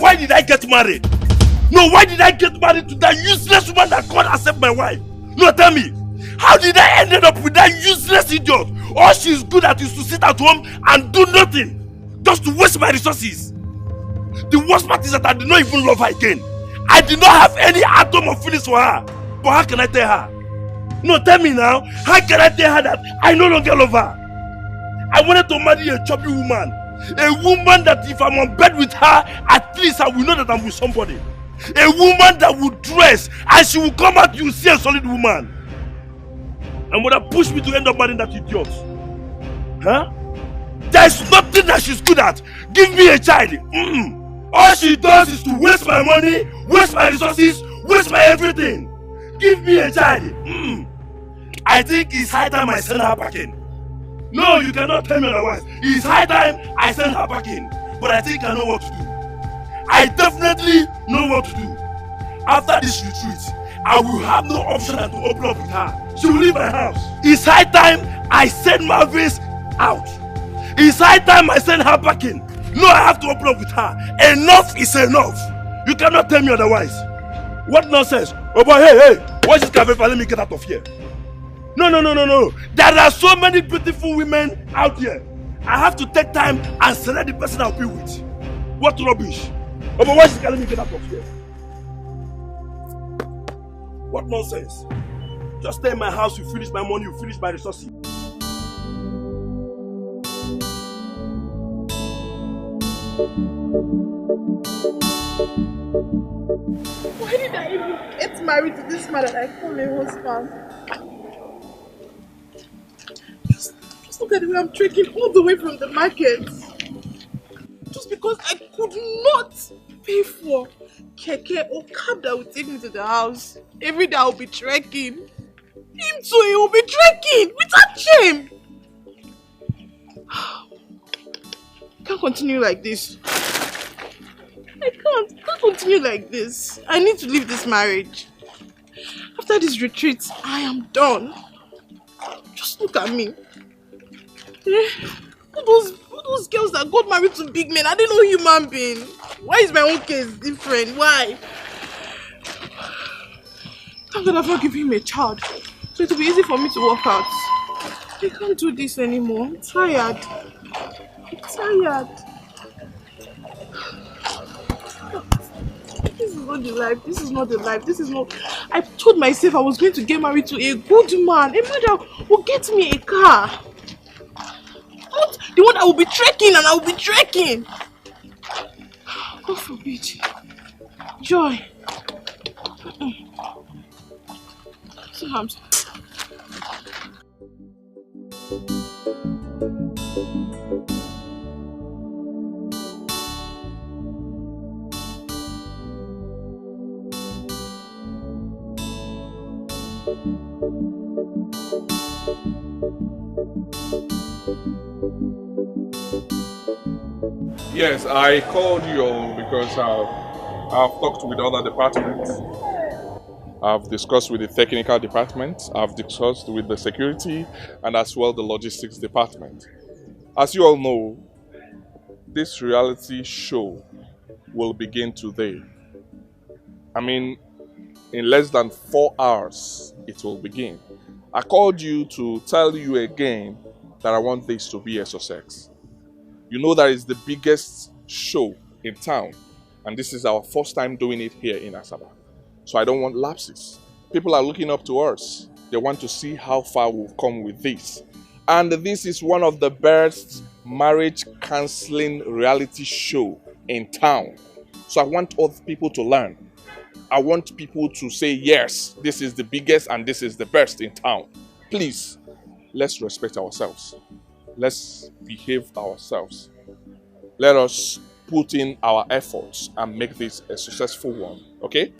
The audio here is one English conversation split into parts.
why did I get married? No, why did I get married to that useless woman that God accept my wife? No, tell me. How did I end up with that useless idiot? All she's good at is to sit at home and do nothing. Just to waste my resources. The worst part is that I did not even love her again. I did not have any atom of feelings for her. But how can I tell her? No, tell me now. How can I tell her that I no longer love her? I wanted to marry a chubby woman. A woman that if I'm on bed with her, at least I will know that I'm with somebody. A woman that will dress and she will come out, you will see a solid woman. And would have pushed me to end up marrying that idiot. Huh? There's nothing that she's good at. Give me a child. All she does is to waste my money, waste my resources, waste my everything. Give me a child. I think it's high time I send her back in. No, you cannot tell me otherwise. It's high time I send her back in. But I think I know what to do. I definitely know what to do. After this retreat, I will have no option than to open up with her. She will leave my house. It's high time I send Marvis out. It's high time I send her back in. No, I have to open up with her. Enough is enough. You cannot tell me otherwise. What nonsense? Oh boy, hey, what's this cafe? Let me get out of here. No. There are so many beautiful women out here. I have to take time and select the person I'll be with. What rubbish? Oh boy, what's this guy? Let me get out of here. What nonsense? Just stay in my house, you finish my money, you finish my resources. Why did I even get married to this man that I call a husband? Just look at the way I'm trekking all the way from the market. Just because I could not pay for keke or cab that would take me to the house. Every day I'll be trekking. Him too, he will be trekking without shame. Can't continue like this. I can't continue like this. I need to leave this marriage. After this retreat, I am done. Just look at me. All those girls that got married to big men, are they no human being? Why is my own case different? Why? Thank God I've not given him a child, so it will be easy for me to work out. I can't do this anymore. I'm tired. This is not the life. This is not. I told myself I was going to get married to a good man. A man that will get me a car. Not the one that will be trekking and I will be trekking. God forbid. Joy. Yes, I called you all because I've talked with other departments. I've discussed with the technical department, I've discussed with the security, and as well the logistics department. As you all know, this reality show will begin today. I mean, in less than 4 hours, it will begin. I called you to tell you again that I want this to be a success. You know that it's the biggest show in town, and this is our first time doing it here in Asaba. So I don't want lapses. People are looking up to us. They want to see how far we've come with this. And this is one of the best marriage counseling reality show in town. So I want other people to learn. I want people to say, yes, this is the biggest and this is the best in town. Please, let's respect ourselves. Let's behave ourselves. Let us put in our efforts and make this a successful one, okay?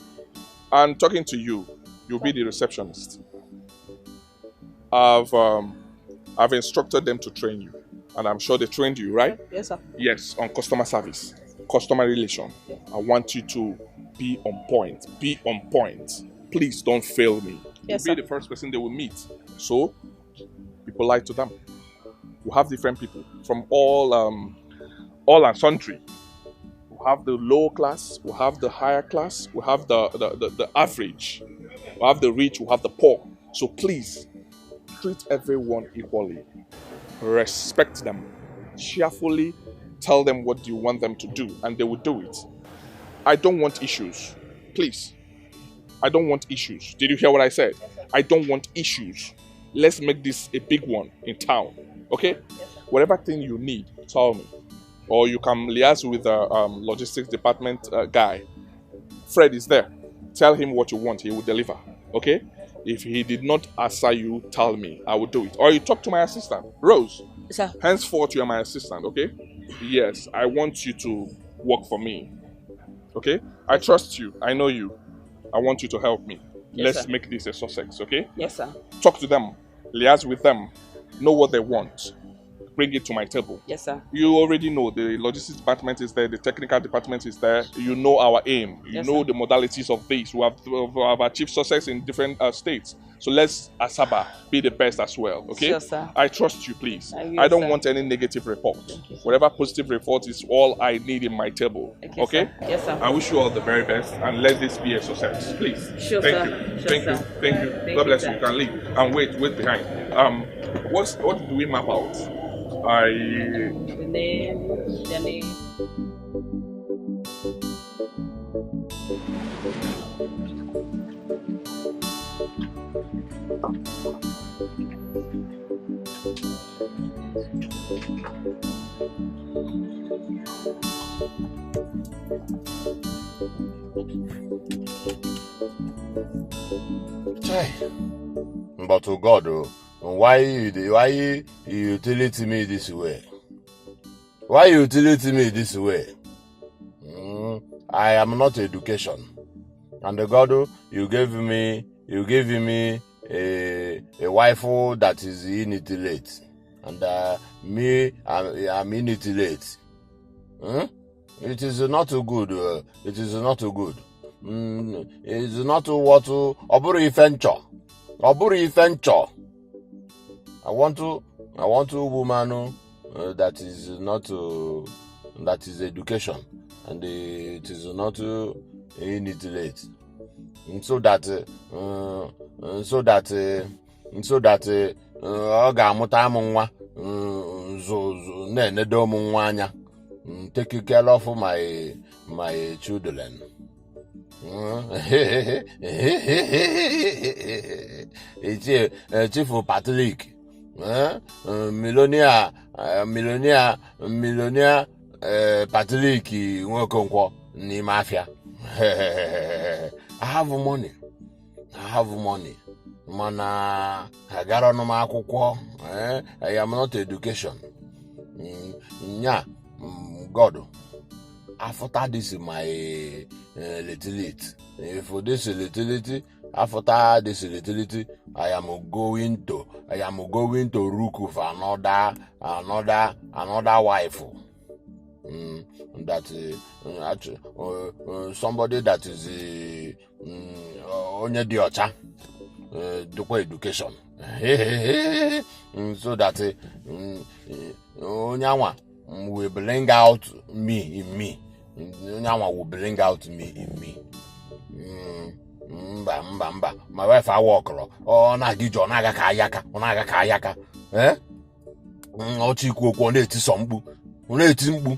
And talking to you, you'll be the receptionist. I've instructed them to train you, and I'm sure they trained you, right? Yes, sir. Yes, on customer service, customer relation. Yeah. I want you to be on point. Be on point. Please don't fail me. Yes, You'll be the first person they will meet. So, be polite to them. We have different people from all and sundry. We have the low class, we have the higher class, we have the average, we have the rich, we have the poor. So please, treat everyone equally. Respect them. Cheerfully tell them what you want them to do, and they will do it. I don't want issues. Please. I don't want issues. Did you hear what I said? I don't want issues. Let's make this a big one in town. Okay? Whatever thing you need, tell me. Or you can liaise with the logistics department guy. Fred is there. Tell him what you want. He will deliver. Okay? If he did not answer you, tell me. I will do it. Or you talk to my assistant, Rose. Sir. Henceforth, you are my assistant. Okay? Yes, I want you to work for me. Okay? I trust you. I know you. I want you to help me. Yes, Let's sir. make this a success. Okay? Yes, sir. Talk to them. Liaise with them. Know what they want. Bring it to my table. Yes, sir. You already know the logistics department is there, the technical department is there. You know our aim. You Yes, know sir. the modalities of this. We have achieved success in different states. So let's Asaba be the best as well. Okay? Sure, sir. I trust you, please. I will, I don't sir. want any negative report. Thank you, sir. Whatever positive report is all I need in my table. Okay? Sir. Yes, sir. I wish you all the very best and let this be a success. Please. Sure, Thank sir. you. Sure, Thank sir. you. Thank you. Thank God you, bless sir. you. You can leave. And wait behind. What do we map out? The name. But to God, why you utility me this way? Why you utility me this way? I am not education, and God, you gave me a wife that is initiate, and me I'm initiate. It is not good. It is not good. It is not what to oburi venture. I want to woman that is not that is education, and it is not illiterate, so that ọ ga-amụta amụ nwa na-enedo ụmụ nwa anya, take care of my children. Chief Patrick, millionaire Patrick Nwokonkwo ni mafia. I have money. Mana I got on my akwụkwọ. I am not education. God. After this my utility. For this utility, after this utility, I am going to look for another wife. That somebody that is onye dị ọcha, dokwa education. So that onye anwa will bring out me in me. Onyanwa will bring out me in me. Mba. My wife I walk na gijo na aga ka ayaka. Ochi kwokwo na eti somgbu. Na eti mgbu.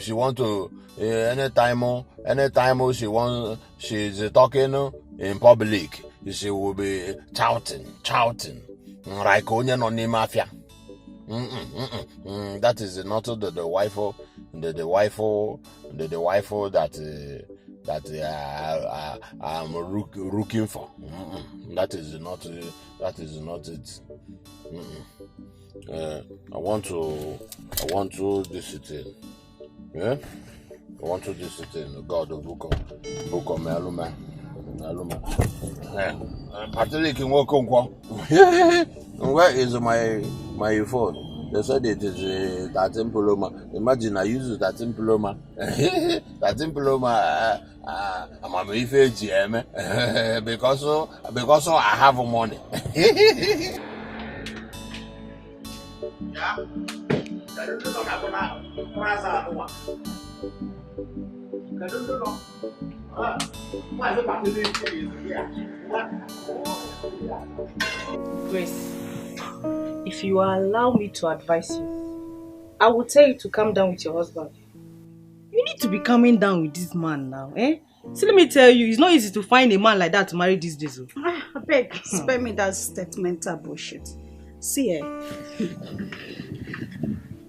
She want to anytime she's talking in public, she will be shouting like onye no n'ime afia. That is not the wife that I'm looking for. That is not it. I want to discipline. Yeah, I want to discipline. God of book of Aluma. Patrick Nwokonkwo. Where is my phone? They said it is 13 Paloma. Imagine I use 13 Paloma. 13 Paloma. I'm a GM because I have money. Yeah. Grace, if you allow me to advise you, I will tell you to calm down with your husband. You need to be calming down with this man now, eh? See, let me tell you, it's not easy to find a man like that to marry these days. I beg, spare me that statemental bullshit. See,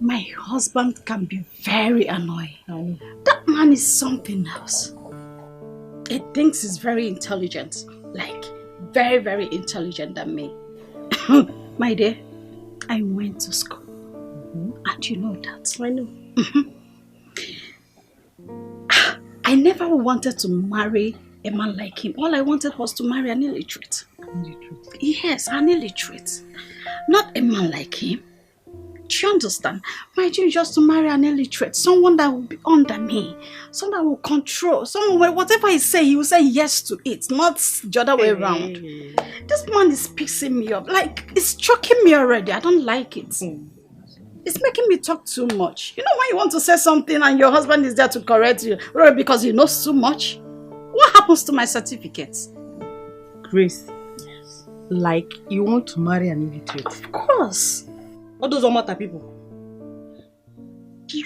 my husband can be very annoying. That man is something else. He thinks he's very intelligent, like very, very intelligent than me. My dear, I went to school, and you know that. I know. I never wanted to marry a man like him. All I wanted was to marry an illiterate. Yes, an illiterate. Not a man like him. Do you understand? My dream is just to marry an illiterate. Someone that will be under me. Someone that will control. Someone where whatever I say, he will say yes to it. Not the other way around. This man is pissing me up. Like, it's choking me already. I don't like it. It's making me talk too much. You know when you want to say something and your husband is there to correct you because he knows too much? What happens to my certificates? Grace, like you want to marry an illiterate? Of course. All those Omata people.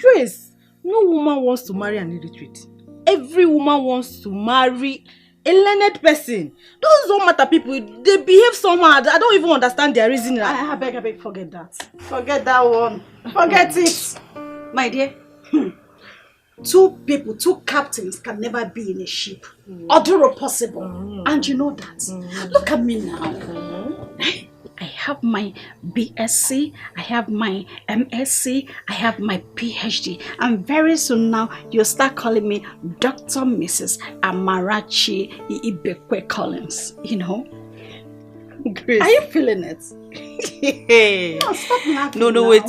Grace, no woman wants to marry an illiterate. Every woman wants to marry a learned person. Those Omata people, they behave somehow. I don't even understand their reasoning. I beg, forget that. Forget that one. Forget it. My dear, two captains can never be in a ship. Although possible. And you know that. Look at me now. I have my BSc, I have my MSc, I have my PhD. And very soon now, you'll start calling me Dr. Mrs. Amarachi Ibekwe Collins. You know? Grace. Are you feeling it? No, stop laughing. No, wait.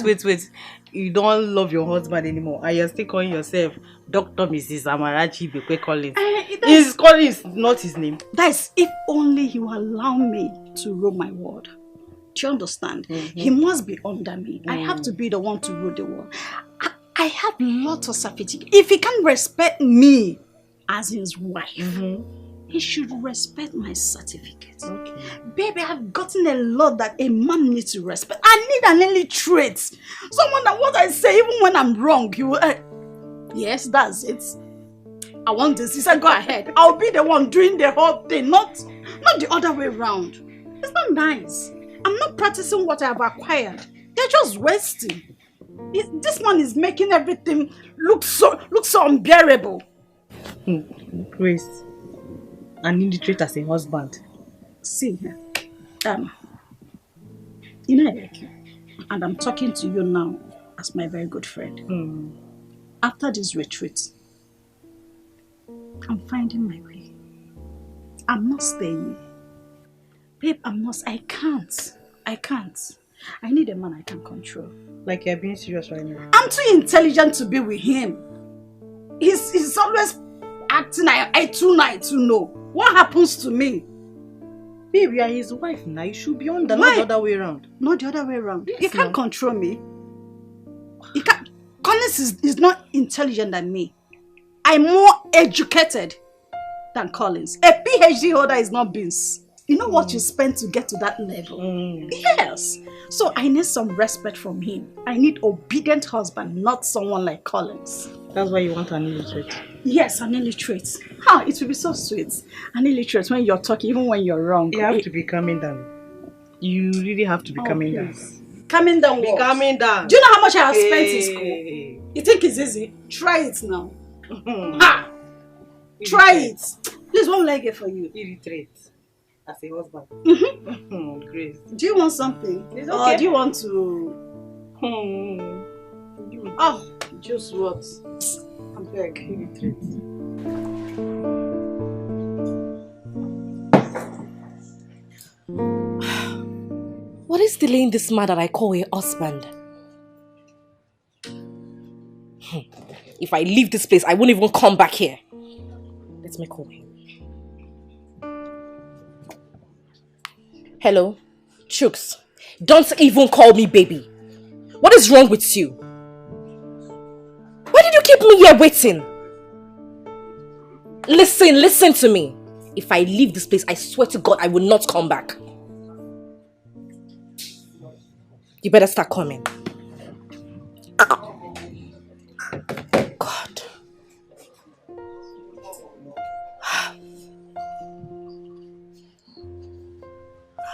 You don't love your husband anymore. And you're still calling yourself Dr. Mrs. Amarachi Ibekwe Collins. His Collins, not his name. That is if only he will allow me to rule my world. Do you understand? He must be under me. I have to be the one to rule the world. I have lots of certificates. If he can respect me as his wife, he should respect my certificate. Okay. Baby, I've gotten a lot that a man needs to respect. I need an illiterate. Someone that what I say, even when I'm wrong, you will... yes, that's it. I want this. He said, go ahead. I'll be the one doing the whole thing, not the other way around. It's not nice. I'm not practicing what I have acquired. They're just wasting. This man is making everything look so unbearable. Grace, an illiterate as a husband. See, you know I like you, and I'm talking to you now as my very good friend. After this retreat, I'm finding my way. I'm not staying. Babe, I can't. I need a man I can control. Like you're being serious right now. I'm too intelligent to be with him. He's always acting I too know. What happens to me? Babe, you are his wife now. You should be under, not the other way around. Not the other way around. Yes, you can't control me. You can't. Collins is not intelligent than me. I'm more educated than Collins. A PhD holder is not beans. You know what you spend to get to that level? Yes. So I need some respect from him. I need obedient husband, not someone like Collins. That's why you want an illiterate? Yes, an illiterate. It will be so sweet. An illiterate when you're talking, even when you're wrong. You have to be calming down. You really have to be calming down. Calming down what? Be calming down. Do you know how much I have spent in school? You think it's easy? Try it now. Try it. Please, what will I get for you? Illiterate. As a husband. Grace. Do you want something? It's okay. Or do you want to... just what? I'm beg. Illiterate. What is delaying this man that I call a husband? If I leave this place, I won't even come back here. Let me call him. Hello? Chooks, don't even call me baby. What is wrong with you? Why did you keep me here waiting? Listen to me. If I leave this place, I swear to God, I will not come back. You better start coming. God.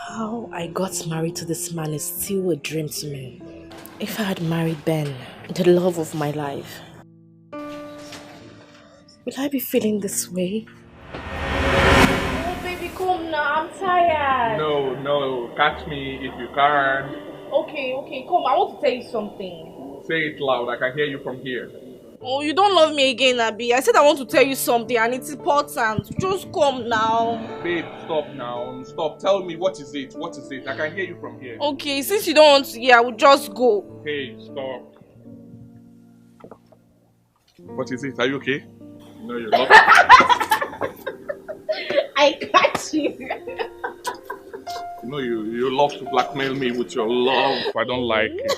How I got married to this man is still a dream to me. If I had married Ben, the love of my life, would I be feeling this way? Oh, baby, come now. I'm tired. No, catch me if you can. Okay, come. I want to tell you something. Say it loud, I can hear you from here. Oh, you don't love me again, Abby. I said I want to tell you something and it's important. Just come now. Babe, stop now. Stop. Tell me, what is it? What is it? I can hear you from here. Okay, since you don't want to hear, I will just go. Hey, stop. What is it? Are you okay? No, you're not. I got you. No, you love to blackmail me with your love. I don't like it.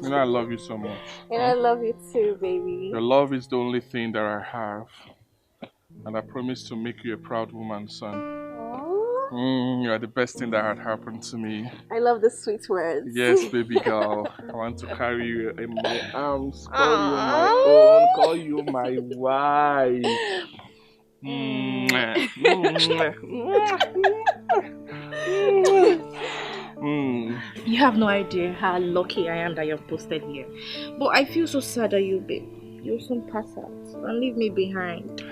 You know I love you so much. And I love you too, baby. Your love is the only thing that I have. And I promise to make you a proud woman, son. You are the best thing that had happened to me. I love the sweet words. Yes, baby girl. I want to carry you in my arms, call you my own, call you my wife. You have no idea how lucky I am that you're posted here. But I feel so sad that you'll soon pass out and leave me behind.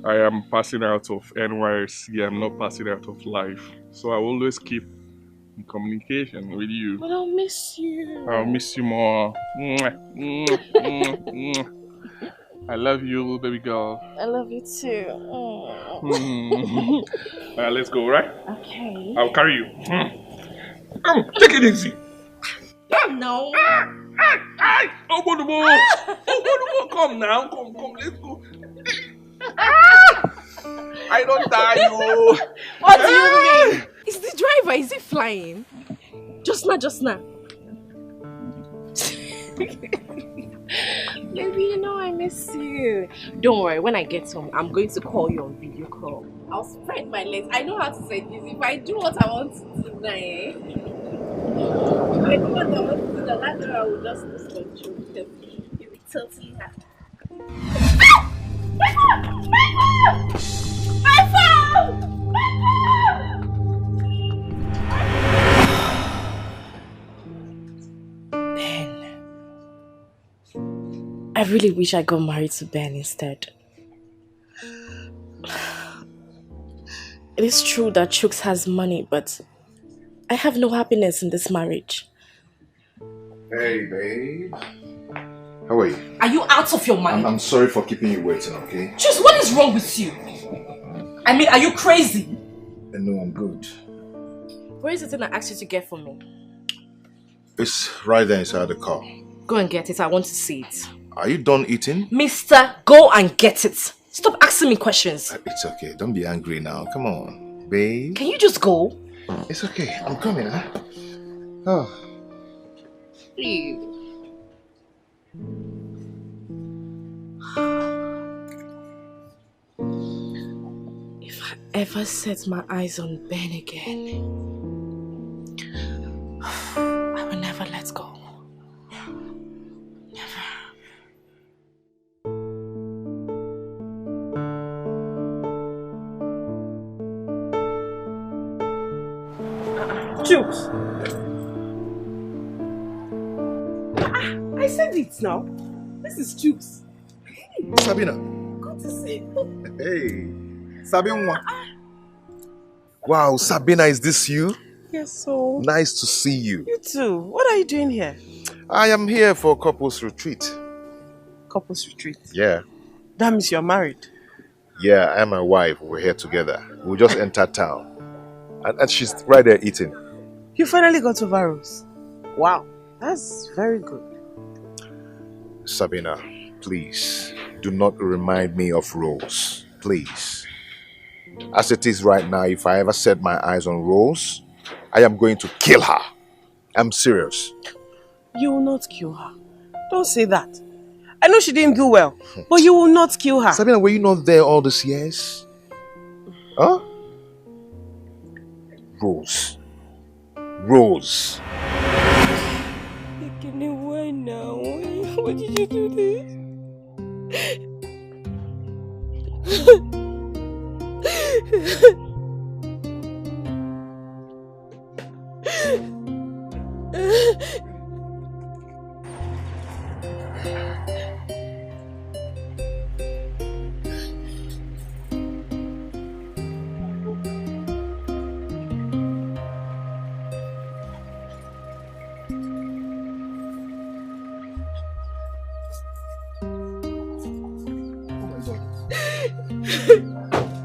I am passing out of NYC. I'm not passing out of life. So I will always keep in communication with you. But I'll miss you. I'll miss you more. I love you, baby girl. I love you too. Alright, let's go, right? Okay. I'll carry you. Come, take it easy. No. Open the ball. Come now. Come, let's go. I don't die, you. What do you mean? Is the driver, is he flying? Just now. Baby, you know I miss you. Don't worry, when I get home, I'm going to call you on video call. I'll spread my legs. I know how to say this. If I do what I want to do now, if I do what I want to do, that I will just lose control because you will totally happy. My phone! Ben. I really wish I got married to Ben instead. It is true that Chooks has money, but I have no happiness in this marriage. Hey, babe. How are you? Are you out of your mind? I'm sorry for keeping you waiting, okay? Chooks, what is wrong with you? I mean, are you crazy? No, I'm good. Where is the thing I asked you to get for me? It's right there inside the car. Go and get it. I want to see it. Are you done eating? Mister, go and get it. Stop asking me questions. It's okay. Don't be angry now. Come on, babe. Can you just go? It's okay. I'm coming, huh? Oh. Please. If I ever set my eyes on Ben again, I will never let go. Never. Chooks. I said it now. This is Chooks. Sabina. Good to see you. Hey. Sabina. Wow, Sabina, is this you? Yes, so. Nice to see you. You too. What are you doing here? I am here for a couple's retreat. Couples retreat. Yeah. That means you're married. Yeah, I and my wife, we're here together. We just entered town. And she's right there eating. You finally got over Rose. Wow, that's very good. Sabina, please, do not remind me of Rose. Please. As it is right now, if I ever set my eyes on Rose, I am going to kill her. I'm serious. You will not kill her. Don't say that. I know she didn't do well, but you will not kill her. Sabina, were you not there all these years? Huh? Rose. Rose. Why now? Why did you do this?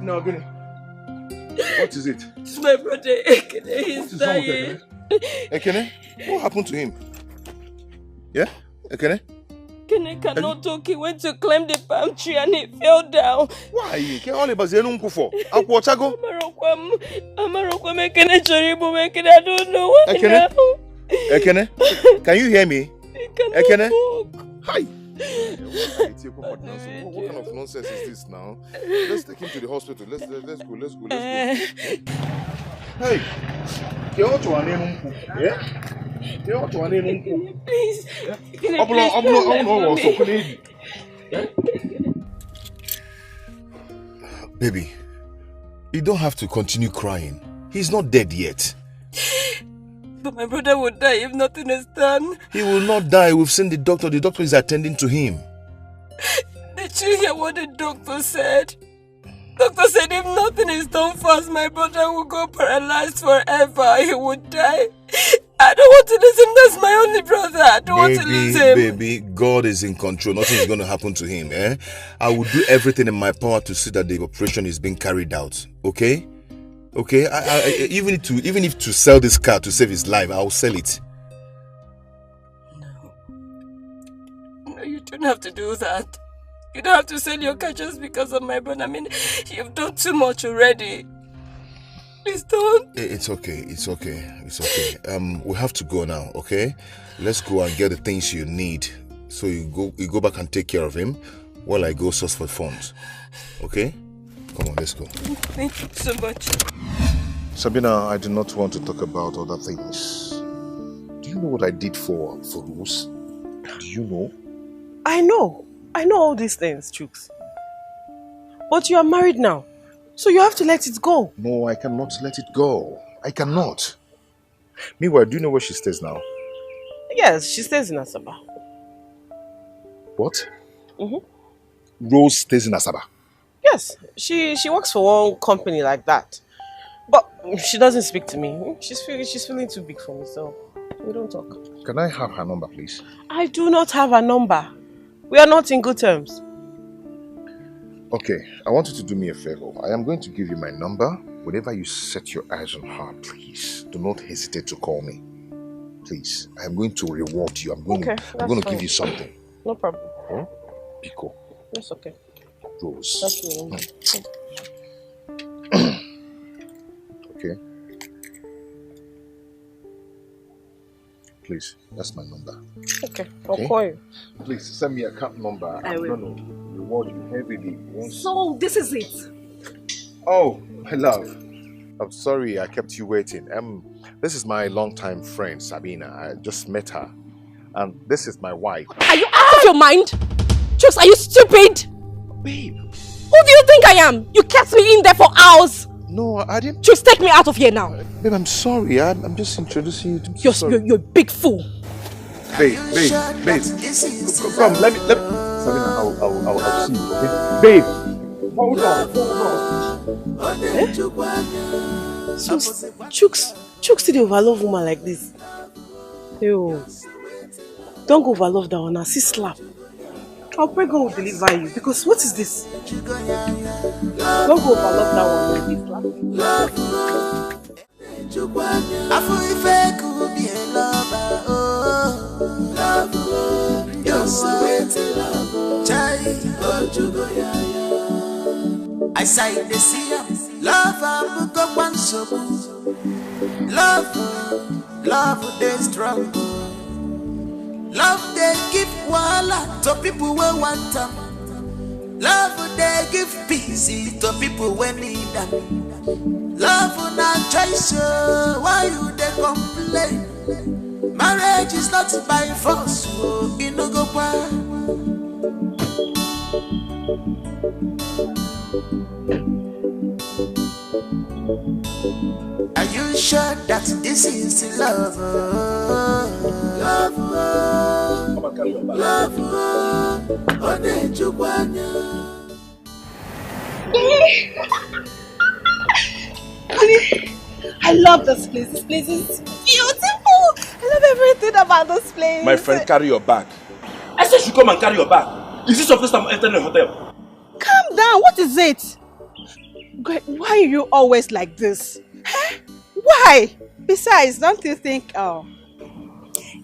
No, Gini. What is it? It's my brother Ekene. He's dying. Ekene? What happened to him? Yeah? Ekene? Ekene cannot talk. He went to climb the palm tree and he fell down. Why? Amarokwam Ekene Choribu Ekene. I don't know why Ekene? now. Ekene? Can you hear me? Ekene? Hi. What kind of nonsense is this now? Let's take him to the hospital. Let's go. Hey, yeah? Please. Baby, you don't have to continue crying. He's not dead yet. But my brother would die if nothing is done. He will not die. We've seen the doctor. The doctor is attending to him. Did you hear what the doctor said? Doctor said if nothing is done fast, my brother will go paralyzed forever. He would die. I don't want to lose him. That's my only brother. I don't want to lose him. Baby, God is in control. Nothing is going to happen to him. I will do everything in my power to see that the operation is being carried out. Okay? Okay? Even if to sell this car to save his life, I will sell it. No, you don't have to do that. You don't have to sell your car just because of my brother. I mean, you've done too much already. Please don't. It's okay. It's okay. It's okay. We have to go now, okay? Let's go and get the things you need. So you go back and take care of him while I go source for funds. Okay? Come on, let's go. Thank you so much. Sabina, I do not want to talk about other things. Do you know what I did for Rose? Do you know? I know all these things, Chooks. But you are married now, so you have to let it go. No, I cannot let it go. I cannot. Meanwhile, do you know where she stays now? Yes, she stays in Asaba. What? Rose stays in Asaba? Yes, she works for one company like that. But she doesn't speak to me. She's feeling too big for me, so we don't talk. Can I have her number, please? I do not have her number. We are not in good terms. Okay, I want you to do me a favor. I am going to give you my number. Whenever you set your eyes on her, please do not hesitate to call me. Please, I am going to reward you. I'm going to give you something. No problem. Huh? Pico. That's okay. Rose. That's Okay. Please, that's my number. Okay, I'll call you. Please, send me a account number. I will. Reward you heavily. So, this is it? Oh, my love. I'm sorry I kept you waiting. This is my longtime friend, Sabina. I just met her. And this is my wife. Are you out of your mind? Chooks, are you stupid? Babe. Who do you think I am? You kept me in there for hours. No, I didn't. Chooks, take me out of here now. Babe, I'm sorry. I'm just introducing you to... You're a big fool. Babe. Come, let me... Sabina, I'll see you, okay? Babe! Hold on. Eh? So, Chooks still overlove woman like this. Yo, don't go overlove that one now. See slap. I'll pray God will deliver you, because what is this? Don't go overlove that one like I say the sea, love and book up one so love, they strong. Love they give wahala to people who want them. Love they give peace to people who need them. Love not choice, why you they complain? Marriage is not by force, so you no go by. Are you sure that this is love? Love, love, I love this place. This place is beautiful. I love everything about this place. My friend, carry your bag. I said you come and carry your bag. Is this your first time entering a hotel? Calm down. What is it? Greg, why are you always like this? Huh? Why? Besides, don't you think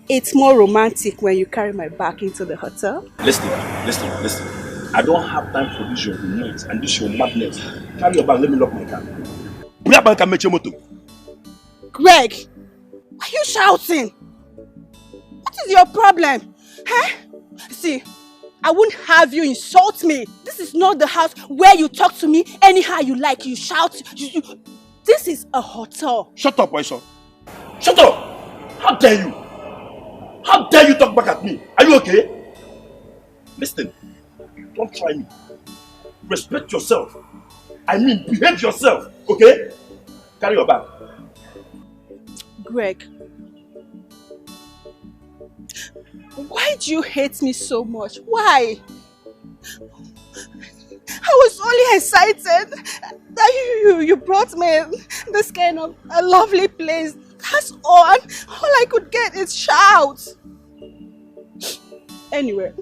it's more romantic when you carry my bag into the hotel? Listen. I don't have time for this your romance and this your madness. Carry your bag, let me lock my car. Greg, why are you shouting? What is your problem? Huh? See, I won't have you insult me. This is not the house where you talk to me anyhow you like. You shout. This is a hotel. Shut up, Aisha. Shut up! How dare you? How dare you talk back at me? Are you okay? Listen, don't try me. Respect yourself. I mean, behave yourself, okay? Carry your bag. Greg, why do you hate me so much? Why? I was only excited that you brought me this kind of a lovely place. That's all. And all I could get is shouts. Anyway,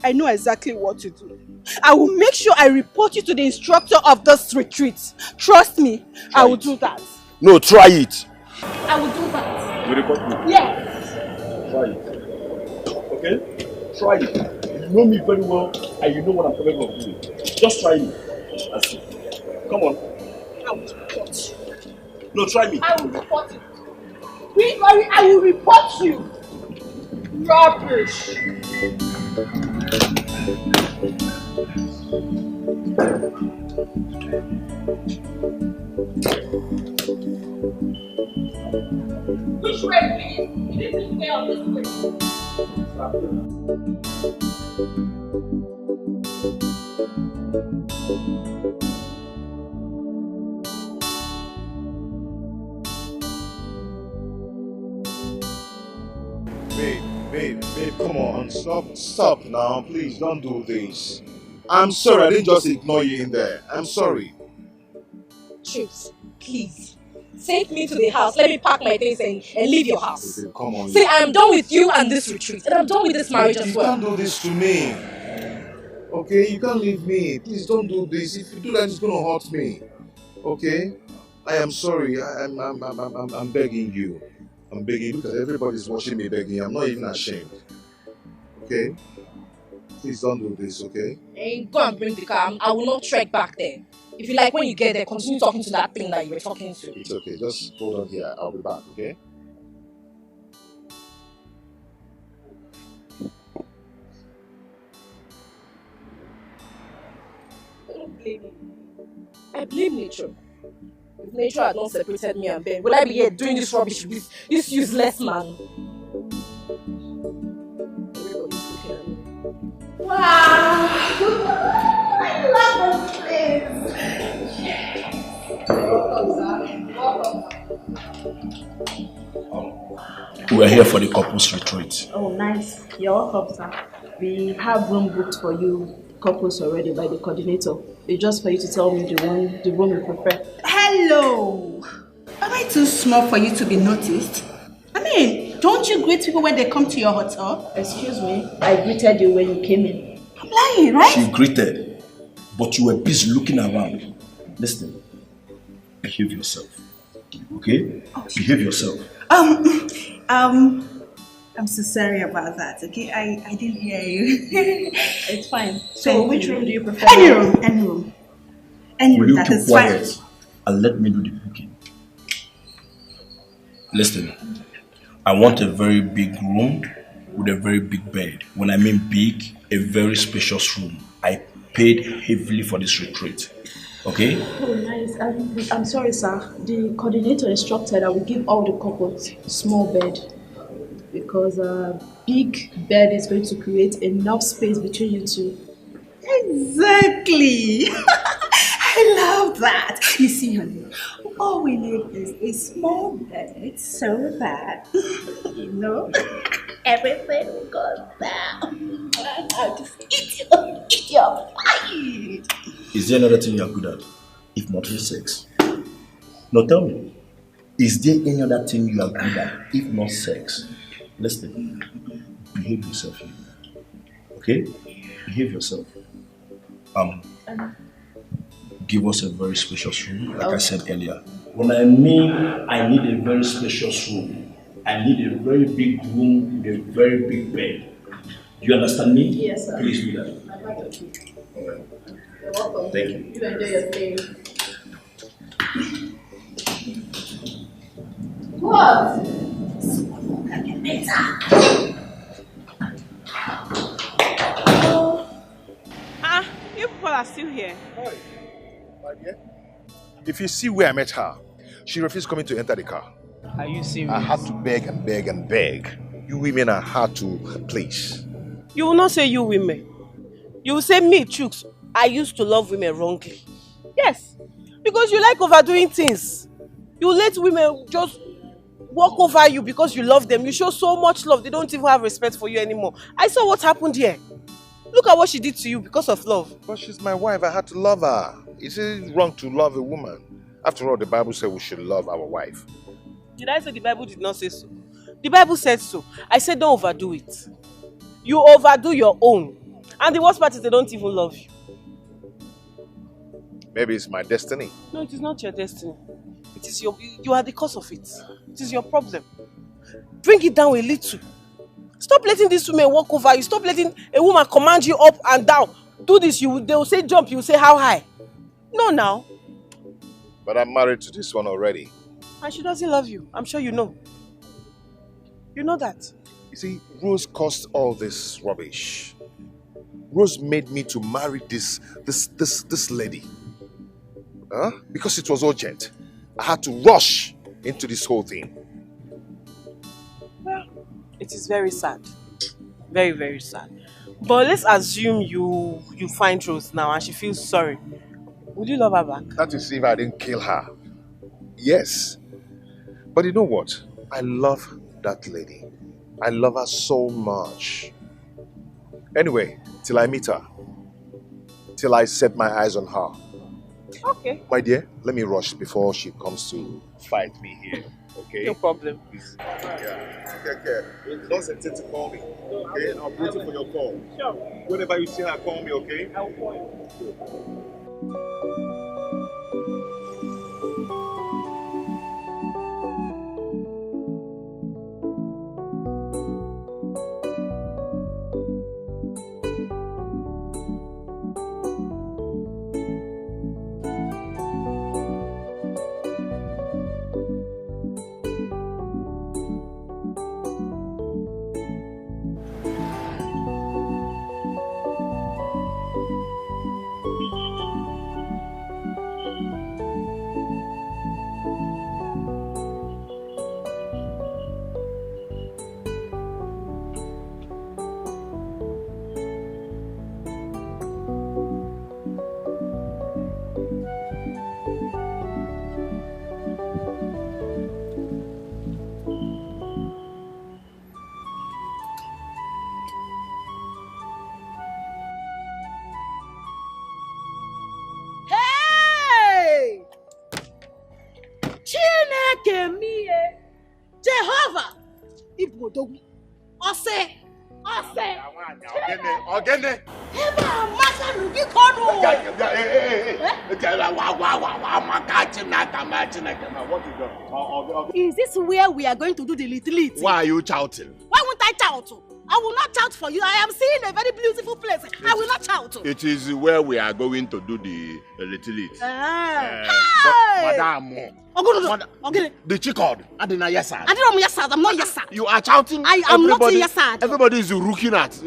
I know exactly what to do. I will make sure I report you to the instructor of this retreat. Trust me, I will do that. No, try it. I will do that. You report me? Yes. Try it. Okay? Try it. You know me very well and you know what I'm capable of doing. Just try me. And see. Come on. I will report you. No, try me. I will report you. Don't worry, I will report you. Rubbish. Which way, please? This way or this way? Babe, come on, stop now, please, don't do this. I'm sorry, I didn't just ignore you in there. I'm sorry. Chips, please. Take me to the house. Let me pack my things and leave your house. Babe, come on. See, I'm done with you and this retreat. And I'm done with this marriage as well. You can't do this to me. Okay, you can't leave me. Please don't do this. If you do that, it's going to hurt me. Okay? I am sorry. I'm begging you. I'm begging you because everybody's watching me begging. I'm not even ashamed. Okay? Please don't do this, okay? Hey, go and bring the car. I will not trek back there. If you like, when you get there, continue talking to that thing that you were talking to. It's okay. Just hold on here. I'll be back, okay? Don't blame me. I blame nature. If nature had not separated me and Ben, would I be here doing this rubbish with this useless man? Everybody's looking at me. Wow! I love this place! We're here for the couples retreat. Oh, nice. You're welcome, sir. We have room booked for you couples already by the coordinator. It's just for you to tell me the room you prefer. Hello! Am I too small for you to be noticed? I mean, don't you greet people when they come to your hotel? Excuse me, I greeted you when you came in. I'm lying, right? She greeted, but you were busy looking around. Listen, behave yourself. Okay? Behave yourself. I'm so sorry about that, okay? I didn't hear you. It's fine. So which room do you prefer? Any room. Will you That keep is quiet fine. and let me do the booking? Listen, I want a very big room with a very big bed. When I mean big, a very spacious room. I paid heavily for this retreat. Okay? Oh, nice. I'm sorry, sir. The coordinator instructed that we give all the couples small bed because a big bed is going to create enough space between you two. Exactly. I love that. You see, honey, all we need is a small bed so that, everything will go down. I'll just eat your bite. Is there another thing you are good at, if not sex? No, tell me. Is there any other thing you are good at, if not sex? Listen, behave yourself here. Okay? Behave yourself. Give us a very spacious room, like I said earlier. When I mean I need a very spacious room, I need a very big room with a very big bed. Do you understand me? Yes, sir. Please do that. You're welcome. Thank you. You enjoy your stay. What? You people are still here. Hi, my dear. If you see where I met her, she refused coming to enter the car. Are you serious? I had to beg and beg and beg. You women are hard to please. You will not say you women. You will say me, Chooks. I used to love women wrongly. Yes, because you like overdoing things. You let women just walk over you because you love them. You show so much love, they don't even have respect for you anymore. I saw what happened here. Look at what she did to you because of love. But she's my wife. I had to love her. Is it wrong to love a woman? After all, the Bible said we should love our wife. Did I say the Bible did not say so? The Bible said so. I said don't overdo it. You overdo your own. And the worst part is they don't even love you. Maybe it's my destiny. No, it is not your destiny. It is you are the cause of it. It is your problem. Bring it down a little. Stop letting these women walk over you. Stop letting a woman command you up and down. Do this, they will say jump, you will say how high. No, now. But I'm married to this one already. And she doesn't love you. I'm sure you know. You know that. You see, Rose caused all this rubbish. Rose made me to marry this lady. Because it was urgent. I had to rush into this whole thing. Well, it is very sad. Very, very sad. But let's assume you find Rose now and she feels sorry. Would you love her back? That is if I didn't kill her. Yes. But you know what? I love that lady. I love her so much. Anyway, till I meet her. Till I set my eyes on her. Okay. My dear, let me rush before she comes to fight me here. Okay? No problem. Please. Yeah. Take care. Don't hesitate to call me. Okay? I'm waiting for your call. Sure. Whenever you see her, call me, okay? I will call you. Jehovah! Ibodogwu. Ose! Ogene! Eba masa rugi kono. Is this where we are going to do the little? Why are you shouting? Why won't I shout? I will not shout for you. I am seeing a very beautiful place. I will not shout. It is where we are going to do the little it. Madam. Okay. The chicken. I didn't know yes sir. I don't know yes sir. I'm not yes sir. You are shouting. I am not yes sir. Everybody is looking at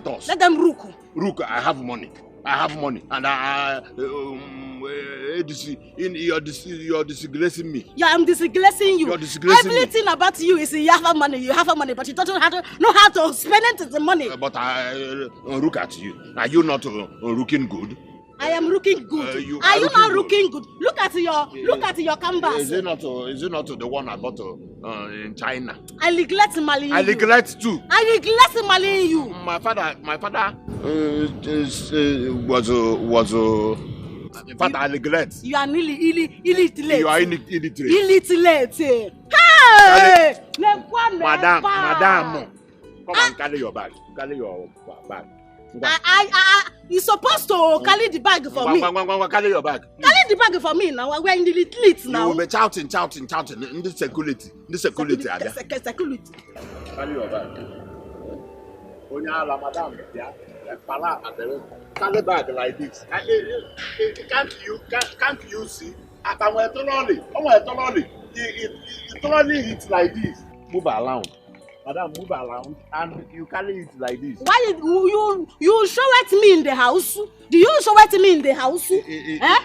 us. Let them rook. Rook, I have money. And you're disgracing me. Yeah, I'm disgracing you. You're disgracing Everything me. About you is you have money, but you don't know how to spend it, the money. But I look at you. Are you not looking good? I am looking good. Are you not looking good? Look at your canvas. Is it not the one I bought in China? I regret marrying you. I regret too. I regret marrying you. My father was in fact, I regret. You are illiterate. You are illiterate. Illiterate. Hey! Madam, come and carry your bag. Carry your bag. You're supposed to carry the bag for me. Carry your bag. Carry the bag for me now. We're in the lit now. You will be shouting. In the security. Security. Carry your bag. Madam, yeah. Carry bag like this. Can't you see? I'm a trolley. It's like this. Move around. Madam, move around and you carry it like this. Why you show it me in the house? Do you show it me in the house?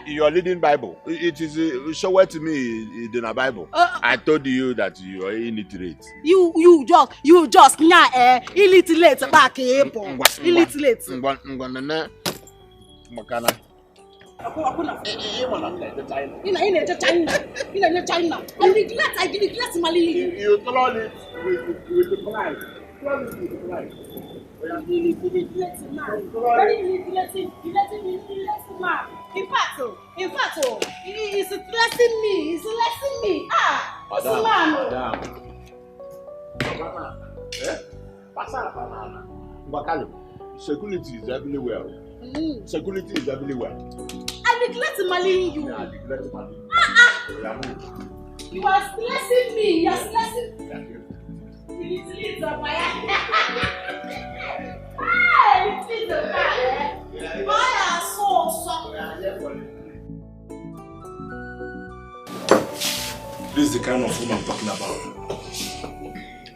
You are reading Bible. It is show it to me in the Bible. I told you that you are illiterate. You just illiterate back illiterate. Makana. In China. I regret marrying you. You told it with the pride. Very illiterate man. In fact, he's stressing me. Madam. Security is everywhere. Security is everywhere. I regret marrying you. Yeah, I regret marrying you. You are stressing me. You are stressing me. It's a fire. It's a fire. Fire so. This is the kind of food I'm talking about.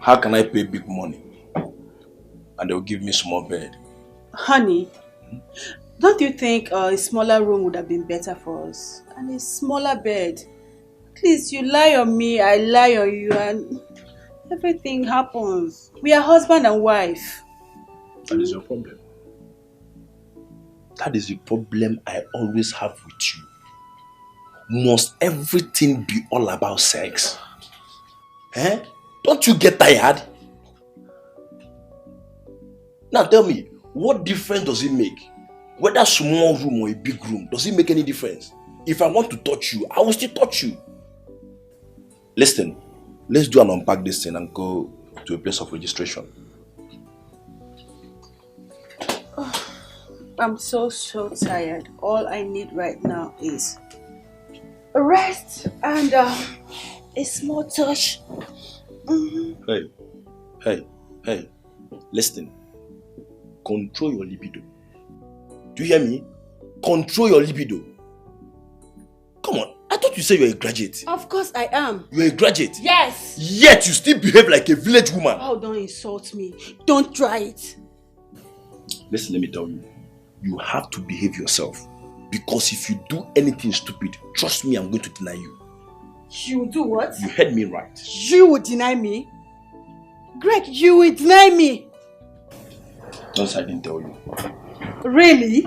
How can I pay big money and they'll give me small bed? Honey, don't you think a smaller room would have been better for us? And a smaller bed. Please, you lie on me, I lie on you, and everything happens. We are husband and wife. That is your problem. That is the problem I always have with you. Must everything be all about sex? Don't you get tired? Now tell me, what difference does it make? Whether small room or a big room, does it make any difference? If I want to touch you, I will still touch you. Listen, let's do and unpack this thing and go to a place of registration. I'm so tired. All I need right now is a rest and a small touch. Hey, listen. Control your libido. Do you hear me? Control your libido. Come on, I thought you said you're a graduate. Of course I am. You're a graduate? Yes. Yet you still behave like a village woman. Oh, don't insult me. Don't try it. Listen, let me tell you. You have to behave yourself. Because if you do anything stupid, trust me, I'm going to deny you. You do what? You heard me right. You would deny me? Greg, you will deny me. Don't I didn't tell you. Really?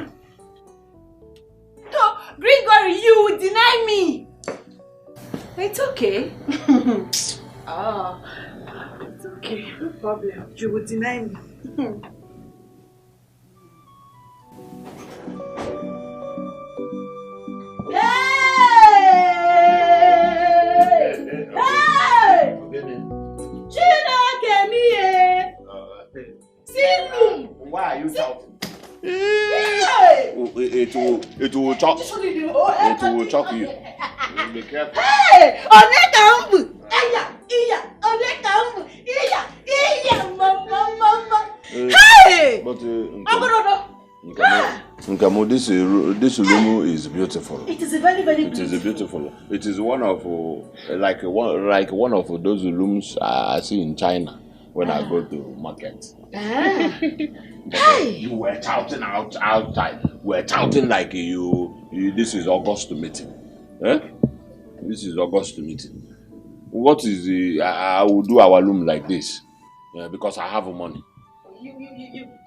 No, Gregory, you will deny me. It's okay. It's okay. No problem. You will deny me. Why are you shouting? Hey! It will choke. It will choke you. Be careful. Hey! Onekambu! Iya! Onekambu! Iya! Mama! Nkamo, this room is beautiful. It is a very, very beautiful. It is beautiful. It is one of one of those rooms I see in China when I go to market. Hey! You were shouting outside. We're shouting like you. This is August meeting. Eh? This is August meeting. What is I will do our room like this because I have money.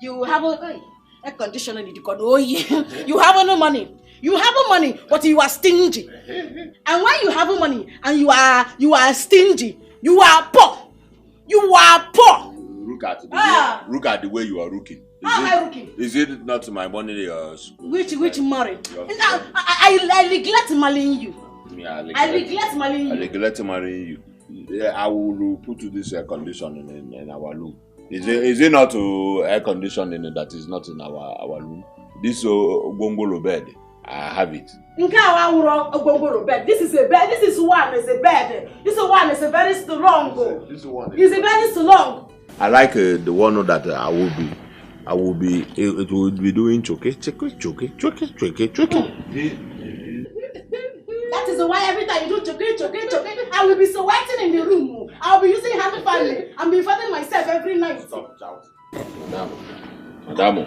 You have a condition in the code. Oh yeah. You have no money. You have money, but you are stingy. And when you have money and you are stingy, you are poor. You are poor. Look at the way you are looking. Is it not my money? Which money? I regret marrying you. I regret marrying you. I will put this air conditioning in our room. Is it not air conditioning that is not in our room? This gongolo bed, I have it. This is a bed. This is one is a bed. This one is a very strong. This one is very strong. I like the one that I will be. It will be doing choke. That is why every time you do choke, I will be sweating in the room. I will be using hand fan and be fighting myself every night. Stop shouting. Madam,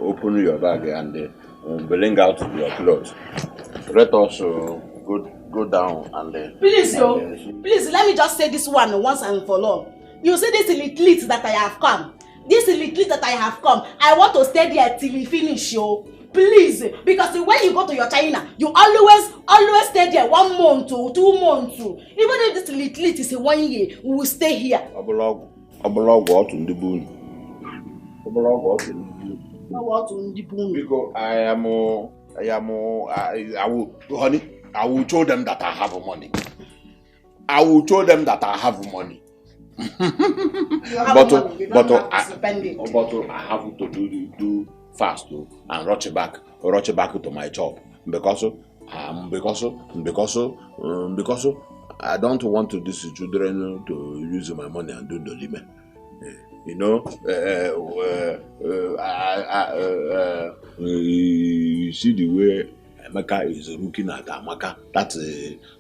open your bag and bring out your clothes. Let us go down and. Please, please let me just say this one once and for all. You see this little that I have come. I want to stay there till we finish, yo. Please, because when you go to your China, you always stay there 1 month or 2 months. Even if this little is 1 year, we will stay here. Because I will show them that I have money. I will show them that I have money. But I have to do fast and rush back to my job because I don't want these children to use my money and do the limit. You know, you see the way Emeka is looking at Amaka. That's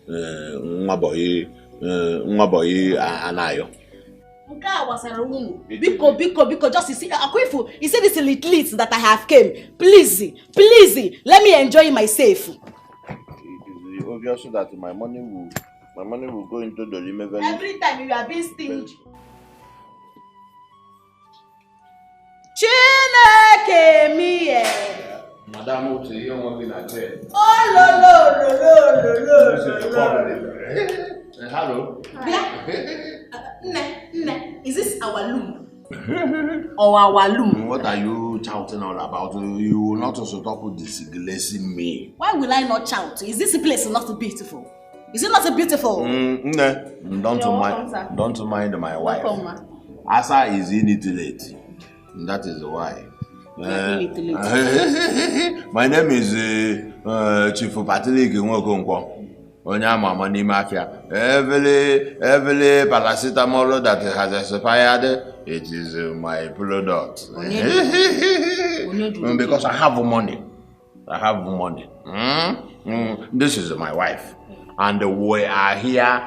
Nwaboye Anayo. Because just you see this little that I have came. Please, let me enjoy myself. It is obvious that my money will go into the limit. Every time you are being stingy. Chineke miye. Madam, what you want me to say? Oh no. Hello. Is this our loom? Or our loom? What are you shouting all about? You will not also stop disgracing me. Why will I not shout? Is this place not beautiful? Is it not beautiful? Don't mind my wife. Asa is illiterate. That is why. My name is Chief Patrick Nwokonkwo. Onyama ni mafia. Every paracetamol that has expired, it is my product. Because I have money. This is my wife, and we are here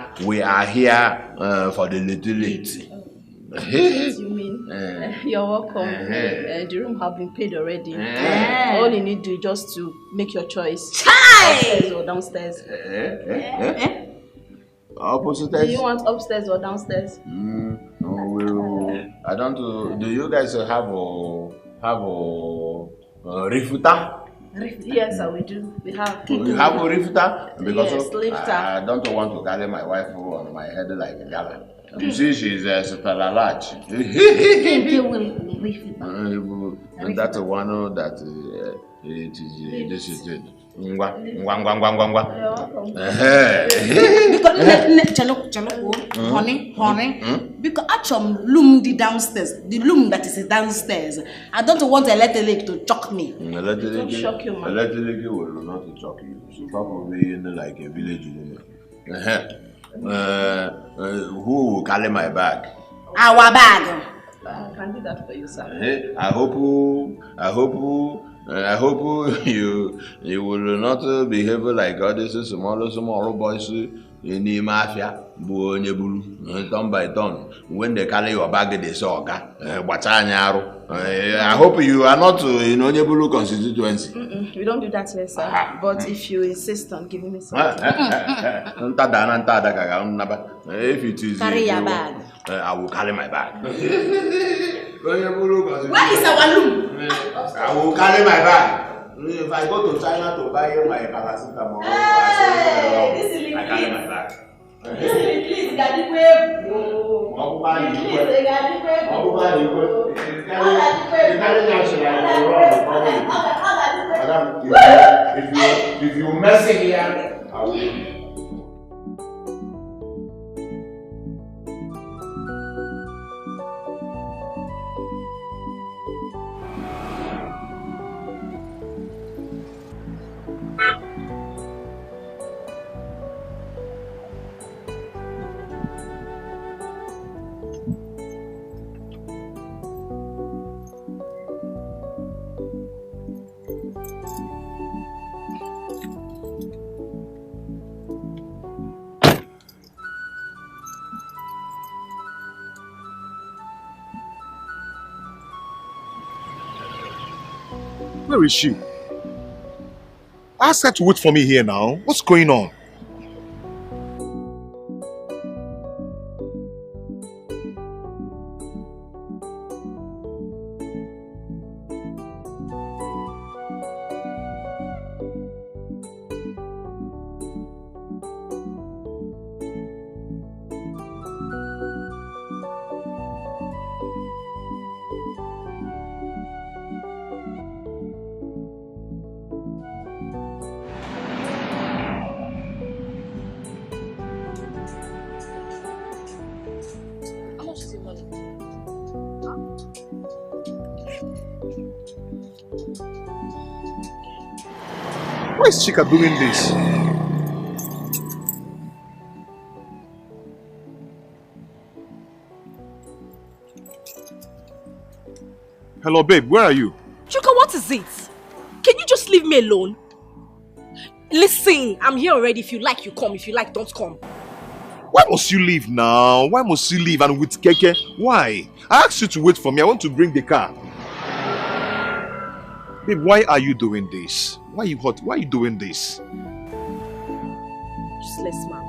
for the little. You mean you're welcome. The room have been paid already. All you need to do is just to make your choice. Upstairs or downstairs. Opposite. Do you want upstairs or downstairs? I don't. Do you guys have a refuter? Yes, we do. We have. You have a refuter? Because yes, lifter. I don't want to carry my wife on my head like a gala. You see, she's super large. And that's one that this is it. Honey. Because actually, loom the downstairs, the loom that is downstairs. I don't want electric to choke me. Electric shock you, man. Electric will not choke you. So probably in like a village woman. Who will carry my bag? Our bag. I can do that for you, sir. I hope I hope you will not behave like all these small boys in the mafia, turn by turn. When they carry your bag, they say, I hope you are not in Onyebulu constituency. We don't do that here, sir. But if you insist on giving me something. If it is carry your bag. I will carry my bag. Where is our room? I will carry my bag. If I go to China to buy my paracetamol, I carry my bag. Please, Daddy, if you mess it here, I will. Where is she? Ask her to wait for me here now. What's going on? Why is Chika doing this? Hello, babe, where are you? Chuka, what is it? Can you just leave me alone? Listen, I'm here already. If you like, you come. If you like, don't come. Why must you leave now? Why must you leave and with Keke? Why? I asked you to wait for me. I want to bring the car. Babe, why are you doing this? Why are you hot? Why are you doing this? Useless man.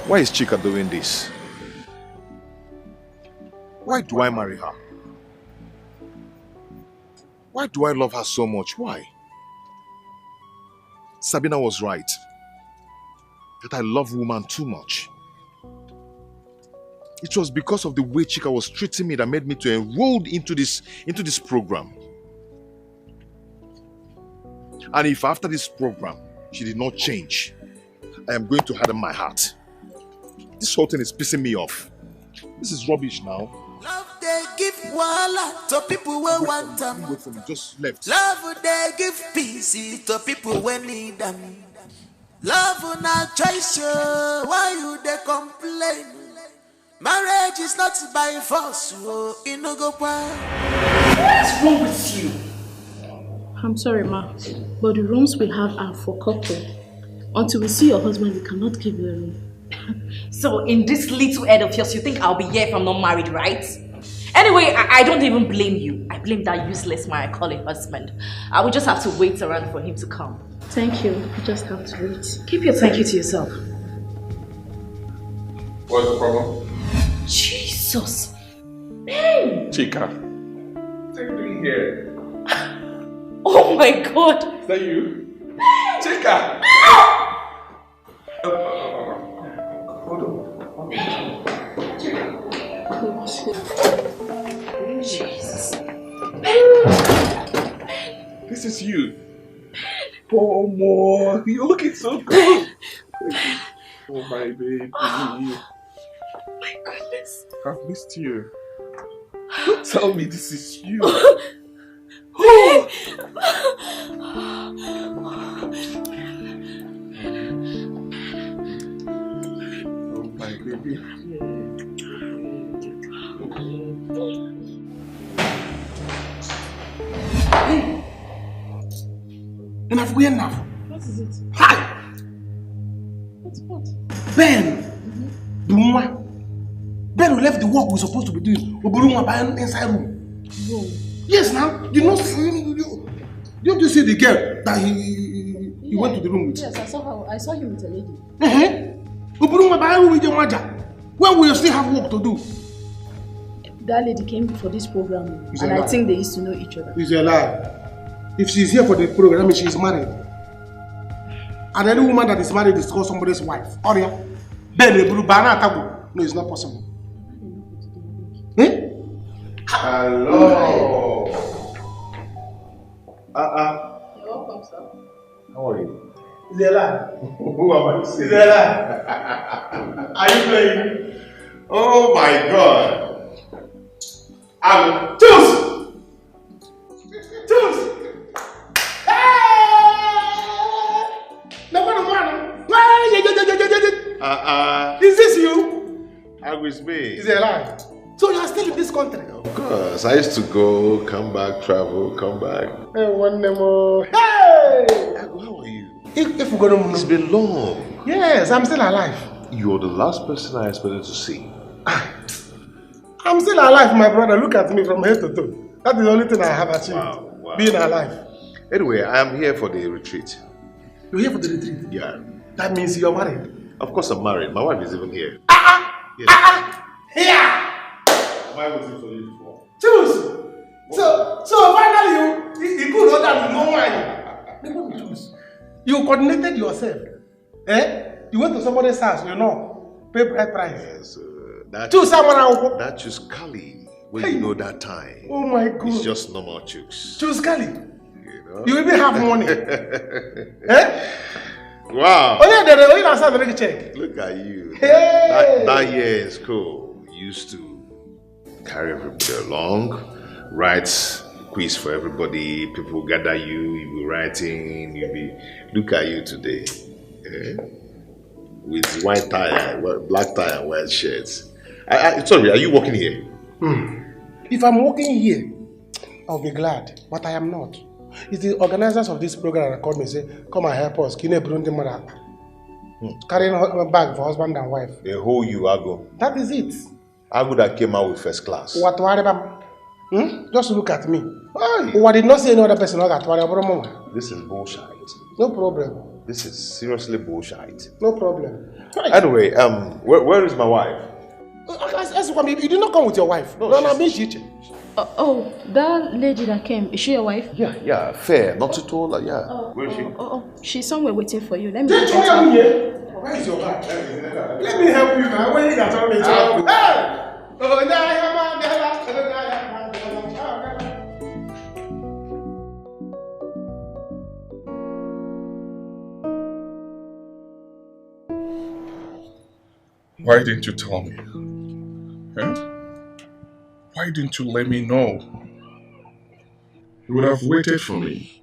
Why is Chika doing this? Why do I marry her? Why do I love her so much? Why? Sabina was right. That I love woman too much. It was because of the way Chika was treating me that made me to enroll into this program. And if after this program she did not change, I am going to harden my heart. This whole thing is pissing me off. This is rubbish now. Love they give wala to people who want them. Wait for me, just left. Love they give peace to people who need them. Love not choice, why you they complain? Marriage is not by force, you no go by. What's wrong with you? I'm sorry, ma, but the rooms we have are for couple. Until we see your husband, we cannot give you a room. So in this little head of yours, you think I'll be here if I'm not married, right? Anyway, I don't even blame you. I blame that useless man I call him husband. I will just have to wait around for him to come. Thank you. You just have to wait. Keep your thank you to yourself. What's the problem? Jesus. Man. Chika. What are you doing here? Oh my God. Is that you? Chika! Hold on. Jesus. This is you. Oh, more. You're looking so good. Oh, my baby. Oh, my goodness. I've missed you. Don't tell me this is you. Oh. Enough, we enough. What is it? Hi! What? Ben! Ben who left the work we're supposed to be doing. Oburunwa by inside room. Whoa. Yes, now. You know, don't you see the girl that he went to the room with? Yes, I saw her. I saw him with a lady. Oburunwa by room with your mother. When will you still have work to do? That lady came for this program, It's and a I lie. think they used to know each other. It's a lie. If she's here for the program, she's married. And any woman that is married is called somebody's wife. Oria. Ben Bana Tabu. No, it's not possible. Hello. You're welcome, sir. How are you? It's a lie. Who am I to say? It's a lie. Are you playing? Oh my God. Choose! Choose! Is this you? I was me. It's a lie. So you are still in this country? Of course. I used to go, come back, travel, come back. Hey, one more. Hey! How are you? If we're going to... It's been long. Yes, I'm still alive. You're the last person I expected to see. I'm still alive, my brother. Look at me from head to toe. That is the only thing I have achieved. Wow. Being alive. Anyway, I am here for the retreat. You're here for the retreat? Yeah. That means you're married? Of course I'm married. My wife is even here. Here! Am I waiting for you for? Choose! So finally you could order the no wine. Choose. You coordinated yourself. You went to somebody's house, you know. Pay bride price. Yes, Choose someone else. That choose Kali. When you know that time. Oh my God. It's just normal choose. Choose Kali. You even have money. Wow. Oh yeah, the check. Look at you. Hey. That year in school, you used to carry everybody along, write quiz for everybody, people gather you, you be writing, look at you today. With white tie, black tie and white shirts. Sorry, are you working here? If I'm working here, I'll be glad, but I am not. It's the organizers of this program that called me and say, come and help us. Carrying a bag for husband and wife. The whole you, Ago. That is it. Ago that came out with first class. What? Just look at me. What did not say any other person? This is bullshit. No problem. This is seriously bullshit. No problem. Anyway, where is my wife? You did not come with your wife. No, Oh, that lady that came, is she your wife? Yeah, fair, not too tall, yeah. Where is she? She's somewhere waiting for you. Let me get her. Where is your bag? Let me help you now. When you can tell me to help you. Why didn't you tell me? Why didn't you let me know? You would have waited for me.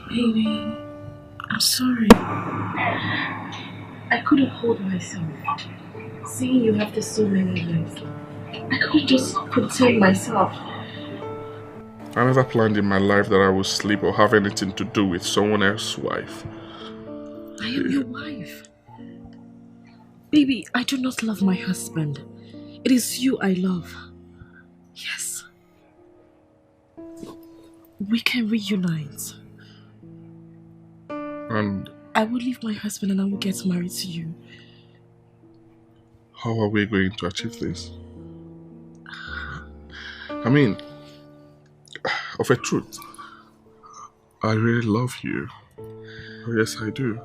Baby, I'm sorry. I couldn't hold myself. Seeing you after so many years, I couldn't just protect myself. I never planned in my life that I would sleep or have anything to do with someone else's wife. I am your wife. Baby, I do not love my husband. It is you I love. Yes. We can reunite. And I will leave my husband and I will get married to you. how are we going to achieve this? I mean, of a truth, I really love you. Oh, yes, I do.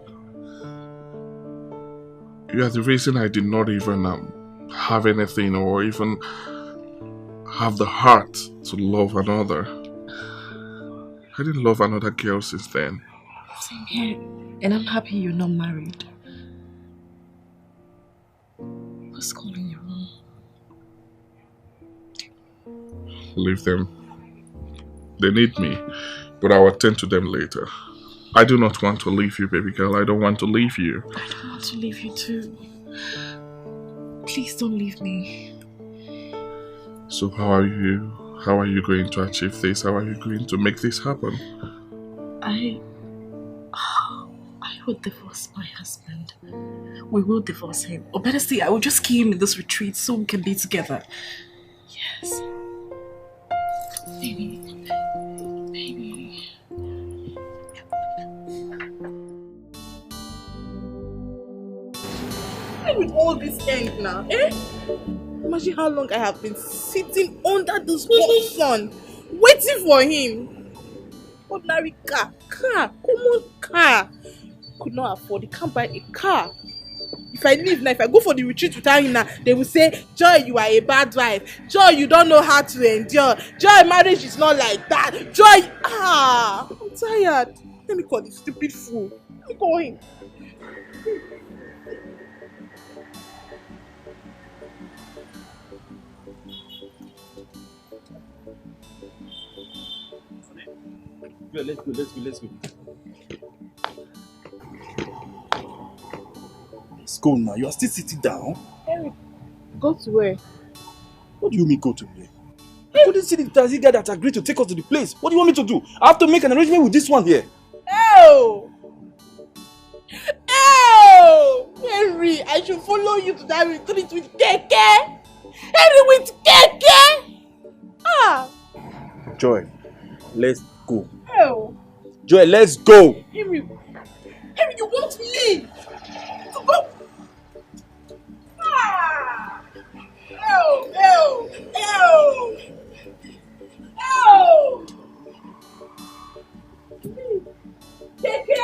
You are the reason I did not even have anything or even have the heart to love another. I didn't love another girl since then. Same here. And I'm happy you're not married. Who's calling you? Leave them. They need me, but I'll attend to them later. I do not want to leave you, baby girl. I don't want to leave you. I don't want to leave you too. Please don't leave me. So how are you? How are you going to achieve this? How are you going to make this happen? I will divorce my husband. We will divorce him. Or better still, I will just keep him in this retreat so we can be together. Yes. Baby. When will all this end now, eh? Imagine how long I have been sitting under this hot sun, waiting for him. Ordinary car, common car. Could not afford, he can't buy a car. If I leave now, if I go for the retreat without him now, they will say, Joy, you are a bad wife. Joy, you don't know how to endure. Joy, marriage is not like that. Joy, I'm tired. Let me call this stupid fool. Let me call him. Yeah, let's go. Let's go now. You are still sitting down. Eric, go to where? What do you mean go to where? I couldn't see the taxi guy that agreed to take us to the place. What do you want me to do? I have to make an arrangement with this one here. Oh! Henry, I should follow you to that retreat with Keke. Henry with Keke. Joy, let's go. Oh. Joy, let's go. Henry, you want me to go? Keke,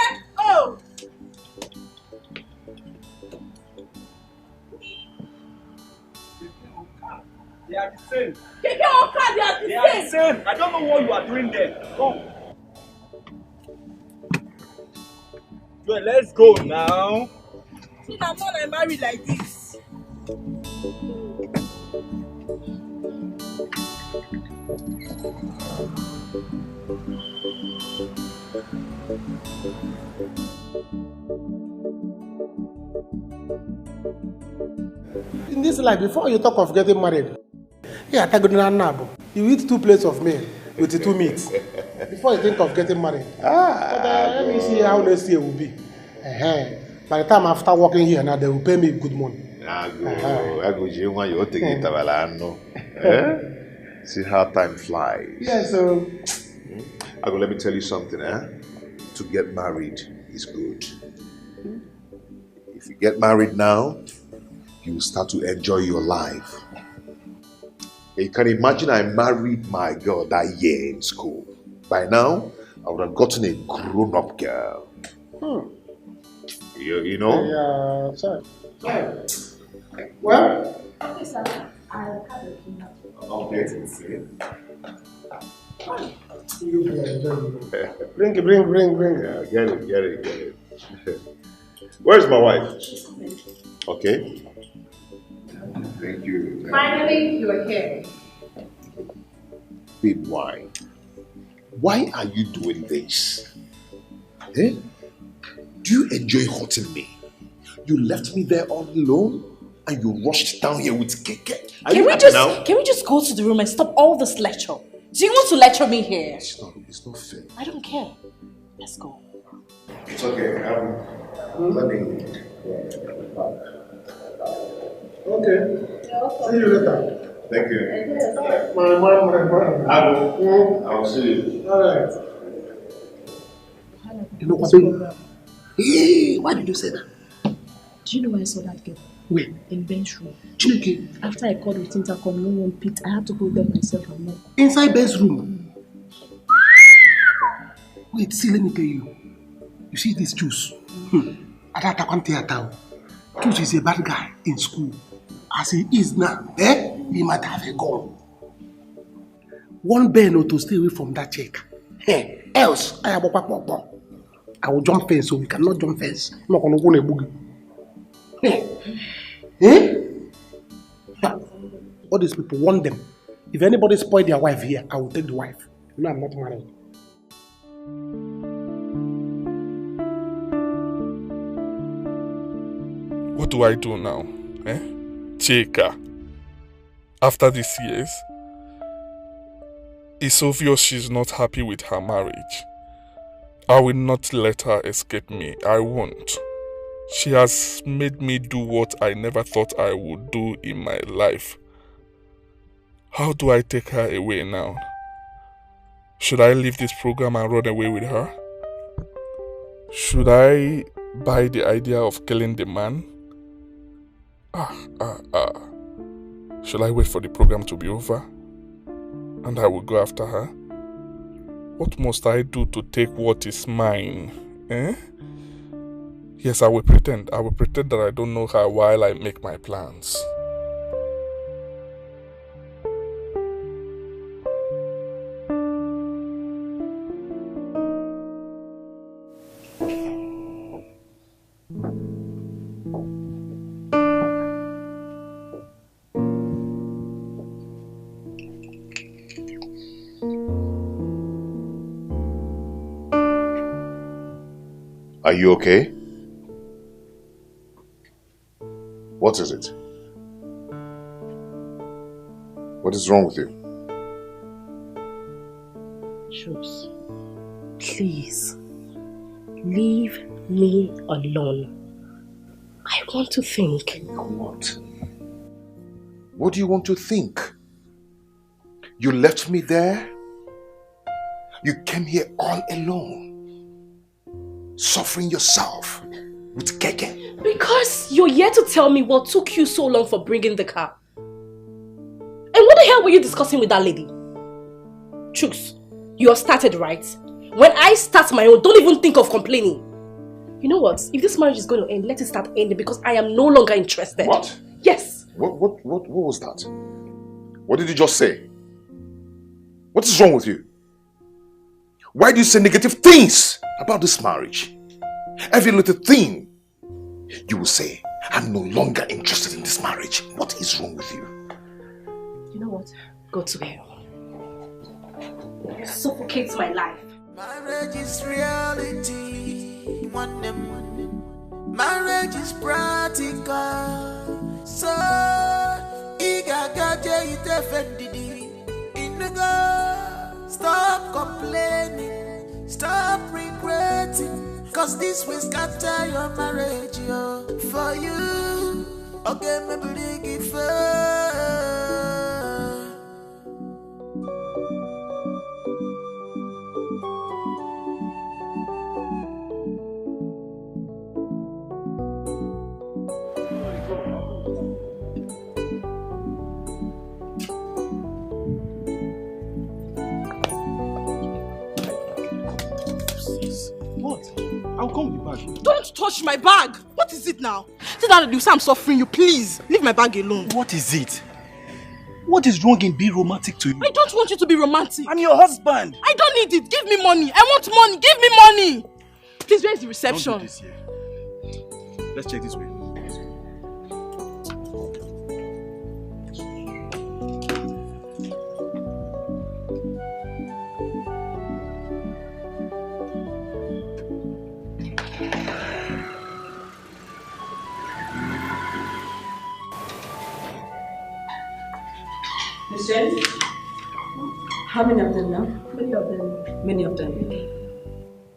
They are the same. Keke Oka, they are the same. I don't know what you are doing there. Come. Joy, let's go now. See, I'm not married like this. In this life, before you talk of getting married, you eat 2 plates of meal with the 2 meats before you think of getting married. But let me see how next year will be. By the time after working here now, they will pay me good money. See how time flies. Yeah, so Let me tell you something, To get married is good. If you get married now, you will start to enjoy your life. You can imagine I married my girl that year in school. By now, I would have gotten a grown-up girl. You know? Yeah, sorry. Well? Okay, sir. I'll have a dinner. Okay. Bring. Yeah, get it. Where's my wife? Okay. Thank you. Finally, you are here. Babe, why? Why are you doing this? Eh? Do you enjoy hurting me? You left me there all alone and you rushed down here with Keke. Can we just go to the room and stop all this lecture? Do you want to lecture me here? It's not fair. I don't care. Let's go. It's okay. Let me. Okay. See you later. Thank you. My mom. I'll see you. All right. You know what? Hey, why did you say that? Do you know where I saw that girl? Where? In Ben's room. Chineke. After I called with intercom, no one picked. I had to go there myself and knock. Inside Ben's room. Wait, see, let me tell you. You see this juice? Juice is a bad guy in school. As he is now, he might have a gun. One bear to stay away from that chick. Else, I will jump fence, so we cannot jump fence. I'm not going to go in a boogie. All these people want them. If anybody spoil their wife here, I will take the wife. You know I'm not married. What do I do now? Chika. After these years? It's obvious she's not happy with her marriage. I will not let her escape me. I won't. She has made me do what I never thought I would do in my life. How do I take her away now? Should I leave this program and run away with her? Should I buy the idea of killing the man? Should I wait for the program to be over? And I will go after her? What must I do to take what is mine? Yes, I will pretend. I will pretend that I don't know her while I make my plans. Are you okay? What is it? What is wrong with you? Shoes, please, leave me alone. I want to think. What? What do you want to think? You left me there? You came here all alone, suffering yourself with Keke. Because you're here to tell me what took you so long for bringing the car. And what the hell were you discussing with that lady? Chooks, you are started, right? When I start my own, don't even think of complaining. You know what? If this marriage is going to end, let it start ending because I am no longer interested. What? Yes. What was that? What did you just say? What is wrong with you? Why do you say negative things about this marriage? Every little thing you will say, I'm no longer interested in this marriage. What is wrong with you? You know what? Go to hell. You suffocate my life. Marriage is reality. Marriage is practical. So, stop complaining. Stop regretting. Cause this will scatter your marriage, yo. For you, okay, maybe give I'll come with the bag. Don't touch my bag! What is it now? See that you say I'm suffering you, please. Leave my bag alone. What is it? What is wrong in being romantic to you? I don't want you to be romantic. I'm your husband. I don't need it. Give me money. I want money. Give me money. Please, where is the reception? Don't do this here. Let's check this way. Michelle? How many of them now? Many of them. Many of them.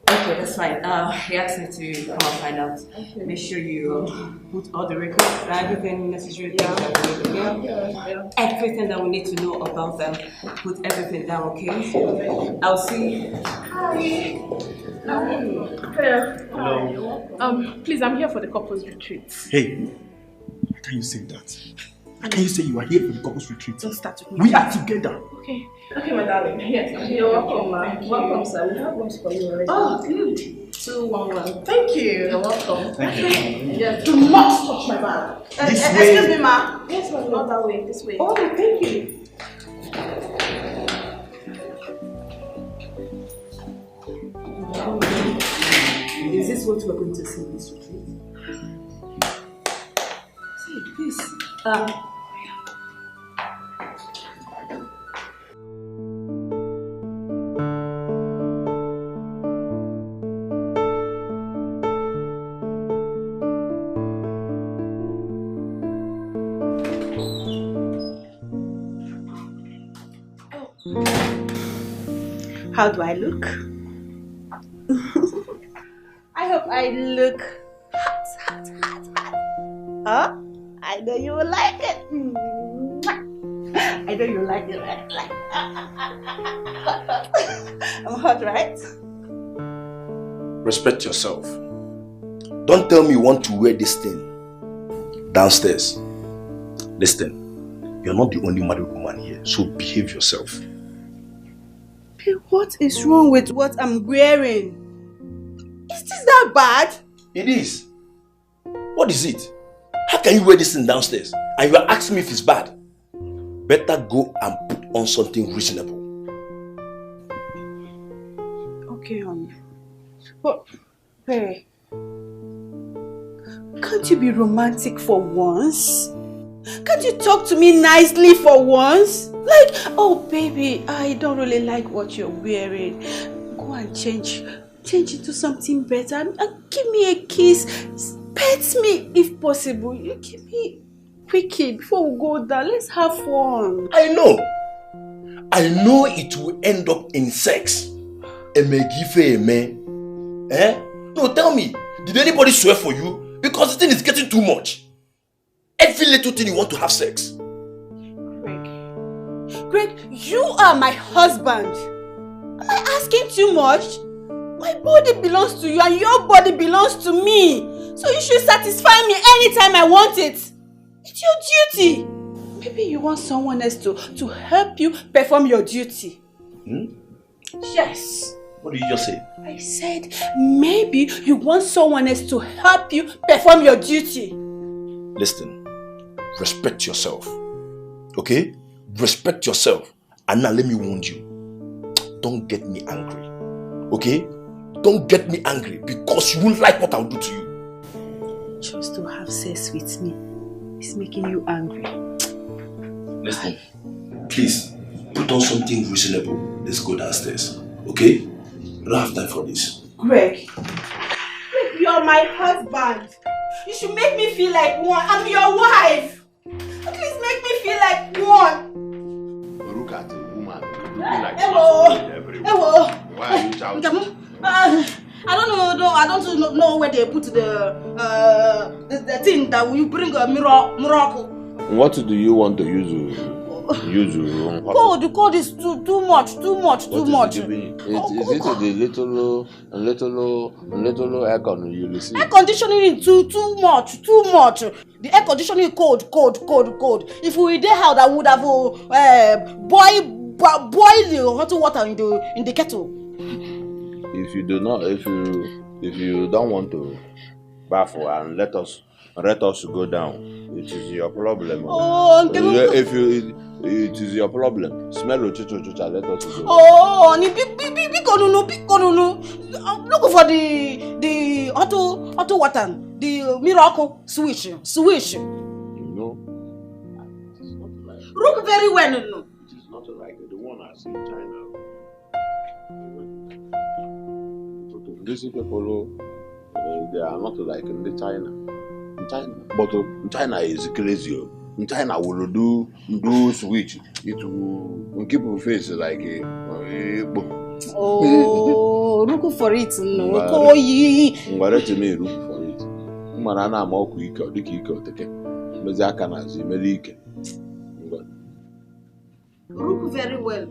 Okay, that's fine. He asked me to come and find out. Okay. Make sure you put all the records, everything necessary. Yeah. Everything that we need to know about them. Put everything down, okay? I'll see. Hi. Hello. Please, I'm here for the couples retreat. Hey, how can you say that? How can you say you are here for the couples retreat? Don't start with me. We are together. Okay. Okay, my darling. Yes, I'm here. Welcome, ma'am. Welcome, sir. We have rooms for you already. Oh, good. 211. Thank you. You're welcome. Thank you. Yes. Do not touch my bag. This way. Excuse me, ma'am. Yes, ma'am. Not that way. This way. Oh, thank you. Is this what we're going to see in this retreat? See, please. How do I look? I hope I look hot. Huh? I know you will like it. I know you like it, right? I'm hot, right? Respect yourself. Don't tell me you want to wear this thing downstairs. Listen, you're not the only married woman here, so behave yourself. Hey, what is wrong with what I'm wearing? Is this that bad? It is. What is it? How can you wear this thing downstairs and you are asking me if it's bad? Better go and put on something reasonable. Okay, but hey, can't you be romantic for once? Can't you talk to me nicely for once? Like, oh baby, I don't really like what you're wearing. Go and change into something better and give me a kiss. Pet me if possible. You give me quickie before we go down. Let's have fun. I know it will end up in sex. No, tell me, did anybody swear for you? Because the thing is getting too much. Every little thing you want to have sex. Greg, you are my husband. Am I asking too much? My body belongs to you and your body belongs to me. So you should satisfy me anytime I want it. It's your duty. Maybe you want someone else to help you perform your duty. Yes. What did you just say? I said maybe you want someone else to help you perform your duty. Listen, respect yourself. Okay? Respect yourself. And now let me warn you. Don't get me angry. Okay? Don't get me angry because you won't like what I'll do to you. Just to have sex with me is making you angry. Listen, please, put on something reasonable. Let's go downstairs. Okay? I don't have time for this. Greg, you're my husband. You should make me feel like one. I'm your wife. At least make me feel like one. Look at a woman looking like Hello. Why are you shouting? I don't know where they put the thing that will bring a miracle. What do you want to use? Cold is too much. Is it the little air conditioning you listen? Air conditioning too much. The air conditioning cold. If we were there, how that would have boil the hot water in the kettle. If you don't want to bath and let us go down, it is your problem. It is your problem. Smell chucha, let us go. Big. Look for the auto water, the miracle switch. You know, look very well. It is not like the one I see in China. These people, they are not like in the China. But China is crazy. In China, will do switch. It will keep your face like a. Oh, look for it. No, look for it. Manana moku iko diki take. Mezi akana zi melike. Look very well.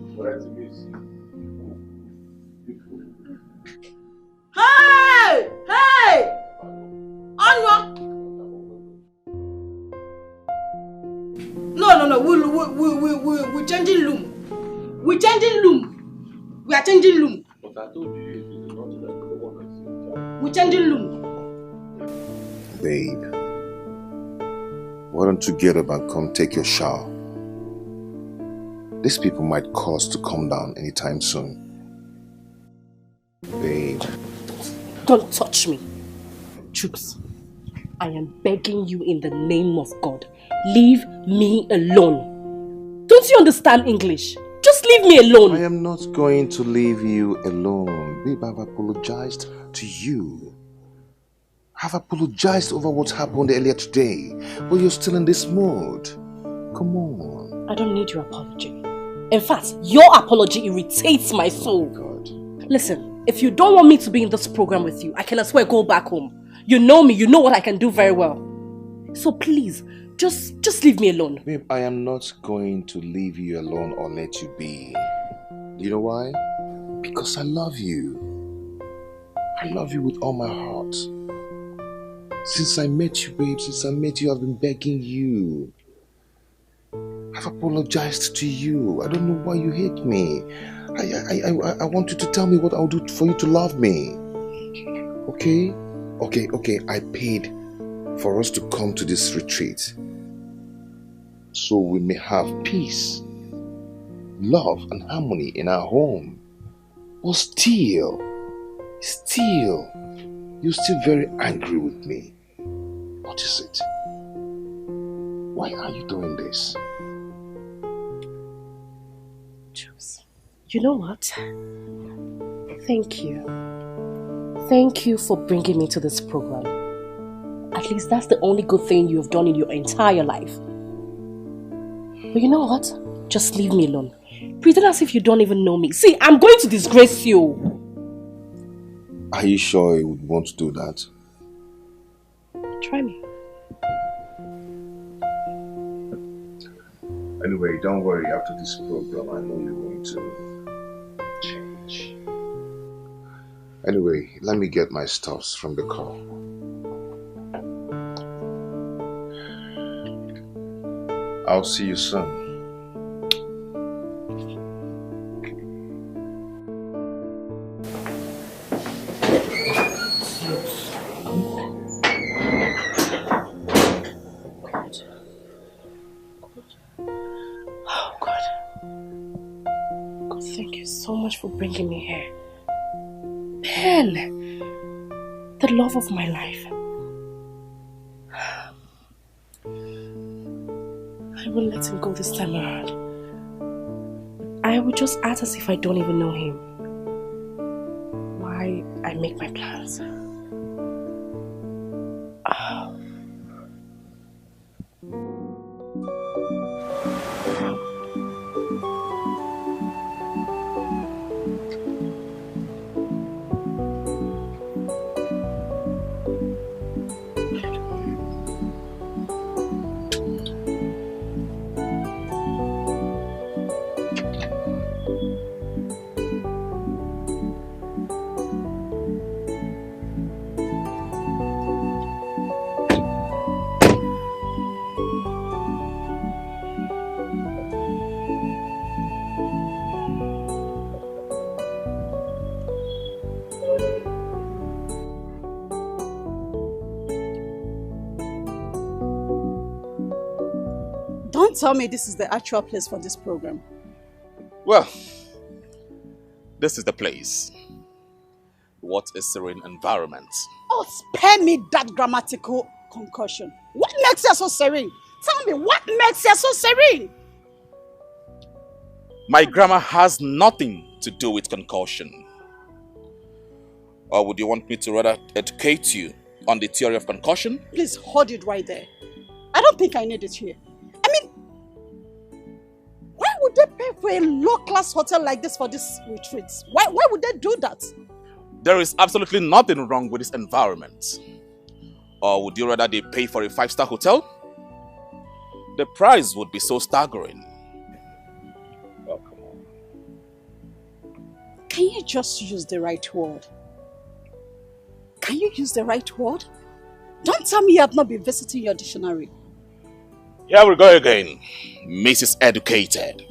Hey! Anya! No. We're changing loom. We are changing loom. But I told you it is not like the one I see. We're changing loom. Babe, why don't you get up and come take your shower? These people might call us to come down anytime soon. Babe. Don't touch me. Troops, I am begging you in the name of God. Leave me alone. Don't you understand English? Just leave me alone. I am not going to leave you alone. Babe, I've apologized to you. I've apologized over what happened earlier today. But you're still in this mood. Come on. I don't need your apology. In fact, your apology irritates my soul. God. Listen, if you don't want me to be in this program with you, I can as well go back home. You know me, you know what I can do very well. So please, just leave me alone. Babe, I am not going to leave you alone or let you be. You know why? Because I love you. I love you with all my heart. Since I met you, babe, since I met you, I've been begging you. I've apologized to you. I don't know why you hate me. I want you to tell me what I'll do for you to love me. Okay? Okay. I paid for us to come to this retreat. So we may have peace, love and harmony in our home. But still, you're still very angry with me. What is it? Why are you doing this? Jules, you know what? Thank you. Thank you for bringing me to this program. At least that's the only good thing you have done in your entire life. But you know what? Just leave me alone. Pretend as if you don't even know me. See, I'm going to disgrace you. Are you sure you would want to do that? Try me. Anyway, don't worry. After this program, I know you're going to change. Anyway, let me get my stuffs from the car. I'll see you soon. So much for bringing me here. Ben, the love of my life. I will let him go this time around. I will just act as if I don't even know him. Why I make my plans. Don't tell me this is the actual place for this program. Well, this is the place. What a serene environment. Oh, spare me that grammatical concussion. What makes you so serene? Tell me, what makes you so serene? My grammar has nothing to do with concussion. Or would you want me to rather educate you on the theory of concussion? Please hold it right there. I don't think I need it here. I mean, why would they pay for a low-class hotel like this for this retreat? Why would they do that? There is absolutely nothing wrong with this environment. Or would you rather they pay for a 5-star hotel? The price would be so staggering. Oh, come on. Can you just use the right word? Can you use the right word? Don't tell me you have not been visiting your dictionary. Here we go again, Mrs. Educated.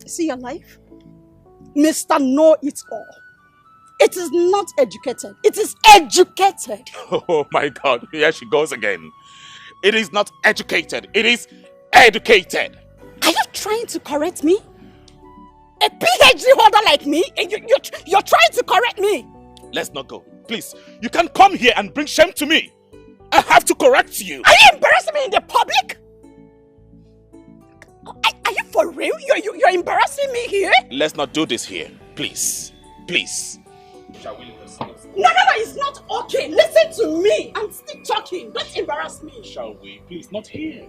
See your life? Mr. Know-It-All. It is not educated. It is educated. Oh my God, here she goes again. It is not educated. It is educated. Are you trying to correct me? A PhD holder like me? You're trying to correct me? Let's not go. Please, you can't come here and bring shame to me. I have to correct you. Are you embarrassing me in the public? Are you for real? You're embarrassing me here? Let's not do this here. Please. Please. Shall we listen? No, it's not okay. Listen to me. I'm still talking. Don't embarrass me. Shall we? Please, not here.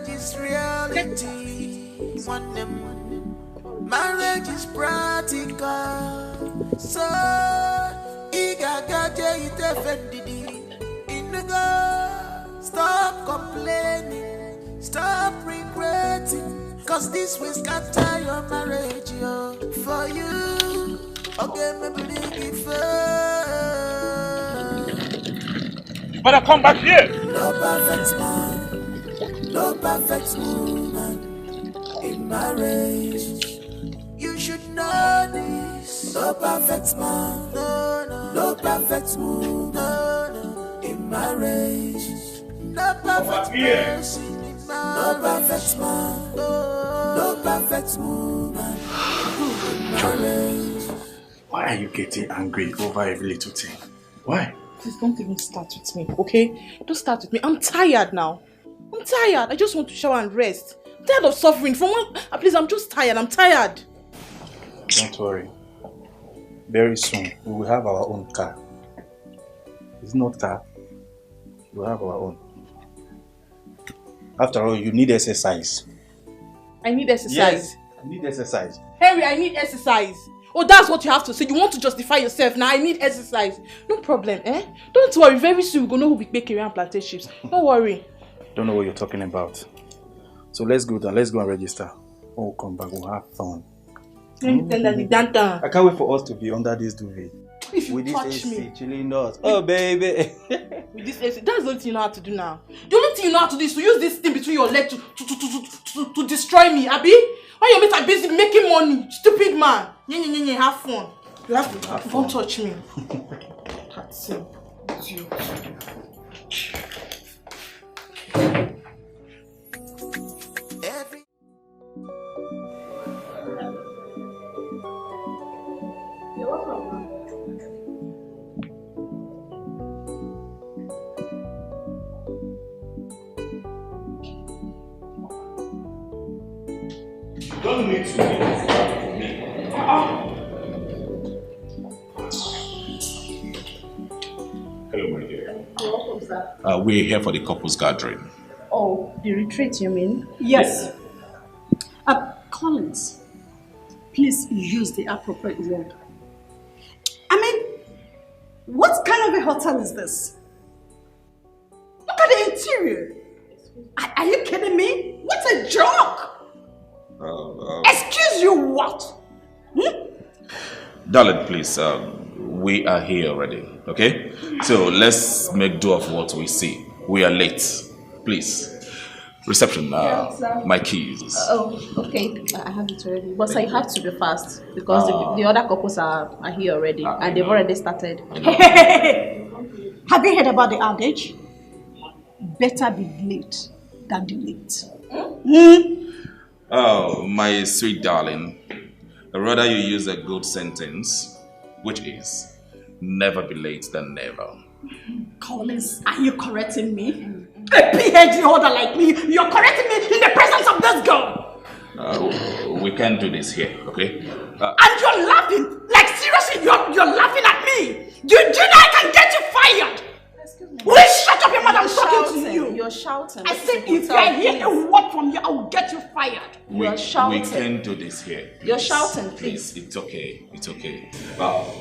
marriage is reality. Marriage is practical. So, stop complaining, stop regretting, cause this will scatter your marriage, yo. For you, okay, maybe it first. You better come back here. No perfect man, no perfect woman in marriage. You should know this. No perfect man, no perfect woman in marriage. No perfect person in marriage. No perfect man, no perfect woman in marriage. Why are you getting angry over every little thing? Why? Please don't even start with me, okay? Don't start with me. I'm tired now. I'm tired. I just want to shower and rest. I'm tired of suffering. Please, I'm just tired. I'm tired. Don't worry. Very soon, we will have our own car. It's not car. We'll have our own. After all, you need exercise. I need exercise. Yes, you need exercise. Henry, I need exercise. Oh, that's what you have to say. You want to justify yourself now. I need exercise. No problem, eh? Don't worry. Very soon we're going to know who we make around plantain chips. Don't worry. Don't know what you're talking about. So let's go down. Let's go and register. Oh, come back. We'll have fun. I can't wait for us to be under this duvet. If you with touch this AC me. chilling us. Oh, baby. With this AC. That's the only thing you know how to do now. The only thing you know how to do is to use this thing between your legs to destroy me, Abi? Why your mates are busy making money? Stupid man. Have fun. You have to. Don't touch me. That's it. You're welcome. You don't need to be me. Hello, my dear. You're welcome, sir. We're here for the couples gathering. Oh, the retreat, you mean? Yes. Collins, please use the appropriate word. I mean, what kind of a hotel is this? Look at the interior. Are you kidding me? What a joke! Excuse you, what? Darling, please, we are here already, okay? So let's make do of what we see. We are late. Please. Reception, my keys. Oh, okay. I have it already. But I have to be fast because the other couples are here already and they've already started. Hey. Have you heard about the adage? Better be late than delayed. Oh, my sweet darling. Rather you use a good sentence, which is, never be late than never. Collins, are you correcting me? A PhD holder like me, you're correcting me in the presence of this girl! We can't do this here, okay? And you're laughing! Like seriously, you're laughing at me! Do you know I can get you fired? Excuse me. Will you shut up your mouth? I'm talking to you! You're shouting. I said if I hear a word from you, I will get you fired. You're shouting. We can't do this here. Please. You're shouting, please. It's okay. It's okay.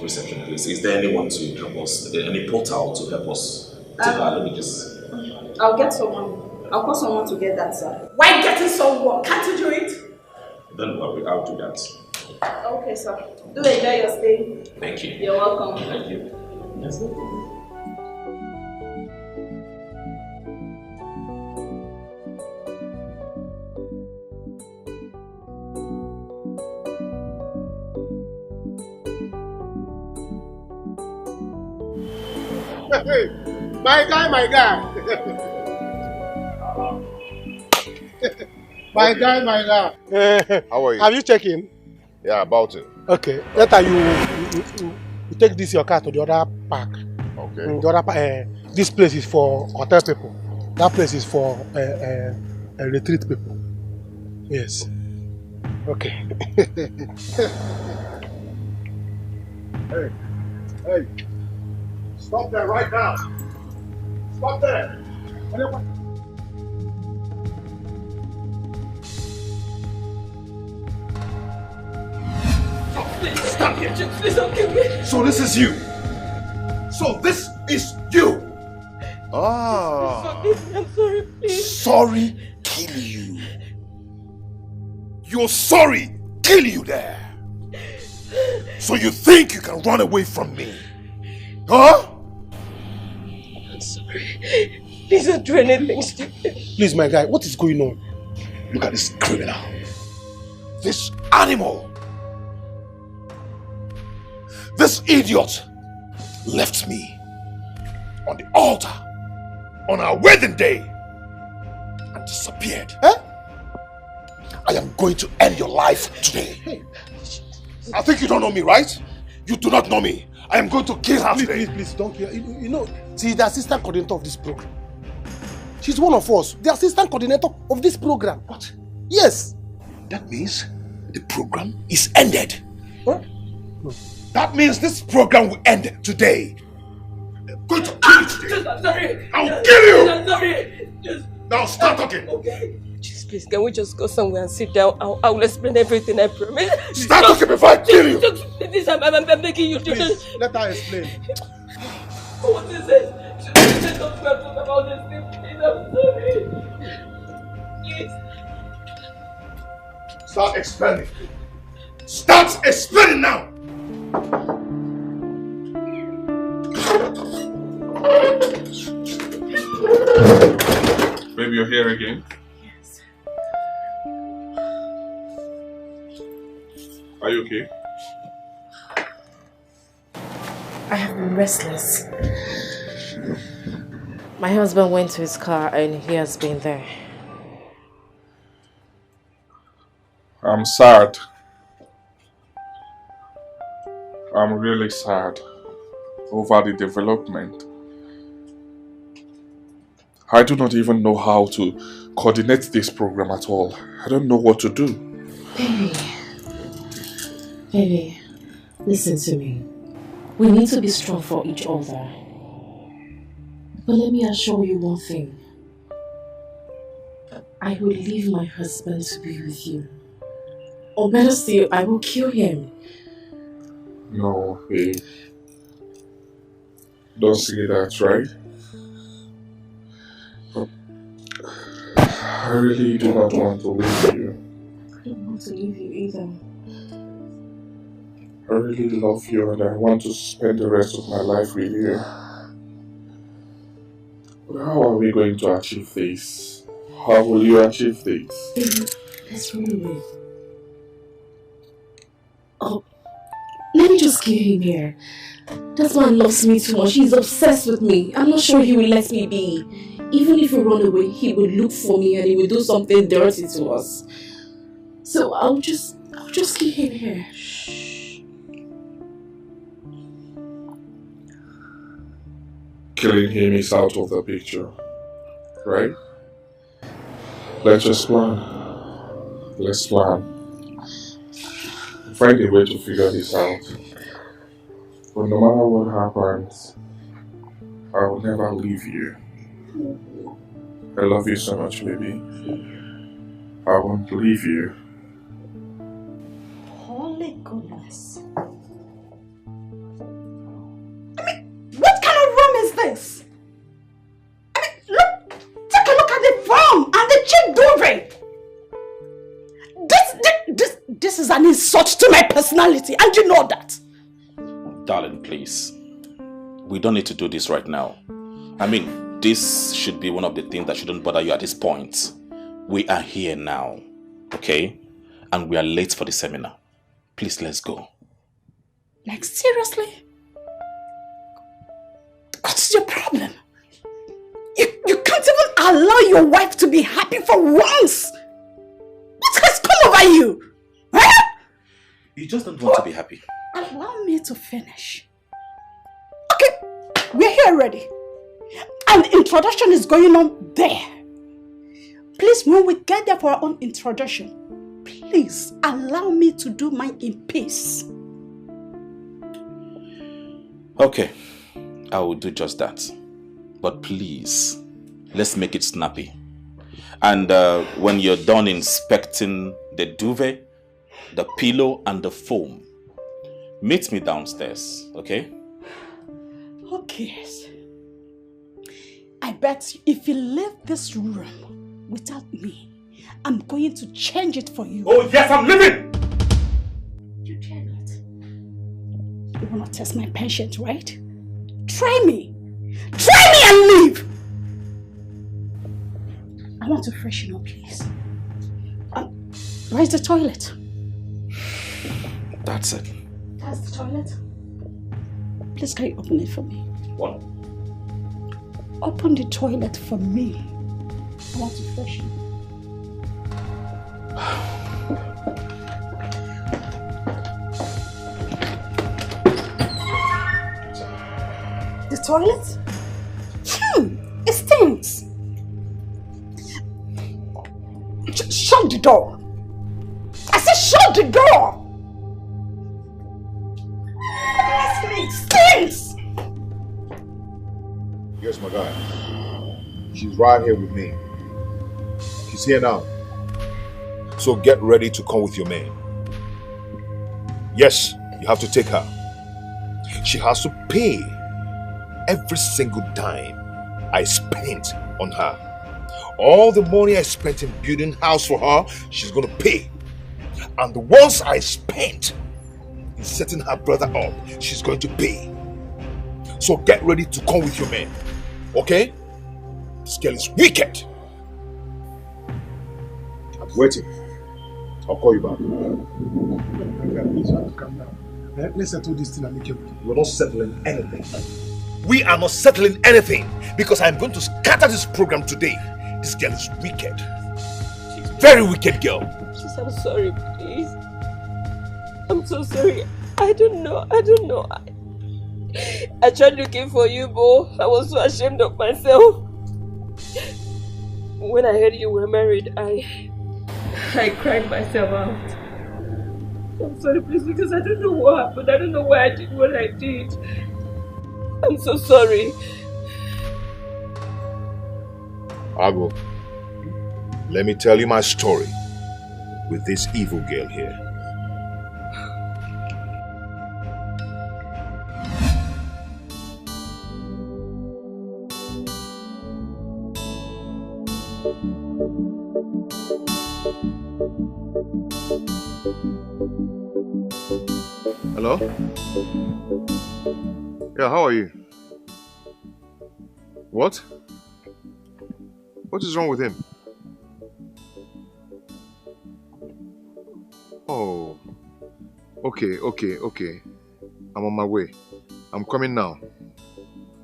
Reception, please. Is there anyone to help us? Any portal to help us? Let me just... I'll get someone. I'll call someone to get that, sir. Why getting someone? Can't you do it? Don't worry, I'll do that. Okay, sir. Do enjoy your stay. Thank you. You're welcome. Thank you. Yes. Hey, my guy. my guy. How are you? Have you checked in? Yeah, about it. Okay. Later you take this your car to the other park. Okay. The other this place is for hotel people. That place is for retreat people. Yes. Okay. Hey. Stop there right now. Stop there. down here. Please don't kill me. So this is you. So this is you. Ah. I'm sorry, please. Sorry, kill you. You're sorry, kill you there. So you think you can run away from me? Huh? I'm sorry. Please don't do anything stupid. Please, my guy, what is going on? Look at this criminal. This animal. This idiot left me on the altar on our wedding day and disappeared. Huh? I am going to end your life today. Hey. I think you don't know me, right? You do not know me. I am going to kill her today. Please, don't kill her. You know, she's the assistant coordinator of this program. She's one of us, the assistant coordinator of this program. What? Yes. That means the program is ended. Huh? No. That means this program will end today. I'm going to kill you today. I'm sorry. I'll kill you. I'm sorry. Now start talking. Okay. Please, can we just go somewhere and sit down? I will explain everything, I promise. Start talking before I kill you. Please, I'm begging you. Please, let her explain. What is it? Please, don't talk about this thing. Please, I'm sorry. Please. Start explaining. Start explaining now. Baby, you're here again? Yes. Are you okay? I have been restless. My husband went to his car and he has been there. I'm sad. I'm really sad over the development. I do not even know how to coordinate this program at all. I don't know what to do. Baby, listen to me. We need to be strong for each other. But let me assure you one thing. I will leave my husband to be with you. Or better still, I will kill him. No, babe. Don't say that, right? I really do not want to leave you. I don't want to leave you either. I really love you and I want to spend the rest of my life with you. But how are we going to achieve this? How will you achieve this? Baby, let's run away. Oh, let me just kill him here. That man loves me too much. He's obsessed with me. I'm not sure he will let me be. Even if we run away, he will look for me and he will do something dirty to us. So I'll just kill him here. Shh. Killing him is out of the picture, right? Let's just plan. Let's plan. Find a way to figure this out. But no matter what happens, I will never leave you. I love you so much, baby. I won't leave you. Holy goodness. I mean, what kind of room is this? I mean, take a look at the form and the cheap duvet. This is an insult to my personality, and you know that. Darling, please. We don't need to do this right now. I mean, this should be one of the things that shouldn't bother you at this point. We are here now, okay? And we are late for the seminar. Please, let's go. Like, seriously? What's your problem? You can't even allow your wife to be happy for once. What has come over you? Huh? You just don't want to be happy. Allow me to finish. Okay, we're here already. And introduction is going on there. Please, when we get there for our own introduction, please allow me to do mine in peace. Okay, I will do just that. But please, let's make it snappy. And when you're done inspecting the duvet, the pillow and the foam, Meet me downstairs, okay? Okay. I bet if you leave this room without me, I'm going to change it for you. Oh yes, I'm leaving! You dare not. You want to test my patience, right? Try me! Try me and leave! I want to freshen up, please. Where's the toilet? That's it. That's the toilet? Please, can you open it for me? What? Open the toilet for me. I want to freshen. The toilet? It stinks. Shut the door. I said shut the door. It stinks. Here's my guy. She's right here with me. She's here now. So get ready to come with your man. Yes, you have to take her. She has to pay every single dime I spent on her. All the money I spent in building house for her, she's going to pay. And the ones I spent in setting her brother up, she's going to pay. So get ready to come with your man. Okay? This girl is wicked. I'm waiting. I'll call you back. Please, you have to calm down. Let's settle this thing amicably. We're not settling anything. We are not settling anything because I'm going to scatter this program today. This girl is wicked. She's a very wicked girl. Please, I'm sorry, please. I'm so sorry. I don't know. I tried looking for you, Bo. I was so ashamed of myself. When I heard you were married, I cried myself out. I'm sorry, please, because I don't know what happened. I don't know why I did what I did. I'm so sorry. Ago, let me tell you my story with this evil girl here. Hello? Yeah, how are you? What? What is wrong with him? Oh. Okay. I'm on my way. I'm coming now.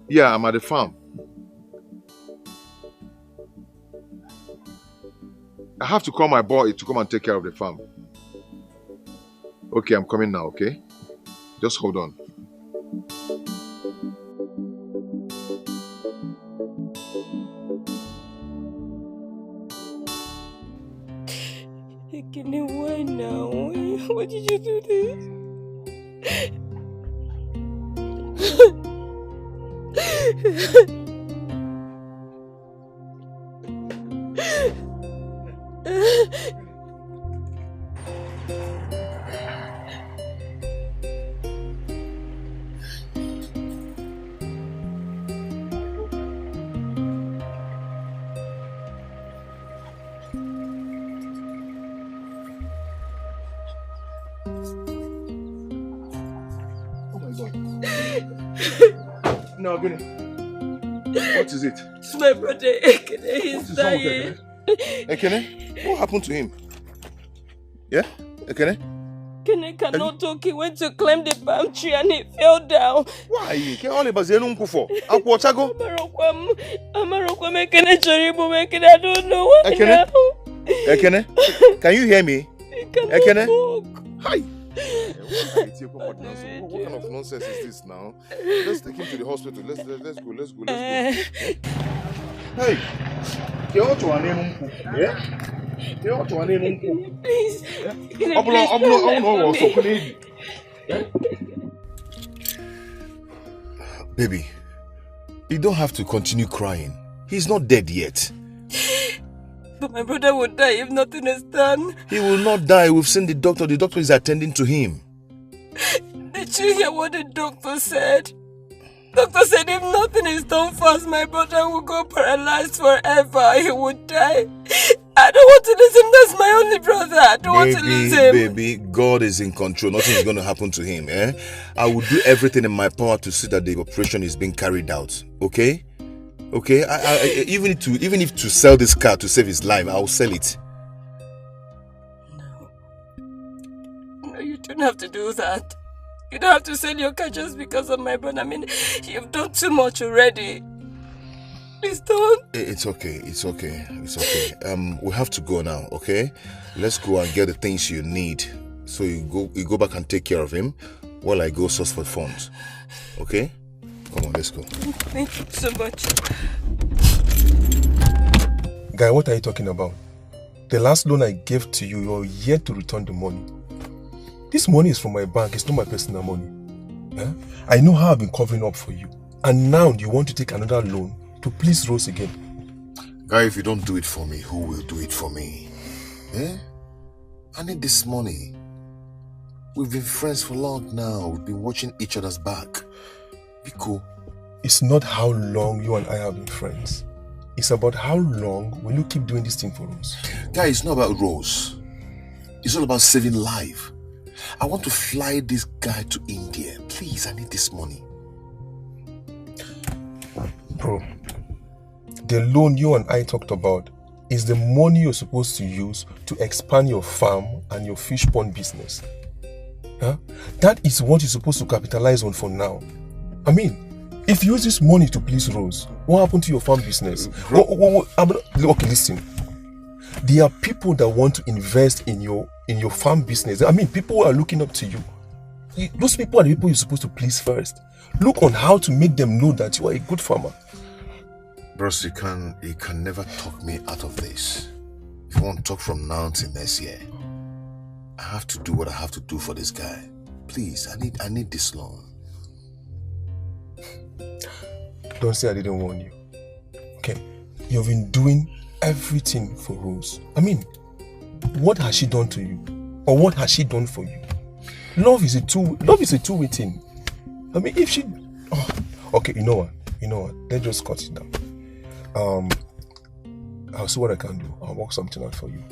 Yeah, I'm at the farm. I have to call my boy to come and take care of the farm. Okay, I'm coming now, okay? Just hold on. Ekene, why now? Why did you do this? No, Gune. What is it? It's my brother Ekene. He's dying. Ekene? What happened to him? Yeah? Ekene? Ekene cannot talk. He went to climb the palm tree and he fell down. Why? Ekene, I don't know why now. Ekene, can you hear me? Ekene? Hi. What kind of nonsense is this now? Let's take him to the hospital. Let's go. Hey, baby, you don't have to continue crying. He's not dead yet. But my brother will die if nothing is done. He will not die. We've seen the doctor. The doctor is attending to him. They Did you hear what the doctor said? Doctor said if nothing is done fast, my brother will go paralyzed forever. He would die. I don't want to lose him. That's my only brother. I don't want to lose him. Baby, God is in control. Nothing is going to happen to him. I will do everything in my power to see that the operation is being carried out. Okay? Okay? Even if to sell this car to save his life, I will sell it. No, you don't have to do that. You don't have to sell your car just because of my brother. I mean, you've done too much already. Please don't. It's okay. It's okay. It's okay. We have to go now, okay? Let's go and get the things you need. So you go back and take care of him while I go source for funds. Okay? Come on, let's go. Thank you so much. Guy, what are you talking about? The last loan I gave to you, you're yet to return the money. This money is from my bank, it's not my personal money. Yeah? I know how I've been covering up for you. And now you want to take another loan to please Rose again. Guy, if you don't do it for me, who will do it for me? I need this money. We've been friends for long now. We've been watching each other's back. Be cool. It's not how long you and I have been friends. It's about how long will you keep doing this thing for Rose. Guy, it's not about Rose. It's all about saving life. I want to fly this guy to India. Please, I need this money. Bro, the loan you and I talked about is the money you're supposed to use to expand your farm and your fish pond business. Huh? That is what you're supposed to capitalize on for now. I mean, if you use this money to please Rose, what happened to your farm business? Okay, listen. There are people that want to invest in your farm business. I mean, people who are looking up to you. Those people are the people you're supposed to please first. Look on how to make them know that you are a good farmer. Bros, you can never talk me out of this. If you want to talk from now till next year, I have to do what I have to do for this guy. Please, I need this loan. Don't say I didn't warn you. Okay, you've been doing everything for Rose. I mean, what has she done to you? Or what has she done for you? Love is a two-way thing. I mean, if she... Oh, okay, you know what? Let's just cut it down. I'll see what I can do. I'll work something out for you.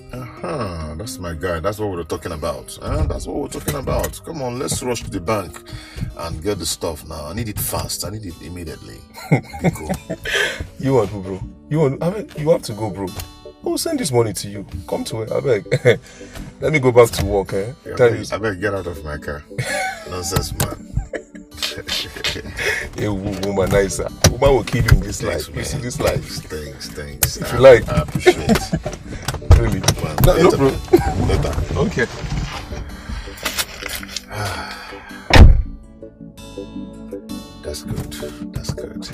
That's my guy. That's what we're talking about. That's what we're talking about. Come on, let's rush to the bank and get the stuff now. I need it fast. I need it immediately. Cool. You want to, bro? You have to go, bro. Who send this money to you? Come to it, I beg. Let me go back to work, eh? I beg, get out of my car. Nonsense, man. A woman, nicer. Woman will kill you in this life. Man. You see this life. Thanks. If you like. I appreciate it. Really? No, bro. Later. Okay. That's good. That's good.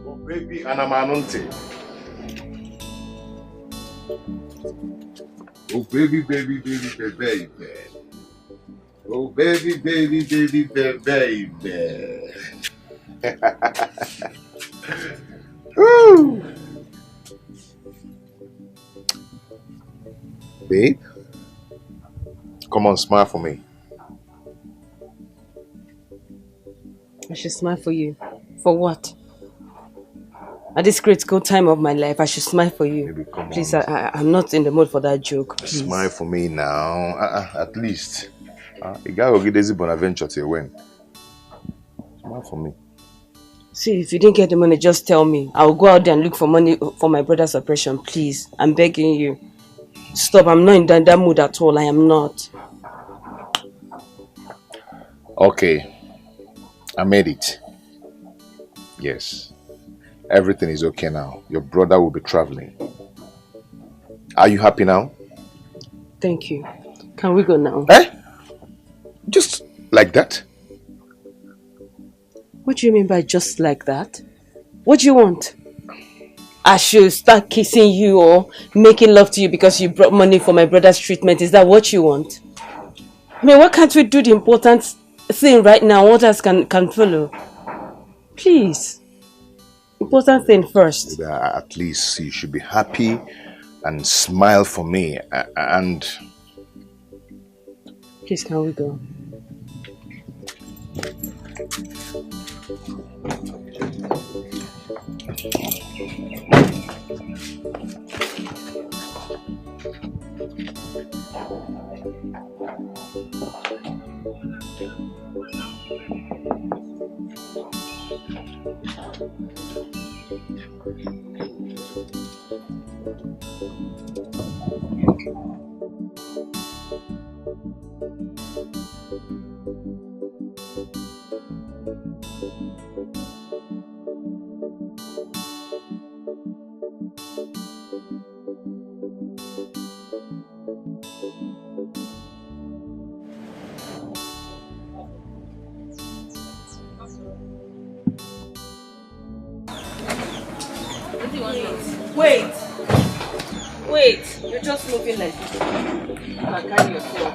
Oh, baby, Anamanunte. Oh, baby. Oh, baby. Woo! Babe, come on, smile for me. I should smile for you. For what? At this critical time of my life, I should smile for you. Baby, come please, on. I'm not in the mood for that joke. Please. Smile for me now. At least. The guy will get Daisy Bonaventure till when? Smile for me. See, if you didn't get the money, just tell me. I'll go out there and look for money for my brother's operation. Please, I'm begging you. Stop, I'm not in that mood at all. I am not. Okay. I made it. Yes. Everything is okay now. Your brother will be traveling. Are you happy now? Thank you. Can we go now? Just like that? What do you mean by just like that? What do you want? I should start kissing you or making love to you because you brought money for my brother's treatment. Is that what you want? I mean, why can't we do the important thing right now? What else can follow? Please. Important thing first. At least you should be happy and smile for me. And please, can we go? Wait, you're just moving like this. You can carry yourself.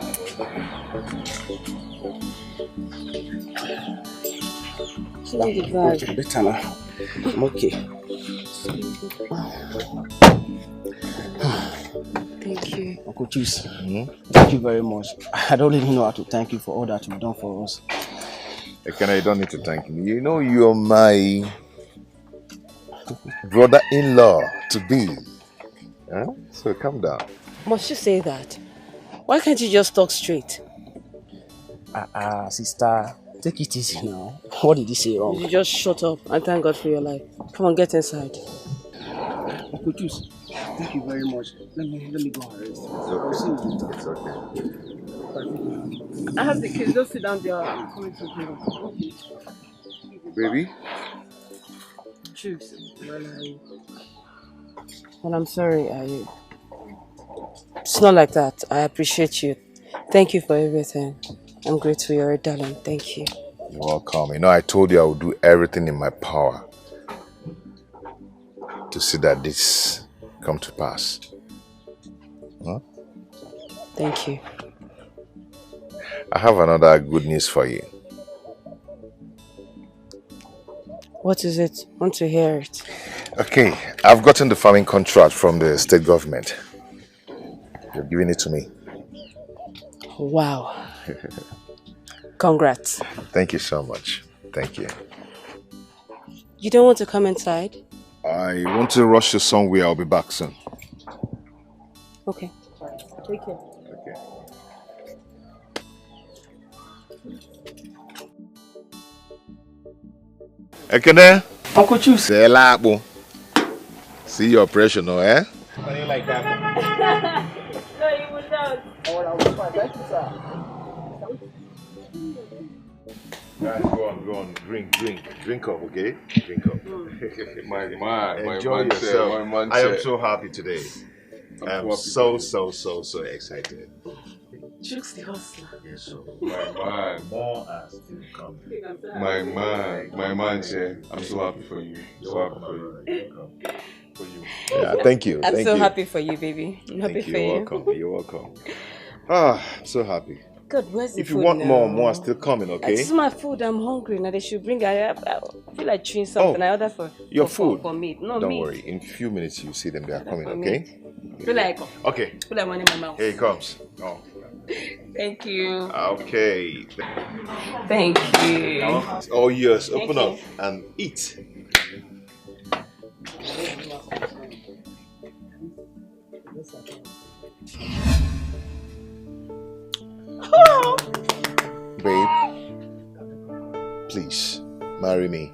Love the bag. Better now. I'm okay. Thank you. Uncle Juice, thank you very much. I don't really know how to thank you for all that you've done for us. Ekene, you don't need to thank me. You know you're my brother-in-law to be. Huh? So calm down. Must you say that? Why can't you just talk straight? Sister, take it easy now. What did he say wrong? You just shut up and thank God for your life. Come on, get inside. Uncle Juice, thank you very much. Let me go and rest. I'll see you. It's okay. I have the kids. Just sit down there. I'm coming to you. Okay. Baby? Choose. Well, I'm sorry. It's not like that. I appreciate you. Thank you for everything. I'm grateful. You're a darling. Thank you. You're welcome. You know, I told you I would do everything in my power to see that this come to pass. Huh? Thank you. I have another good news for you. What is it? I want to hear it. Okay, I've gotten the farming contract from the state government. You're giving it to me. Wow. Congrats. Thank you so much. Thank you. You don't want to come inside? I want to rush you somewhere. I'll be back soon. Okay. Take care. Okay. Ekene? Uncle Juice. See your pressure now, eh? How do you like that? No, you will not. Oh, I was fine. Thank you, sir. Guys, go on. Drink up, okay? Drink up. My man, Enjoy yourself. I am so happy today. I am so excited. Jukes the hustler. Yes, so. My man. More are still coming. My man, Che. I'm so happy for you. So happy for you. For you. Yeah, thank you. I'm so happy for you, baby. I'm happy for you. You're welcome. I'm so happy. God, where's the if food you want now? more are still coming, okay? This is my food. I'm hungry. Now they should bring. I feel like chewing something. I order for your food. For meat. No, don't meat. worry. In a few minutes you see them. They are coming, For okay? Feel like Feel like one in my mouth. Here he comes. Oh. Thank you. Okay. Thank you. It's all yours. Thank Open you. up and eat. Babe, please marry me.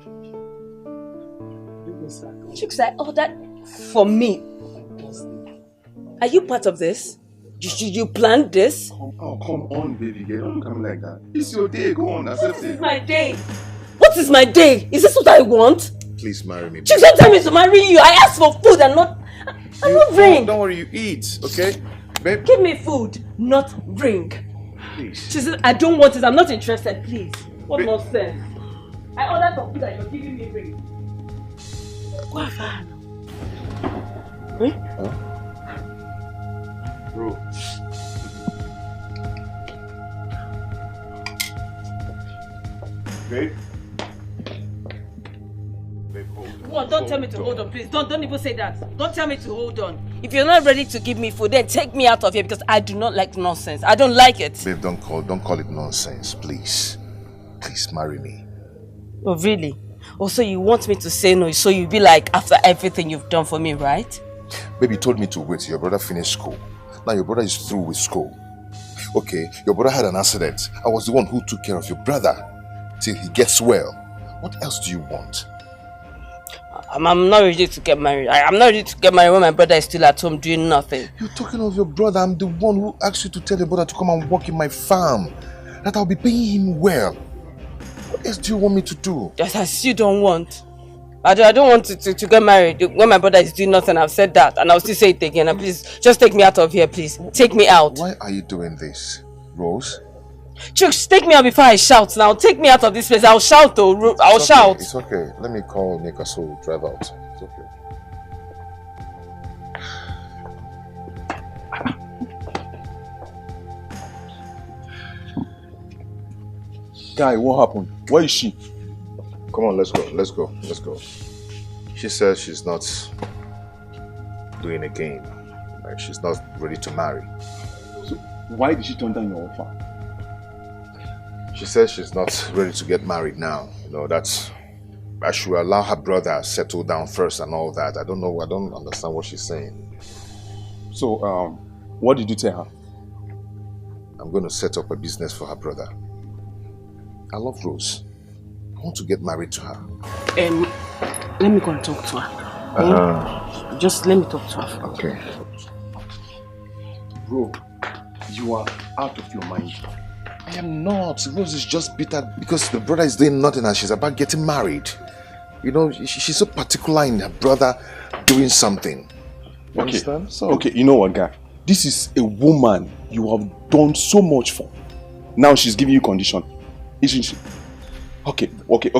Chicks, I ordered for me. Are you part of this? You planned this? Oh, come on, baby girl. Don't come like that. It's your day. Go on, accept This it. is my day. What is my day? Is this what I want? Please marry me. Chicks, don't tell me to marry you. I asked for food and not... I'm not ring. Don't worry, you eat, okay? Babe? Give me food, not ring. Please. She said, I don't want it. I'm not interested, please. What nonsense. I ordered for food and you're giving me ring. Go Eh? Huh? Bro. Babe? Don't tell me to hold on, please. Don't even say that. Don't tell me to hold on. If you're not ready to give me food, then take me out of here because I do not like nonsense. I don't like it. Babe, don't call it nonsense, please. Please marry me. Oh, really? Also, you want me to say no, so you'll be like, after everything you've done for me, right? Babe, you told me to wait till your brother finished school. Now your brother is through with school. Okay, your brother had an accident. I was the one who took care of your brother till he gets well. What else do you want? I'm not ready to get married. I'm not ready to get married when my brother is still at home doing nothing. You're talking of your brother. I'm the one who asked you to tell your brother to come and work in my farm. That I'll be paying him well. What else do you want me to do? Yes, I still don't want. I don't want to get married when my brother is doing nothing. I've said that and I'll still say it again. And please, just take me out of here, please. Take me out. Why are you doing this, Rose? Chooks, take me out before I shout now. Take me out of this place. I'll shout though. I'll shout. It's okay. Let me call Nika so we'll drive out. It's okay. Guy, what happened? Where is she? Come on, let's go. She says she's not doing a game. Like she's not ready to marry. So why did she turn down your offer? She says she's not ready to get married now. You know, that's... I should allow her brother settle down first and all that. I don't know. I don't understand what she's saying. So, what did you tell her? I'm going to set up a business for her brother. I love Rose. I want to get married to her. Let me go and talk to her. Just let me talk to her. Okay. Bro, you are out of your mind. I am not. Rose is just bitter because the brother is doing nothing and she's about getting married. You know, she's so particular in her brother doing something. You understand? So, okay, you know what, guy? This is a woman you have done so much for. Now she's giving you condition. Isn't she? Okay, wait.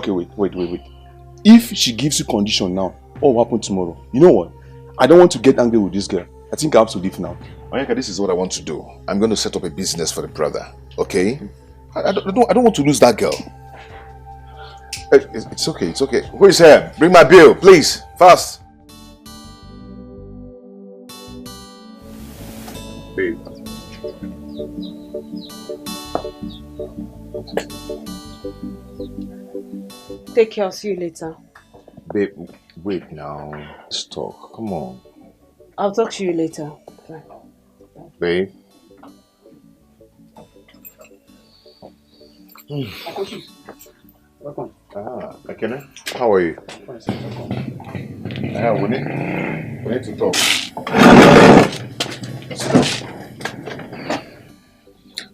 If she gives you condition now, what will happen tomorrow? You know what? I don't want to get angry with this girl. I think I have to leave now. Onyeka, this is what I want to do. I'm going to set up a business for the brother. Okay? I don't want to lose that girl. It's okay. Who is here? Bring my bill, please. Fast. Babe. Take care. I'll see you later. Babe, wait now. Let's talk. Come on. I'll talk to you later. Bye. Babe. Welcome. Akene, how are you? We need to talk. Sit down.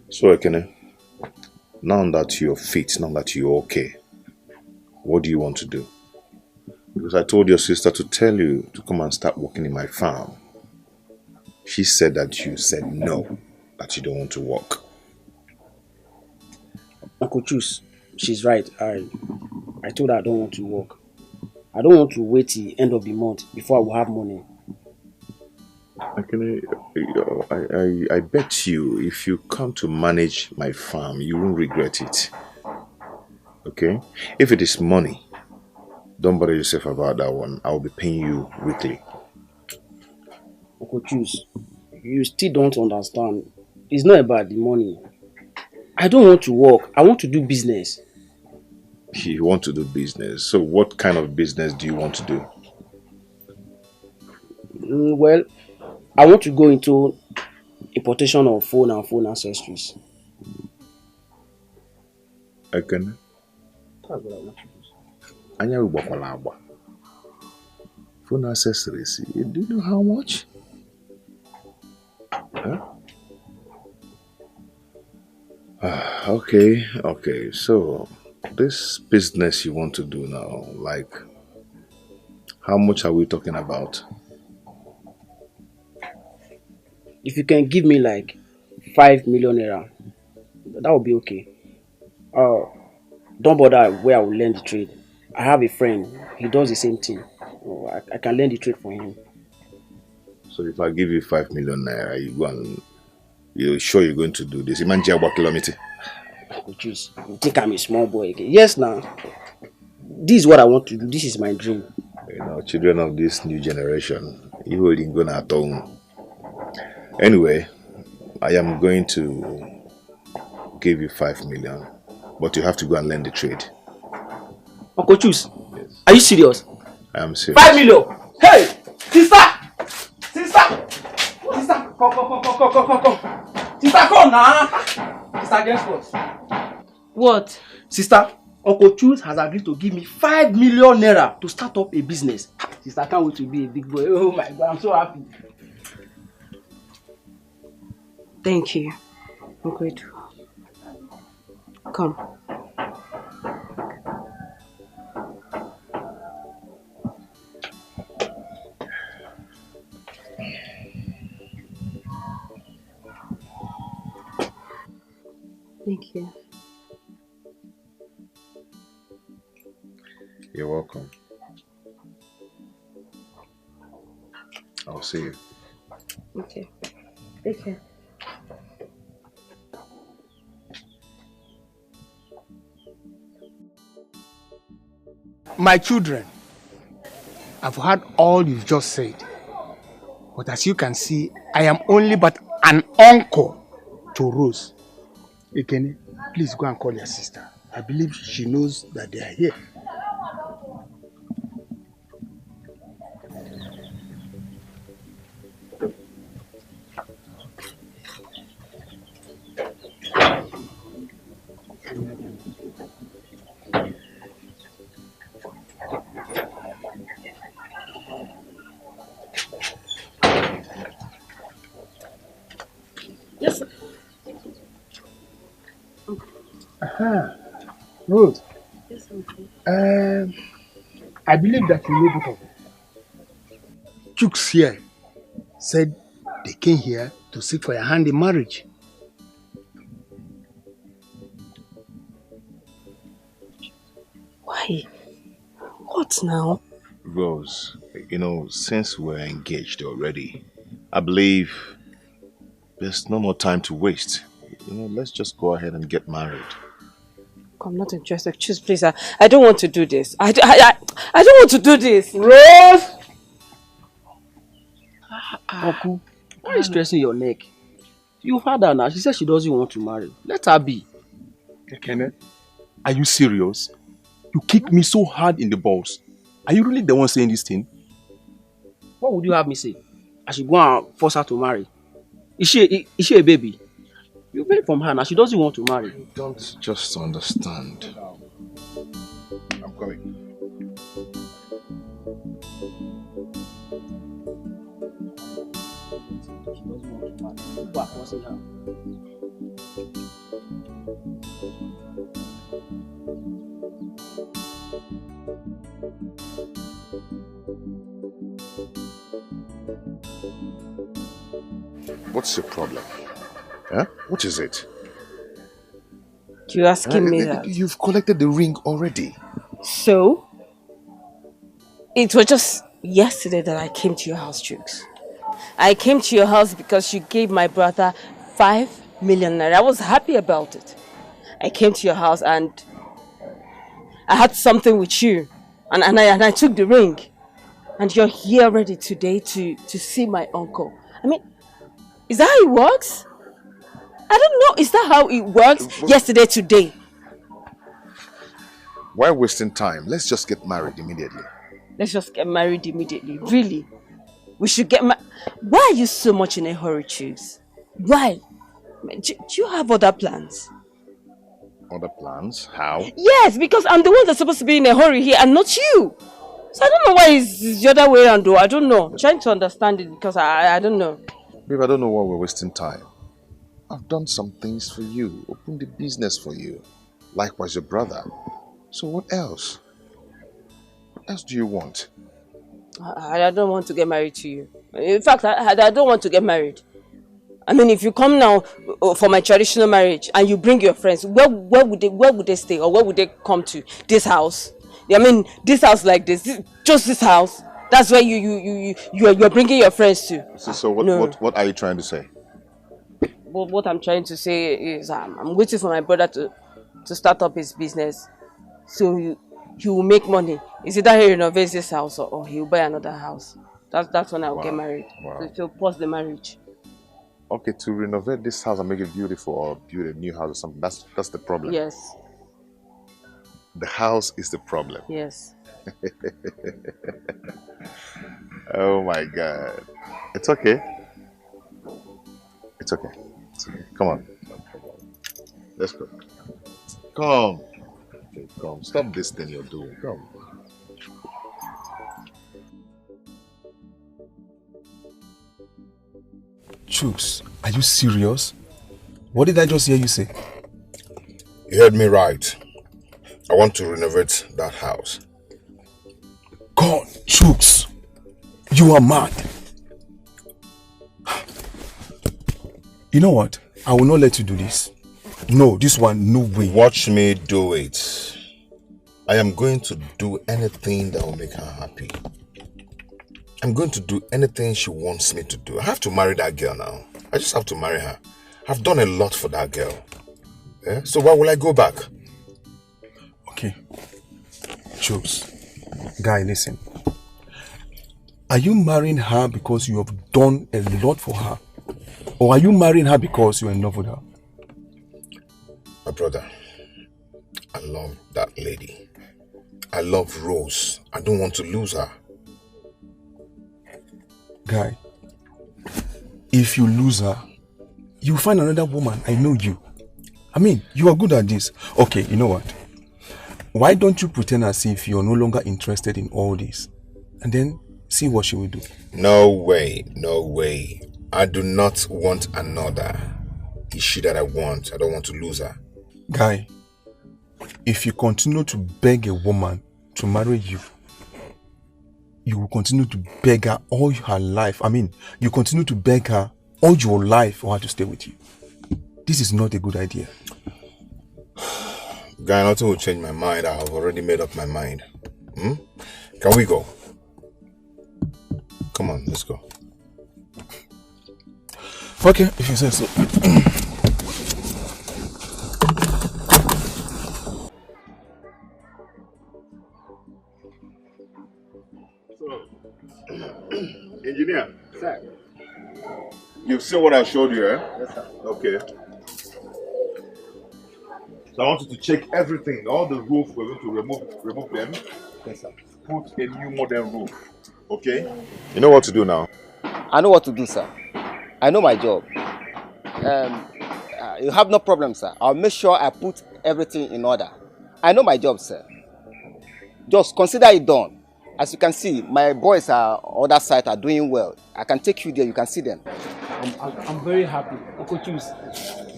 So Akene, now that you're fit, now that you're okay, what do you want to do? Because I told your sister to tell you to come and start working in my farm. She said that you said no, that you don't want to work. Uncle Chus, she's right. I told her I don't want to work. I don't want to wait till the end of the month before I will have money. I bet you if you come to manage my farm, you won't regret it. Okay? If it is money, don't bother yourself about that one. I'll be paying you weekly. Uncle Chus, you still don't understand. It's not about the money. I don't want to work. I want to do business. You want to do business. So what kind of business do you want to do? Well, I want to go into importation of phone and phone accessories. Again? That's what I want to do. Phone accessories. Do you know how much? Huh? Okay. So, this business you want to do now, like, how much are we talking about? If you can give me like 5 million naira, that would be okay. Don't bother where I will learn the trade. I have a friend, he does the same thing. I can learn the trade for him. So if I give you 5 million naira, you go and you're sure you're going to do this? Imagine what kilometer. Choose. You think I'm a small boy again? Yes, now. This is what I want to do. This is my dream. You know, children of this new generation, you holding going at home. Anyway, I am going to give you 5 million, but you have to go and learn the trade. Uncle Choose, yes. Are you serious? I am serious. 5 million! Hey! Sister! Sister! Sister! Come. Sister, come now! Sister, guess what? What? Sister, Uncle Choose has agreed to give me 5 million naira to start up a business. Sister, I can't wait to be a big boy. Oh my God, I'm so happy. Thank you. I'm grateful. Come. Thank you. You're welcome. I'll see you. Okay. Take care. My children, I've heard all you've just said. But as you can see, I am only but an uncle to Rose. Ekene, please go and call your sister. I believe she knows that they are here. Yes, sir. Rose. Yes, uncle. I believe that you know both of them. Chooks here said they came here to seek for your hand in marriage. Why? What now? Rose, you know, since we're engaged already, I believe there's no more time to waste. You know, let's just go ahead and get married. I'm not interested. Choose, please. I don't want to do this. I don't want to do this. Rose! Uncle, why are you stressing your neck? You've heard her now. She said she doesn't want to marry. Let her be. Kenneth, are you serious? You kicked me so hard in the balls. Are you really the one saying this thing? What would you have me say? I should go and force her to marry. Is she a baby? You beg from her now. She doesn't want to marry. You don't just understand. I'm coming. What's your problem? Huh? What is it? You're asking me that? You've collected the ring already. So? It was just yesterday that I came to your house, Chooks. I came to your house because you gave my brother 5 million naira. I was happy about it. I came to your house and I had something with you. And I took the ring. And you're here ready today to see my uncle. I mean, is that how it works? I don't know. Is that how it works? Yesterday, today. Why wasting time? Let's just get married immediately. Let's just get married immediately. Really? We should get married. Why are you so much in a hurry, Chooks? Why? Do you have other plans? Other plans? How? Yes, because I'm the one that's supposed to be in a hurry here and not you. So I don't know why it's the other way around though. I don't know. I'm trying to understand it because I don't know. Babe, I don't know why we're wasting time. I've done some things for you. Opened the business for you. Likewise your brother. So what else? What else do you want? I don't want to get married to you. In fact, I don't want to get married. I mean, if you come now for my traditional marriage and you bring your friends, where would they stay or where would they come to? This house? I mean, this house like this, just this house. That's where you're bringing your friends to. So what are you trying to say? But what I'm trying to say is I'm waiting for my brother to start up his business. So he will make money. Is either he renovates this house or he will buy another house. That's when I will get married. Wow. So pause the marriage. Okay, to renovate this house and make it beautiful or build a new house or something, that's the problem. Yes. The house is the problem. Yes. Oh my God. It's okay. It's okay. It's okay. Come on. Let's go. Come. Okay, come. Stop this thing you're doing. Come. Chooks, are you serious? What did I just hear you say? You heard me right. I want to renovate that house. God, Chooks, you are mad. You know what? I will not let you do this. No, this one, no way. Watch me do it. I am going to do anything that will make her happy. I'm going to do anything she wants me to do. I have to marry that girl now. I just have to marry her. I've done a lot for that girl. Yeah? So why will I go back? Okay. Chooks, guy, listen. Are you marrying her because you have done a lot for her? Or are you marrying her because you're in love with her? My brother, I love that lady. I love Rose. I don't want to lose her. Guy, if you lose her, you'll find another woman. I know you. I mean, you are good at this. Okay, you know what? Why don't you pretend as if you're no longer interested in all this? And then see what she will do. No way, no way. I do not want another. It's she that I want. I don't want to lose her. Guy, if you continue to beg a woman to marry you, you will continue to beg her all her life. I mean, you continue to beg her all your life for her to stay with you. This is not a good idea. Guy, nothing will change my mind. I have already made up my mind. Can we go? Come on, let's go. Okay, if you say so. Engineer. Sir. You've seen what I showed you, eh? Yes, sir. Okay. So I want you to check everything. All the roof, we're going to remove them. Yes, sir. Put a new modern roof. Okay? You know what to do now? I know what to do, sir. I know my job. You have no problem, sir. I'll make sure I put everything in order. I know my job, sir. Just consider it done. As you can see, my boys are on that side are doing well. I can take you there. You can see them. I'm very happy. Uncle Choose,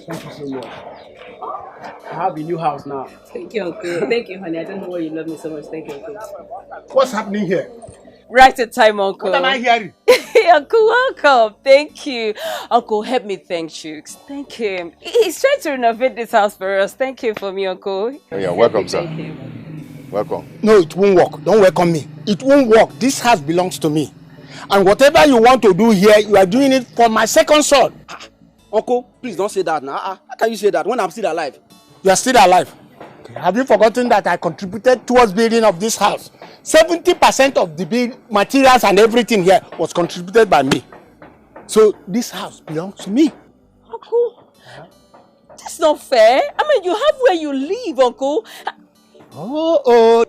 thank you so much. I have a new house now. Thank you, Uncle. Thank you, honey. I don't know why you love me so much. Thank you, Uncle. What's happening here? Right at time, Uncle. What am I hearing? Uncle, welcome. Thank you. Uncle, help me thank Chooks. Thank him. He's trying to renovate this house for us. Thank you for me, Uncle. Oh, yeah, welcome, sir. Welcome. No, it won't work. Don't welcome me. It won't work. This house belongs to me. And whatever you want to do here, you are doing it for my second son. Uncle, please don't say that now. How can you say that when I'm still alive? You are still alive. Have you forgotten that I contributed towards building of this house? 70% of the materials and everything here was contributed by me. So this house belongs to me. Uncle, that's not fair. I mean, you have where you live, Uncle. Oh,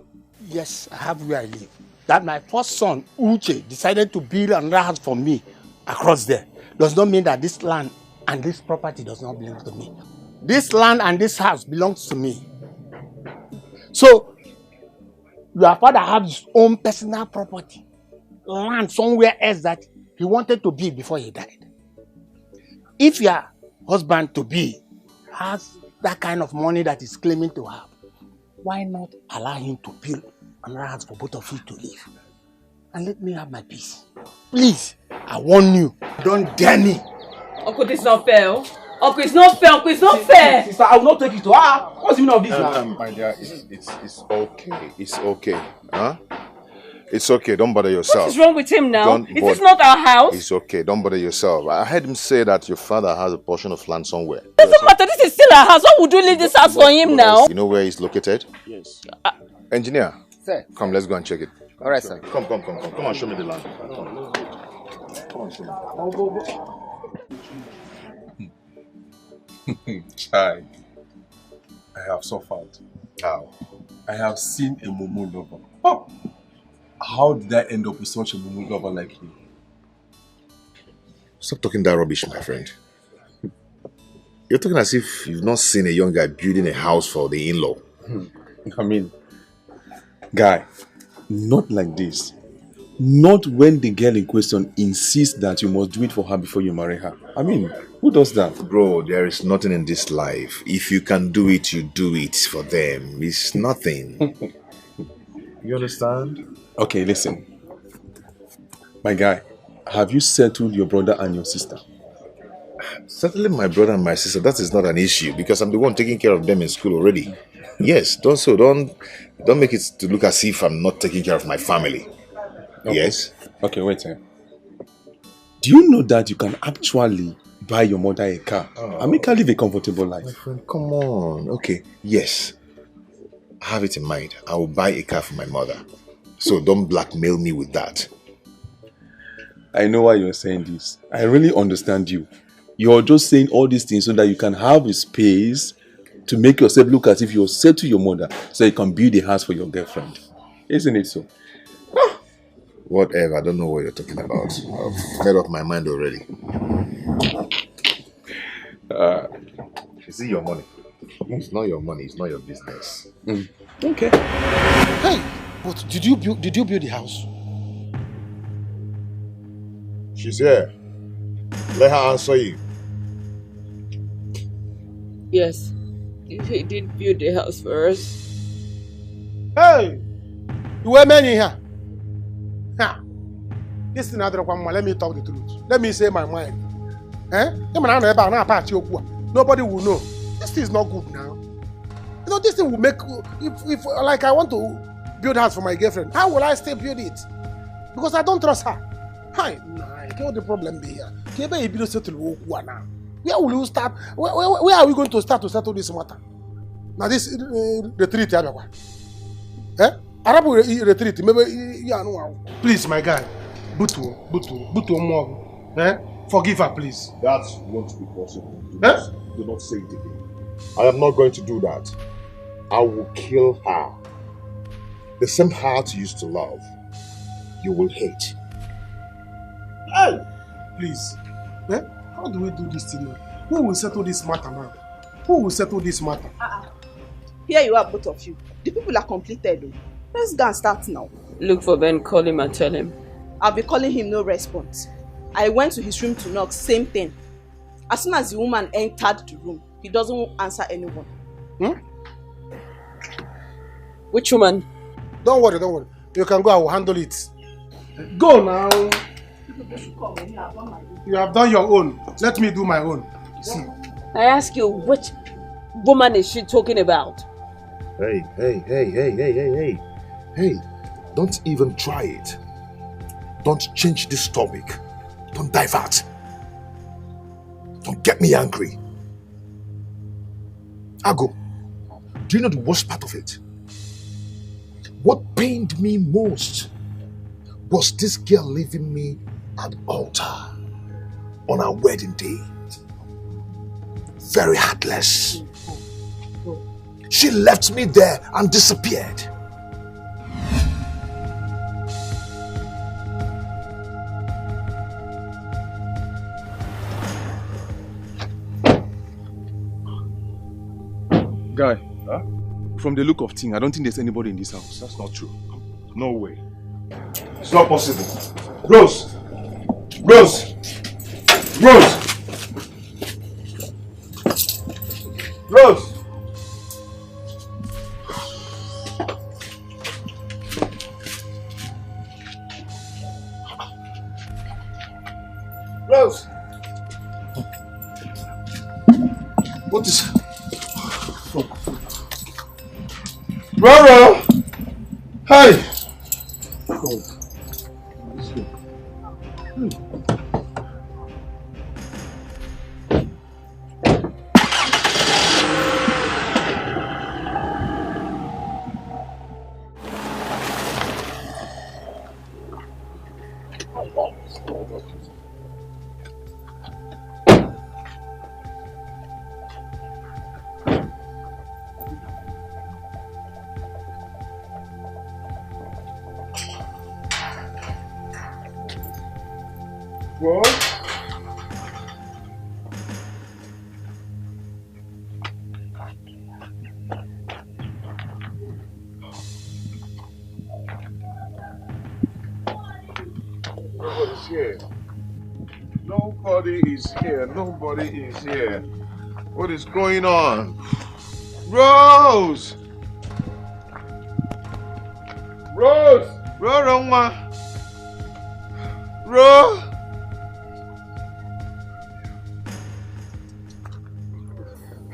yes, I have where I live. That my first son, Uche, decided to build another house for me across there. Does not mean that this land and this property does not belong to me. This land and this house belongs to me. So, your father has his own personal property, land somewhere else that he wanted to build before he died. If your husband to be has that kind of money that he's claiming to have, why not allow him to build another house for both of you to live? And let me have my peace. Please, I warn you, don't dare me. Uncle, this is not fair. Uncle, it's not fair. Uncle, it's not fair. Sister, I will not take it to what's the meaning of this now? My dear, it's okay. It's okay. Huh? It's okay. Don't bother yourself. What is wrong with him now? Don't Is this not our house? It's okay. Don't bother yourself. I heard him say that your father has a portion of land somewhere. Doesn't matter. This is still our house. Why would you leave this house for him now? You know where he's located? Yes. Engineer. Sir. Come, let's go and check it. All right, sir. Come and show me the land. Come on, show me. Child, I have suffered. How? I have seen a mumu lover. Oh. How did I end up with such a mumu lover like you? Stop talking that rubbish, my friend. You're talking as if you've not seen a young guy building a house for the in-law. I mean, guy, not like this. Not when the girl in question insists that you must do it for her before you marry her. I mean, who does that? Bro, there is nothing in this life. If you can do it, you do it for them. It's nothing. You understand? Okay, listen. My guy, have you settled your brother and your sister? Settling my brother and my sister, that is not an issue because I'm the one taking care of them in school already. Yes, don't make it to look as if I'm not taking care of my family. Okay. Yes? Okay, wait a minute. Do you know that you can actually buy your mother a car and make her live a comfortable life? My friend, come on. Okay, yes. Have it in mind. I will buy a car for my mother. So don't blackmail me with that. I know why you're saying this. I really understand you. You're just saying all these things so that you can have a space to make yourself look as if you're set to your mother so you can build a house for your girlfriend. Isn't it so? Whatever, I don't know what you're talking about. I've made up my mind already. Is it your money? It's not your money, it's not your business. Okay. Hey, but did you build the house? She's here. Let her answer you. Yes. He did build the house for us. Hey! You were many here. Ha! This is another one. Let me talk the truth. Let me say my mind. Nobody will know. This thing is not good now. You know, this thing will make... If like I want to build a house for my girlfriend, how will I still build it? Because I don't trust her. Hi, what the problem be here? Where will you start? Where are we going to start to settle this matter? Now this retreat, Arab retreat. Please, my guy, Butu more. Forgive her, please. That won't be possible. Do not say it again. I am not going to do that. I will kill her. The same heart you used to love, you will hate. Hey! Please. How do we do this thing now? Who will settle this matter now? Who will settle this matter? Here you are, both of you. The people are completed though. Let's go and start now. Look for Ben, call him and tell him. I'll be calling him, no response. I went to his room to knock, same thing. As soon as the woman entered the room, he doesn't answer anyone. Which woman? Don't worry. You can go, I will handle it. Go now. You have done your own. Let me do my own. See. I ask you, which woman is she talking about? Hey. Don't even try it. Don't change this topic. Don't divert. Don't get me angry. Ago, do you know the worst part of it? What pained me most was this girl leaving me at the altar on our wedding day. Very heartless. She left me there and disappeared. Guy, from the look of things, I don't think there's anybody in this house. That's not true. No way. It's not possible. Rose! Rose! Rose! What is... Roro! Hey! Oh. What? Nobody's here. Nobody is here. Nobody is here. What is going on? Rose! Rose! Rose! Rose!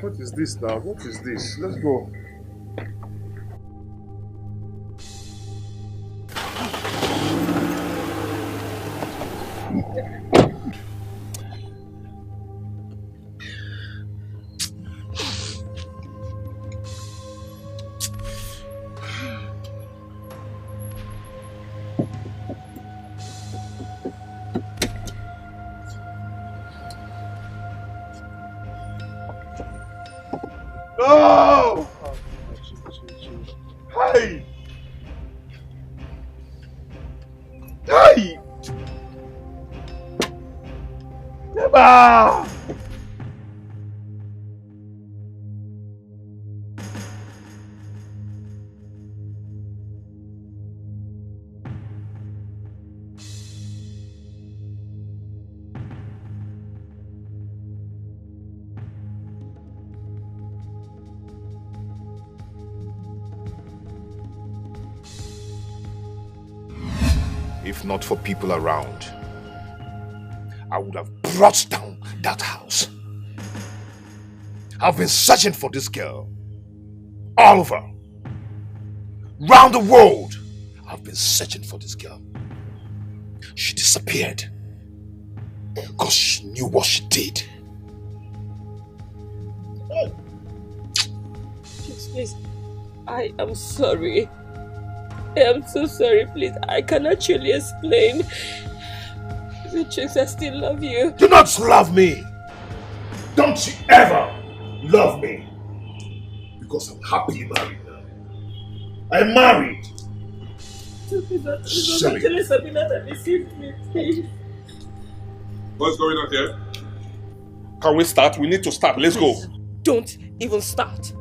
What is this now? What is this? Let's go. No! Hey! Hey! Never! If not for people around, I would have brought down that house. I've been searching for this girl all over, round the world. I've been searching for this girl. She disappeared because she knew what she did. Please, I am sorry. I am so sorry, please. I can actually explain. The chicks, I still love you. Do not love me! Don't you ever love me! Because I'm happily married now. I'm married! It was actually Sabina that deceived me, please. What's going on here? Can we start? We need to start. Let's go. Don't even start.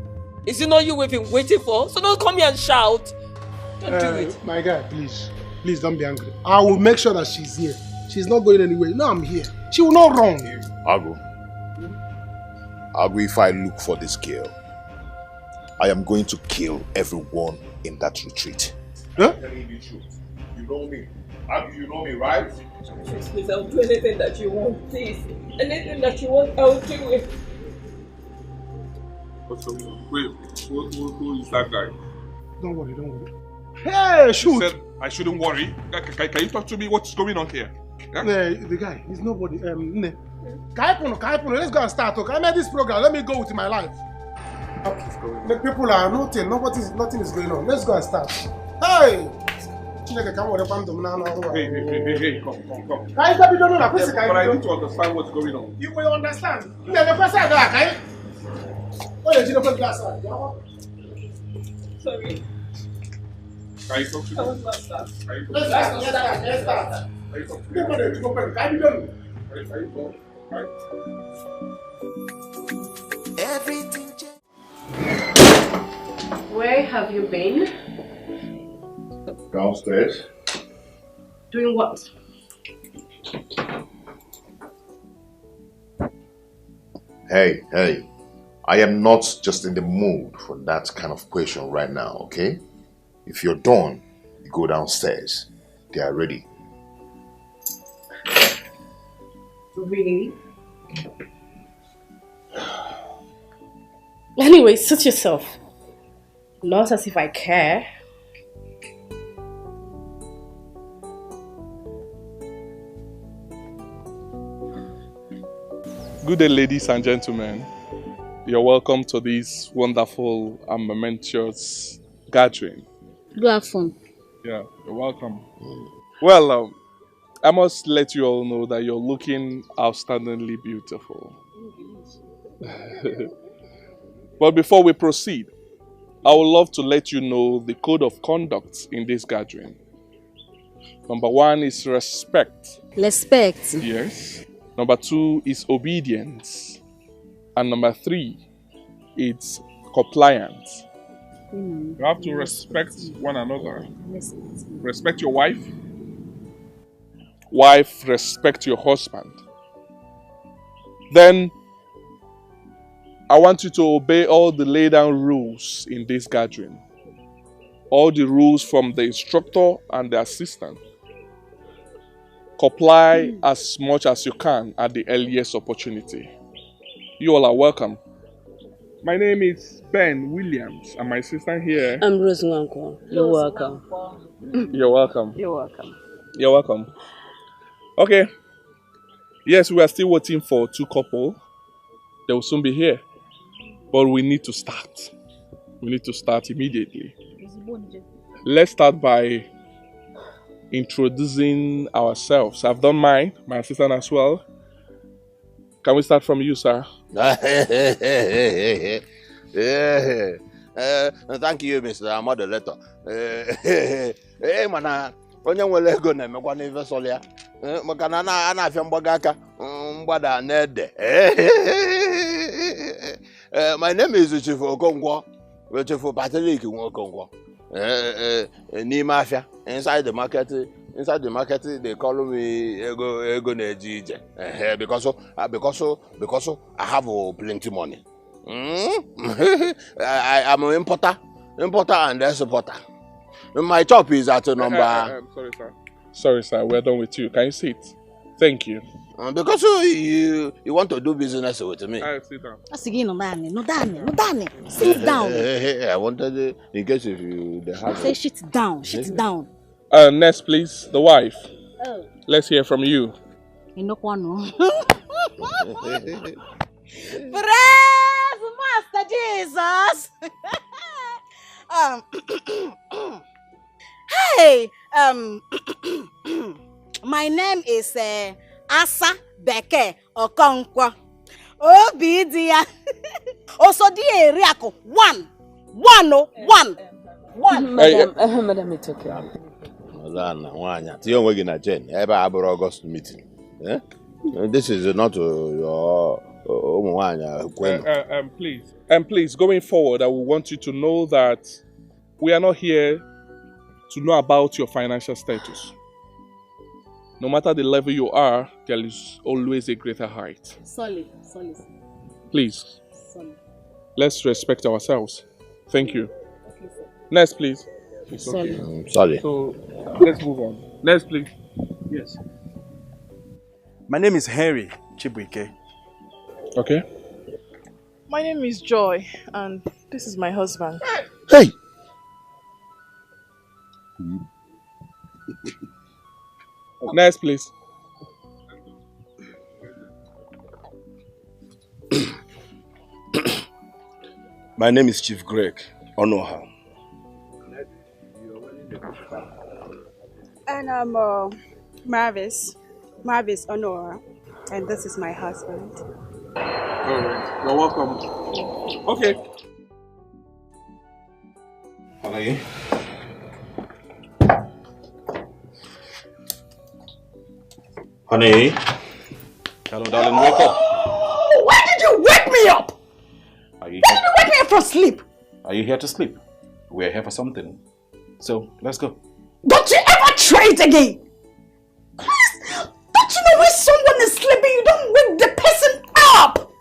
Is it not you we've been waiting for? So don't come here and shout. Don't do it. My guy, please. Please don't be angry. I will make sure that she's here. She's not going anywhere. No, I'm here. She will not run. I'll go. If I look for this girl, I am going to kill everyone in that retreat. Huh? Tell me the truth. You know me. You know me, right? Please, I'll do anything that you want. Please. Anything that you want, I'll do it. Wait, who is that guy? Don't worry, don't worry. Hey, shoot! You said I shouldn't worry. Can you talk to me? What's going on here? Yeah? The guy, he's nobody. Kaipuno, let's go and start. Okay, I made this program. Let me go with my life. The people are nothing. Nothing is going on. Let's go and start. Hey! Hey, come. Guys, but I need to understand what's going on. You will understand. Sorry. Can you talk to me? Let's start. Everything. Where have you been? Downstairs. Doing what? Hey. I am not just in the mood for that kind of question right now, okay? If you're done, you go downstairs. They are ready. Really? Anyway, suit yourself. Not as if I care. Good day, ladies and gentlemen. You're welcome to this wonderful and momentous gathering. Go have fun. Yeah, you're welcome. Well, I must let you all know that you're looking outstandingly beautiful. But before we proceed, I would love to let you know the code of conduct in this gathering. Number 1 is respect. Respect. Yes. Number 2 is obedience. And number 3, it's compliance. You have to respect one another. Respect your wife. Wife, respect your husband. Then, I want you to obey all the laid down rules in this gathering. All the rules from the instructor and the assistant. Comply as much as you can at the earliest opportunity. You all are welcome. My name is Ben Williams, and my assistant here. I'm Rose Nwankwo. You're welcome. You're welcome. You're welcome. You're welcome. Okay. Yes, we are still waiting for 2 couples. They will soon be here. But we need to start. We need to start immediately. Let's start by introducing ourselves. I've done mine, my assistant as well. Can we start from you, sir? Thank you, Mr. Moderator. Hey, man, onye nwere ego na-emekwa n'ife sọlị ya. Maka na na-afịa mgbaga aka mgbada na-ede. My name is Chief Okonkwo. Chief Patrick Okonkwo. N'ime afịa, inside the market, they call me ego na-eji ije. Because I have plenty money. I am an importer and exporter. My job is at number. Sorry, sir. We're done with you. Can you sit? Thank you. Because you want to do business with me. Sit down. Sit down. I wanted in case if you have. Say shit down. Shit down. Next, please, the wife. Oh. Let's hear from you. Praise Master Jesus. Hey, my name is Asa Beke Okonkwo. Obidia. Also the area 1. Madam, it's okay. August meeting. This is not your please, going forward, I will want you to know that we are not here to know about your financial status. No matter the level you are, there is always a greater height. Solid. Please, let's respect ourselves. Thank you. Okay, sir. Next, please. Sorry. So, let's move on. Next, please. Yes. My name is Henry Chibuike. Okay. My name is Joy, and this is my husband. Hey! Next, please. My name is Chief Greg Onoha. And I'm Marvis Honora, and this is my husband. Alright, you're welcome. Okay. Honey. Honey. Hello, darling, wake up. Why did you wake me up? Are you Why did you wake me up from sleep? Are you here to sleep? We're here for something. So, let's go. Don't you ever try it again? Please, don't you know when someone is sleeping, you don't wake the person up?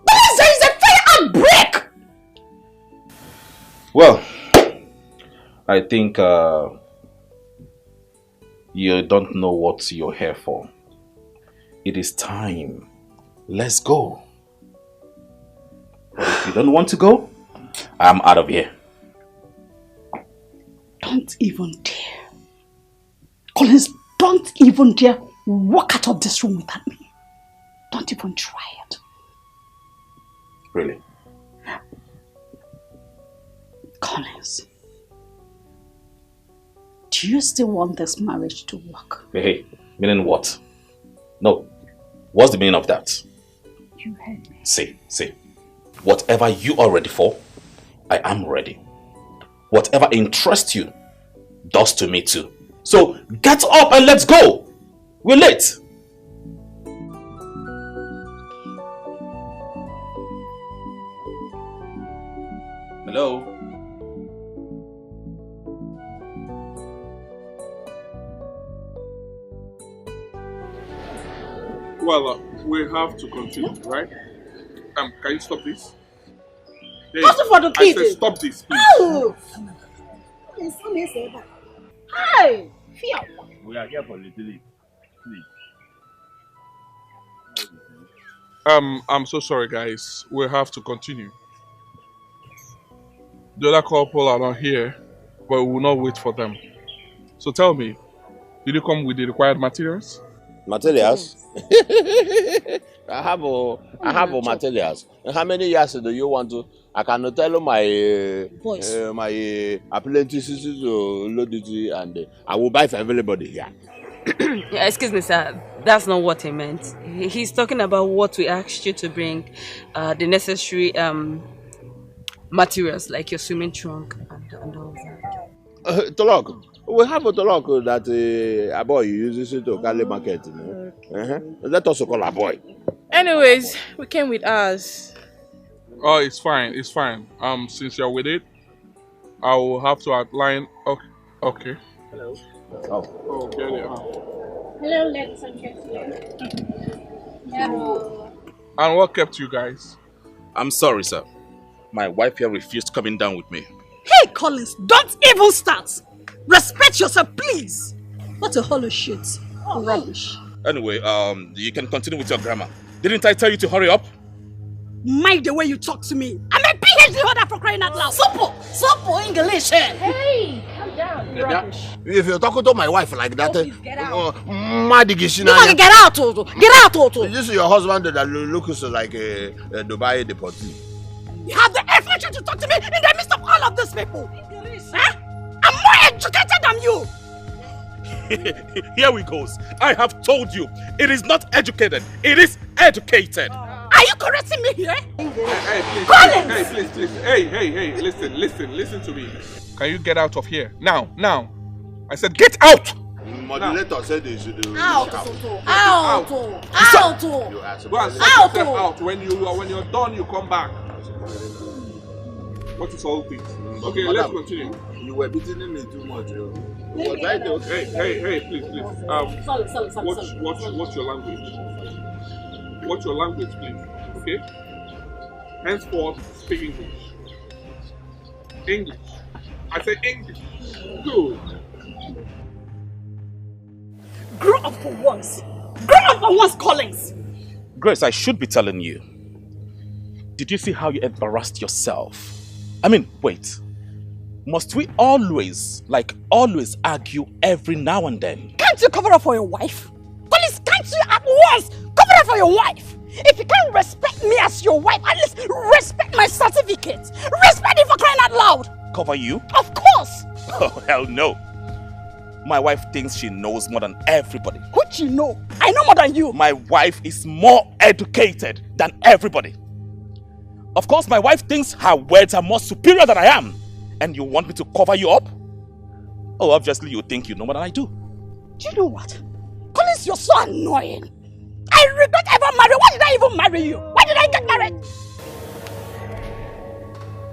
Because there is a fire outbreak. Well, I think you don't know what you're here for. It is time. Let's go. But if you don't want to go, I'm out of here. Don't even dare. Collins, don't even dare walk out of this room without me. Don't even try it. Really? Collins, do you still want this marriage to work? Hey, meaning what? No. What's the meaning of that? You heard me. See. Whatever you are ready for, I am ready. Whatever interests you, does to me too. So get up and let's go. We're late. Hello? Well, we have to continue, right? Can you stop this? Hey, What's for the I said stop this, please. Oh! Hi! We are here for little please. I'm so sorry, guys. We have to continue. The other couple are not here, but we will not wait for them. So tell me, did you come with the required materials? Materials? I have materials. How many years do you want to? I can tell you my apprentices to load it, and I will buy for everybody here. Excuse me, sir. That's not what he meant. He's talking about what we asked you to bring, the necessary materials like your swimming trunk and all that. Tolok. We have a Tolok that a boy uses it to carry market. You know? Let us call a boy. Anyways, we came with ours. Oh, it's fine. It's fine. Since you're with it, I will have to outline. Okay. Hello. Oh, get it. Hello, ladies and gentlemen. Hello. And what kept you guys? I'm sorry, sir. My wife here refused coming down with me. Hey, Collins, don't even start. Respect yourself, please. What a hollow shit. Rubbish. Anyway, you can continue with your grammar. Didn't I tell you to hurry up? Mind the way you talk to me. I'm a PhD holder for crying out loud. Simple English. Hey, calm down. Rubbish. If you're talking to my wife like that, get out. Get out, Toto. Get out, Toto. This is your husband that looks like a Dubai deportee. You have the effort to talk to me in the midst of all of these people. Huh? I'm more educated than you. Here we goes. I have told you, it is not educated, it is educated. Are you correcting me here? Hey, please. Hey, listen to me. Can you get out of here? Now. I said get out! Modulator said they should do Out. Go and sort yourself out. When you're done, you come back. What is all this? Okay, let's continue. You were beating me too much. Hey, please. Sorry. What's your language? What's your language, please? Okay? Henceforth, speak English. English. I said English. Good. Grow up for once. Grow up for once, Collins. Grace, I should be telling you. Did you see how you embarrassed yourself? I mean, wait. Must we always argue every now and then? Can't you cover up for your wife? Collins, can't you at once cover up for your wife? If you can't respect me as your wife, at least respect my certificate. Respect it for crying out loud. Cover you? Of course. Oh, hell no. My wife thinks she knows more than everybody. What you know? I know more than you. My wife is more educated than everybody. Of course, my wife thinks her words are more superior than I am. And you want me to cover you up? Oh, obviously you think you know more than I do. Do you know what? Collins, you're so annoying. I regret ever marrying. Why did I even marry you? Why did I get married?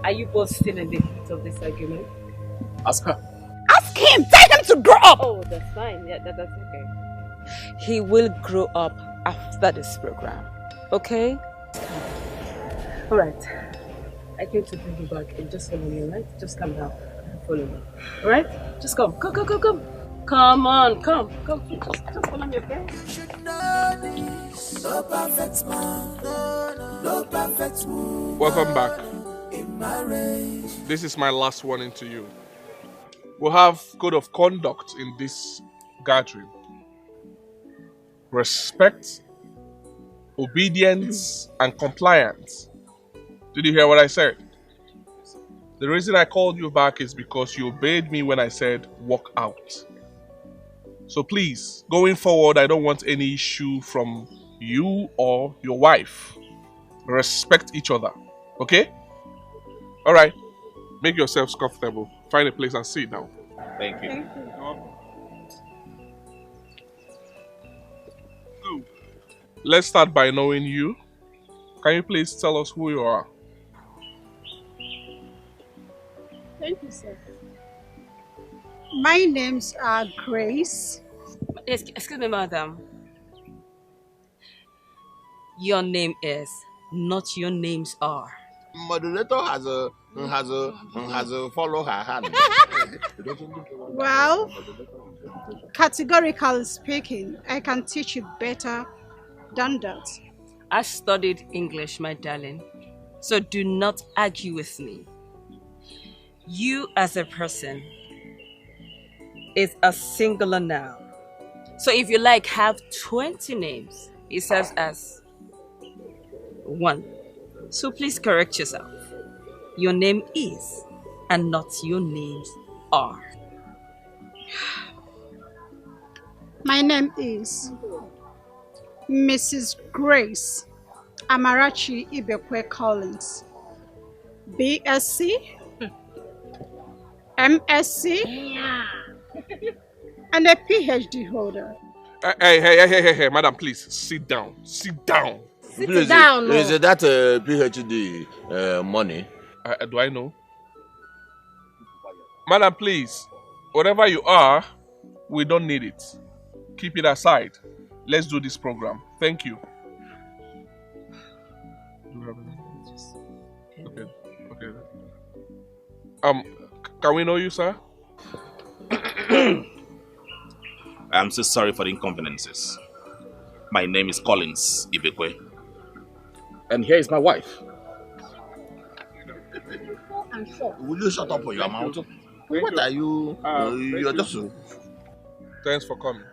Are you both still in the heat of this argument? Ask her. Ask him. Tell him to grow up. Oh, that's fine. Yeah, that's okay. He will grow up after this program. Okay? Alright. I came to bring you back and just follow me, alright? Just come down and follow me. Alright? Just come. Come. Come on, come. Just follow me, okay? No perfect man, no perfect woman. Welcome back. In marriage. This is my last warning to you. We'll have code of conduct in this gathering. Respect, obedience, and compliance Did you hear what I said? The reason I called you back is because you obeyed me when I said walk out. So please, going forward, I don't want any issue from you or your wife. Respect each other. Okay? Alright. Make yourselves comfortable. Find a place and sit down. Thank you. So, let's start by knowing you. Can you please tell us who you are? Thank you, sir. My name's Grace. Excuse me, madam. Your name is, not your names are. Moderator has a follow her hand. Well, categorically speaking, I can teach you better than that. I studied English, my darling. So do not argue with me. You as a person is a singular noun. So if you like, have 20 names. It serves as one. So please correct yourself. Your name is, and not your names are. My name is Mrs. Grace Amarachi Ibekwe Collins, BSc, MSc, and a PhD holder. Hey, madam, please, sit down. Sit down. Please, down. Is that a PhD money? Do I know? Madam, please, whatever you are, we don't need it. Keep it aside. Let's do this program. Thank you. Okay. Can we know you, sir? I'm so sorry for the inconveniences. My name is Collins Ibekwe. And here is my wife. Will you shut up for your mouth? What are you? You're just. Thanks for coming.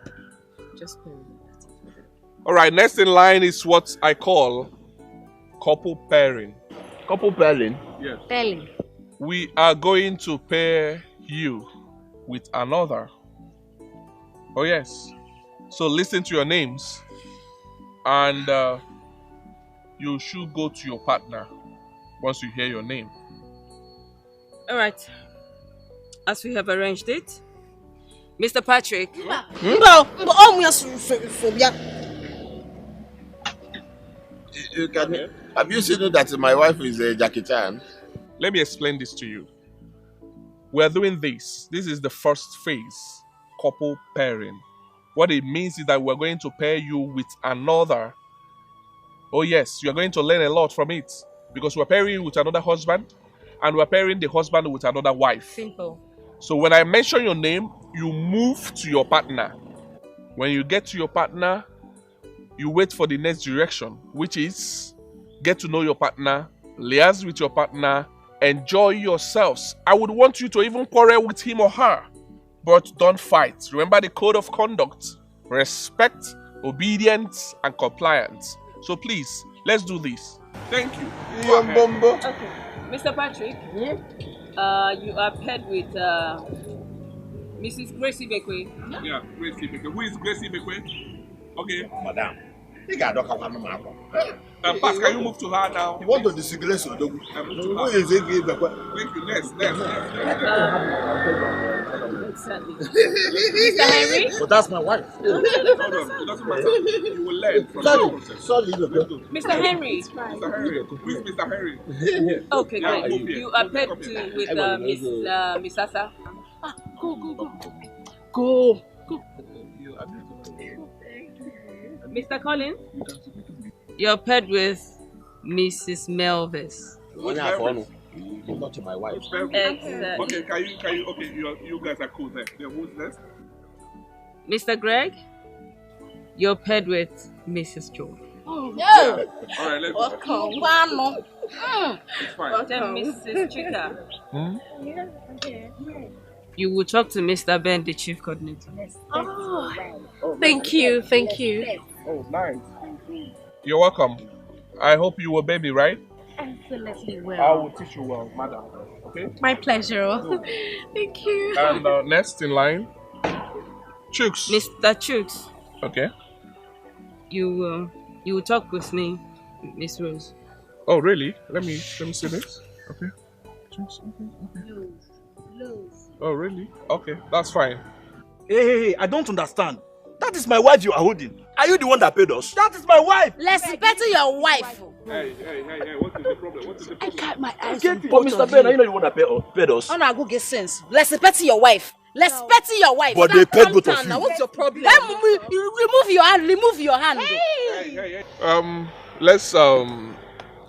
Alright, next in line is what I call couple pairing. Couple pairing? Yes. Pairing. We are going to pair you with another. Oh yes. So listen to your names and you should go to your partner once you hear your name. Alright. As we have arranged it, Mr. Patrick. Have you seen that my wife is Jackie Chan? Let me explain this to you. We're doing this. This is the first phase, couple pairing. What it means is that we're going to pair you with another. Oh yes, you're going to learn a lot from it because we're pairing you with another husband and we're pairing the husband with another wife. Simple. So when I mention your name, you move to your partner. When you get to your partner, you wait for the next direction, which is get to know your partner, liaise with your partner, enjoy yourselves. I would want you to even quarrel with him or her, but don't fight. Remember the code of conduct: respect, obedience, and compliance. So please, let's do this. Thank you. Okay, Mr. Patrick, you are paired with Mrs. Gracie Ibekwe. Yeah, Gracie Ibekwe. Who is Gracie Ibekwe? Okay. Madam. Pass, can you move to her now? You want to disgrace Odogu? Who is it? Thank you. Next. Mr. Henry? But that's my wife. Hold on. It doesn't matter. You will learn from the process. Sorry. Mr. Henry? Mr. Henry. Who is Mr. Henry? Okay, great. You are paired with Miss Asa. Go. Mr. Collins? You're paired with Mrs. Melvis. Not my wife. Exactly. Okay, can you? Okay, you guys are cool there. Who's next? Mr. Greg? You're paired with Mrs. George. Oh, yeah. All right, let's go. It's fine. Then Mrs. Chika. You will talk to Mr. Ben, the chief coordinator. Oh, thank you. Oh, nice. You're welcome. I hope you obey me, right? Excellently well. I will teach you well, madam. Okay? My pleasure. Thank you. And next in line, Chooks. Mr. Chooks. Okay. You will talk with me, Miss Rose. Oh, really? Let me see this. Okay. Chooks. Okay. Lose. Oh, really? Okay, that's fine. Hey, I don't understand. That is my wife you are holding. Are you the one that paid us? That is my wife. Respect your wife. Hey, what is the problem? What is the problem? I got my eyes Okay, on but both Mr. of Ben, are you. you not the one that paid us? Oh, no, go get sense. Respect your wife. Respect your wife. But they paid both of you. Now, what's your problem? Remove your hand. Remove your hand. Hey. Let's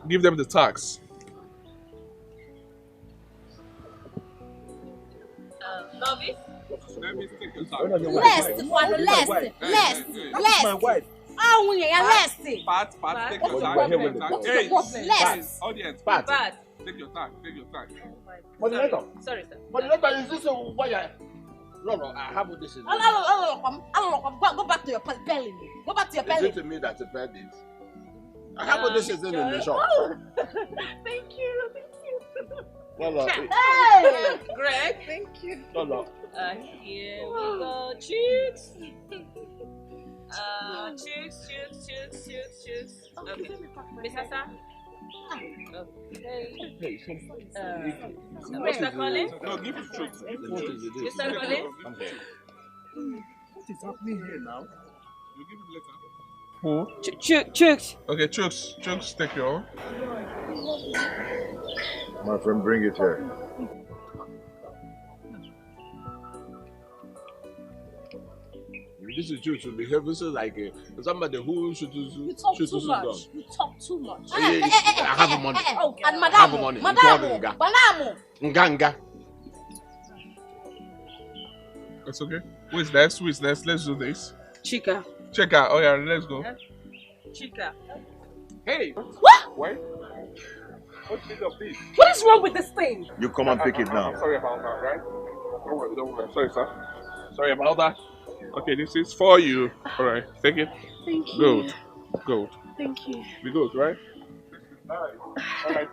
give them the tax. Love it? Let me take your tax. Less. My wife. Oh, yeah, less. Pat, take your tax. What's the problem? Less. Audience, Pat. Take your tax. Moderator. Sorry, sir. Moderator, is this why I... No, I have what this is. Go back to your belly. Go back to your belly. Is it to me that you paid it? I have what this is in the shop. Thank you. No. Hey! Greg. Thank you. No. Here we go. Chooks. Chooks. Okay. Miss Hassan. Okay. Mr. Collins? No, give it Chooks. Mr. Collins? What is happening here now? You give it later. Who? Chooks. Okay, Chooks, take your own. My friend, bring it here. This is true to behave like somebody who should You talk too much. You talk too much. I have money. Oh, and I have money. Madam. Nganga. That's okay. Who is next? Let's do this. Chika. Oh yeah, let's go. Chika. Hey! What? Wait. What's the of this? What is wrong with this thing? You come and pick it now. I'm sorry about that, right? Don't worry. Sorry, sir. Sorry about that. Okay, this is for you. Alright, take it. Thank you. Good. Thank you. Be good, right? Alright.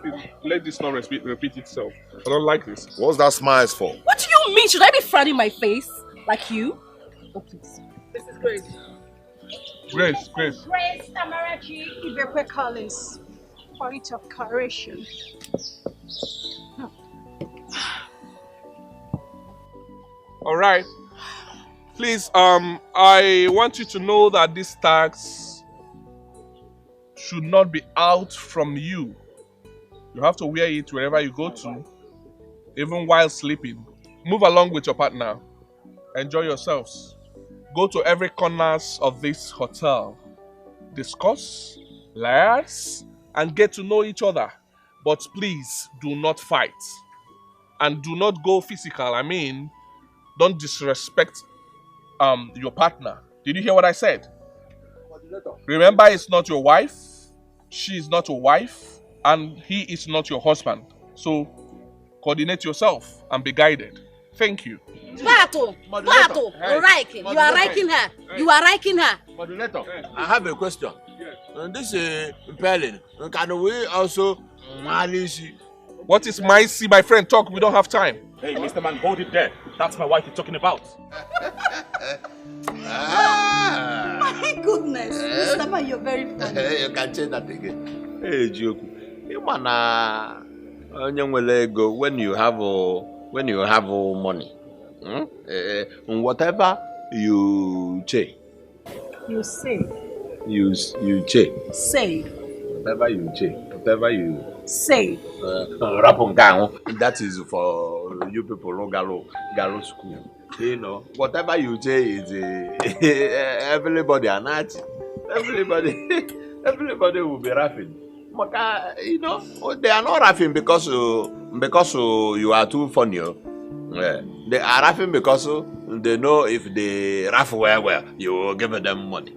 Please, let this not repeat itself. I don't like this. What's that smiles for? What do you mean? Should I be frowning my face? Like you? Oh, please. This is Grace. Grace. Grace Tamarachi Ibekwe Collins. Point of correction. Alright. Please, I want you to know that this tax should not be out from you. You have to wear it wherever you go to, even while sleeping. Move along with your partner. Enjoy yourselves. Go to every corners of this hotel. Discuss, liaise, and get to know each other. But please do not fight. And do not go physical. I mean, don't disrespect your partner. Did you hear what I said? Remember, it's not your wife, she is not your wife, and he is not your husband. So coordinate yourself and be guided. Thank you. Battle. You are liking her. You are liking her. Moderator, I have a question. This is Berlin. Can we also Malisi? What is my see, my friend? Talk. We don't have time. Hey, Mr. Man, hold it there. That's my wife you're talking about. My goodness, Mr. Man, you're very funny. You can say that again. Hey, Joku. You wanna go when you have money. Whatever you say. You say. You say. Say. Whatever you say. Whatever you say. That is for you people who Gallo school. You know, whatever you say is everybody and everybody will be laughing. You know, they are not laughing because you are too funny. They are laughing because they know if they laugh well, you will give them money.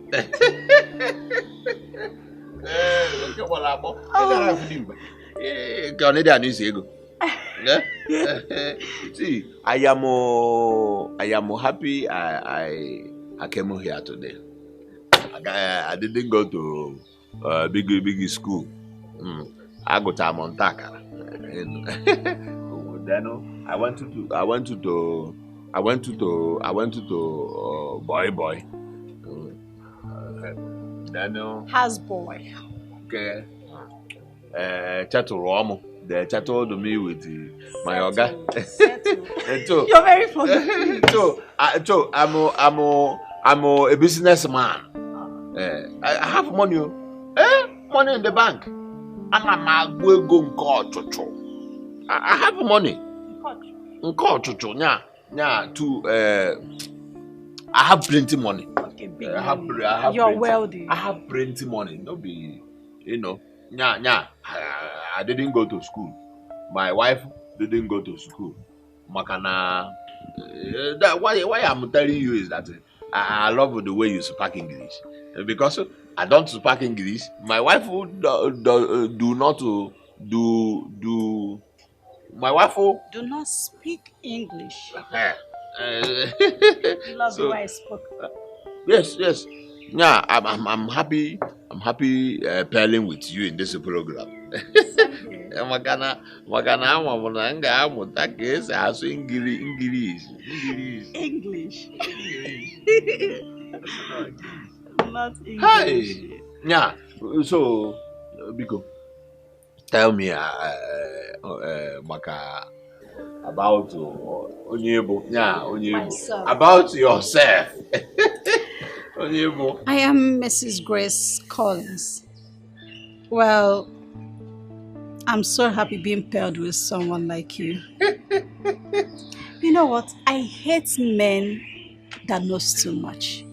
See, I am happy I came here today. I didn't go to big school. I got time on Takara. Then I went to boy. Then Has boy. okay. Chattel they chatted to me with my oga. You're very funny. So I'm a businessman. I have money. Money in the bank. And I'm going to go. I have money. I have plenty money. Okay, You're wealthy. I have plenty money. No be, I didn't go to school. My wife didn't go to school. Makana. Why I'm telling you is that I love the way you speak English. Because I don't speak English. My wife do not do. My wife do not speak English. Love the way I spoke. Yes. Yeah, I'm happy. I'm happy pairing with you in this program. Makana English. Not English. Hey. Yeah. So, Biko, tell me, Maka, about Onyebo. Yeah, Onyebo. About yourself. Onyebo. I am Mrs. Grace Collins. Well, I'm so happy being paired with someone like you. You know what? I hate men that knows too much.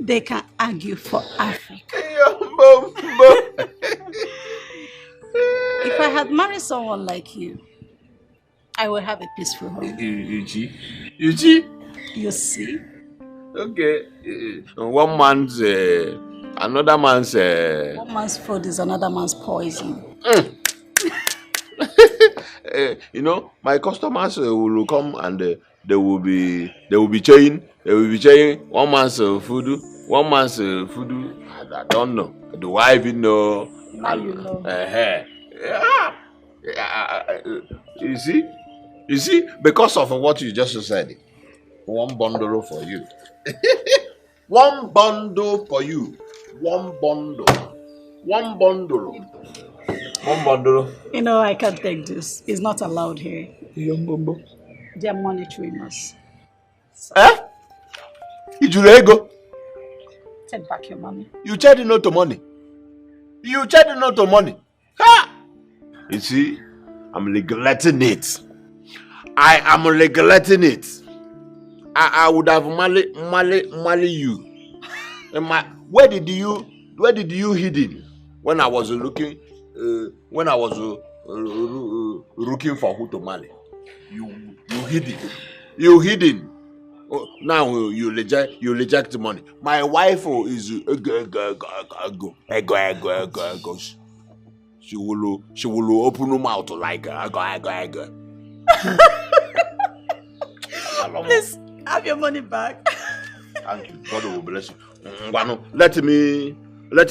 They can argue for Africa. If I had married someone like you, I would have a peaceful home. You see? You see? Okay. One man's another man's one man's food is another man's poison. My customers will come and they will be chewing one man's food. I don't know. Do I even know? Now you know. You see, because of what you just said, one bundle for you. One bundle for you. One bundle. You know, I can't take this. It's not allowed here. They are monitoring us. Ijulego. Take back your money. You charge not to money. Ha! You see, I'm regretting it. I am regretting it. I would have marry you. Where did you hidden when I was looking looking for who to marry? You hidden. Oh, now you reject money. My wife is go. She will open her mouth like go. Please have your money back. Thank you. God will bless you. Let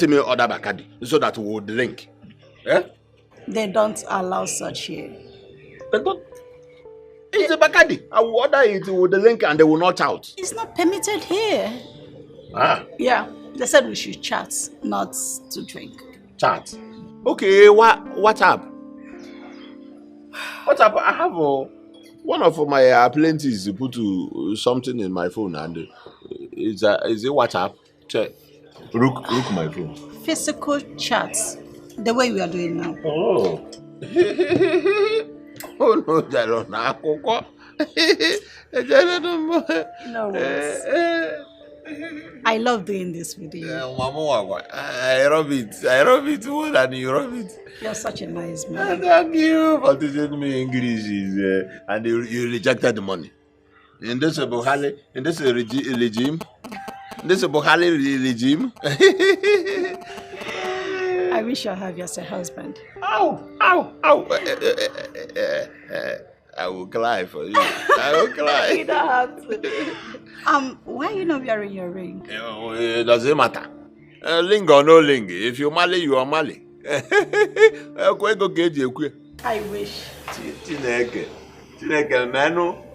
me order Bacardi so that we will drink. Eh? They don't allow such here. They don't. It's a Bacardi. I will order it with the link and they will not shout. It's not permitted here. Ah. Yeah. They said we should chat, not to drink. Chat. Okay, what's up? I have one of my apprentices put something in my phone and is it WhatsApp? Check. Look my phone. Physical chats, the way we are doing now. Oh. Oh no, No worries. I love doing this with you. I love it more than you love it. You're such a nice man. Thank you for teaching me English, and you rejected the money. In this Buhari regime. I wish I have you as a husband. Ow. I will cry for you. I will cry. You don't have to. Why are you not wearing your ring? It doesn't matter. Ling or no ling, if you marry, you are marry. I wish. Chineke,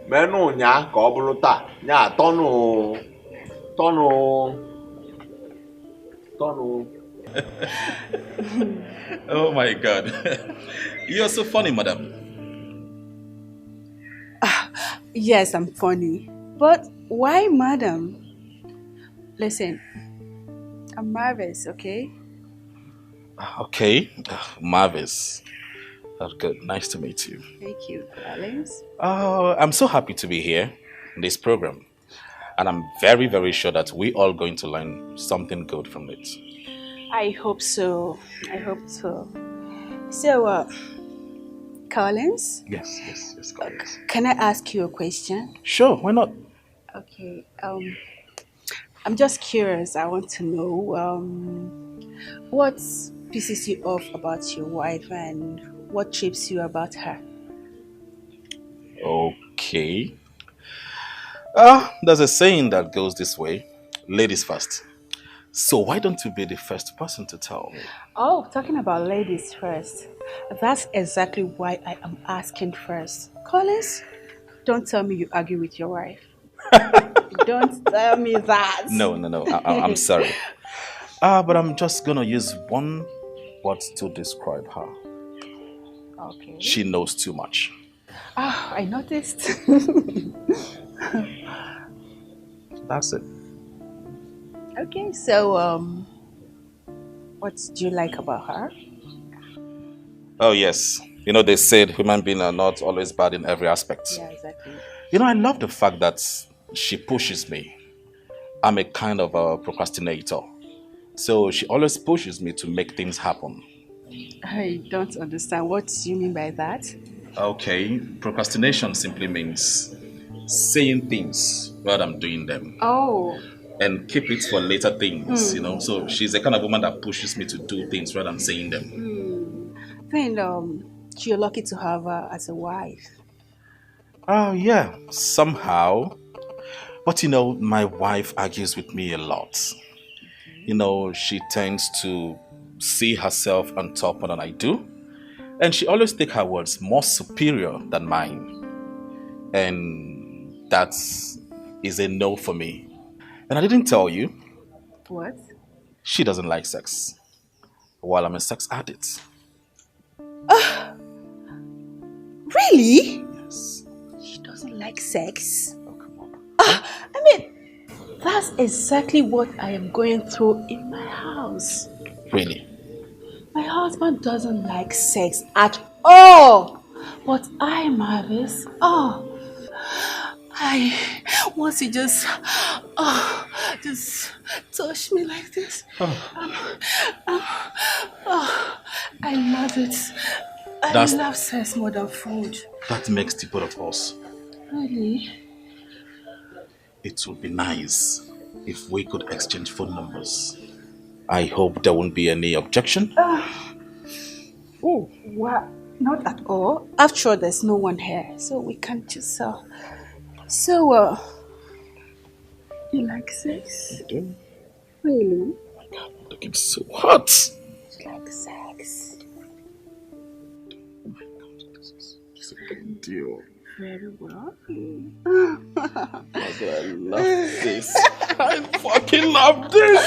menu nya ka ọ bụrụ taa. Nya tọnụ. Oh my God. You're so funny, madam. Yes, I'm funny. But why, madam? Listen, I'm Marvis, okay? Okay, Marvis. Good. Nice to meet you. Thank you, Alex. I'm so happy to be here in this program. And I'm very, very sure that we all going to learn something good from it. I hope so. So, Collins? Yes, Collins. Can I ask you a question? Sure, why not? Okay, I'm just curious. I want to know what pisses you off about your wife and what trips you about her. Okay. There's a saying that goes this way: ladies first. So why don't you be the first person to tell me? Oh, talking about ladies first. That's exactly why I am asking first. Collins, don't tell me you argue with your wife. Don't tell me that. No. I'm sorry. But I'm just gonna use one word to describe her. Okay. She knows too much. I noticed. That's it. Okay, so what do you like about her? Oh yes. You know, they said human beings are not always bad in every aspect. Yeah, exactly. You know, I love the fact that she pushes me. I'm a kind of a procrastinator. So she always pushes me to make things happen. I don't understand. What do you mean by that? Okay, procrastination simply means saying things rather than doing them. Oh. And keep it for later things, you know. So she's the kind of woman that pushes me to do things rather than saying them. Then you're lucky to have her as a wife. Oh yeah, somehow. But you know, my wife argues with me a lot. You know, she tends to see herself on top more than I do. And she always takes her words more superior than mine. And that is a no for me. And I didn't tell you. What? She doesn't like sex. While I'm a sex addict. Really? Yes. She doesn't like sex? Oh, come on. I mean, that's exactly what I am going through in my house. Really? My husband doesn't like sex at all. But I, Marvis, once he just touch me like this. I love it. I love sex more than food. That makes the both of us. Really? It would be nice if we could exchange phone numbers. I hope there won't be any objection. Oh, well, not at all. After all, there's no one here, so we can't just you like sex? I do. Really? Oh my God, I'm looking so hot. You like sex? Oh my God, this is a big deal. Very well. Oh my God, I love this. I fucking love this.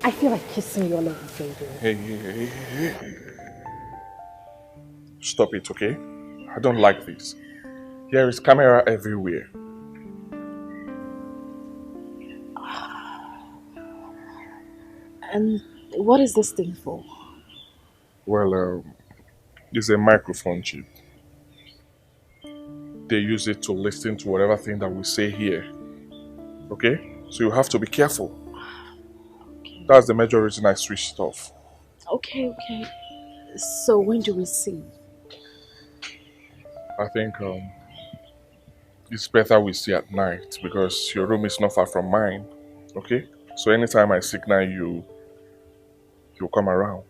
I feel like kissing you all over, baby. Hey. Stop it, okay? I don't like this. There is camera everywhere. And what is this thing for? Well, it's a microphone chip. They use it to listen to whatever thing that we say here. Okay? So you have to be careful. Okay. That's the major reason I switched it off. Okay. So when do we see? I think it's better we see at night because your room is not far from mine. Okay? So anytime I signal you, you'll come around.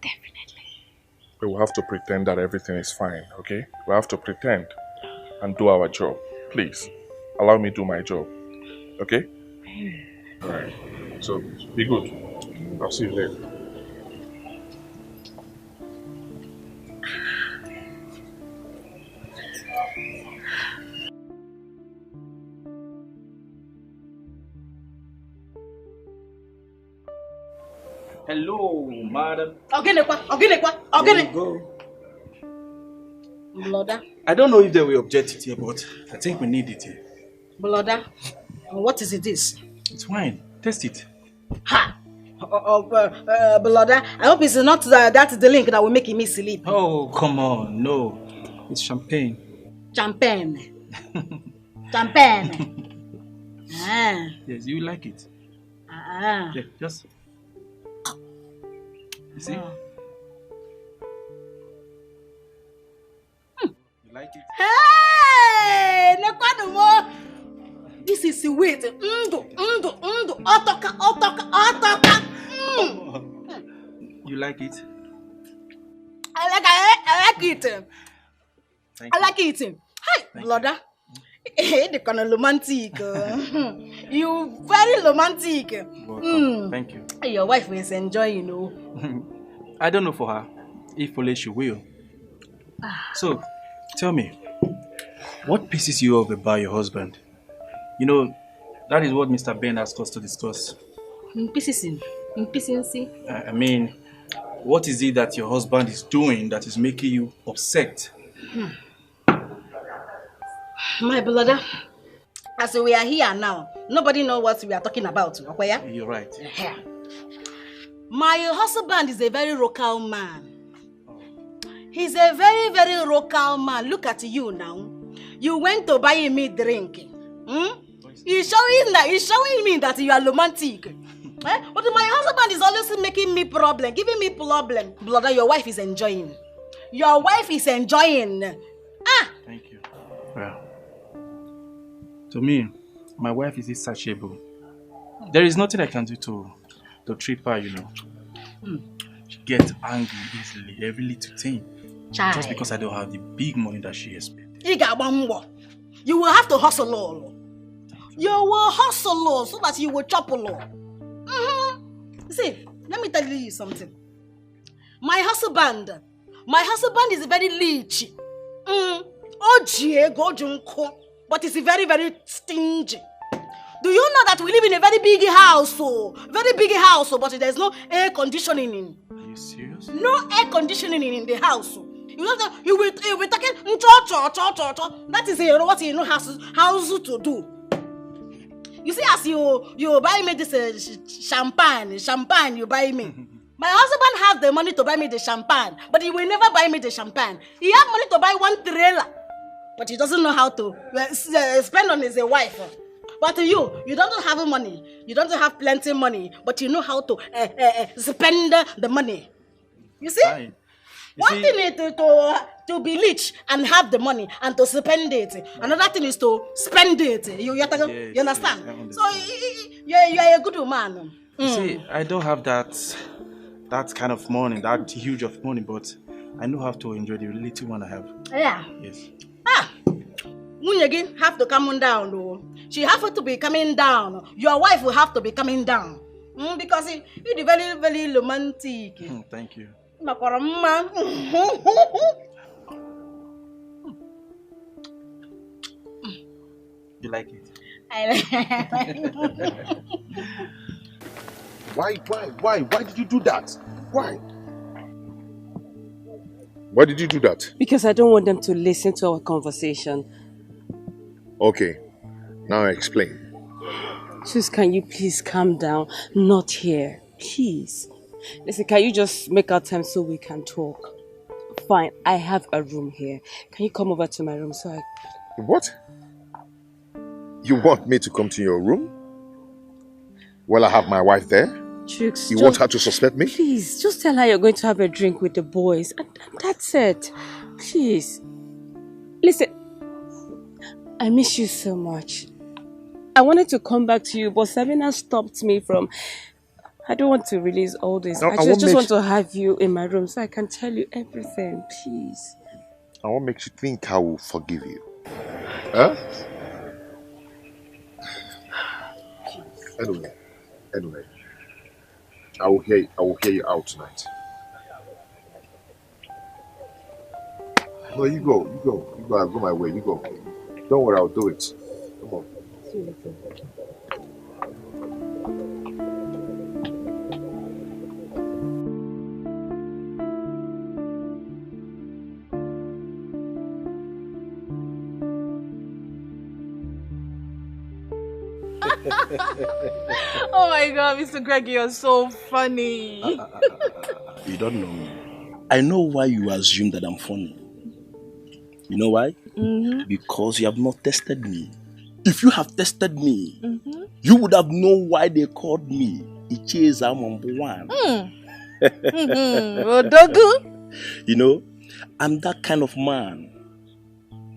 Definitely. But we'll have to pretend that everything is fine, okay? We'll have to pretend and do our job. Please, allow me to do my job, okay? Alright, so be good. I'll see you later. Hello, madam. There you go. Bloda. I don't know if they will object it here, but I think we need it here. Bloda. What is it this? It's wine. Taste it. Ha! Bloda. I hope it's not that's the link that will make me sleep. Oh, come on. No. It's champagne. Champagne. Champagne. Ah. Yes, you like it. Ah. Yeah, just... You see? Oh. You like it? Hey! This is sweet. Otoka. You like it? I like it. Thank I like it. Hi, Bloda. Hey, the kind of romantic. You very romantic. Welcome. Thank you. Your wife is enjoying, you know. I don't know for her. If only she will. So, tell me, what pisses you off about your husband? You know, that is what Mr. Ben asked us to discuss. I mean, what is it that your husband is doing that is making you upset? My brother, as we are here now, nobody knows what we are talking about. Okay? You're right. Yeah. My husband is a very local man. He's a very, very local man. Look at you now. You went to buy me drink. He's showing me that you are romantic. But my husband is always making me problem, giving me problem. Brother, your wife is enjoying. Your wife is enjoying. Thank you. Well, to me, my wife is insatiable. There is nothing I can do to treat her, you know. She gets angry easily, every little thing. Child. Just because I don't have the big money that she expects. You will have to hustle all. You will hustle all so that you will chop all. See, let me tell you something. My husband is very rich. But he's very, very stingy. Do you know that we live in a very big house, but there's no air conditioning? Are you serious? No air conditioning in the house. You will talking That is what you know how to do. You see, as you buy me this champagne you buy me. My husband has the money to buy me the champagne, but he will never buy me the champagne. He has money to buy one trailer, but he doesn't know how to spend on his wife. But you don't have money. You don't have plenty money, but you know how to spend the money. You see? One thing is to be rich and have the money and to spend it. Another thing is to spend it. You understand? Yes, so you're a good man. You see, I don't have that kind of money, that huge of money, but I know how to enjoy the little one I have. Yeah. Yes. Munyegi have to come down, though. She have to be coming down. Your wife will have to be coming down. Because you're very, very romantic. Thank you. You like it? I like it. Why did you do that? Why did you do that? Because I don't want them to listen to our conversation. Okay, now explain. Sus, can you please calm down? Not here, please. Listen, can you just make our time so we can talk? Fine, I have a room here. Can you come over to my room so I... What? You want me to come to your room? Well, I have my wife there. Trix, you want her to suspect me? Please, just tell her you're going to have a drink with the boys. And that's it. Please. Listen, I miss you so much. I wanted to come back to you, but Sabina stopped me from... I don't want to release all this. No, I just want to have you in my room so I can tell you everything, please. And what makes you think I will forgive you? Huh? Anyway. I will hear you out tonight. No, you go. I'll go my way. You go. Don't worry, I'll do it. Come on. See you later. Oh my God, Mr. Greg, you're so funny. You don't know me. I know why you assume that I'm funny. You know why? Because you have not tested me. If you have tested me, you would have known why they called me Icheza number one. You know, I'm that kind of man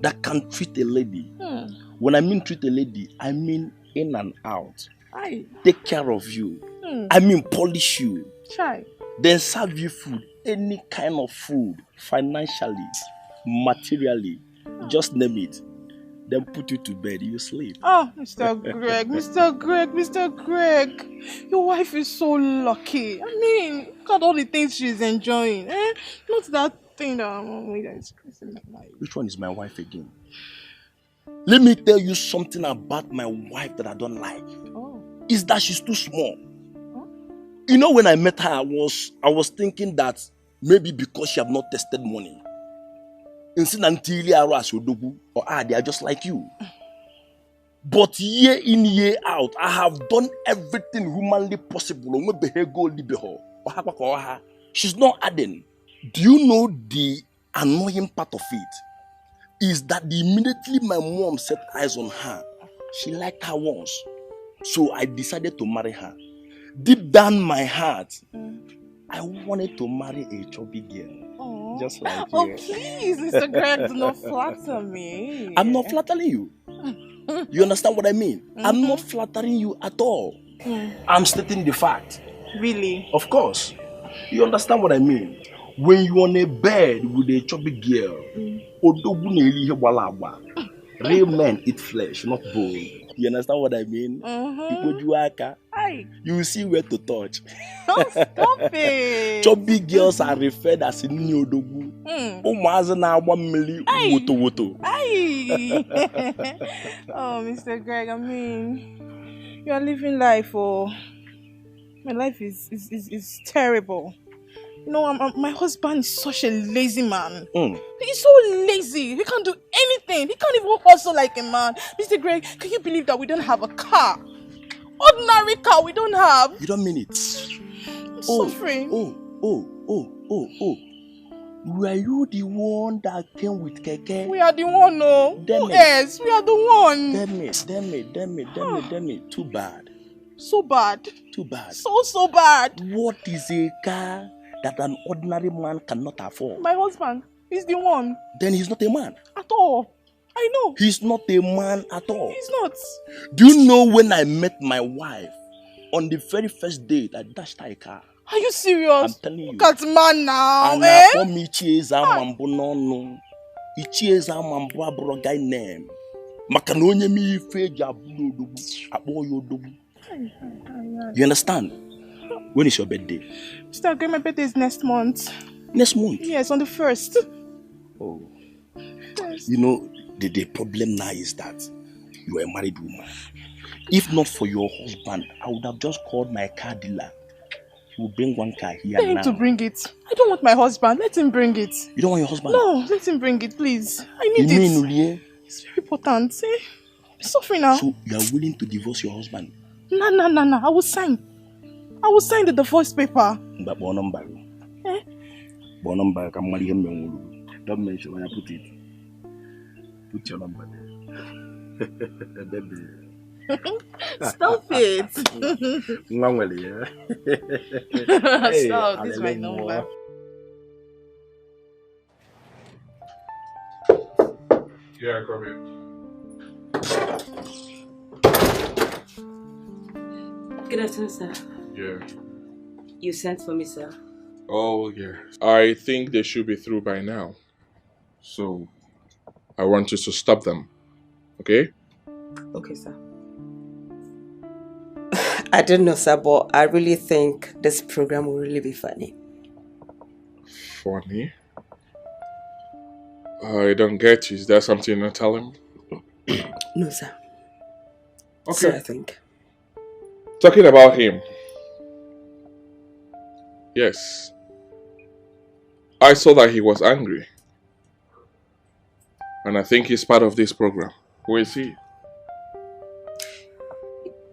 that can treat a lady. When I mean treat a lady, I mean in and out. Take care of you. I mean polish you. Then serve you food, any kind of food, financially, materially, just name it. Then put you to bed, you sleep. Oh, Mr. Greg. Your wife is so lucky. I mean, look at all the things she's enjoying. Not that thing that is crazy. Which one is my wife again? Let me tell you something about my wife that I don't like. Is that she's too small. You know, when I met her, I was thinking that maybe because she have not tested money. Instead until they are just like you. But year in, year out, I have done everything humanly possible. She's not adding. Do you know the annoying part of it? Is that immediately my mom set eyes on her, she liked her once. So I decided to marry her. Deep down my heart, I wanted to marry a chubby girl. Just like you. Oh, please, Mr. Greg, do not flatter me. I'm not flattering you. You understand what I mean? I'm not flattering you at all. I'm stating the fact. Really? Of course. You understand what I mean? When you're on a bed with a chubby girl, real men eat flesh, not bone. You understand what I mean? You will see where to touch. Don't stop it. Chubby girls are referred as Nyodogu. Oh, Mr. Greg, I mean, you are living life, my life is terrible. You know, my husband is such a lazy man. He's so lazy. He can't do anything. He can't even hustle like a man. Mr. Greg, can you believe that we don't have a car? Ordinary car we don't have. You don't mean it. I'm suffering. Were you the one that came with Keke? We are the one, no. Yes, we are the one. Damn it. Too bad. So bad. Too bad. So bad. What is a car that an ordinary man cannot afford? My husband is the one. Then he's not a man. At all. I know. He's not a man at all. He's not. Do you know when I met my wife, on the very first date, I dashed her a car? Are you serious? I'm telling you. Look at man now, and eh? For me, Ichieza Mambo no. Ichieza Mambo abro guy name. Makanonye mi ife jabu dobu. You understand? When is your birthday? Mr. Greg, my birthday is next month. Next month? Yes, on the 1st. Oh. You know, the problem now is that you are a married woman. If not for your husband, I would have just called my car dealer. He will bring one car here Let him now. to bring it. I don't want my husband. Let him bring it. You don't want your husband? No, let him bring it, please. I need it. It's very important. I'm suffering now. So you are willing to divorce your husband? No. I will sign the divorce paper. But don't mention when I put it. Put your number there. Stop it. Hey, stop, this is my number. Yeah, come here. Good afternoon, sir. Yeah. You sent for me, sir. Oh, yeah. I think they should be through by now. So, I want you to stop them. Okay? Okay, sir. I don't know, sir, but I really think this program will really be funny. Funny? I don't get you. Is there something you're not telling me? No, sir. Okay. So I think. Talking about him. Yes. I saw that he was angry. And I think he's part of this program. Who is he?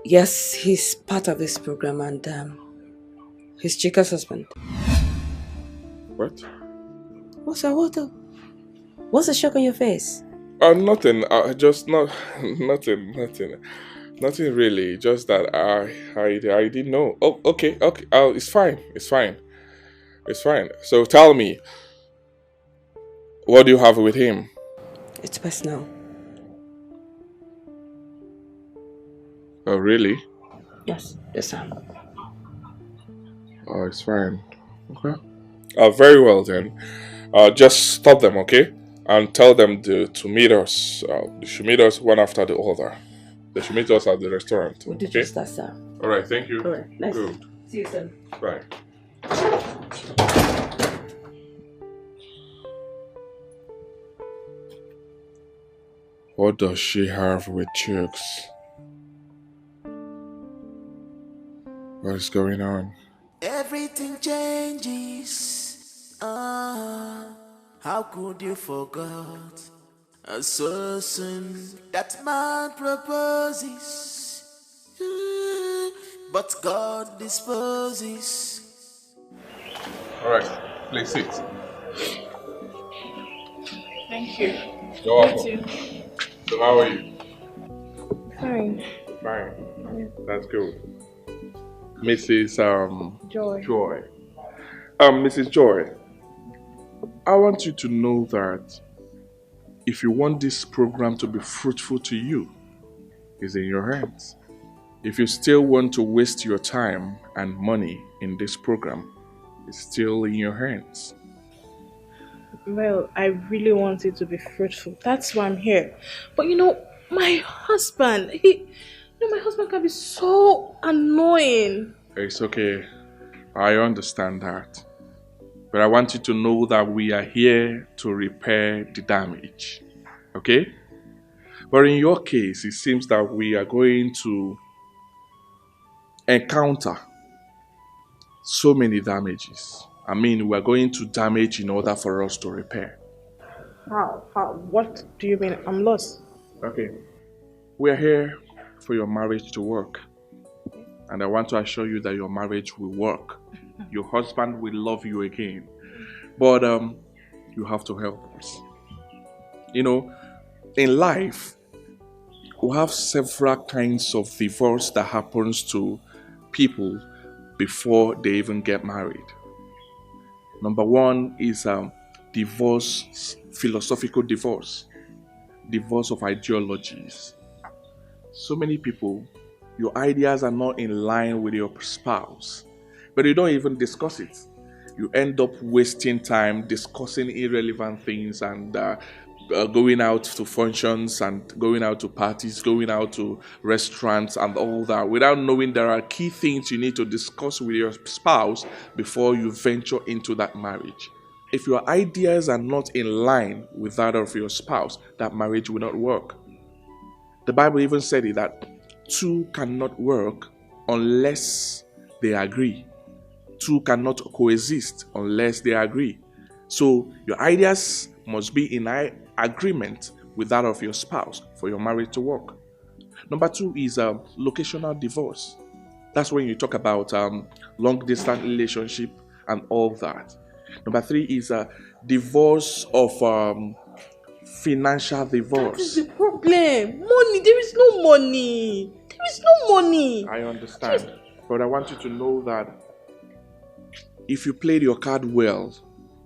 Yes, he's part of this program and he's Chika's husband. What? What's that? What's the shock on your face? Nothing. Just nothing. Nothing really. Just that I didn't know. Oh, okay. It's fine. So tell me, what do you have with him? It's personal. Oh, really? Yes, sir. Oh, it's fine. Okay. Very well then. Just stop them, okay? And tell them to meet us. They should meet us one after the other. They should meet us at the restaurant. We'll do okay? just that, sir. All right, thank you. All right, nice. Good. See you soon. Bye. What does she have with chicks? What is going on? Everything changes. How could you forget? So soon that man proposes, but God disposes. Alright, please sit. Thank you. You're welcome. So how are you? Fine. Fine. That's good. Mrs. Joy. Mrs. Joy, I want you to know that if you want this program to be fruitful to you, it's in your hands. If you still want to waste your time and money in this program, it's still in your hands. Well, I really want it to be fruitful. That's why I'm here. But my husband, my husband can be so annoying. It's okay. I understand that. But I want you to know that we are here to repair the damage. Okay? But in your case, it seems that we are going to encounter so many damages. I mean, we are going to damage in order for us to repair. How? What do you mean? I'm lost. Okay. We are here for your marriage to work. And I want to assure you that your marriage will work. Your husband will love you again. But you have to help us. In life, we have several kinds of divorce that happens to people before they even get married. Number one is divorce, philosophical divorce. Divorce of ideologies. So many people, your ideas are not in line with your spouse, but you don't even discuss it. You end up wasting time discussing irrelevant things and going out to functions and going out to parties, going out to restaurants and all that without knowing there are key things you need to discuss with your spouse before you venture into that marriage. If your ideas are not in line with that of your spouse, that marriage will not work. The Bible even said it that two cannot work unless they agree. Two cannot coexist unless they agree. So your ideas must be in agreement with that of your spouse for your marriage to work. Number two is locational divorce. That's when you talk about long distance relationship and all that. Number three is divorce of financial divorce. That is the problem. Money. There is no money. There is no money. I understand. But I want you to know that if you played your card well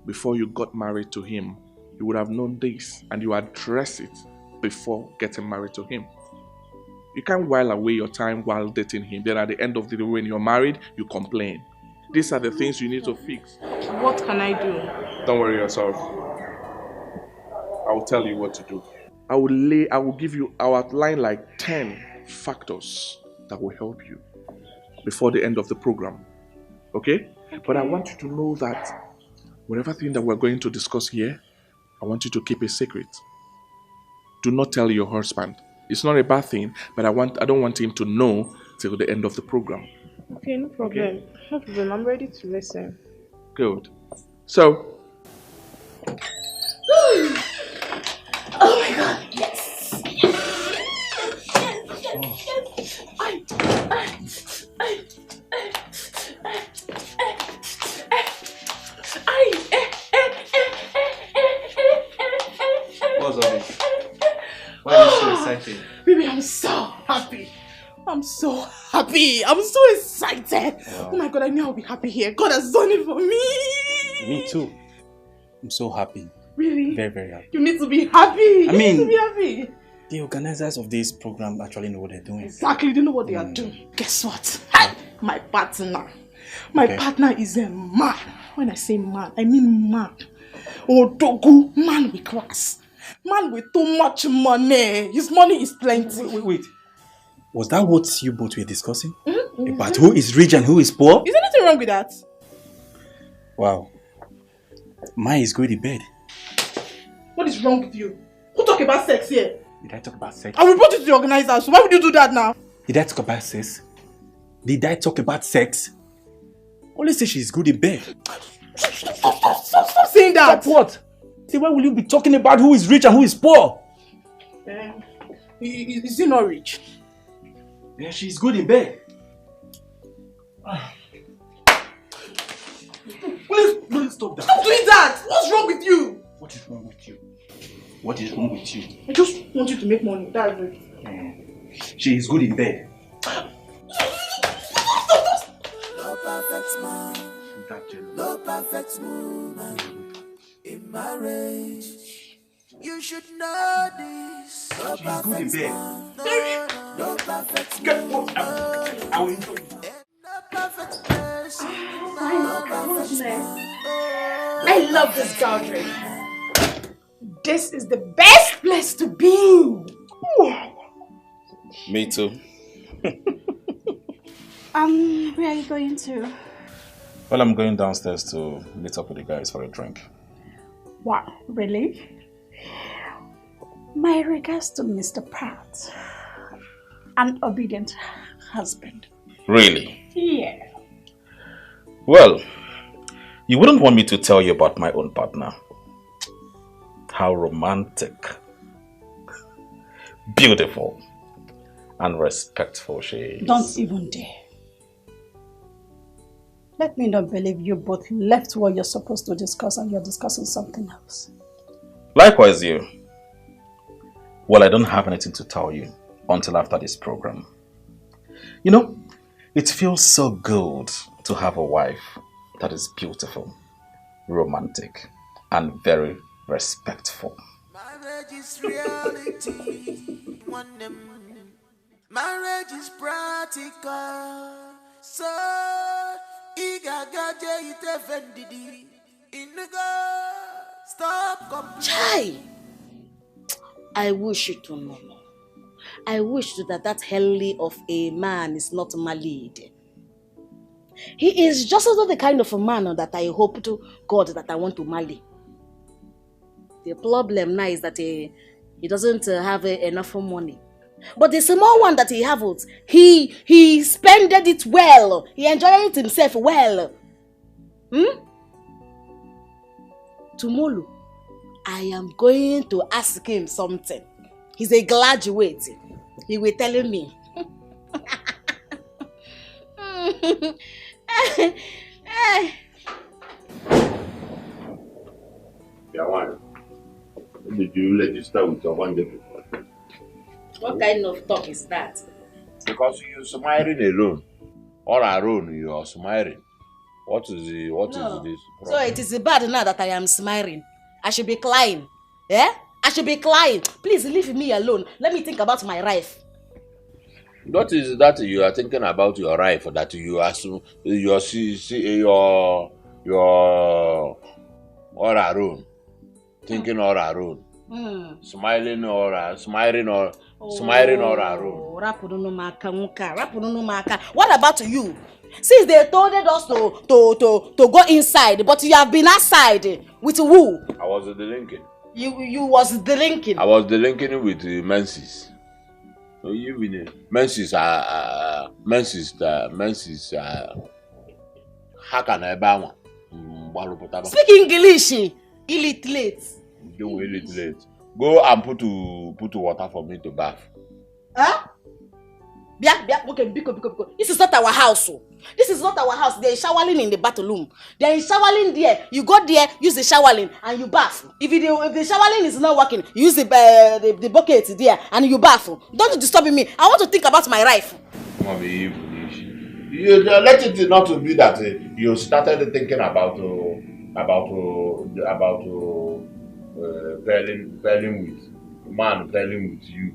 before you got married to him, you would have known this and you address it before getting married to him. You can't while away your time while dating him. Then at the end of the day, when you're married, you complain. These are the things you need to fix. What can I do? Don't worry yourself. I will tell you what to do. I will give you, I'll outline like 10 factors that will help you before the end of the program. Okay? But I want you to know that whatever thing that we're going to discuss here, I want you to keep a secret. Do not tell your husband. It's not a bad thing, but I don't want him to know till the end of the program. Okay, no problem. Okay. No problem. I'm ready to listen. Good. So. Oh my God! Yes. What's up? Why are you so excited? Baby, I'm so happy. I'm so happy. I'm so excited. Wow. Oh my God, I knew I'll be happy here. God has done it for me. Me too. I'm so happy. Really? Very, very happy. You need to be happy. I You mean- need to be happy. The organizers of this program actually know what they're doing. Exactly, they know what they are doing. Guess what? Hey, my partner. My partner is a man. When I say man, I mean man. Odogu, man with class. Man with too much money. His money is plenty. Wait. Was that what you both were discussing? About who is rich and who is poor? Is anything wrong with that? Wow. Mine is going to bed. What is wrong with you? Who talk about sex here? Did I talk about sex? I report it to the organizer, so why would you do that now? Did I talk about sex? Did I talk about sex? Only say she's good in bed. Stop saying that. Stop what? See, why will you be talking about who is rich and who is poor? Is he not rich? Yeah, she's good in bed. Please stop that. Stop doing that! What's wrong with you? What is wrong with you? What is wrong with you? I just want you to make money, that's it. She is good in bed. No perfect man, no perfect woman in marriage. You should know this. No She's good in bed. no perfect woman. No perfect person. I love this gathering. This is the best place to be. Me too. Where are you going to? Well, I'm going downstairs to meet up with the guys for a drink. Wow, really? My regards to Mr. Pratt, an obedient husband. Really? Yeah. Well, you wouldn't want me to tell you about my own partner. How romantic, beautiful, and respectful she is. Don't even dare. Let me not believe you both left what you're supposed to discuss and you're discussing something else. Likewise you. Well, I don't have anything to tell you until after this program. You know, it feels so good to have a wife that is beautiful, romantic, and very respectful. Marriage is reality. Marriage is practical. So, stop. Chai! I wish you to know. I wish that helly of a man is not married. He is just the kind of a man that I hope to God that I want to marry. The problem now is that he doesn't have enough money. But the small one that he has, he spended it well. He enjoyed it himself well. Tomorrow, I am going to ask him something. He's a graduate. He will tell me. Yawan, did you register with your wonderful? What kind of talk is that? Because you're smiling alone. Or alone, you are smiling. What is this? So it is bad now that I am smiling. I should be crying. I should be crying. Please leave me alone. Let me think about my life. What is that you are thinking about your wife that you assume your all around, thinking all around, smiling all around. What about you? Since they told us to go inside, but you have been outside with who? I was delinking. You was delinking. I was delinking with menses. So even menses how can I buy one? Speak English, illiterate. Don't illiterate. Go and put water for me to bath. Huh? Okay, because this is not our house. This is not our house. There is showering in the bathroom. There is showering there. You go there, use the showering, and you bath. If the showering is not working, you use the bucket there, and you bath. Don't disturb me. I want to think about my life. Mommy, you let it not to be that you started thinking about pairing with man, pairing with you.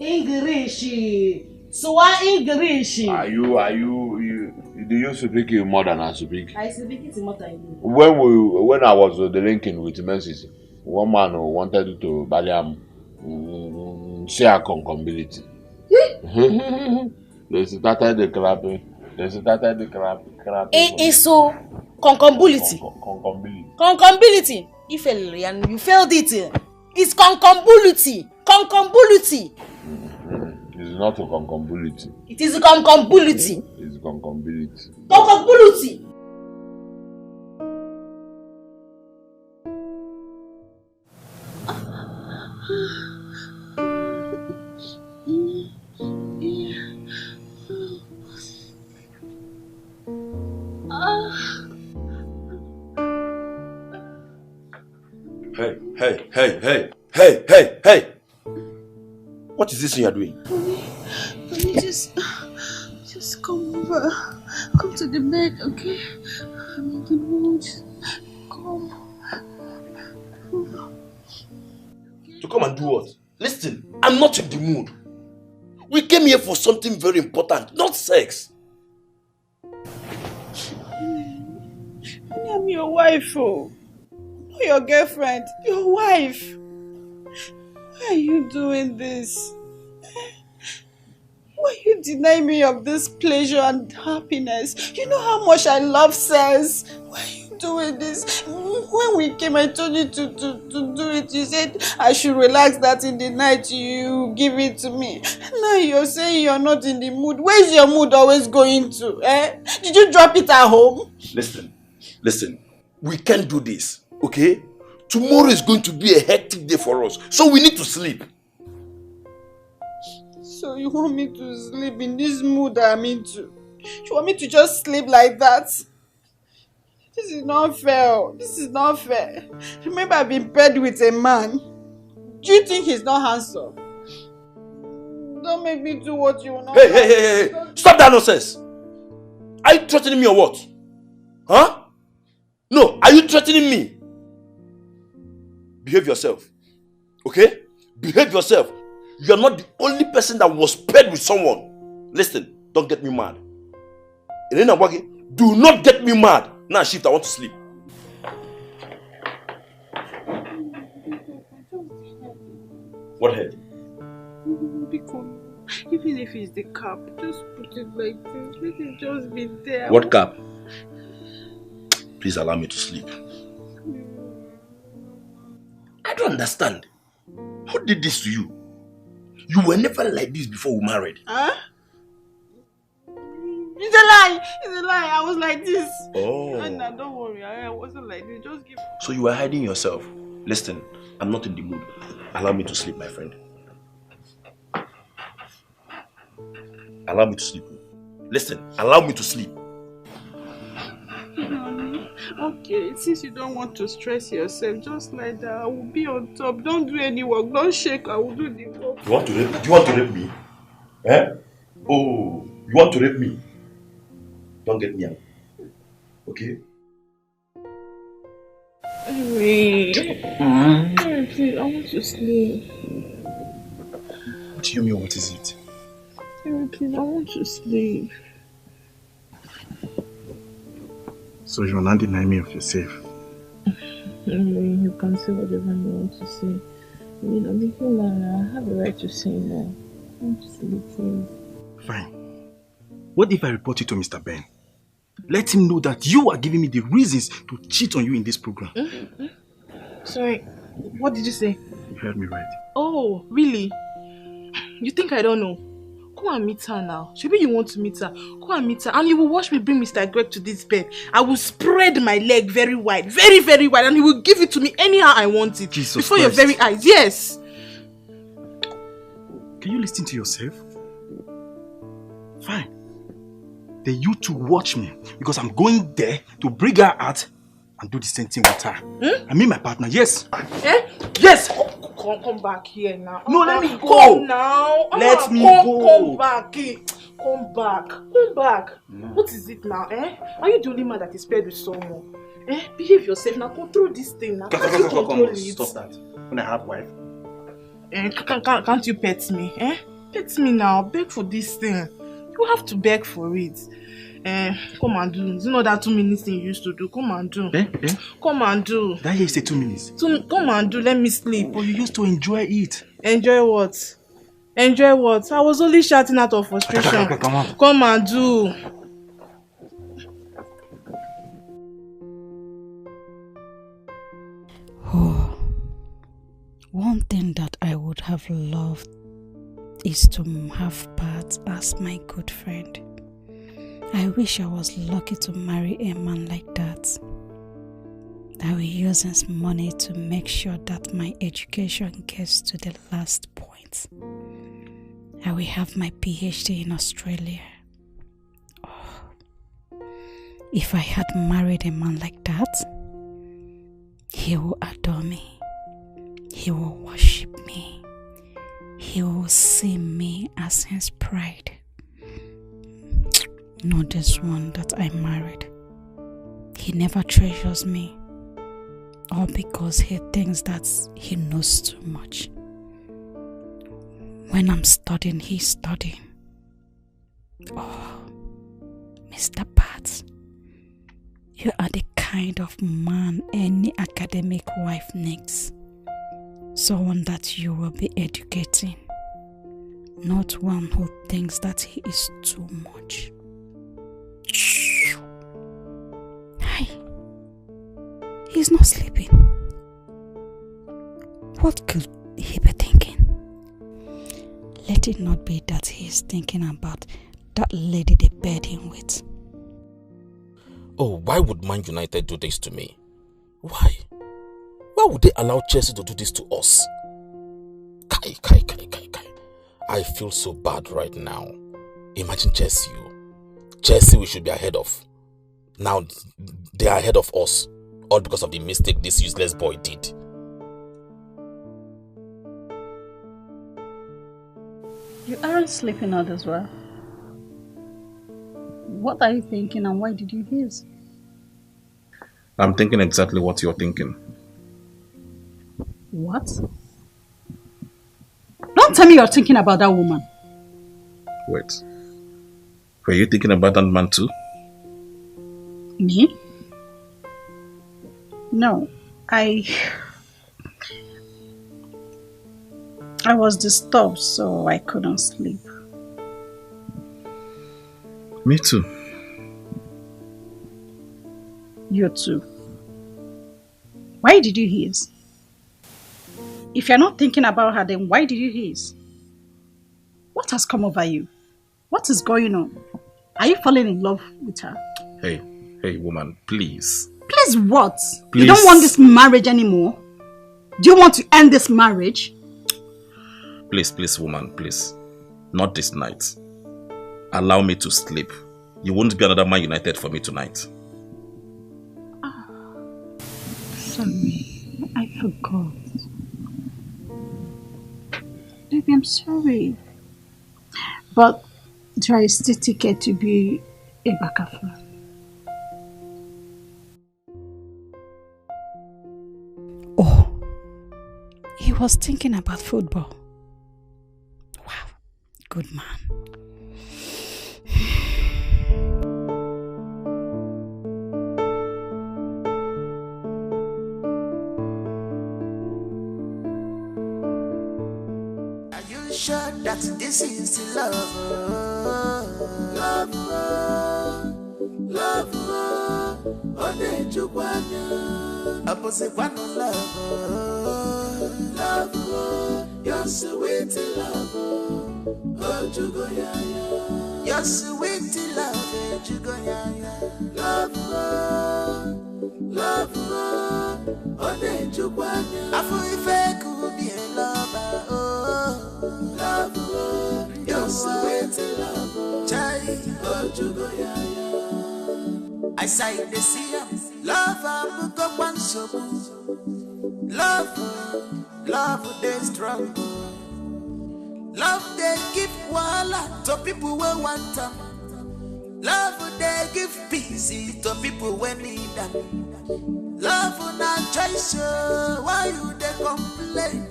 English. Swa English. Are you do you speak more than I speak? I speak it more than you. When I was delinking with menses, one man wanted to Baliam share concombility. They started the clapping. So concombility. Concombility. You failed it. It's concombility. Concombility. It's not a concombility. It is a concombility. It's concombility. Concombility. Hey. What is this you are doing? Honey, just come over. Come to the bed, okay? I'm in the mood. Come. To come and do what? Listen, I'm not in the mood. We came here for something very important, not sex. I'm your wife, oh. Not your girlfriend, your wife. Why are you doing this? Why you deny me of this pleasure and happiness? You know how much I love sex. Why are you doing this? When we came, I told you to do it. You said I should relax, that in the night you give it to me. Now you're saying you're not in the mood. Where's your mood always going to? Did you drop it at home? Listen. We can't do this, okay? Tomorrow is going to be a hectic day for us, so we need to sleep. So you want me to sleep in this mood that I'm into? You want me to just sleep like that? This is not fair. This is not fair. Remember, I've been paired with a man. Do you think he's not handsome? Don't make me do what you want. Hey. Stop that nonsense. Are you threatening me or what? Huh? No, are you threatening me? Behave yourself. Okay? Behave yourself. You are not the only person that was paired with someone. Listen, don't get me mad. Elena Wagi, do not get me mad. Now shift, I want to sleep. What head? Even if it's the cap, just put it like this. Let it just be there. What cap? Please allow me to sleep. I don't understand. Who did this to you? You were never like this before we married. Huh? It's a lie. I was like this. Oh. No, don't worry. I wasn't like this. Just give. So you were hiding yourself. Listen, I'm not in the mood. Allow me to sleep, my friend. Allow me to sleep. Listen, allow me to sleep. Okay, since you don't want to stress yourself, just like that, I will be on top. Don't do any work. Don't shake. I will do the work. Do you want to rape me? Oh, you want to rape me? Don't get me out. Okay? Henry, please, I want to sleep. What do you mean, what is it? Henry, please, I want to sleep. So you're not denying me of yourself? Henry, you can say whatever you want to say. I mean, I'm a human. I have the right to say no. I want to sleep, please. Fine. What if I report you to Mr. Ben? Let him know that you are giving me the reasons to cheat on you in this program. Sorry, what did you say? You heard me right. Oh, really? You think I don't know? Come and meet her now. Maybe you want to meet her. Come and meet her. And you will watch me bring Mr. Greg to this bed. I will spread my leg very wide. Very, very wide. And he will give it to me anyhow I want it. Jesus Before Christ. your very eyes. Yes. Can you listen to yourself? Fine. Then you two watch me. Because I'm going there to bring her out and do the same thing with her. I mean my partner, yes. Eh? Yes. Come back here now. No, let me go. Come now. Let me go. Come back. Come back. Come back. What is it now? Are you the only man that is paired with someone? Behave yourself now. Control this thing now. Can't you control it? Stop that. When I have wife. Can't you pet me? Pet me now. Beg for this thing. You have to beg for it. Come and do. You know that 2 minutes thing you used to do. Come and do. Come and do. That here say 2 minutes. Come and do. Let me sleep. But you used to enjoy it. Enjoy what? Enjoy what? I was only shouting out of frustration. Come on. Come and do. Oh, one thing that I would have loved is to have Pat as my good friend. I wish I was lucky to marry a man like that. I will use his money to make sure that my education gets to the last point. I will have my PhD in Australia. Oh, if I had married a man like that, he will adore me. He will worship me. He will see me as his pride. Not this one that I married. He never treasures me. All because he thinks that he knows too much. When I'm studying, he's studying. Oh, Mr. Pat, you are the kind of man any academic wife needs. Someone that you will be educating. Not one who thinks that he is too much. Hi. He's not sleeping. What could he be thinking? Let it not be that he is thinking about that lady they bed him with. Oh, why would Man United do this to me? Why? Why would they allow Chelsea to do this to us? Kai. I feel so bad right now. Imagine Chelsea. Chelsea we should be ahead of. Now they are ahead of us. All because of the mistake this useless boy did. You aren't sleeping out as well. What are you thinking and why did you hiss? I'm thinking exactly what you're thinking. What? Don't tell me you're thinking about that woman. Wait. Were you thinking about that man too? Me? No. I was disturbed, so I couldn't sleep. Me too. You too. Why did you hiss? If you're not thinking about her, then why did you hiss? What has come over you? What is going on? Are you falling in love with her? Hey, woman, please. Please what? Please. You don't want this marriage anymore? Do you want to end this marriage? Please, woman, please. Not this night. Allow me to sleep. You won't be another Man United for me tonight. Sorry, I forgot. Baby, I'm sorry. But do I still ticket to be a Baka fan? was thinking about football. Wow, good man. Are you sure that this is love? Love, love, opposite one love, love, you're sweet love, oh jugo ya ya, you're sweet love, jugo ya ya, love, love, oh ne jugwanya, afu ife kubi lover, oh love, you're sweet love, chai, oh jugo ya ya. I say the sea, love and go one so love, love they strong. Love they give wala to people who want them. Love they give peace to people who need them. Love not choice, why you they complain?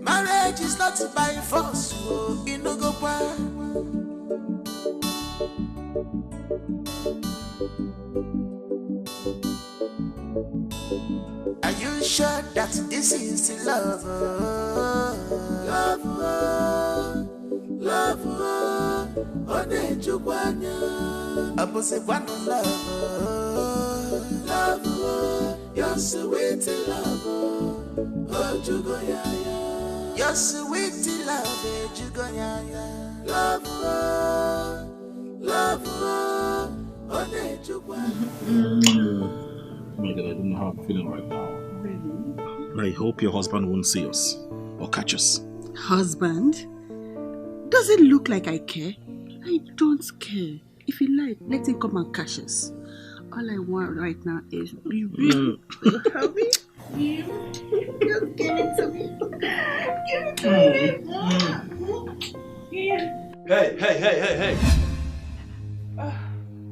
Marriage is not by force, so you no go by. Are you sure that this is love? Love, love, oh ne jugwanya, opposite one love, love, you're sweet love, oh jugo ya ya, you're sweet love, jugo ya ya, love, love, oh ne jugwanya. My God, I don't know how I'm feeling right now. Really? I hope your husband won't see us or catch us. Husband? Does it look like I care? I don't care. If you like, let him come and catch us. All I want right now is you. Help me? You. Just give it to me. Give it to me. Hey.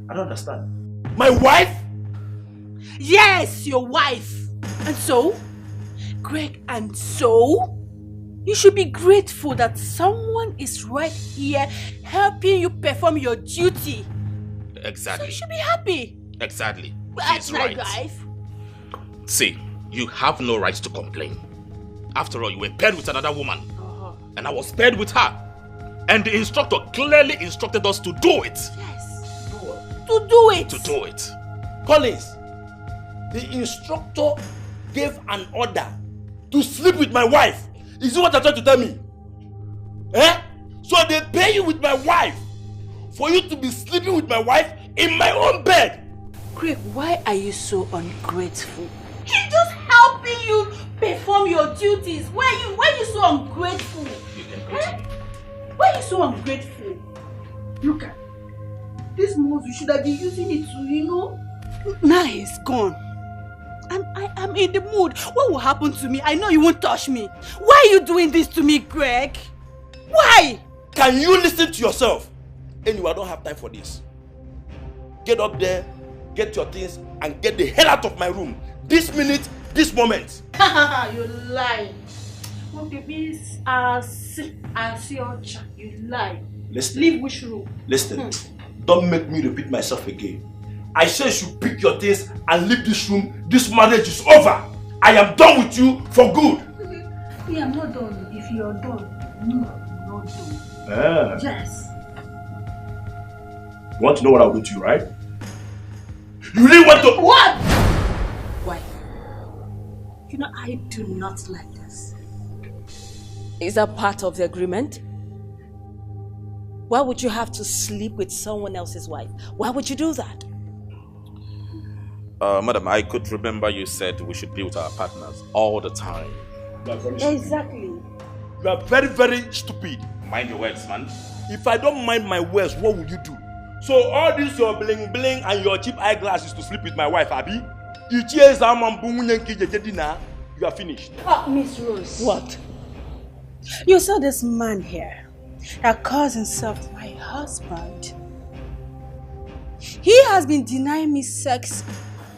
I don't understand. My wife? Yes, your wife. And so, Greg, and so, you should be grateful that someone is right here helping you perform your duty. Exactly. So you should be happy. Exactly. That's She's my right. wife. See, you have no right to complain. After all, you were paired with another woman. And I was paired with her. And the instructor clearly instructed us to do it. Yes. To do it. To do it. Collins, the instructor gave an order to sleep with my wife. Is it what you're trying to tell me? Eh? So they pay you with my wife for you to be sleeping with my wife in my own bed. Craig, why are you so ungrateful? He's just helping you perform your duties. Why are you so ungrateful? Eh? Why are you so ungrateful? Look at this most, you should have been using it to, Now he's gone. I'm in the mood. What will happen to me? I know you won't touch me. Why are you doing this to me, Greg? Why? Can you listen to yourself? Anyway, I don't have time for this. Get up there, get your things, and get the hell out of my room. This minute, this moment. You lie. You lie. Listen. Leave which room? Listen. Don't make me repeat myself again. I say you should pick your things and leave this room. This marriage is over. I am done with you for good. Me, I'm not done. If you're done, no, I'm not done. Yes. You want to know what I'll do to you, right? You really want to... What? Why? I do not like this. Is that part of the agreement? Why would you have to sleep with someone else's wife? Why would you do that? Madam, I could remember you said we should be with our partners all the time. Exactly. You are very, very stupid. Mind your words, man. If I don't mind my words, what will you do? So all this your bling bling and your cheap eyeglasses to sleep with my wife, Abby? You are finished. Miss Rose. What? You saw this man here that calls himself my husband. He has been denying me sex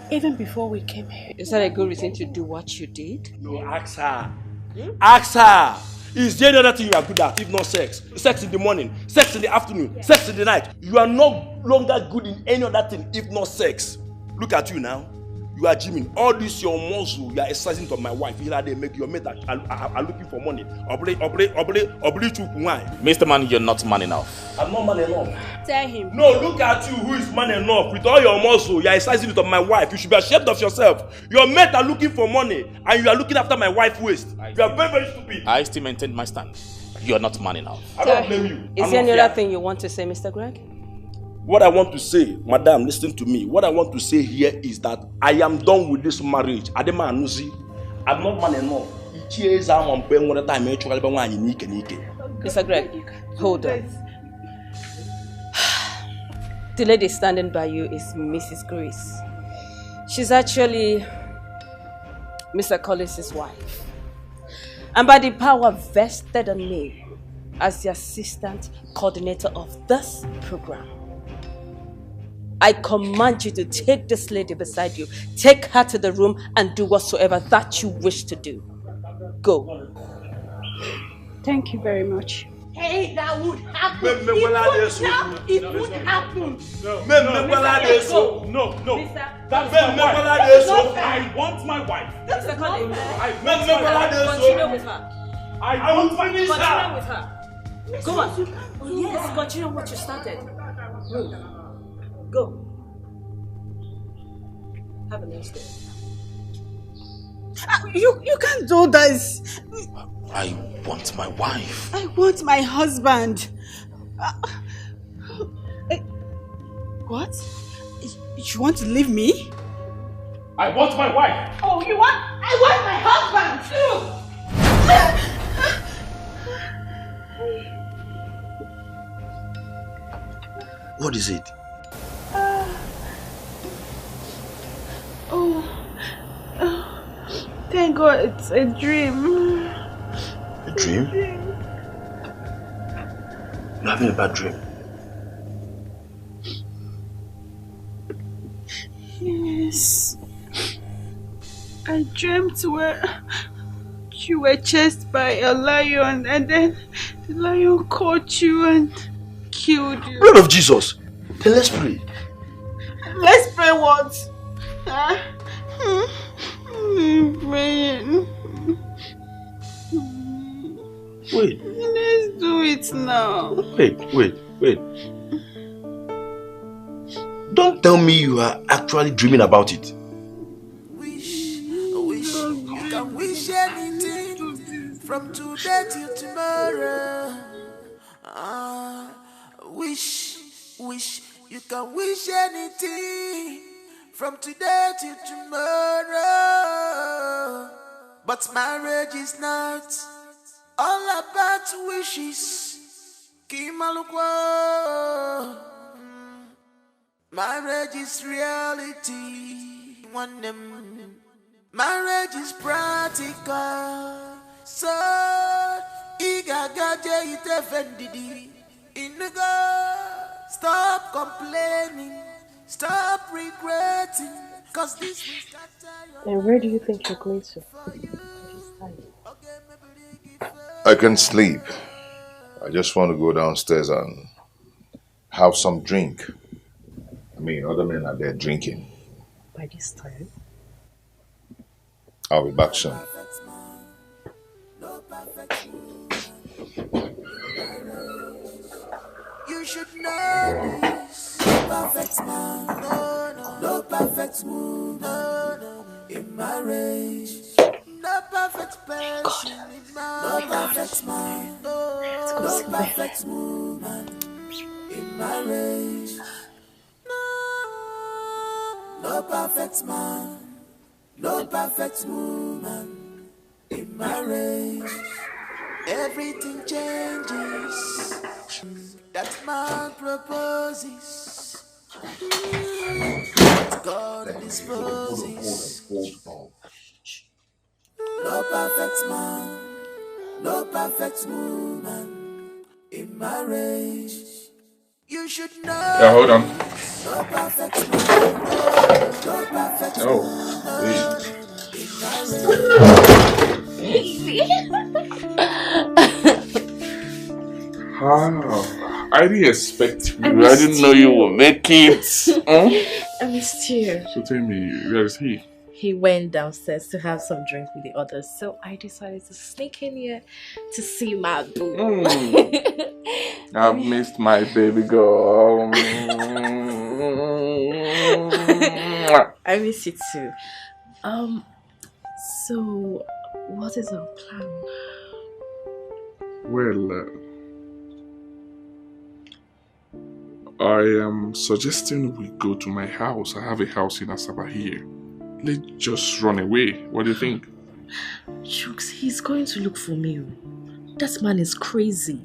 even before we came here. Is that a good reason to do what you did? No, ask her. Ask her. Is there any other thing you are good at, if not sex? Sex in the morning, sex in the afternoon, sex in the night. You are no longer good in any other thing, if not sex. Look at you now. You are gymming. All this your muscle, you are exercising to my wife. Here they make your mate are looking for money. Mr. Man, you're not man enough. I'm not man enough. Tell him. No, look at you who is man enough. With all your muscle, you are exercising to my wife. You should be ashamed of yourself. Your mate are looking for money and you are looking after my wife's waist. You are very, very stupid. I still maintain my stand. You are not man enough. I don't blame you. Is there any other thing you want to say, Mr. Greg? What I want to say, madam, listen to me. What I want to say here is that I am done with this marriage. I'm not man enough. Mr. Greg, hold on. The lady standing by you is Mrs. Grace. She's actually Mr. Collins's wife. And by the power vested on me as the assistant coordinator of this program, I command you to take this lady beside you, take her to the room and do whatsoever that you wish to do. Go. Thank you very much. Hey, that would happen. It would happen. No. That's my wife. I want my wife. Mr. Collins, Continue with her. I want my Continue with her. Go on. Yes, continue what you started. Go. Have a nice day. You can't do this. I want my wife. I want my husband. What? You want to leave me? I want my wife. Oh, you want? I want my husband What is it? Thank God it's a dream. A dream? You're having a bad dream. Yes. I dreamt where you were chased by a lion and then the lion caught you and killed you. Blood of Jesus! Then let's pray. Let's pray what? Huh? Praying. Wait. Let's do it now. Wait. Don't tell me you are actually dreaming about it. You can wish anything from today till tomorrow. Wish, you can wish anything from today till tomorrow. But marriage is not all about wishes. Kimalukwa. Marriage is reality. Marriage is practical. So, igagaje itefendidi. Stop complaining. Stop regretting. Cause this will scatter your... And where do you think you're going to? I can sleep. I just want to go downstairs and have some drink. I mean, other men are there drinking. By this time? I'll be back soon. You should know this. No perfect man, no perfect woman in marriage. No perfect person in marriage. No perfect man, no perfect woman in marriage. No perfect man, no perfect woman in marriage. Everything changes. That man proposes. God disposes. No perfect man, no perfect woman in marriage. You should know. Yeah, hold on. No perfect man, no perfect woman in marriage. baby. I didn't expect you. I didn't know you would make it. I missed you. So tell me, where is he? He went downstairs to have some drink with the others, so I decided to sneak in here to see my boo. I've missed my baby girl. I miss you too. So what is our plan? Well, I am suggesting we go to my house. I have a house in Asaba here. Let's just run away. What do you think? Chooks, he's going to look for me. That man is crazy.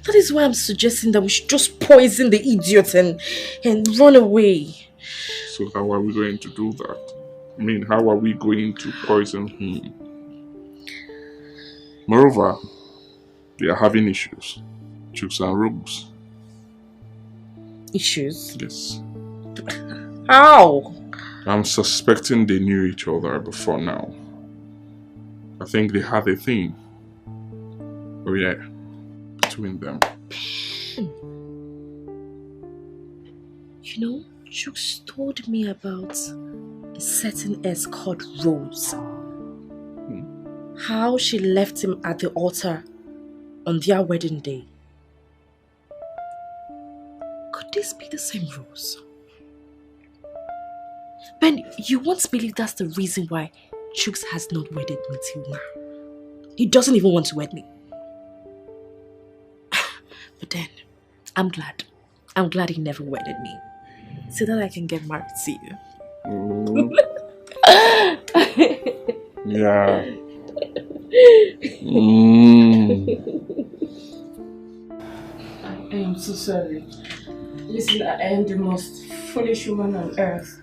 That is why I'm suggesting that we should just poison the idiot and run away. So how are we going to do that? I mean, how are we going to poison him? Moreover, we are having issues. Chooks and Rogues. Issues? Yes. How? I'm suspecting they knew each other before now. I think they had a thing. Oh yeah, between them. You know, Chooks told me about a certain S called Rose. How she left him at the altar on their wedding day. Could this be the same Rose? Ben, you won't believe that's the reason why Chooks has not wedded me till now. He doesn't even want to wed me. But then, I'm glad. I'm glad he never wedded me. So that I can get married to you. Yeah. I am so sorry. Listen, I am the most foolish woman on earth.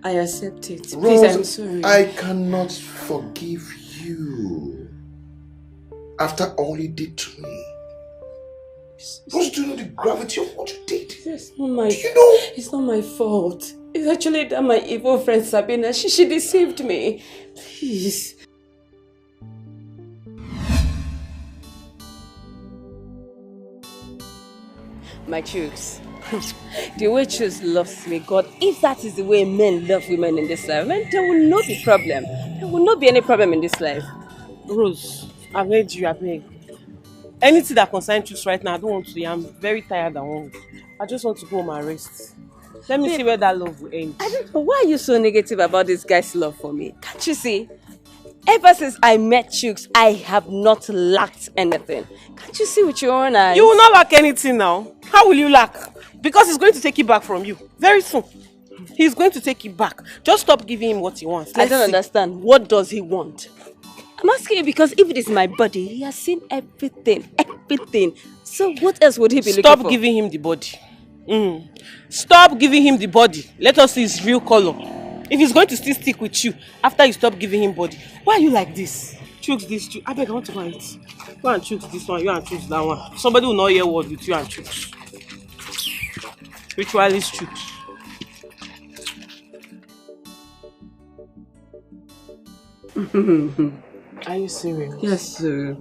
I accept it. Please, Rose, I'm sorry. I cannot forgive you. After all you did to me. Rose, do you know the gravity of what you did? It's not my, do you know? It's not my fault. It's actually that my evil friend Sabina, she deceived me. Please. My Chooks. The way Chooks loves me, God, if that is the way men love women in this life, man, there will not be problem. There will not be any problem in this life. Rose, I've heard you, I beg. Anything that concerns Chooks right now, I don't want to. I'm very tired and hungry. I just want to go home and rest. Let me see where that love will end. I don't know, why are you so negative about this guy's love for me? Can't you see? Ever since I met Chooks, I have not lacked anything. Can't you see with your own eyes? You will not lack anything now. How will you lack? Because he's going to take it back from you. Very soon. He's going to take it back. Just stop giving him what he wants. I don't understand. What does he want? I'm asking you because if it is my body, he has seen everything. Everything. So what else would he be looking for? Stop giving him the body. Stop giving him the body. Let us see his real color. If he's going to still stick with you after you stop giving him body, why are you like this? Chooks this, Chooks. I beg, I want to go and eat. Go and Chooks this one, you and Chooks that one. Somebody will not hear word with you and Chooks. Spiritualist Chooks. Are you serious? Yes, sir.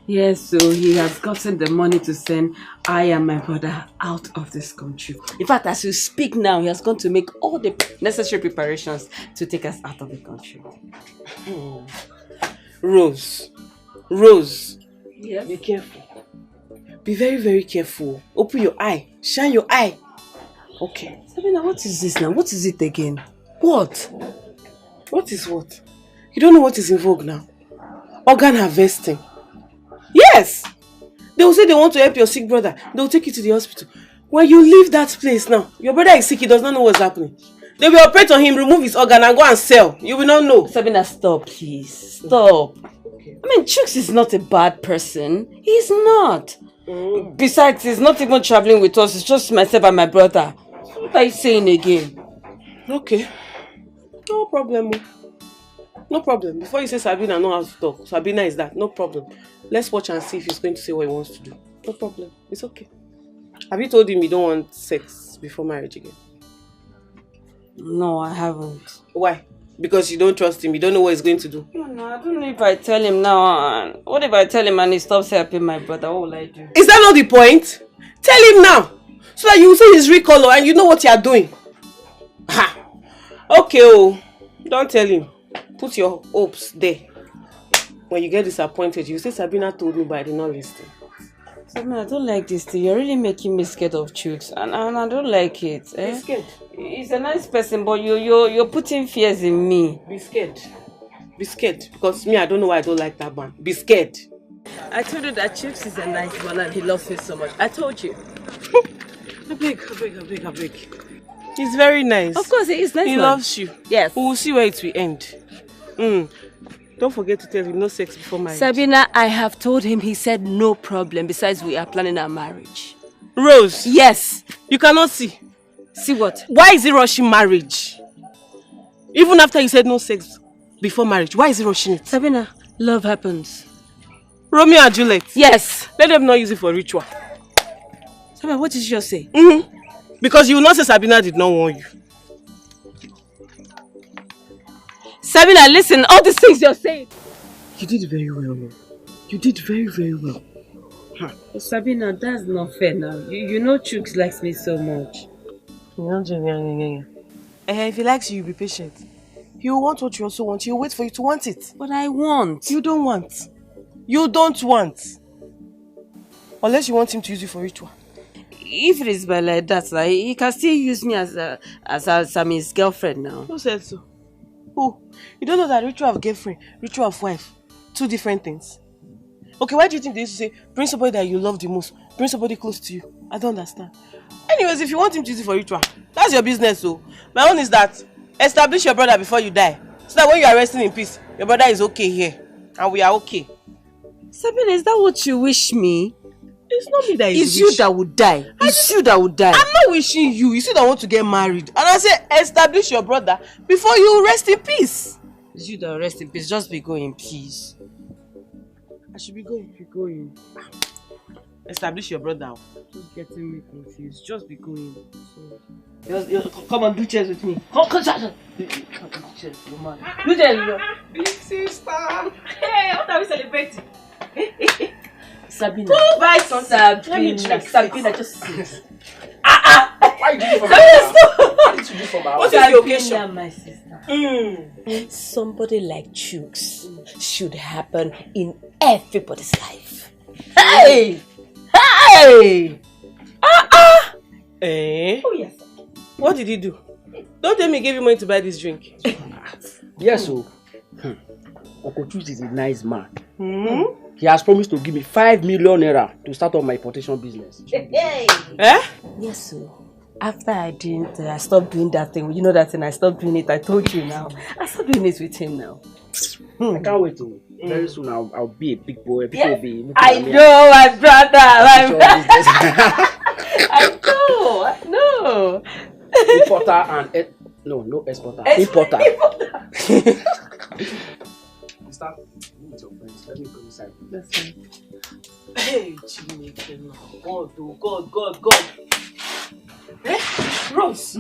Yes, so he has gotten the money to send I and my brother out of this country. In fact, as you speak now, he has gone to make all the necessary preparations to take us out of the country. Rose. Rose. Yes? Be careful. Be very, very careful. Open your eye. Shine your eye. Okay. Sabina, what is this now? What is it again? What? What is what? You don't know what is in vogue now? Organ harvesting. Yes! They will say they want to help your sick brother. They will take you to the hospital. When you leave that place now, your brother is sick, he does not know what's happening. They will operate on him, remove his organ and go and sell. You will not know. Sabina, stop, please. Stop. Okay. I mean, Chooks is not a bad person. He's not. Besides, he's not even traveling with us. It's just myself and my brother. What are you saying again? Okay. No problem. No problem. Before you say Sabina know how to talk, Sabina is that. No problem. Let's watch and see if he's going to say what he wants to do. No problem. It's okay. Have you told him you don't want sex before marriage again? No, I haven't. Why? Because you don't trust him, you don't know what he's going to do. No, I don't know if I tell him now. What if I tell him and he stops helping my brother? What will I do? Is that not the point? Tell him now, so that you will see his real color and you know what you are doing. Ha! Okay, oh, don't tell him. Put your hopes there. When you get disappointed, you say Sabina told me, but I did not listen. Sabina, I don't like this thing. You're really making me scared of Chooks, and I don't like it. Be scared. He's a nice person, but you're putting fears in me. Be scared. Be scared, because me, I don't know why I don't like that man. Be scared. I told you that Chooks is a nice man and he loves me so much. I told you. I beg. He's very nice. Of course, he is nice. He loves you. Yes. We will see where it will end. Don't forget to tell him no sex before marriage. Sabina, I have told him. He said no problem. Besides, we are planning our marriage. Rose. Yes. You cannot see. See what? Why is he rushing marriage? Even after you said no sex before marriage, why is he rushing it? Sabina, love happens. Romeo and Juliet. Yes. Let them not use it for ritual. Sabina, what did you just say? Because you will not say Sabina did not warn you. Sabina, listen, all these things you're saying. You did very well, no? You did very, very well. But Sabina, that's not fair now. You know Chooks likes me so much. If he likes you, you'll be patient. He will want what you also want. He'll wait for you to want it. But I want. You don't want. You don't want. Unless you want him to use you for ritual. If it is by like that, he can still use me as I'm his girlfriend now. Who said so? Who? You don't know that ritual of girlfriend, ritual of wife, two different things. Okay, why do you think they used to say, bring somebody that you love the most, bring somebody close to you? I don't understand. Anyways, if you want him to use it for ritual, that's your business, so. My own is that, establish your brother before you die. So that when you are resting in peace, your brother is okay here. And we are okay. Sabina, is that what you wish me? It's not me that is It's you that would die. It's you that would die. I'm not wishing you. You still don't want to get married. And I say, establish your brother before you rest in peace. It's you that will rest in peace. Just be going, please. I should be going. Be going. Establish your brother. Just getting me confused. Just be going. Come on, do chairs with me. Come, do chairs, woman. Do chairs, big sister. Hey, what are we celebrating? Sabina. Bye, Sabina, just sit. Why did you do for my sister? What is the occasion? My sister. Somebody like Chooks should happen in everybody's life. Hey! Hey! Eh? Oh, yes. What did he do? Don't tell me he gave you money to buy this drink. Yes, so. Uncle Chooks is a nice man. He has promised to give me 5 million naira to start up my importation business. Hey! Eh? Yes, so. After I stopped doing that thing. You know that thing, I stopped doing it. I told you now. I stopped doing it with him now. I can't wait to. Very soon I'll be a big boy. People will be I know, my brother. I know. Importer and no exporter. Importer. Start with your friends. Let me go inside. That's fine. Hey, God. Eh? Rose.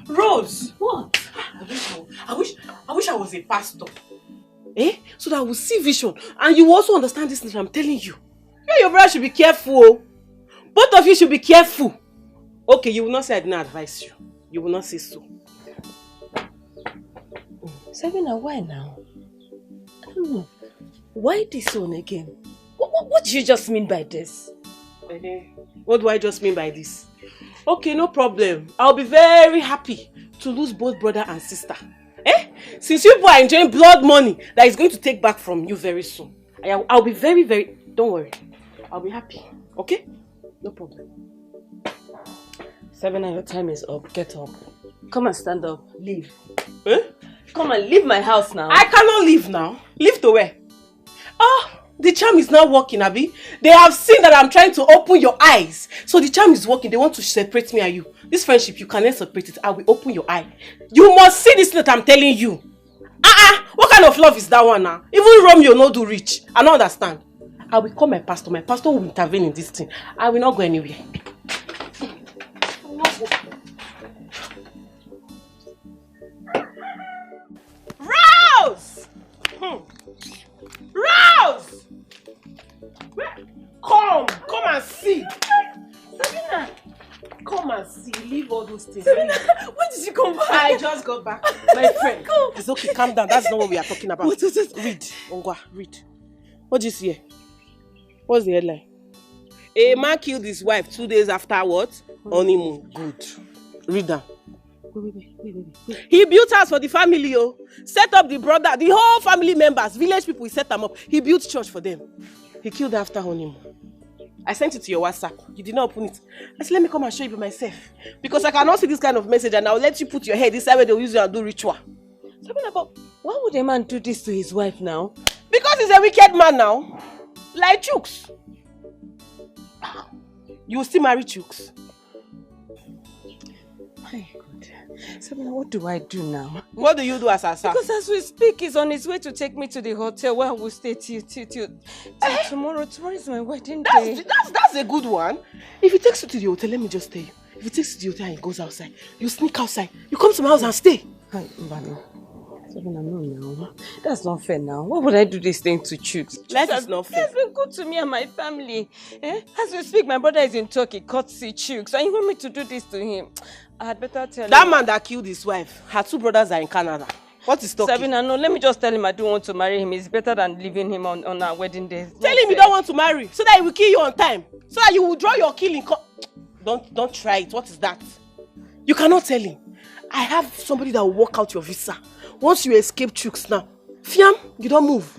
Rose. What? I wish I was a pastor. Eh? So that I will see vision. And you also understand this thing I'm telling you. You and your brother should be careful. Both of you should be careful. Okay, you will not say I didn't advise you. You will not say so. Sabina, why now? I don't know. Why this one again? What do you just mean by this? What do I just mean by this? Okay, no problem. I'll be very happy to lose both brother and sister. Eh? Since you people are enjoying blood money that is going to take back from you very soon. I'll be very, very... Don't worry. I'll be happy. Okay? No problem. Sabina, your time is up. Get up. Come and stand up. Leave. Eh? Come and leave my house now. I cannot leave now. Leave to where? Oh, the charm is not working, Abi. They have seen that I'm trying to open your eyes. So the charm is working. They want to separate me and you. This friendship, you cannot separate it. I will open your eye. You must see this that I'm telling you. What kind of love is that one now? Even Romeo no do rich. I don't understand. I will call my pastor. My pastor will intervene in this thing. I will not go anywhere. and see. Leave all those things. When did you come back? I just got back. My friend. It's okay, calm down. That's not what we are talking about. What is it? Read. Ongwa, read. What do you see here? What's the headline? A man killed his wife 2 days after what? Honeymoon. Good. Read that. Wait. He built house for the family, set up the brother, the whole family members, village people, he set them up. He built church for them. He killed after honeymoon. I sent it to your WhatsApp. You did not open it. I said, let me come and show you by myself. Because I cannot see this kind of message and I'll let you put your head inside where they'll use you and do ritual. Something about, why would a man do this to his wife now? Because he's a wicked man now. Like Chooks. You will still marry Chooks. My God. Sabina, what do I do now? What do you do as Asa? Because as we speak, he's on his way to take me to the hotel where we'll stay till tomorrow. Tomorrow is my wedding day. That's a good one. If he takes you to the hotel, let me just tell you. If he takes you to the hotel and he goes outside, you sneak outside. You come to my house and stay. Sabina, no now. That's not fair now. Why would I do this thing to Chooks? Life is not fair. It's been good to me and my family. As we speak, my brother is in Turkey, courtesy Chooks. And you want me to do this to him? I had better tell him. That man that killed his wife, her 2 brothers are in Canada. What is Turkey? Sabina, no, let me just tell him I don't want to marry him. It's better than leaving him on our wedding day. Tell him you don't want to marry, so that he will kill you on time. So that you will draw your killing. Don't try it. What is that? You cannot tell him. I have somebody that will work out your visa. Once you escape Chooks now, Fiam, you don't move.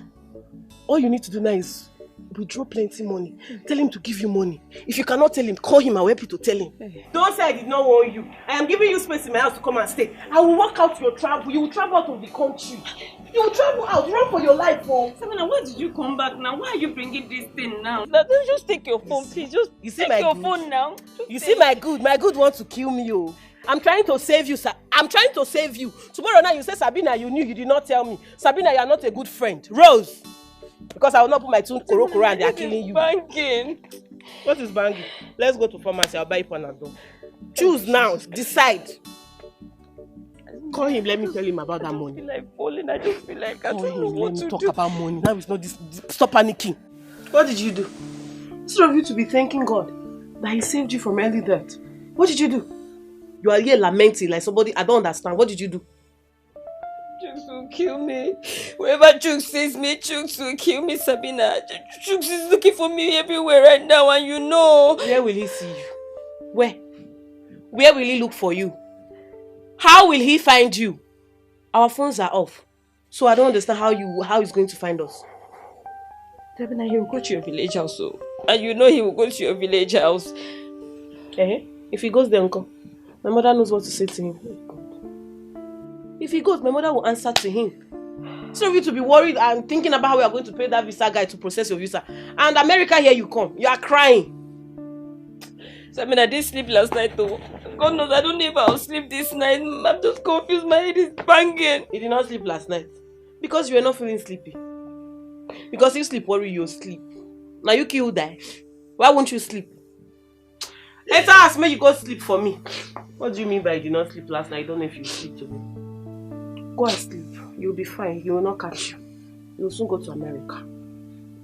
All you need to do now is withdraw plenty money. Tell him to give you money. If you cannot tell him, call him. I'll help you to tell him. Don't say I did not warn you. I am giving you space in my house to come and stay. I will work out your travel. You will travel out of the country. You will travel out. Run for your life, Sabina, why did you come back now? Why are you bringing this thing now? Don't just take your phone, please. Just take your phone now. You see my good. My good wants to kill me, I'm trying to save you, sir. I'm trying to save you. Tomorrow night you say, Sabina, you knew, you did not tell me. Sabina, you are not a good friend. Rose! Because I will not put my two koro and they are killing you. Banging. What is banging? Let's go to pharmacy. I'll buy you Panadol. Choose now. Decide. Call him. Let me tell him about that money. I feel like falling. I just feel like I don't know what to do. Let me talk about money. Now it's not this. Stop panicking. What did you do? Instead of you to be thanking God that He saved you from early death, what did you do? You are here lamenting like somebody. I don't understand. What did you do? Chooks will kill me. Wherever Chooks sees me, Chooks will kill me, Sabina. Chooks is looking for me everywhere right now, and you know. Where will he see you? Where? Where will he look for you? How will he find you? Our phones are off. So I don't understand how he's going to find us. Sabina, he will go to your village house, so. And you know he will go to your village house. If he goes there, uncle, my mother knows what to say to him. If he goes, my mother will answer to him. So you to be worried and thinking about how we are going to pay that visa guy to process your visa. And America, here you come. You are crying. Sabina, I didn't sleep last night though. God knows I don't know if I'll sleep this night. I'm just confused. My head is banging. You did not sleep last night. Because you were not feeling sleepy. Because if sleep worry, you'll sleep. Now you kill die. Why won't you sleep? Enter ask me you go sleep for me. What do you mean by you did not sleep last night? I don't know if you sleep today. Go and sleep. You'll be fine. You will not catch you. You'll soon go to America.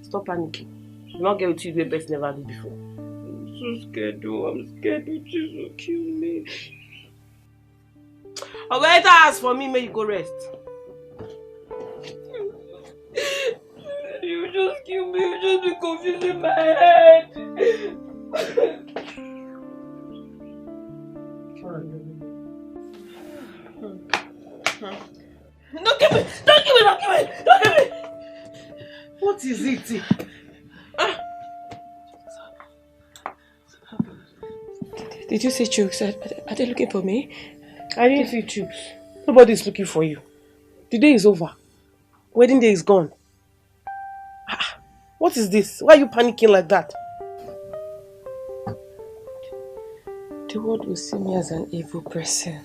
Stop panicking. You'll not get with you the best never did before. I'm so scared though. I'm scared that Jesus will kill me. I'll enter ask for me, may you go rest. You just kill me. You just be confusing my head. Don't give me! Don't give me! Don't give me! Don't give me! What is it? Did you see Chooks? Are they looking for me? I didn't see Chooks. Nobody is looking for you. The day is over. Wedding day is gone. What is this? Why are you panicking like that? The world will see me as an evil person.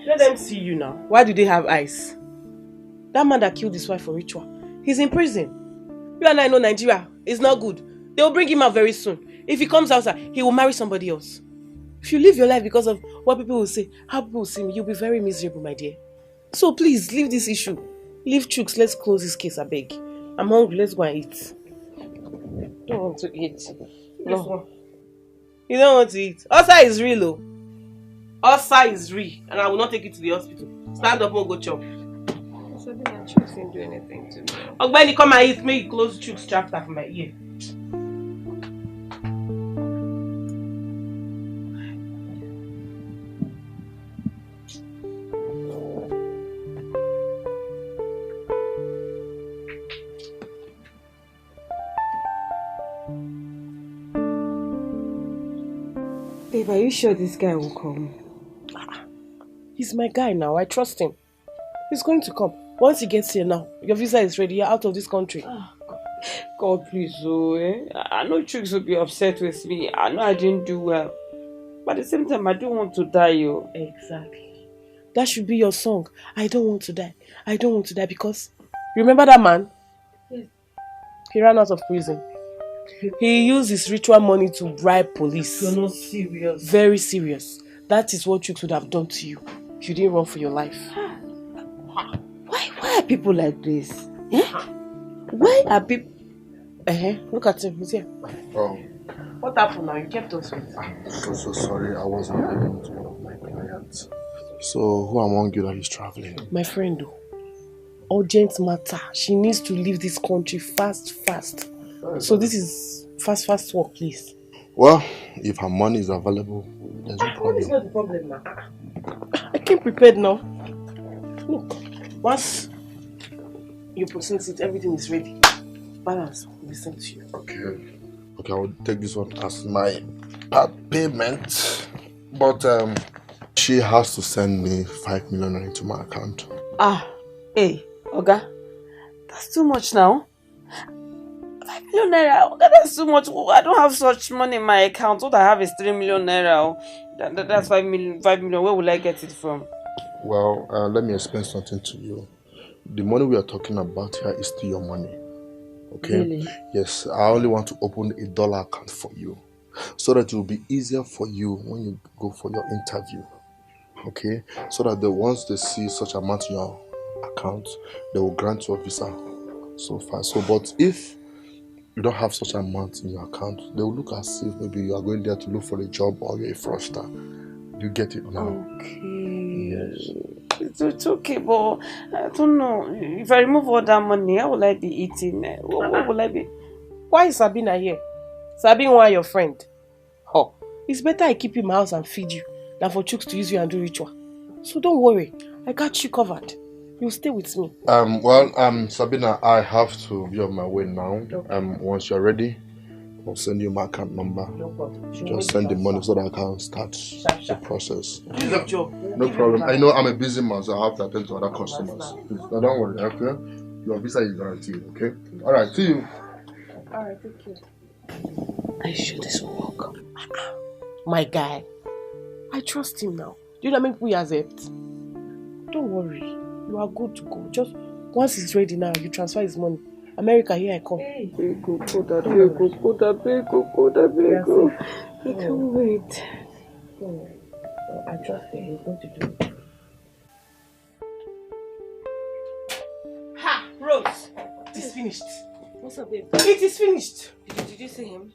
Let them see you now. Why do they have eyes? That man that killed his wife for ritual, he's in prison. You and I know Nigeria is not good. They will bring him out very soon. If he comes outside, he will marry somebody else. If you live your life because of what people will say, how people will see me, you'll be very miserable, my dear. So please, leave this issue. Leave Chooks. Let's close this case, I beg. I'm hungry. Let's go and eat. Don't want to eat. No. You don't want to eat. Ulcer is real, oh. Ulcer is real, and I will not take you to the hospital. Stand up and go chop. Sabina, Chooks didn't do anything to me. Ogbeni, come and eat. Make you close Chooks chapter for my ear. Babe, are you sure this guy will come? He's my guy now. I trust him. He's going to come. Once he gets here now, your visa is ready. You're out of this country. God, please, I know Chooks will be upset with me. I know I didn't do well. But at the same time, I don't want to die, yo. Exactly. That should be your song. I don't want to die. I don't want to die because... Remember that man? Yes. He ran out of prison. He used his ritual money to bribe police. You're not serious. Very serious. That is what Chooks would have done to you if you didn't run for your life. Why are people like this? Eh? Why are people... Look at him. He's here. Oh. What happened now? You kept us waiting. I'm so sorry. I wasn't able to one of my clients. So, who among you that is traveling? My friend, though. Urgent matter. She needs to leave this country fast. So this is fast work, please. Well, if her money is available, there's no problem. Money is not the problem now. I came prepared now. Look, once you process it, everything is ready. Balance will be sent to you. Okay, I will take this one as my part payment. But she has to send me 5 million into my account. Hey, Oga, that's too much now. 5 million naira, Oga, that's too much. I don't have such money in my account. What I have is 3 million naira. That's 5 million. Where will I get it from? Well, let me explain something to you. The money we are talking about here is still your money. Okay? Really? Yes, I only want to open a dollar account for you so that it will be easier for you when you go for your interview. Okay? So that once they see such amount in your account, they will grant you a visa so far. But if you don't have such amount in your account, they will look as if maybe you are going there to look for a job or you're a fraudster. You get it now? Okay. Yes. It's okay, but I don't know. If I remove all that money, how will I be eating? What will I be? Why is Sabina here? Sabina want your friend. Oh, it's better I keep you in my house and feed you than for Chooks to use you and do ritual. So don't worry. I got you covered. You'll stay with me. Sabina, I have to be on my way now. Once you're ready, I'll send you my account number. No problem. Just send the money so that I can start the process. Do your job. No problem. I know I'm a busy man, so I have to attend to other customers. No, don't worry, okay? Your visa is guaranteed, okay? Alright, see you. Alright, take care. Are you sure this will work? My guy. I trust him now. Do you know how many people he has helped? Don't worry. You are good to go. Just once he's ready now, you transfer his money. America, here I come. Hey. I can't wait. I trust him. He's going to do it. Ha! Rose! It is finished. What's up, babe? It is finished. Did you see him?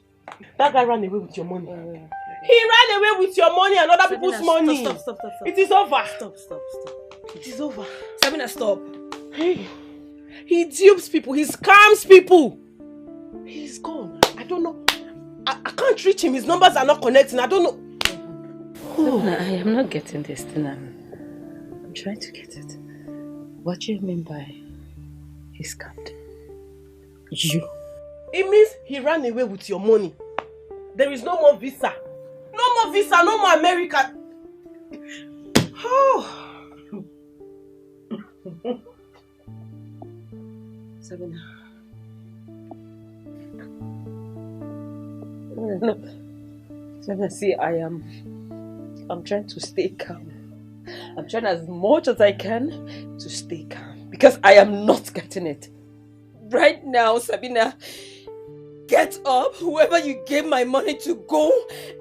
That guy ran away with your money. He ran away with your money and other people's money. Stop. It is over. Stop. It is over. Sabina, stop. Hey. He dupes people. He scams people. He's gone. I don't know. I can't reach him. His numbers are not connecting. I don't know. Sabina, I am not getting this thing. I'm trying to get it. What do you mean by he scammed you? It means he ran away with your money. There is no more visa. No more visa. No more America. Oh. Sabina. Sabina, see, I'm trying to stay calm. I'm trying as much as I can to stay calm because I am not getting it. Right now, Sabina, get up, whoever you gave my money to, go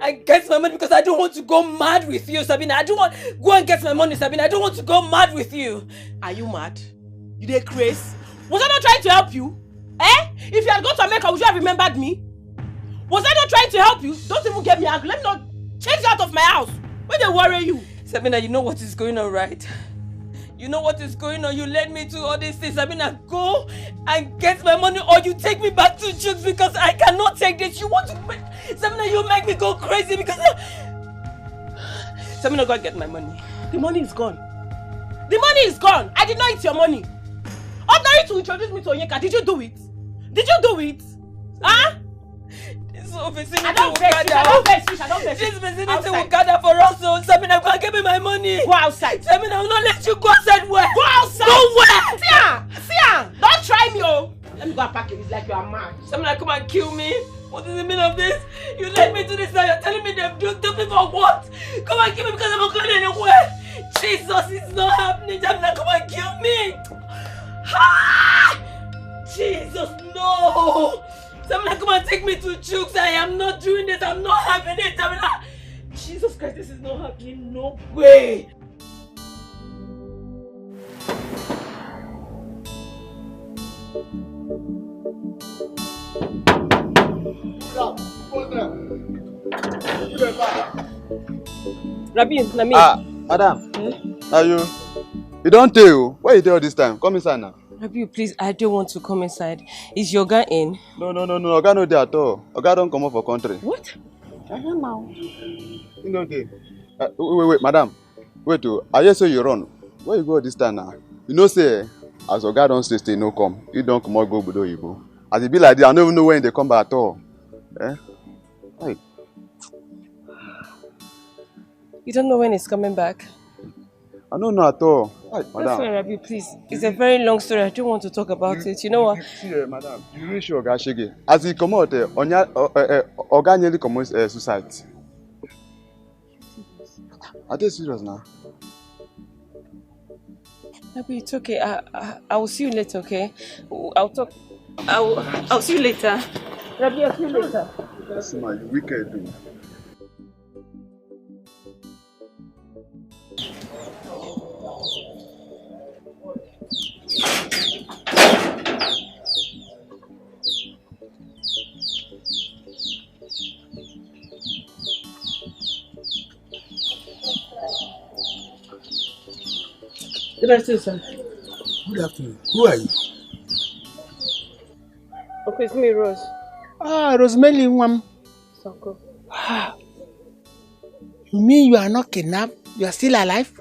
and get my money because I don't want to go mad with you, Sabina. I don't want go and get my money, Sabina. I don't want to go mad with you. Are you mad? You dey crazy? Was I not trying to help you? If you had gone to America, would you have remembered me? Was I not trying to help you? Don't even get me angry. Let me my house. Where they worry you? Sabina, you know what is going on, right? You know what is going on. You led me to all these things. Sabina, go and get my money or you take me back to Jukes because I cannot take this. You want to make... Sabina, you make me go crazy because... Sabina, go and get my money. The money is gone. The money is gone. I did not eat your money. Ordinary to introduce me to Onyeka. Did you do it? Did you do it? Huh? This vicinity I don't vex fish. I don't vex fish. This vicinity will gather for us. So Sabina, go and give me my money. Go outside. Sabina, I will not let you go outside. Where? Go outside. Go where? See, don't try me, oh. Let me go and pack you. It's like you are mad. Sabina, come and kill me. What is the meaning of this? You led me to this now. You're telling me they've done me for what? Come and kill me because I'm not going anywhere. Jesus, it's not happening. Sabina, come and kill me. Ah! Jesus, no. Sabina, come and take me to Jukes. I am not doing this. I'm not having it. Sabina. Jesus Christ, this is not happening. No way. Rabi, Nami. Madam. Are you? You don't tell. Where you tell this time? Come inside now. Rabi, please, I don't want to come inside. Is your guy in? No. Oga no there at all. Oga don't come up for country. What? I don't know. You know okay. Wait, madam. Wait, I hear say you run. Where you go this time now? You know say, as Oga don't stay, no come. You don't come out go Budo Ibo. As it be like this, I don't even know when they come back at all. Eh? Hey. You don't know when he's coming back? I don't know at all. Hey, That's fine, Rabi, please. It's a very long story. I don't want to talk about it. You know what? See, madam, you really sure Oga Shege. As he come out, Oga nearly commits suicide. Are they serious now? Rabi, it's okay. I will see you later, okay? I'll talk. I'll see you later. Rabi, I'll see you later. That's my wicked dude. Good afternoon, sir. Good afternoon. Who are you? Okay, it's me, Rose. Rosemary Nwam. Soko. You mean you are not kidnapped? You are still alive?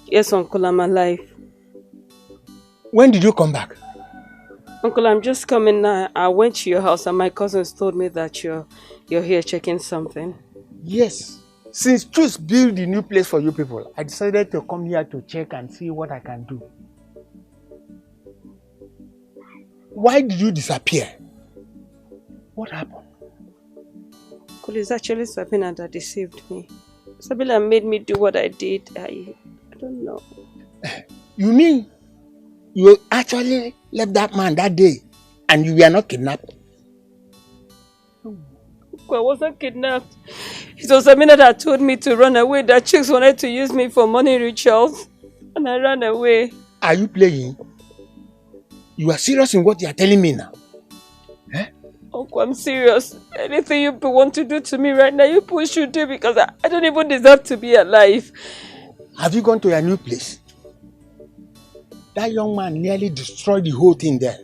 Yes, Uncle, I'm alive. When did you come back? Uncle, I'm just coming now. I went to your house and my cousins told me that you're here checking something. Yes. Since Truth built the new place for you people, I decided to come here to check and see what I can do. Why did you disappear? What happened? Uncle, it's actually Sabina that deceived me. Sabina made me do what I did. I don't know. You mean you actually left that man that day and you were not kidnapped? I wasn't kidnapped. It was Sabina that told me to run away, that chicks wanted to use me for money rituals. And I ran away. Are you playing? You are serious in what you are telling me now? Eh? Uncle, I'm serious. Anything you want to do to me right now, you people should do because I don't even deserve to be alive. Have you gone to your new place? That young man nearly destroyed the whole thing there.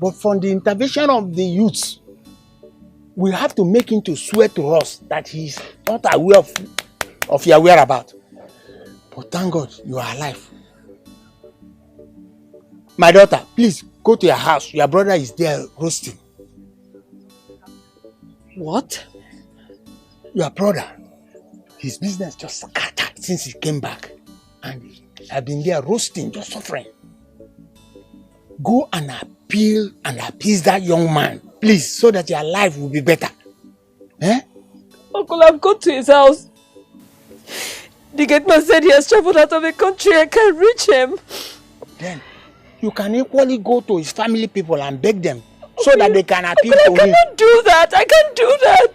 But from the intervention of the youths, we have to make him to swear to us that he is not aware of your whereabouts. But thank God you are alive. My daughter, please go to your house. Your brother is there roasting. What? Your brother, his business just scattered since he came back. And I've been there roasting, just suffering. Go and appeal and appease that young man, please, so that your life will be better. Eh? Uncle, I've gone to his house. The gate man said he has traveled out of the country. I can't reach him. Then you can equally go to his family people and beg them so that they can appeal Uncle, to him. I cannot do that. I can't do that.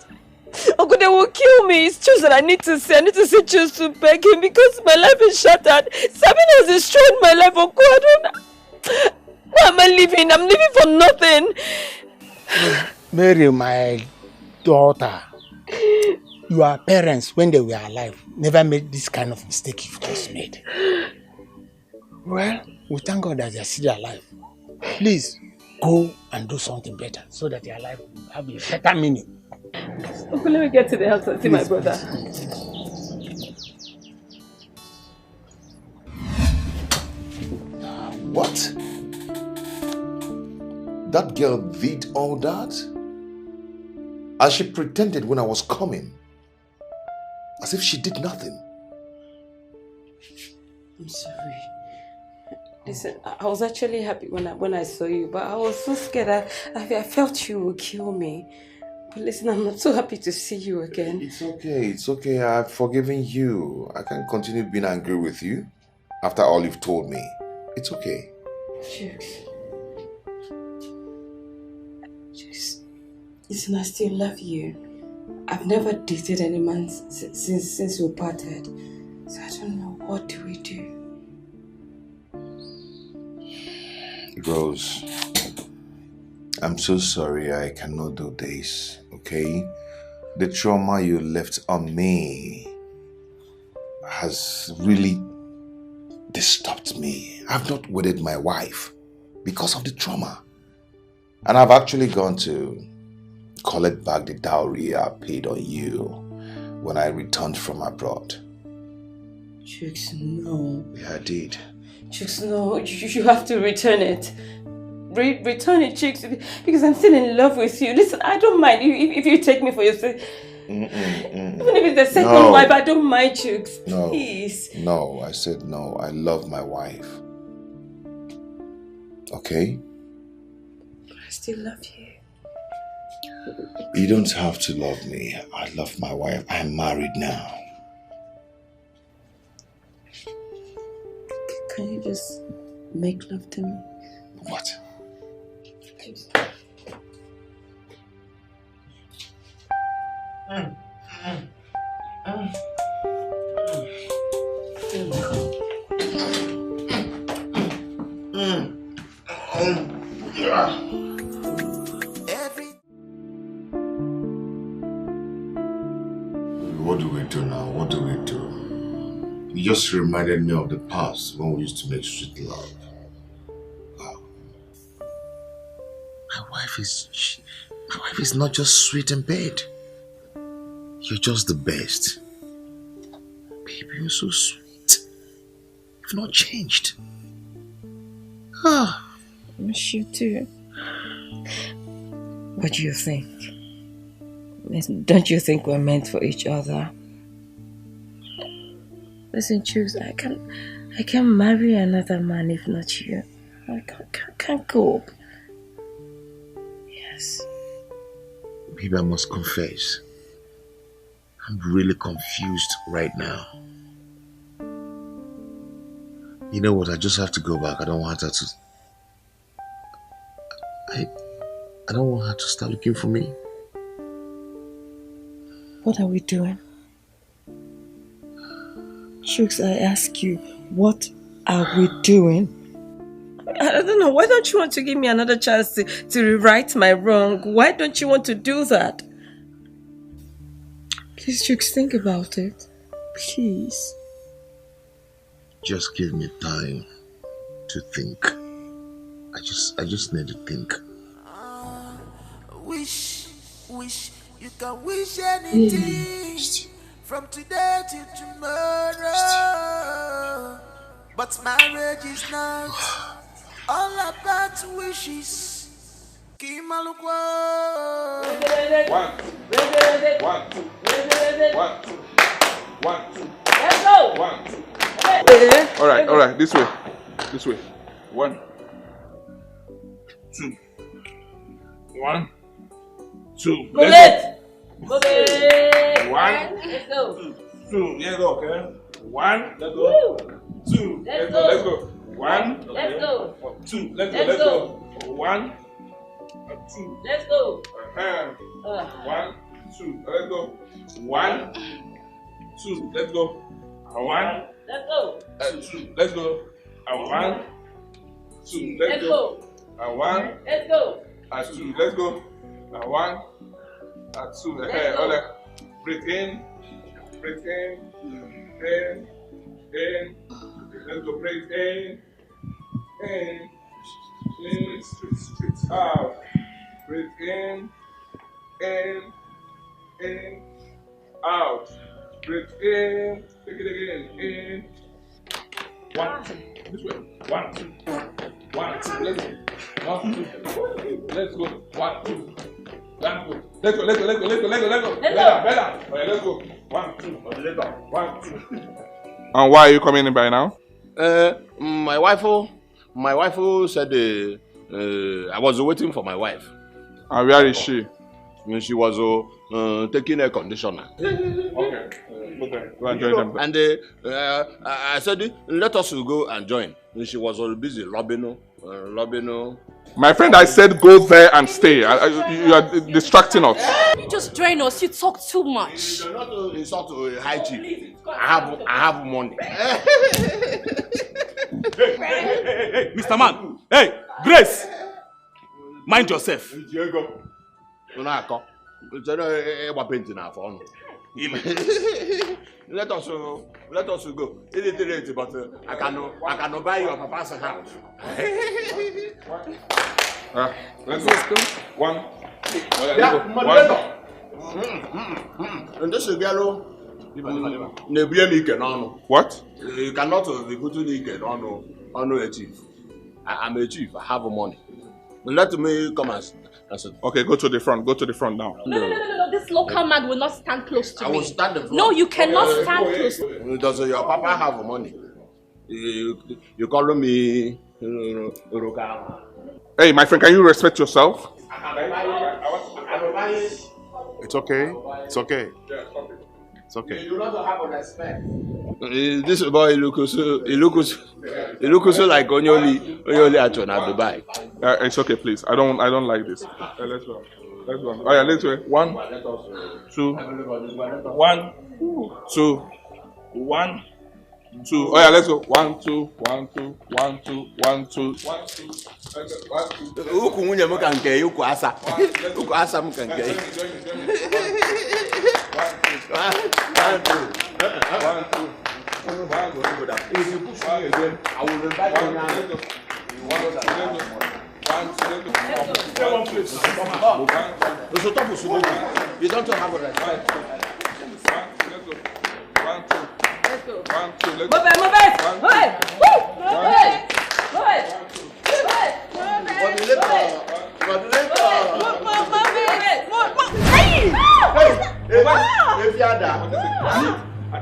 Uncle, they will kill me. It's true that I need to see Choose to beg him because my life is shattered. Sabina has destroyed my life, Uncle. I don't. Why am I living? I'm living for nothing. Mary, my daughter, your parents, when they were alive, never made this kind of mistake you've just made. Well, we thank God that they are still alive. Please, go and do something better so that your life will have a better meaning. Okay, let me get to the house and see my brother. What? That girl did all that? And she pretended when I was coming. As if she did nothing. I'm sorry. Listen, I was actually happy when I saw you, but I was so scared. I felt you would kill me. But listen, I'm not so happy to see you again. It's okay. I've forgiven you. I can't continue being angry with you after all you've told me. It's okay. Jukes, listen, I still love you. I've never dated any man since we parted. So I don't know, what do we do? Rose, I'm so sorry I cannot do this, okay? The trauma you left on me has really disturbed me. I've not wedded my wife because of the trauma. And I've actually gone to collect back the dowry I paid on you when I returned from abroad. Jukes, no. Yeah, I did. Jukes, no. You have to return it. Return it, Jukes, because I'm still in love with you. Listen, I don't mind if you take me for yourself. Even if it's the second wife, I don't mind, Jukes. No. Please. No, I said no. I love my wife. Okay? I still love you. You don't have to love me. I love my wife. I'm married now. Can you just make love to me? What? Please. What do we do now? What do we do? You just reminded me of the past when we used to make sweet love. Wow. My wife is not just sweet in bed. You're just the best. Baby, you're so sweet. You've not changed. I miss you too. What do you think? Don't you think we're meant for each other? Listen, Jukes, I can't marry another man if not you. I can't cope. Yes. Maybe I must confess. I'm really confused right now. You know what? I just have to go back. I don't want her to... I don't want her to start looking for me. What are we doing? Jukes, I ask you, what are we doing? I don't know. Why don't you want to give me another chance to rewrite my wrong? Why don't you want to do that? Please, Jukes, think about it. Please. Just give me time to think. I just need to think. Wish, you can wish anything from today till tomorrow. But marriage is not all about wishes. Kimalukwa. 1, 2, 1, 2. Let's go. 1, 2. All right, this way. 1, 2. 1, 2. Let's go. 1, Let's go. 2. Let's go, okay? 1, let's go. 2, let's go. 1, let's go. 2, let's go. 1, 2. Let's go. 1, 2. Let's go. 1, 2. Let's go. 1. Let's go. 2. Let's go. 1, 2. Let's go. 1. Let's go. 2. Let's go. 1, 2. Hey, Breathe in. Breathe in. In. In. Let's go. Breathe in. In. In. Out. Breathe in. In. In. Out. Breathe in. Take it again. In. 1, 2. This way. 1, 2. 1, 2. Let's go. 1, 2. Let's go. 1, 2. Let's go. Let's go. Let's go. Let's go. Let's go. Let's go. Let's go. Better. Okay, let's go. 1, 2. Let's go. 1, 2. And why are you coming in by now? My wife said I was waiting for my wife. And where is she? She was taking a conditioner. Okay. Go and join them. And I said, let us go and join. And she was all busy lobbying. My friend, I said go there and stay. You are distracting us. You just join us. You talk too much. You're not insult to high chief. I have money. Hey, Mr. Man. Hey, Grace. Mind yourself. Let us go. Illiterate, but I cannot buy your papa's house. Let's go. 1. Yeah, and this is yellow. What? You cannot be putting it on a chief. I'm a chief. I have money. Let me come and sit. Okay, go to the front. Go to the front now. No. This local man will not stand close to me. I will stand the front. No, you cannot stand close to me. Does your papa have money? You call me Hey, my friend, can you respect yourself? It's okay. It's okay. It's okay. You don't have respect. This boy looks so like Onyoli Achon at Dubai. It's okay, please. I don't like this. Let's go. Let's go. Oh yeah, let's go. 1, 2, 1, 2, 1, 2. Oh yeah, let's go. 1, 2, 1, 2, 1, 2, 1, 2, 1, 2. Uku munye mukanke, uku asa. Uku asa mukanke. 1, 2. If you push me again, I will invite you now. You don't have a respect. 1, 2. Let's go. Move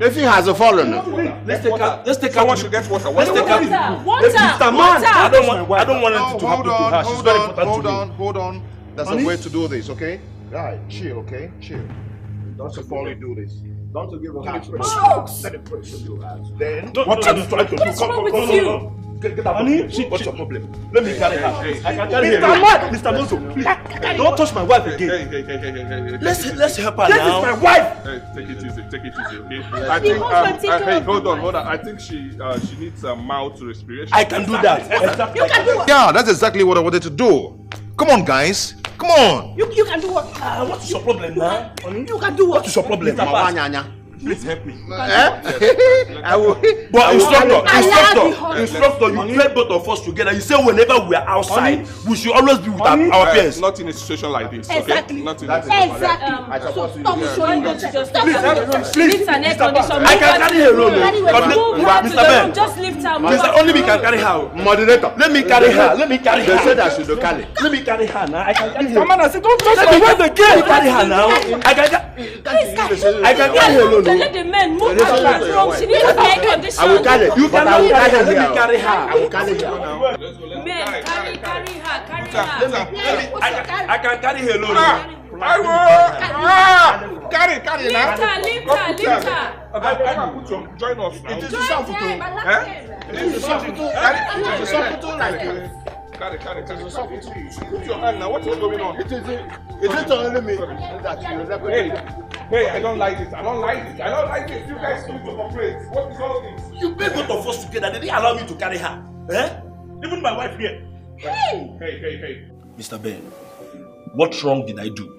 If he has a fallen, let's take her. Someone should get water. Let's take her. Mr. Man, I don't want anything to happen to her. She's very important to me. Hold on. There's a way to do this, okay? Right, chill, okay? Chill. Don't before we do this. Don't give her heart. Let it push. Then what are you trying to do? Come. Get up. What's your problem? Let me carry her. I can carry her. Mr. Mozo, please. Don't touch my wife again. Hey. Let's help her now. This is my wife. Hey, take it easy, okay? I think, hey, hold on. I think she needs a mouth respiration. I can do that. Exactly. You can do what? Yeah, that's exactly what I wanted to do. Come on, guys. Come on. You can do what? What is your problem now? You can do what? What is your problem? Please help me. I will. But instructor, you get both of us together. You say whenever we are outside, we should always be with our peers. Not in a situation like this. Exactly. Okay? Not in Exactly. Stop showing them to just Please, an air condition. I can carry her alone. Mr. Ben, just lift her. Mr. Only me can carry her. Moderator, let me carry her. They said I should carry. Let me carry her now. I can carry her. Man, I said don't touch my wife again. Carry her now. I can carry her alone. Let the men move her from. She needs air condition. I will carry. You can carry her. Let me carry her. I will carry her. Men, carry her. I can carry her alone. I will. Carry now. Lift her. I put some. Join us now. It is a soft photo. It is a soft photo. It is a soft photo like it. Carry. Put your hand now. What is going on? It is only me that you never. Hey, I don't like this. You guys need to cooperate. What is all this? You made both of us together. They didn't allow me to carry her. Even my wife here. Hey. Mr. Ben, what wrong did I do?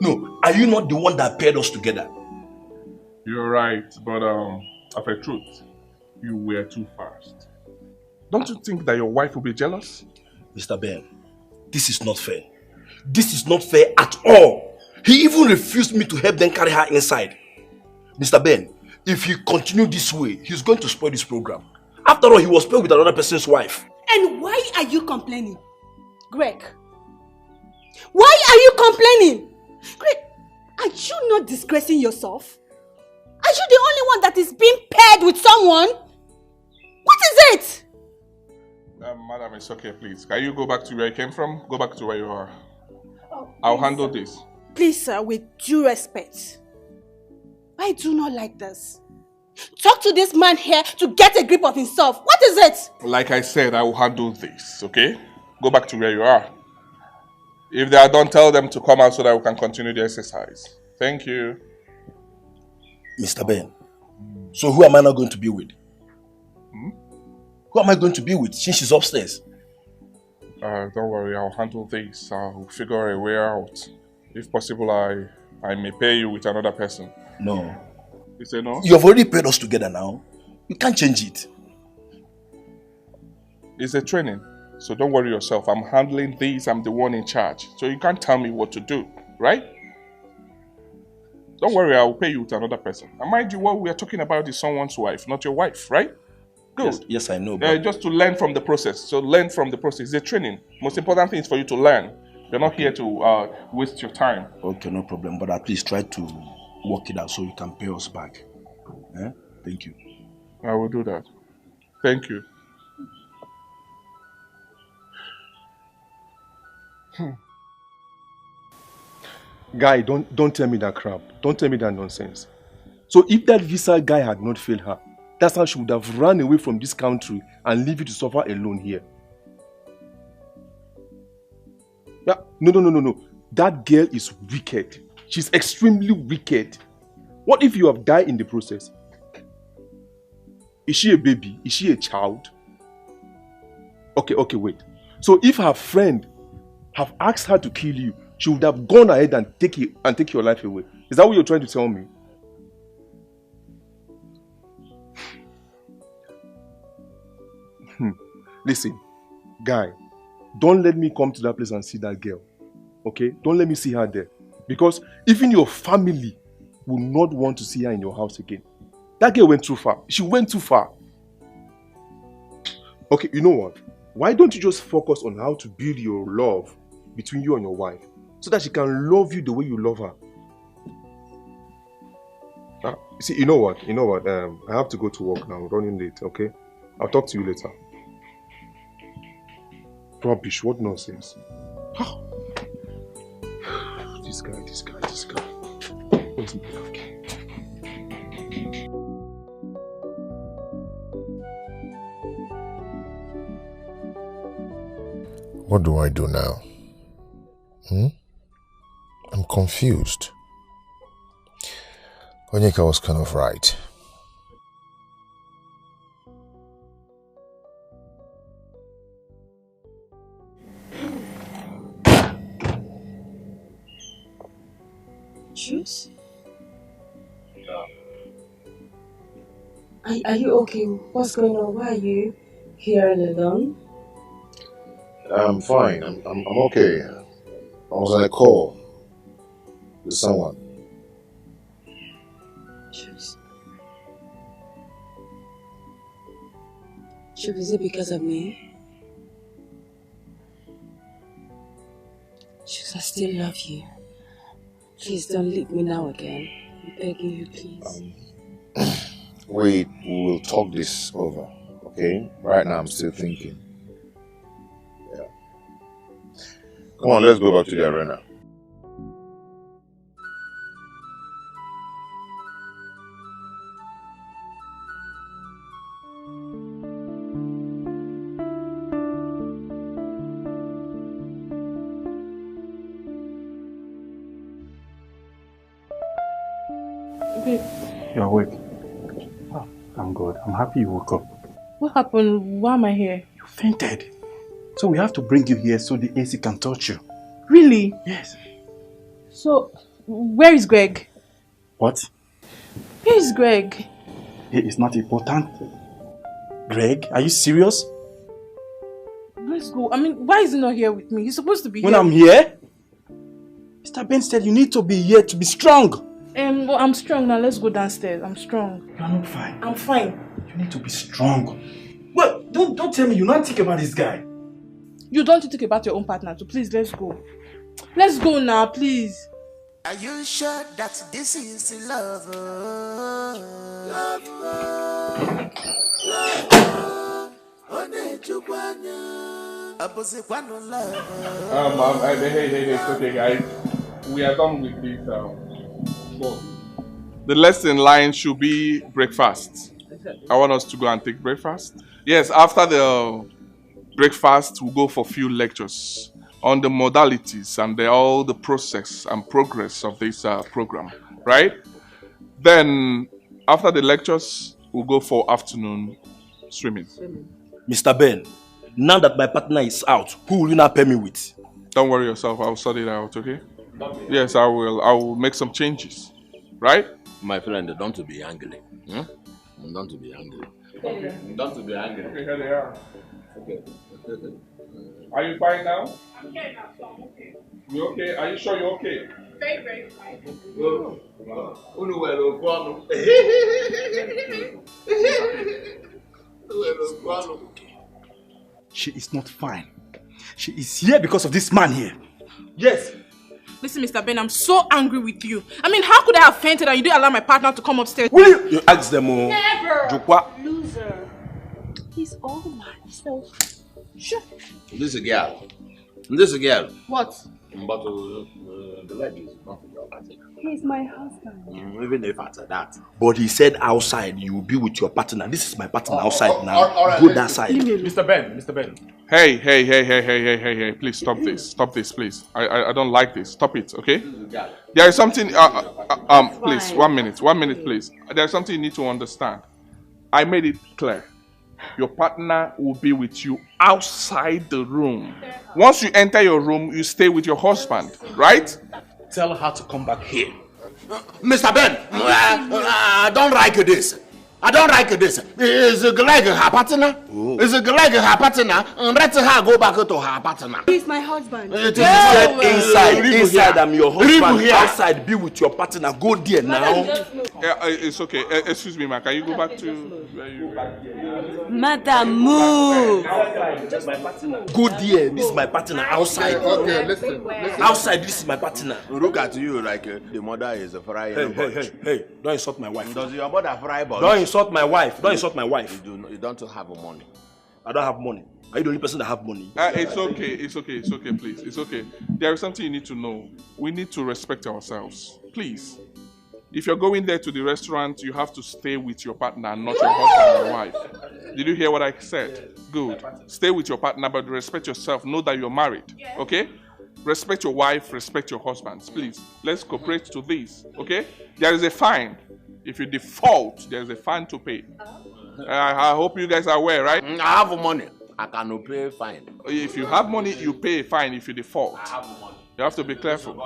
No, are you not the one that paired us together? You're right, but of a truth, you were too fast. Don't you think that your wife will be jealous? Mr. Ben, this is not fair. This is not fair at all. He even refused me to help them carry her inside. Mr. Ben, if he continues this way, he's going to spoil this program. After all, he was playing with another person's wife. And why are you complaining? Greg, why are you complaining? Greg, are you not disgracing yourself? Are you the only one that is being paired with someone? What is it? Madam, it's okay, please. Can you go back to where you came from? Go back to where you are. I'll handle this. Please, sir, with due respect. I do not like this. Talk to this man here to get a grip of himself. What is it? Like I said, I will handle this, okay? Go back to where you are. If they are done, tell them to come out so that we can continue the exercise. Thank you. Mr. Ben, so who am I not going to be with? Who am I going to be with since she's upstairs? Don't worry, I'll handle this. I'll figure a way out. If possible, I may pay you with another person. No. You say no? You have already paid us together now. You can't change it. It's a training, so don't worry yourself. I'm handling this. I'm the one in charge. So you can't tell me what to do, right? Don't worry, I'll pay you with another person. And mind you, what we are talking about is someone's wife, not your wife, right? Good. Yes, I know. But just to learn from the process. So learn from the process. It's a training. Most important thing is for you to learn. You're not here to waste your time. Okay, no problem. But at least try to work it out so you can pay us back. Thank you. I will do that. Thank you. Guy, don't tell me that crap. Don't tell me that nonsense. So if that visa guy had not failed her, that's how she would have run away from this country and leave you to suffer alone here. Yeah, no. That girl is wicked. She's extremely wicked. What if you have died in the process? Is she a baby? Is she a child? Okay, wait. So if her friend have asked her to kill you, she would have gone ahead and take your life away. Is that what you're trying to tell me? Listen, guy, don't let me come to that place and see that girl. Okay? Don't let me see her there. Because even your family will not want to see her in your house again. That girl went too far. She went too far. Okay, you know what? Why don't you just focus on how to build your love between you and your wife so that she can love you the way you love her? See, you know what? I have to go to work now. I'm running late, okay? I'll talk to you later. Rubbish, what nonsense. This guy. Where's my okay? What do I do now? I'm confused. Onyeka was kind of right. Juice? Are you okay? What's going on? Why are you here alone? I'm fine. I'm okay. I was on a call with someone. Juice, is it because of me? Juice, I still love you. Please don't leave me now again. I'm begging you, please. Wait, we'll talk this over, okay? Right now I'm still thinking. Yeah. Come on, let's go back to the arena. You're awake. Oh, I'm good. I'm happy you woke up. What happened? Why am I here? You fainted. So we have to bring you here so the AC can touch you. Really? Yes. So, where is Greg? What? Where is Greg? It is not important. Greg, are you serious? Let's go. I mean, why is he not here with me? He's supposed to be When here. I'm here? Mr. Ben said you need to be here to be strong. Well, I'm strong now. Let's go downstairs. I'm strong. You are not fine. I'm fine. You need to be strong. Well, don't tell me you not think about this guy. You don't think about your own partner, so please, let's go. Let's go now, please. Are you sure that this is love? Love. Hey, it's okay, guys. We are done with this. The lesson line should be breakfast. I want us to go and take breakfast. Yes, after the breakfast, we'll go for a few lectures on the modalities and all the process and progress of this program, right? Then, after the lectures, we'll go for afternoon swimming. Mr. Ben, now that my partner is out, who will you now pair me with? Don't worry yourself, I'll sort it out, okay? Yes, I will make some changes, right? My friend, don't be angry. Don't be angry. Okay. Don't be angry. Okay, here they are. Okay. Are you fine now? I'm okay now, so I'm okay. You okay? Are you sure you're okay? Very, very fine. She is not fine. She is here because of this man here. Yes. Listen, Mr. Ben, I'm so angry with you. I mean, how could I have fainted and you didn't allow my partner to come upstairs? Will you ask them? Never! Loser. He's all myself. Sure. This is a girl. What? But the leg is not your partner. He's my husband. Even if after that. But he said outside you will be with your partner. This is my partner outside now. Go that side. Mr. Ben. Hey, please stop this, please. I don't like this. Stop it, okay? There is something, please, 1 minute, please. There is something you need to understand. I made it clear. Your partner will be with you outside the room. Once you enter your room, you stay with your husband, right? Tell her to come back here. Mr. Ben, I don't like this. Is Greg her partner? Is Greg her partner? And let her go back to her partner. He's my husband. It is inside I'm your husband. Outside, be with your partner. Go there now. It's okay. Excuse me, man. Can you go back to where you? Madam, move. Go there. This is my partner outside. Okay, listen. Outside, this is my partner. Look at you like the mother is a fry. Hey, don't insult my wife. Does your mother fry? Don't insult my wife. Don't insult my wife. You don't have money. I don't have money. Are you the only person that have money? It's okay, please. It's okay. There is something you need to know. We need to respect ourselves. Please. If you're going there to the restaurant, you have to stay with your partner, not your husband or wife. Did you hear what I said? Good. Stay with your partner, but respect yourself. Know that you're married. Okay? Respect your wife, respect your husbands. Please, let's cooperate to this. Okay? There is a fine. If you default, there is a fine to pay. I hope you guys are aware, right? I have money. I cannot pay a fine. If you have money, you pay a fine if you default. I have money. You have to be careful.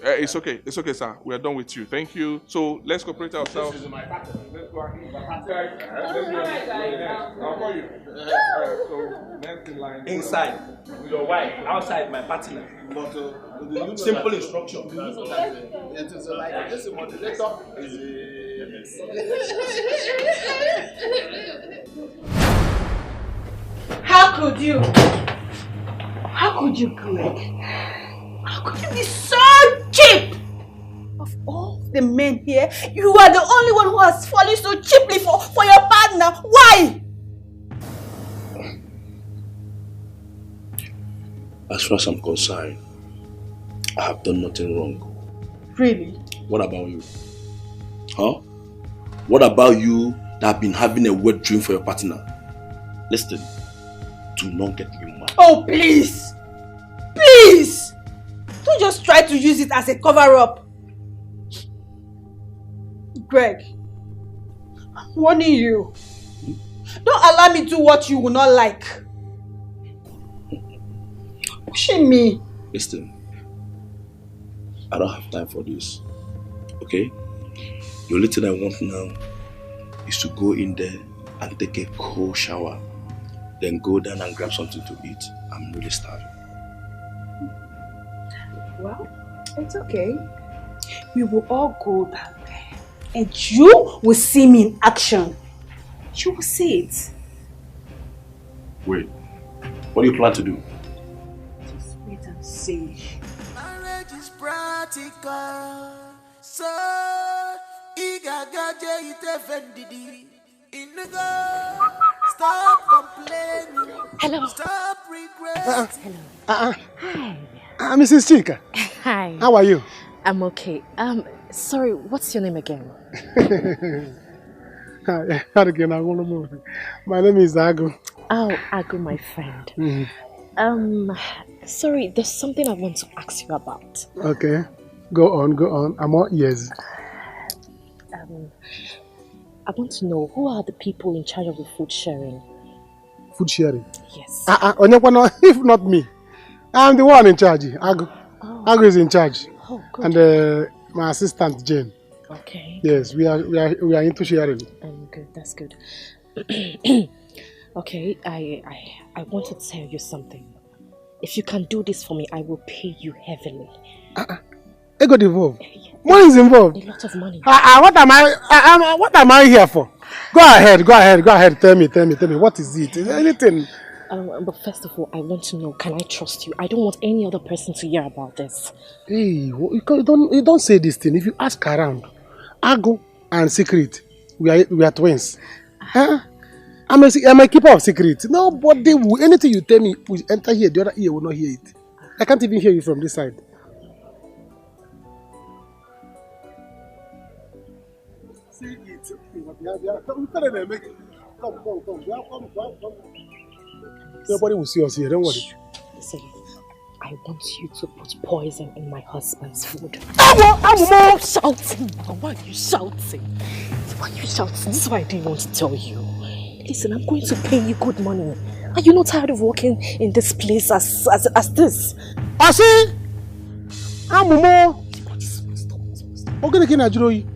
It's okay, sir. We are done with you. Thank you. So let's cooperate ourselves. This is my partner. Let's go and eat. I'll call you. So next in line. Inside, your wife. Outside, my partner. Simple instruction. It is like this modulator How could you? Greg? How could you be so cheap? Of all the men here, you are the only one who has fallen so cheaply for your partner. Why? As far as I'm concerned, I have done nothing wrong. Really? What about you? Huh? What about you that have been having a wet dream for your partner? Listen, do not get me mad. Oh, please! Please! Don't just try to use it as a cover-up. Greg, I'm warning you. Don't allow me to do what you will not like. Pushing me. Listen, I don't have time for this. Okay? The only thing I want now is to go in there and take a cold shower, then go down and grab something to eat. I'm really starving. Well, it's okay. We will all go down there. And you will see me in action. You will see it. Wait, what do you plan to do? Just wait and see. Marriage is practical. So, igagaje itefendidi. Stop complaining. Hello. Stop regretting. Hi. Mrs. Chika. Hi. How are you? I'm okay. Sorry, what's your name again? My name is Agu. Oh, Agu, my friend. Sorry, there's something I want to ask you about. Okay. Go on. I'm all ears. I want to know, who are the people in charge of the food sharing? Food sharing? Yes. If not me, I'm the one in charge. Agu. Oh. Agu is in charge. Oh, good. And my assistant Jane. Okay. Yes, we are into sharing. Good. That's good. Okay, I want to tell you something. If you can do this for me, I will pay you heavily. I got involved. Money is involved. A lot of money. What am I here for? Go ahead. Tell me. What is it? Is there anything? But first of all, I want to know, can I trust you? I don't want any other person to hear about this. Hey, you don't say this thing. If you ask around, Agu and Secret, we are twins. I'm a keeper of secret. Nobody will, anything you tell me will enter here, the other ear will not hear it. I can't even hear you from this side. Nobody will see us here, don't worry. Listen, I want you to put poison in my husband's food. I'm shouting now. Why are you shouting? Why are you shouting? This is why I didn't want to tell you. Listen, I'm going to pay you good money. Are you not tired of working in this place as this? I see. I'm more. Okay, can I draw you?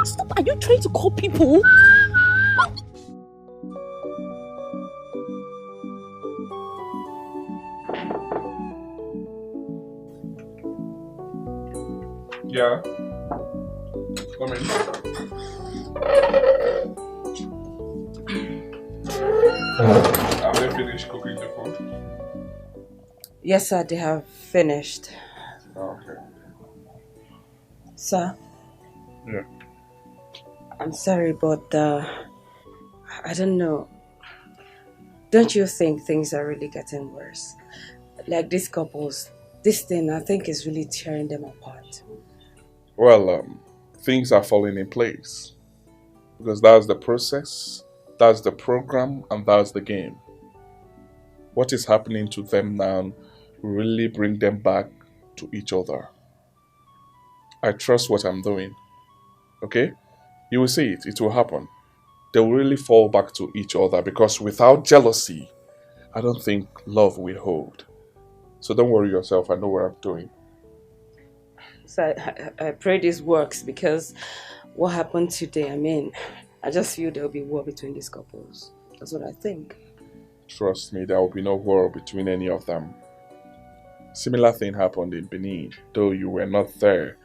Stop! Are you trying to call people? Yeah. Come in. Have they finished cooking the food? Yes, sir, they have finished. Okay. Sir? Yeah. I'm sorry, but I don't know. Don't you think things are really getting worse? Like these couples, this thing I think is really tearing them apart. Well, things are falling in place. Because that's the process, that's the program, and that's the game. What is happening to them now will really bring them back to each other. I trust what I'm doing. Okay? You will see it. It will happen. They will really fall back to each other because without jealousy, I don't think love will hold. So don't worry yourself. I know what I'm doing. So I pray this works because what happened today, I just feel there will be war between these couples. That's what I think. Trust me, there will be no war between any of them. Similar thing happened in Benin, though you were not there.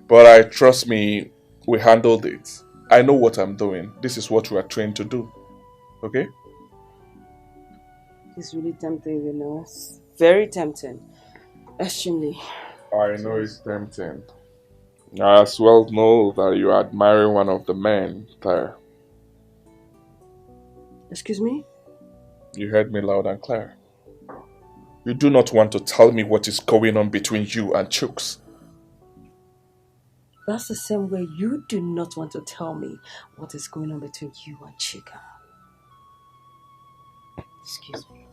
But trust me, we handled it. I know what I'm doing. This is what we are trained to do. Okay? It's really tempting, It's very tempting. Extremely. I know it's tempting. I as well know that you are admiring one of the men there. Excuse me? You heard me loud and clear. You do not want to tell me what is going on between you and Chooks. That's the same way you do not want to tell me what is going on between you and Chika. Excuse me.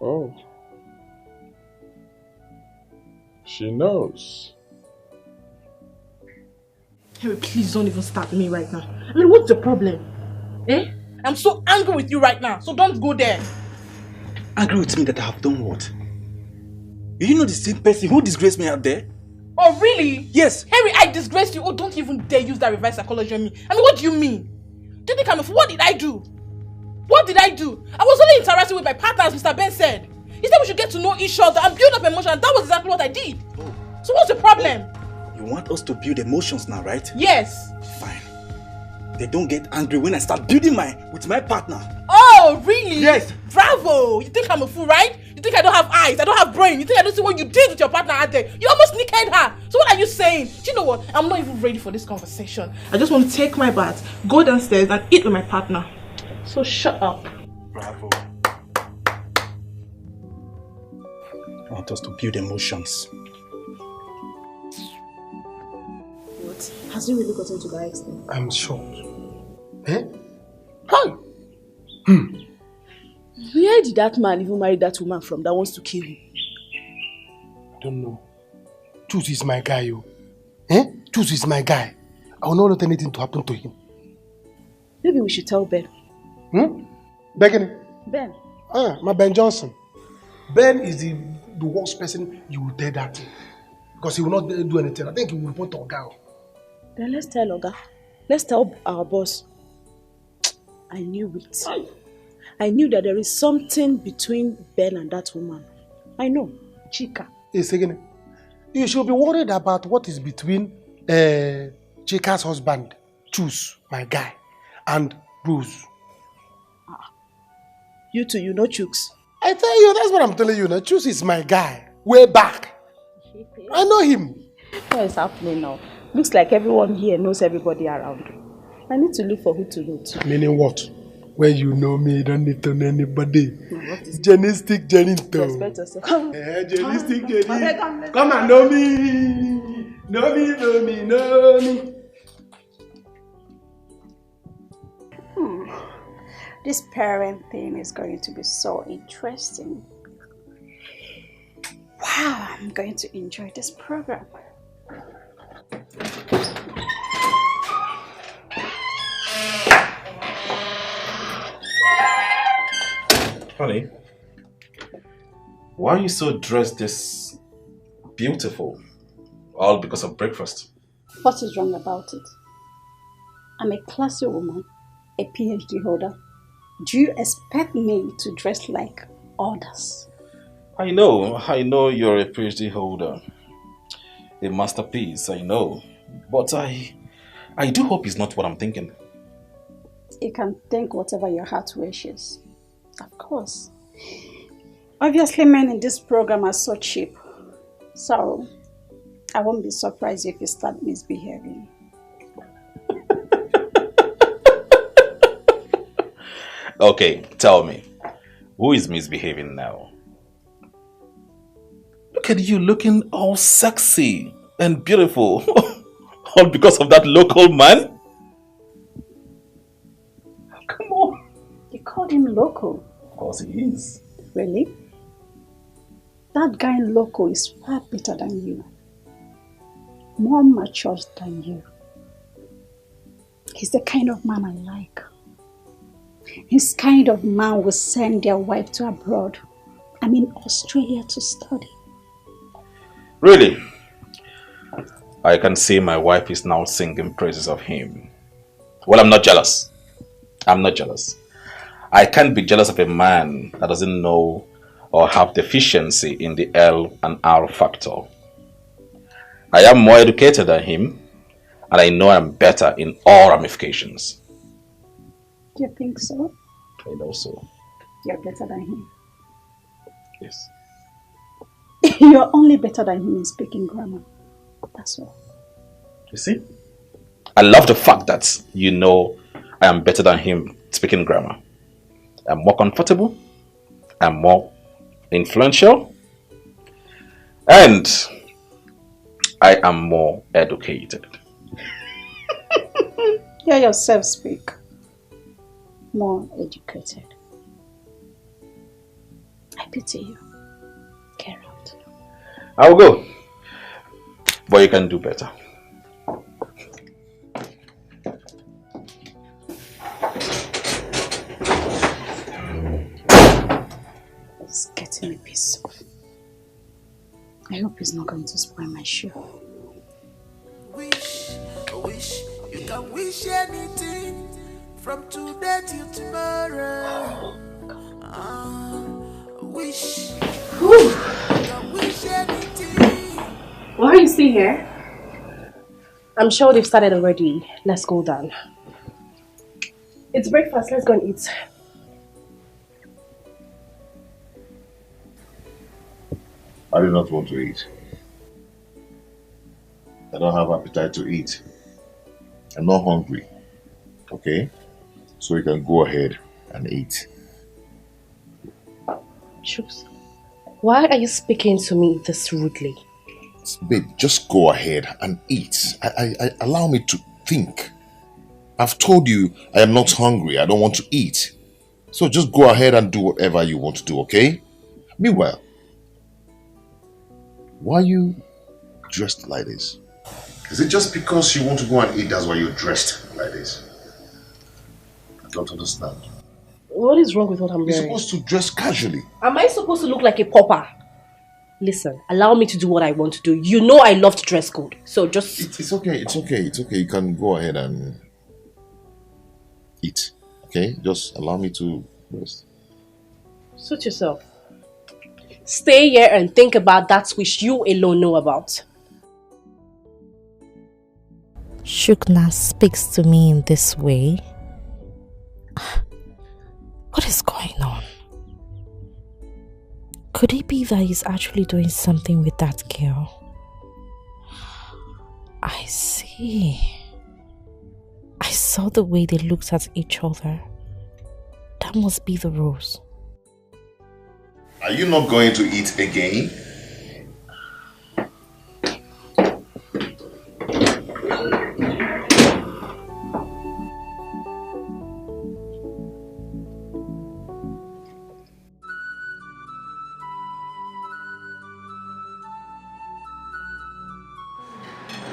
Oh. She knows. Harry, please don't even start me right now. What's the problem? I'm so angry with you right now, so don't go there. angry with me that I have done what? You know the same person who disgraced me out there? Oh, really? Yes. Henry, I disgraced you. Oh, don't even dare use that reverse psychology on me. I mean, what do you mean? Do you think I'm a fool? What did I do? What did I do? I was only interacting with my partner, as Mr. Ben said. He said we should get to know each other and build up emotion, and that was exactly what I did. Oh. So what's the problem? You want us to build emotions now, right? Yes. Fine. They don't get angry when I start building with my partner. Oh, really? Yes. Bravo. You think I'm a fool, right? You think I don't have eyes? I don't have brain? You think I don't see what you did with your partner out there? You almost nicked her. So what are you saying? Do you know what? I'm not even ready for this conversation. I just want to take my bath, go downstairs and eat with my partner. So shut up. Bravo. I want us to build emotions. What? Has he really gotten to that extent? I'm shocked. Eh? Hi! Where did that man even marry that woman from that wants to kill him? I don't know. Choose is my guy, yo. Eh? Choose is my guy. I will not let anything to happen to him. Maybe we should tell Ben. Begging? Ben. My Ben Johnson. Ben is the worst person you will dare that to. Because he will not do anything. I think he will report to Oga. Then let's tell Oga. Let's tell our boss. I knew it. I knew that there is something between Ben and that woman. I know. Chika. Hey, Segene, you should be worried about what is between Chika's husband, Choose, my guy, and Bruce. You two, you know Chooks. I tell you, that's what I'm telling you now. Choose is my guy. Way back. I know him. What is happening now? Looks like everyone here knows everybody around. I need to look for who to know to. Meaning what? When you know me, you don't need to know anybody. Jenny stick Jenny to. Respect yourself. Jenny stick Jenny. Come and know me. Know me, know me, know me. This parent thing is going to be so interesting. Wow, I'm going to enjoy this program. Honey, why are you so dressed this beautiful? All because of breakfast. What is wrong about it? I'm a classy woman, a PhD holder. Do you expect me to dress like others? I know you're a PhD holder. A masterpiece, I know. But I do hope it's not what I'm thinking. You can think whatever your heart wishes. Of course. Obviously, men in this program are so cheap. So, I won't be surprised if you start misbehaving. Okay, tell me. Who is misbehaving now? Look at you looking all sexy and beautiful. All because of that local man? Come on. You called him local? Of course he is. Really? That guy local is far better than you. More mature than you. He's the kind of man I like. He's kind of man will send their wife to abroad. I mean Australia to study. Really? I can see my wife is now singing praises of him. Well, I'm not jealous. I'm not jealous. I can't be jealous of a man that doesn't know or have deficiency in the L and R factor. I am more educated than him, and I know I'm better in all ramifications. Do you think so? I know so. You're better than him. Yes. You're only better than him in speaking grammar. That's all. You see? I love the fact that you know I am better than him speaking grammar. I'm more comfortable. I'm more influential. And I am more educated. Hear yourself speak. More educated. I pity you. Get out. I'll go. But you can do better. Just getting a piece. I hope he's not going to spoil my shoe. Wish you can wish anything from today till tomorrow. Wish you can wish anything. Why are you still here? I'm sure they've started already. Let's go down. It's breakfast. Let's go and eat. I do not want to eat. I don't have appetite to eat. I'm not hungry. Okay? So you can go ahead and eat. Chooks, why are you speaking to me this rudely? Babe, just go ahead and eat. I allow me to think. I've told you I am not hungry. I don't want to eat. So just go ahead and do whatever you want to do, okay? Meanwhile, why are you dressed like this? Is it just because you want to go and eat that's why you're dressed like this? I don't understand. What is wrong with what I'm You're wearing? supposed to dress casually. Am I supposed to look like a pauper? Listen, allow me to do what I want to do. You know I love to dress good. So just... It's okay. You can go ahead and eat. Okay? Just allow me to rest. Suit yourself. Stay here and think about that which you alone know about. Shukna speaks to me in this way. What is going on? Could it be that he's actually doing something with that girl? I see. I saw the way they looked at each other. That must be the rose. Are you not going to eat again?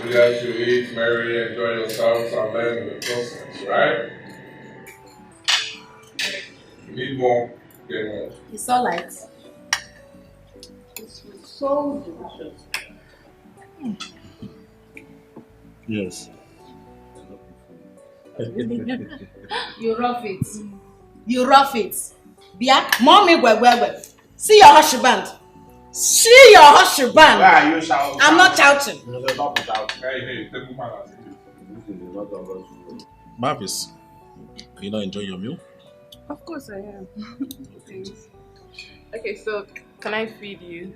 You guys should eat, marry, enjoy yourselves, and learn in the process, right? You need more, get more. It's alright. It's so delicious. Yes. You rough it. You rough it. Bia, mommy, where. See your husband. See your husband. Why are you shouting? I'm not shouting. No, stop shouting. Hey, take me back. Marvis, are you not enjoying your meal? Of course I am. Thanks. Okay, so can I feed you?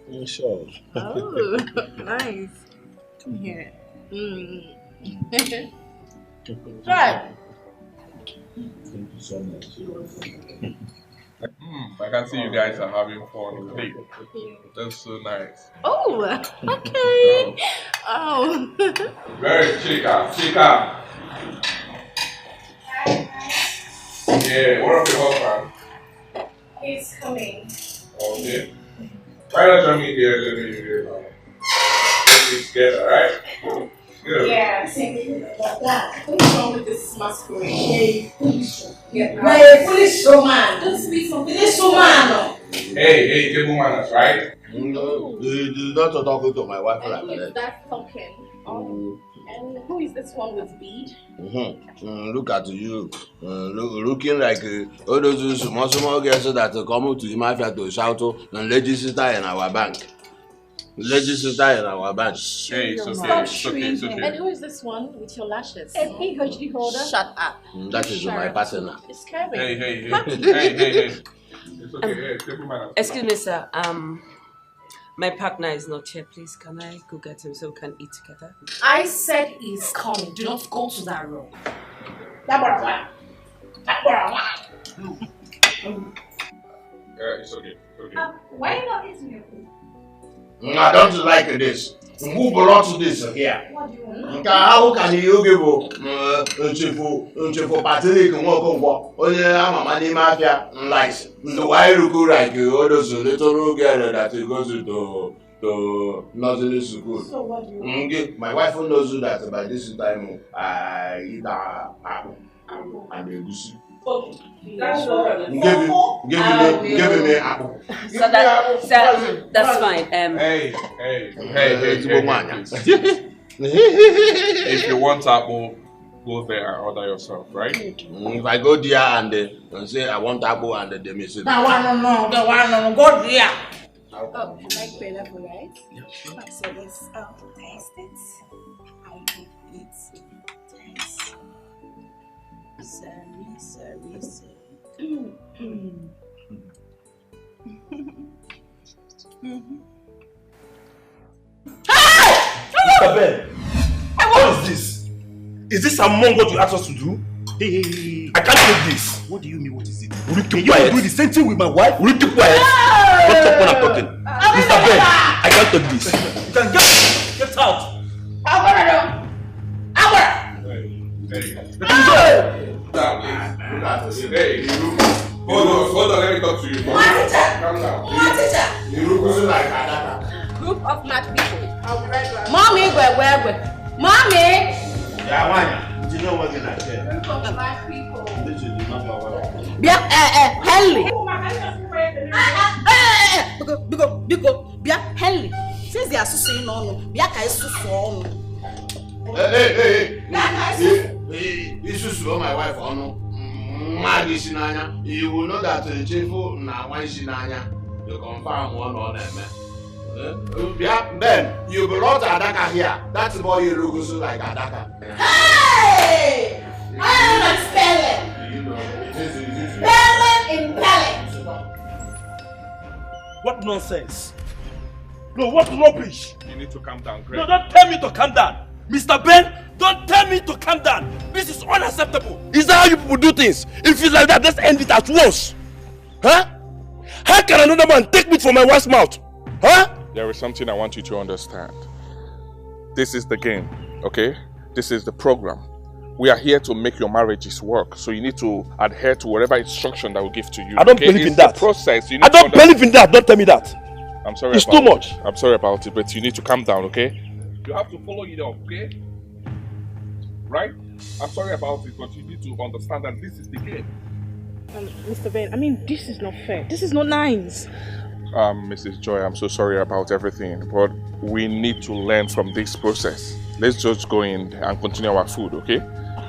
Yeah, sure. Oh, nice. Come here. Try. Thank you so much. I can see you guys are having fun with it. That's so nice. Oh, okay. Oh. Very chica. Yeah, what of your husband? He's coming. Okay. Why not join me here? Let me hear now. Let's be together, right? Good. Yeah, thinking about that. What's wrong with this masquerade? You're a foolish woman. Don't speak from Foolish woman. Hey, table manners, right? No, this is not talking to my wife like Who is that. that talking? And who is this one with bead? Look at you, looking like all those small girls that come to the mafia to shout and legislator in our bank. Hey, it's okay. And who is this one with your lashes? A PhD holder. Shut up. That is my partner. It's Kevin. Hey. It's okay. Hey, table manners. Excuse me, sir. My partner is not here. Please, can I go get him so we can eat together? I said he's coming. Do not go to that room. Yeah, it's okay. Why are you not eating your food? I don't like this. Who brought this here? What do you want? How can you give Nchefo Patrick Nwokongwo onye ama n'ime afia likes the why look like all those little girl that goes to nursery school. So what do you want? My wife knows that by this time I eat apple and egusi. That's no problem. Give me apple. So that's fine. Hey. If you want apple, go there and order yourself, right? If I go there and say I want apple and they miss it. No, go there. Oh, like pineapple, right? Yeah. So let's taste it. I will eat taste. Sorry. Mr. Ben, what is this? Is this among what you asked us to do? Hey. I can't take this. What do you mean, what is it? Will you keep quiet? You do the same thing with my wife? Will you keep quiet? Don't talk when I'm talking. Mr. Ben, I can't take this. You can get out. Hey, hold on, let me talk to you. Calm down. Group of mad people. Mommy, where? Mommy! Yeah, do you know what's in that chair? Group of mad people. This is the number one. Henley. Because, Henley. Since they are so saying no, Bia ka isu so no. Hey. This is my wife on. You will know that Chifu na one shinanya. You confirm one on them. Ben, you brought Adaka here. That's why you look so like Adaka. Hey! I am spelling. You know, Spelling in talent. What nonsense? No, what rubbish? You need to calm down, Greg. No, don't tell me to calm down. Mr. Ben, don't tell me to calm down. This is unacceptable. Is that how you people do things? If it's like that, let's end it at once. Huh? How can another man take me from my wife's mouth? Huh? There is something I want you to understand. This is the game, okay? This is the program. We are here to make your marriages work, so you need to adhere to whatever instruction that we give to you. I don't believe in that. Process. You need I don't believe in that. Don't tell me that. I'm sorry. It's too much. I'm sorry about it, but you need to calm down, okay? You have to follow it up, okay? Right? I'm sorry about it, but you need to understand that this is the game. Mr. Ben, I mean, this is not fair. This is not nice. Mrs. Joy, I'm so sorry about everything, but we need to learn from this process. Let's just go in and continue our food, okay?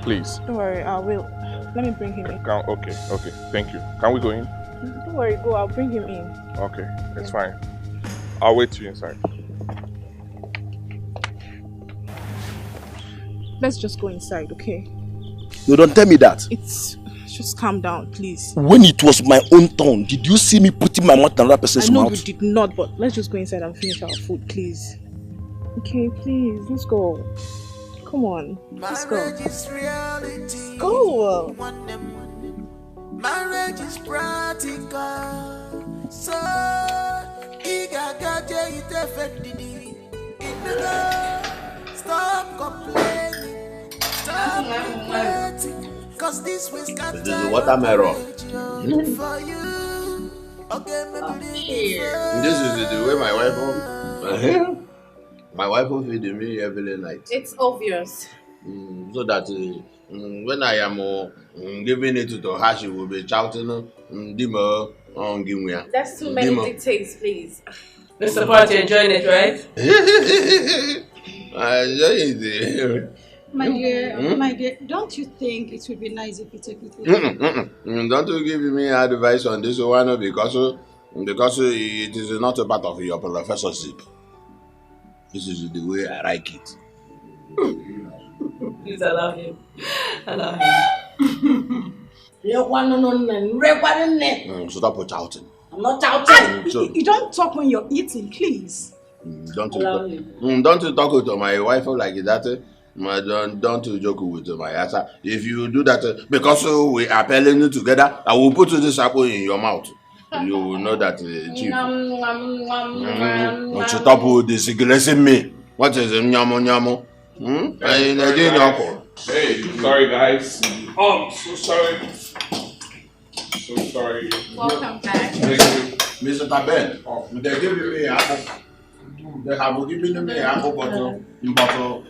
Please. Don't worry, I will. Let me bring him in. Okay, thank you. Can we go in? Don't worry, go, I'll bring him in. Okay, it's fine. I'll wait you inside. Let's just go inside, okay? No, don't tell me that. Just calm down, please. When it was my own turn, did you see me putting my mouth in another person's mouth? I know you did not, but let's just go inside and finish our food, please. Okay, please, let's go. Come on, let's go. Go! Marriage is practical, so stop complaining, stop complaining, cause this will scatter. This is watermelon. For you. Okay, This is the way my wife my wife will feed me every night. It's obvious. So that when I am giving it to her, she will be shouting, That's too many dictates, please. Mr. Part, you're enjoying it, right? I enjoy it. My dear, don't you think it would be nice if you take it with you? Don't you give me advice on this one because it is not a part of your professorship. This is the way I like it. Please allow him. Allow him. Stop shouting. I'm not shouting. You don't talk when you're eating, please. Don't you talk to my wife like that? Don't joke with my answer. If you do that, because we are pelling together, I will put this apple in your mouth. You will know that chief. Stop disgracing me. What is nyamo? Hey, sorry guys. Oh, I'm so sorry. So sorry. Welcome back. Thank you. Mr. Taben, they give me apple. They have given me a bottle. Yeah, no.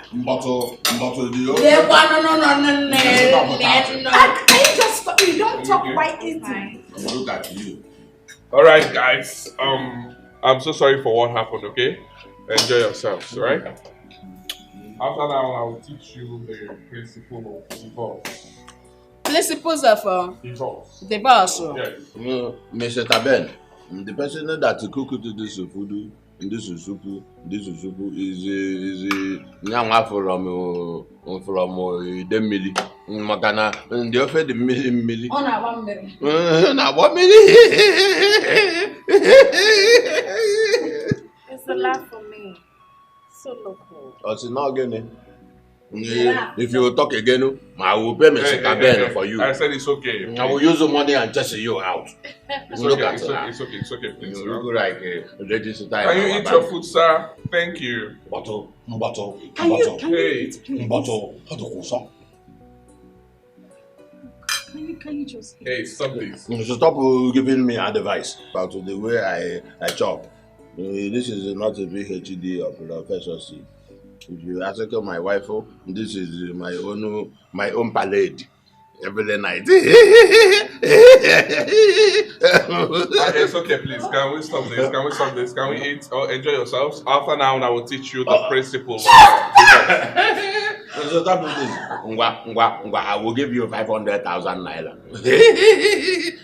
Can you just stop? You don't talk while eating. Look at you. Alright, guys. I'm so sorry for what happened, okay? Enjoy yourselves, right? After now, I will teach you the principle of divorce. Principles of Divorce. Yes. Mr. Taben, the person that cooked this food, this is nyanga from Demili. Makana, they offer the milli. On a 1 minute. Na 1 minute. It's a laugh for me. So local. It's not again. If you talk again, I will pay Mr. Taben for you. I said it's okay. I will use the money and test you out. It's okay, it's okay, please. You look like a registered. Can you eat your food, sir? Thank you. Bottle. Can you Hey. Can you just Hey, stop this. You should stop giving me advice about the way I chop. This is not a PhD or Professor C. If you ask my wife, this is my own palette every night. It's okay, please. Can we stop this? Can we eat or enjoy yourselves? After now, I will teach you the principle of So stop this. I will give you 500,000 naira.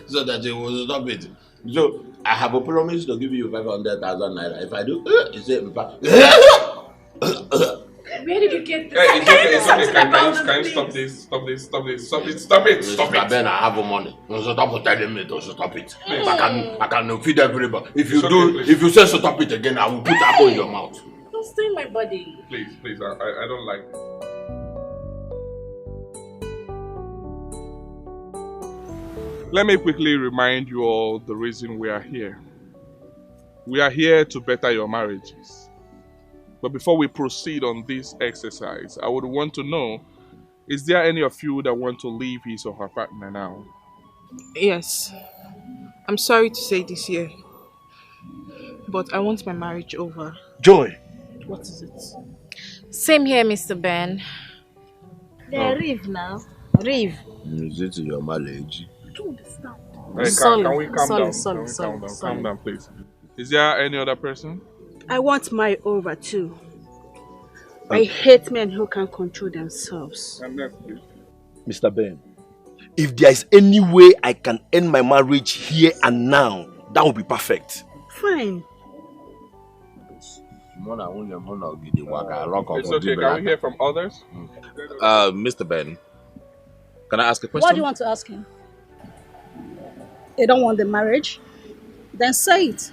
So that you will stop it. So I have a promise to give you 500,000 naira. If I do, you say, Where did you get this? Hey, it's okay. Can you stop this? Stop it. Then I have money. So stop telling me to stop it. I can feed everybody. If you say stop it again, I will put apple in your mouth. Don't stay in my body. Please, I don't like it. Let me quickly remind you all the reason we are here. We are here to better your marriages. But before we proceed on this exercise, I would want to know, is there any of you that want to leave his or her partner now? Yes. I'm sorry to say this here, but I want my marriage over. Joy! What is it? Same here, Mr. Ben. Yeah, Reeve now. Reeve. Is it your marriage? I don't understand. Hey, can we calm down, please? Is there any other person? I want my over too. I hate men who can't control themselves. Mr. Ben, if there is any way I can end my marriage here and now, that would be perfect. Fine. It's okay, can we hear from others? Mr. Ben, can I ask a question? What do you want to ask him? They don't want the marriage? Then say it.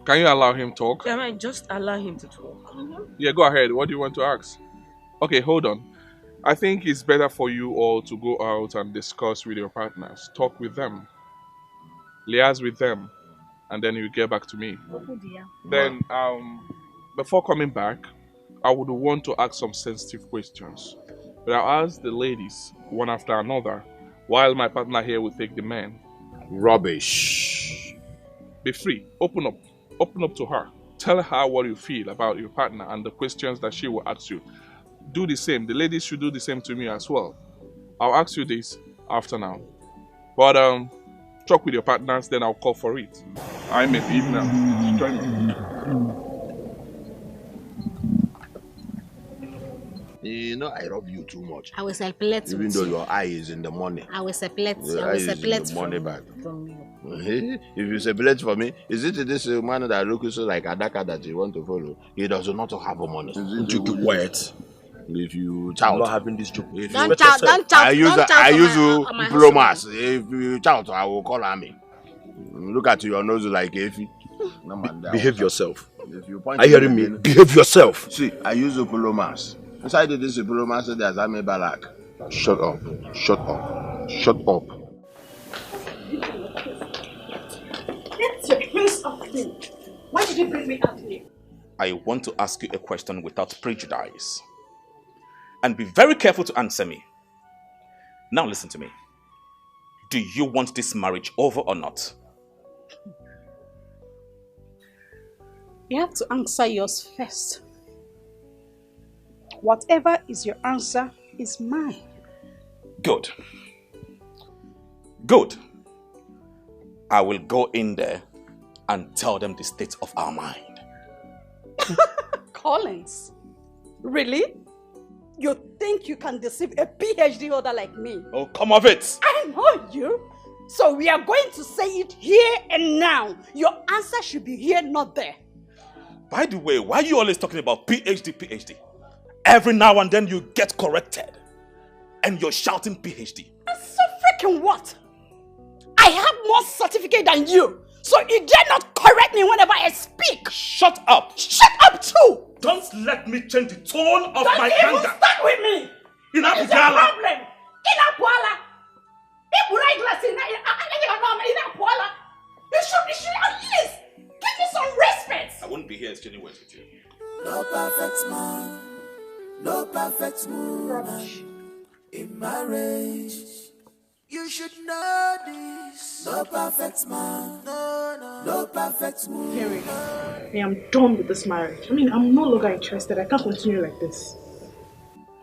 Can you allow him talk? Can I just allow him to talk? Yeah, go ahead. What do you want to ask? Okay, hold on. I think it's better for you all to go out and discuss with your partners. Talk with them. Liaise with them. And then you get back to me. Oh dear. Then, before coming back, I would want to ask some sensitive questions. But I'll ask the ladies, one after another, while my partner here will take the men. Rubbish. Be free. Open up. Open up to her. Tell her what you feel about your partner and the questions that she will ask you. Do the same. The ladies should do the same to me as well. I'll ask you this after now. But talk with your partners, then I'll call for it. I may leave now. Join me. You know, I love you too much. I will separate Even though your eye is in the money. I will separate. Your I eye will is in separate the money bag. from you. If you separate for me, is it this man that looks so like Adaka that you want to follow? He does not have money. You keep quiet. If you shout, I'm not having this joke. If Don't you shout, don't shout, I use don't shout I on use my diplomas. If you shout, I will call army. Look at your nose like Effie. Behave yourself. If you point Are you hearing me? Behave yourself. See, I use diplomas. Inside this diploma, there's Army Balak. Shut up. Shut up. Shut up. Get your hands off me. Why did you bring me out here? I want to ask you a question without prejudice. And be very careful to answer me. Now listen to me. Do you want this marriage over or not? You have to answer yours first. Whatever is your answer is mine. Good. Good. I will go in there and tell them the state of our mind. Collins, really? You think you can deceive a PhD holder like me? Oh, come of it! I know you. So we are going to say it here and now. Your answer should be here, not there. By the way, why are you always talking about PhD? Every now and then you get corrected. And you're shouting PhD. So freaking what? I have more certificate than you. So you dare not correct me whenever I speak. Shut up. Shut up too. Don't let me change the tone of Don't my even anger. start with me. What is the problem? You should at least give me some respect. I wouldn't be here exchanging words with you. No perfect man, no perfect woman in marriage. You should know this. No perfect man, no perfect woman. Henry, I am done with this marriage. I mean, I'm no longer interested. I can't continue like this.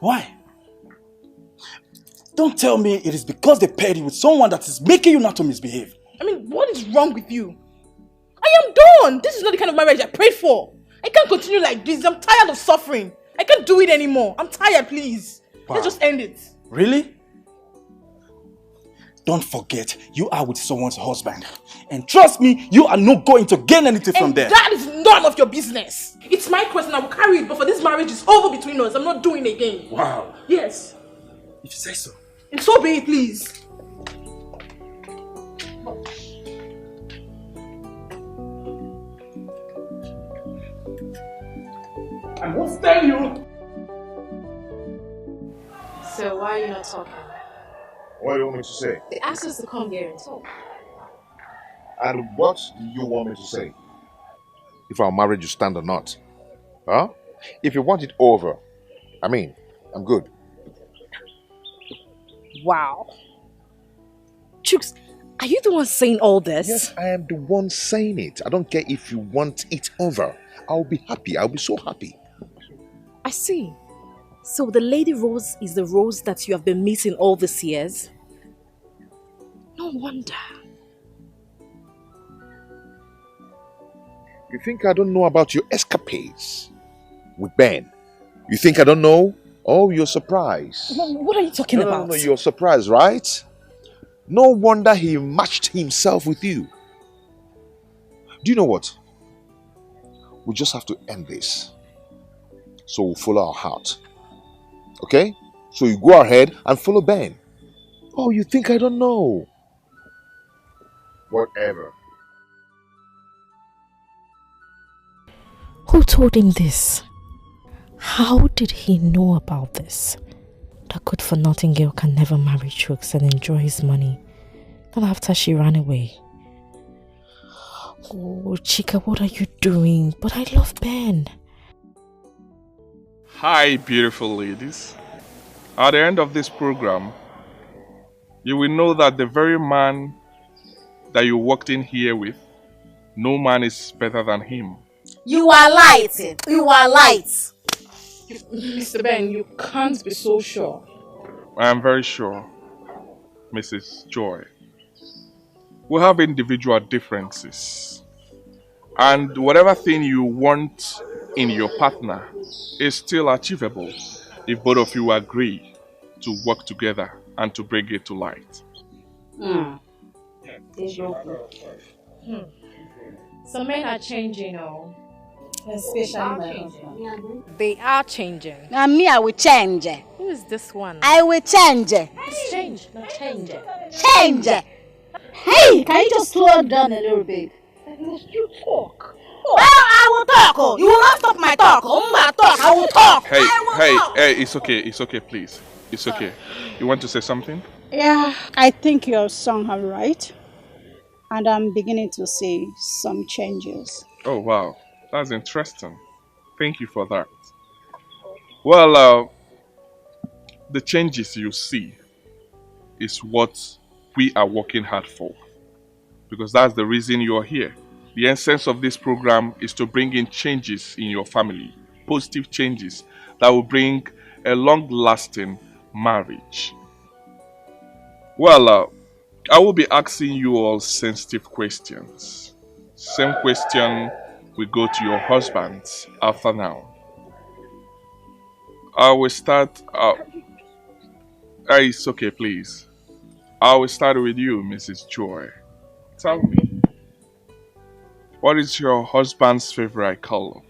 Why? Don't tell me it is because they paired you with someone that is making you not to misbehave. I mean, what is wrong with you? I am done. This is not the kind of marriage I prayed for. I can't continue like this. I'm tired of suffering. I can't do it anymore. I'm tired, please. Wow. Let's just end it. Really? Don't forget, you are with someone's husband. And trust me, you are not going to gain anything from there. That is none of your business. It's my question. I will carry it. But for this marriage, it's over between us. I'm not doing it again. Wow. Yes. If you say so. And so be it, please. I must tell you. So why are you not talking? What do you want me to say? They asked us to come here and talk. And what do you want me to say? If our marriage will stand or not? Huh? If you want it over, I mean, I'm good. Wow. Chooks, are you the one saying all this? Yes, I am the one saying it. I don't care if you want it over. I'll be happy. I'll be so happy. I see. So the Lady Rose is the Rose that you have been meeting all these years? No wonder. You think I don't know about your escapades with Ben? You think I don't know? Oh, you're surprised. What are you talking about? No, you're surprised, right? No wonder he matched himself with you. Do you know what? We just have to end this. So we'll follow our heart. Okay? So you go ahead and follow Ben. Oh, you think I don't know? Whatever. Who told him this? How did he know about this? That good-for-nothing girl can never marry Chooks and enjoy his money. Not after she ran away. Oh, Chika, what are you doing? But I love Ben. Hi, beautiful ladies. At the end of this program, you will know that the very man that you walked in here with, no man is better than him. You are light. You are light. Mr. Ben, you can't be so sure. I am very sure, Mrs. Joy. We have individual differences. And whatever thing you want in your partner is still achievable if both of you agree to work together and to bring it to light. Some men are changing, Especially my husband. They are changing. Now me, I will change. Who is this one? I will change. It's change, not change. Change. Hey, can you just slow down a little bit? You talk. Well, I will talk. You will not stop my talk. I will talk. Hey, it's okay, please. It's okay. You want to say something? Yeah, I think you're somehow right. And I'm beginning to see some changes. Oh, wow. That's interesting. Thank you for that. Well, the changes you see is what we are working hard for. Because that's the reason you're here. The essence of this program is to bring in changes in your family, positive changes that will bring a long-lasting marriage. Well, I will be asking you all sensitive questions. Same question we go to your husbands after now. I will start. It's okay, please. I will start with you, Mrs. Joy. Tell me, what is your husband's favorite color?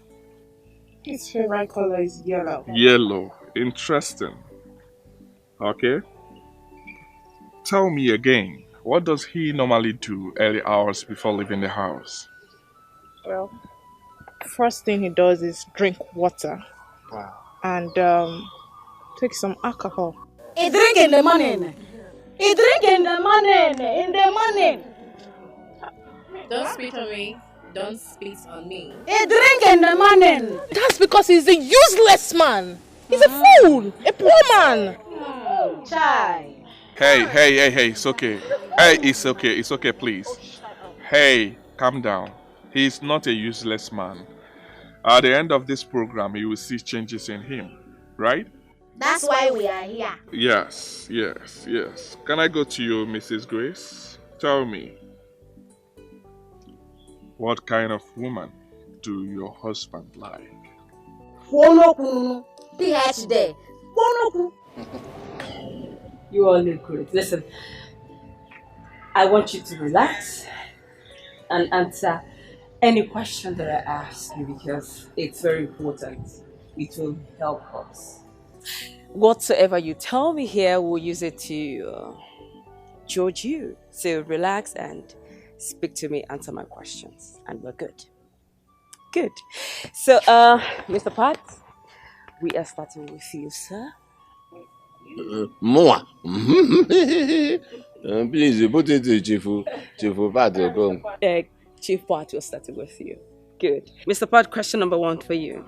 His favorite color is yellow. Yellow. Interesting. Okay. Tell me again, what does he normally do early hours before leaving the house? Well, first thing he does is drink water. Wow. And take some alcohol. He drink in the morning. He drink in the morning. In the morning. Don't spit on me. Don't spit on me. He drink in the morning. That's because he's a useless man. He's a fool. A poor man. Chai. Hey, it's okay. Hey, it's okay, please. Hey, calm down. He's not a useless man. At the end of this program, you will see changes in him, right? That's why we are here. Yes. Can I go to you, Mrs. Grace? Tell me, what kind of woman do your husband like? You all look great. Listen, I want you to relax and answer any question that I ask you because it's very important. It will help us. Whatsoever you tell me here, we'll use it to judge you. So relax and speak to me, answer my questions, and we're good. Good. So, Mr. Pat, we are starting with you, sir. More. Please put it to Chief Pat. Chief Pat, we're starting with you. Good. Mr. Pat, question number 1 for you.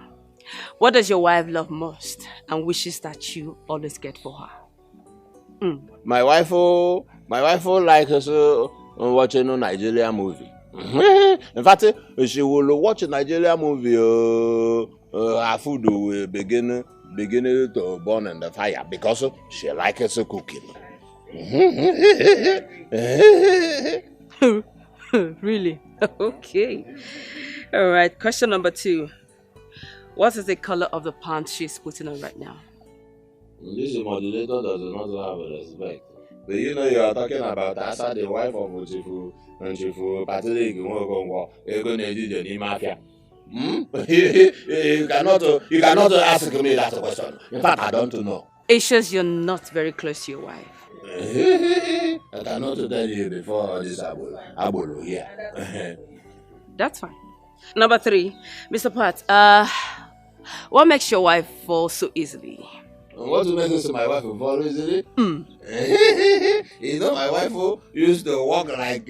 What does your wife love most and wishes that you always get for her? My wife likes watching a Nigerian movie. In fact, she will watch a Nigerian movie. Her food will begin to burn in the fire because she likes cooking. Really? Okay. All right. Question number 2. What is the color of the pants she's putting on right now? This modulator does not have respect. But you know, you are talking about Asa, the wife of Chifu, and Chifu Patrick, mafia. You cannot ask me that question. In fact, I don't know. It shows you're not very close to your wife. I cannot tell you before this abolo here. That's fine. Number 3, Mr. Pat, what makes your wife fall so easily? What makes my wife fall easily? You know, my wife used to walk like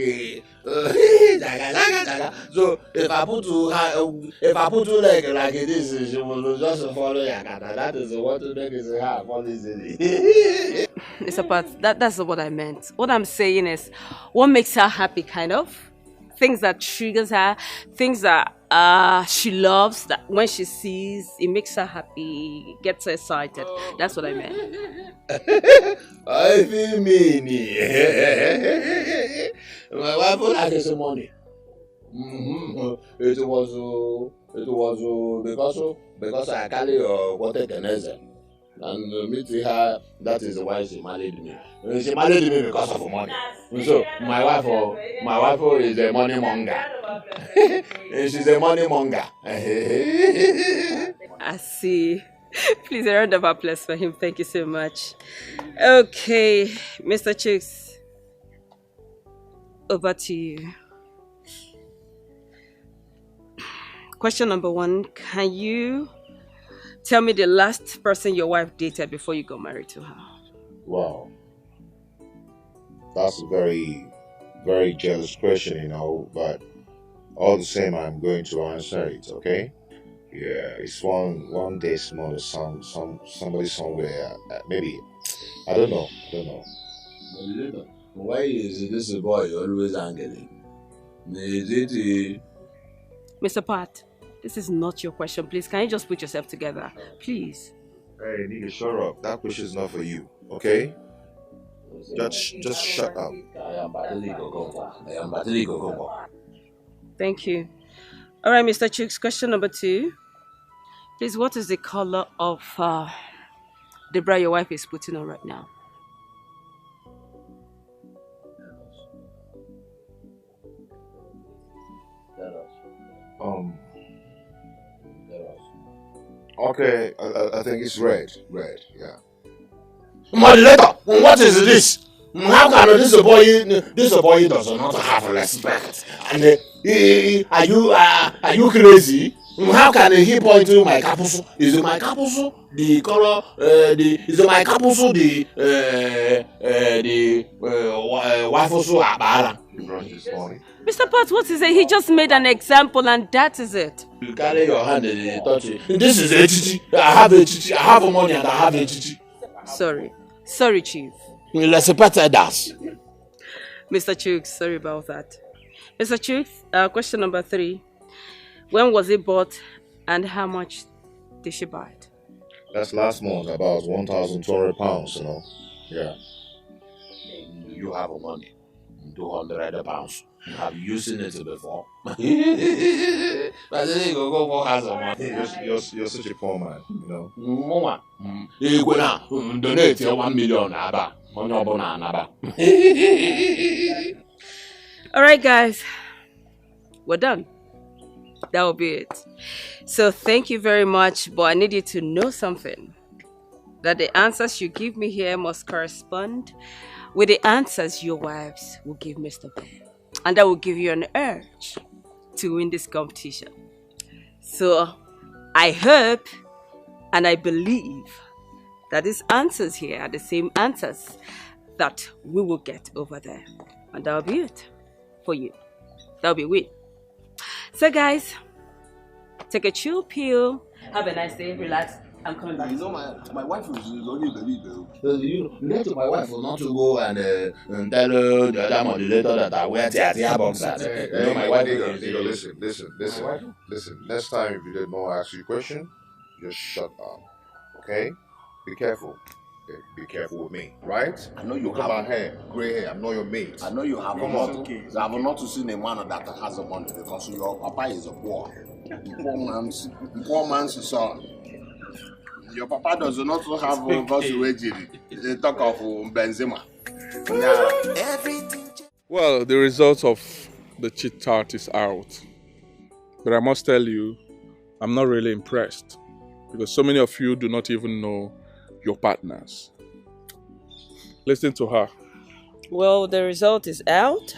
so if I put two legs like this, she will just follow Yakata. That is what makes her fall easily. Mr. Pat, that's not what I meant. What I'm saying is, what makes her happy, kind of? Things that triggers her, things that she loves, that when she sees, it makes her happy, gets her excited. That's what I meant. I feel mean. My wife likes some money. It was because I carry water cancer. And meeting her, that is why she married me. She married me because of money. So my wife is a money monger. She's a money monger. I see. Please, a round of applause for him. Thank you so much. Okay, Mr. Chicks, over to you. Question number 1, can you tell me the last person your wife dated before you got married to her? Wow. That's a very, very jealous question, but all the same, I'm going to answer it, okay? Yeah, it's one day small, somebody somewhere, maybe, I don't know. Why is this boy always angry? Is it Mr. Pat, this is not your question. Please, can you just put yourself together? Please. Hey, nigga, shut up. That question is not for you, okay? Just shut up. Thank you. All right, Mr. Chooks, question number 2. Please, what is the color of the bra your wife is putting on right now? Okay, I think it's red. Red, yeah. Moderator, what is this? How can this boy does not have respect? And are you crazy? How can he point to my capusu? Is my capusu the color? Is my capusu the wafusu abara? Mr. Pat, what is it? He just made an example and that is it. You carry your hand and touch it. This is a chichi. I have a chichi. I have money and I have a chichi. Sorry, Chief. Let's support us. Mr. Chooks, sorry about that. Mr. Chooks, question number 3. When was it bought and how much did she buy it? That's last month, about 1,200 pounds, you know. Yeah. You have money. 200 pounds. Have you seen it before? You're such a poor man, you know. Mama, donate 1 million. All right, guys, we're done. That will be it. So thank you very much, but I need you to know something. That the answers you give me here must correspond with the answers your wives will give Mr. Ben. And that will give you an urge to win this competition. So I hope and I believe that these answers here are the same answers that we will get over there. And that'll be it for you. That'll be it. So guys, take a chill pill. Have a nice day. Relax. I'm coming back. You know, my wife is only the leader. You know, to my wife will not to go and tell the other moderator that I wear theater boxers. You know, my wife is... Listen. Next time, if you did not ask you a question, just shut up. Okay? Be careful. Okay? Be careful with me, right? I know you look have at my hair, gray hair. I'm not your mate. I know you have Come on. I have not seen a man that has a money because your papa is a poor man's son. Your papa does not have they talk of Benzema. Well, the result of the chit chat is out. But I must tell you, I'm not really impressed. Because so many of you do not even know your partners. Listen to her. Well, the result is out.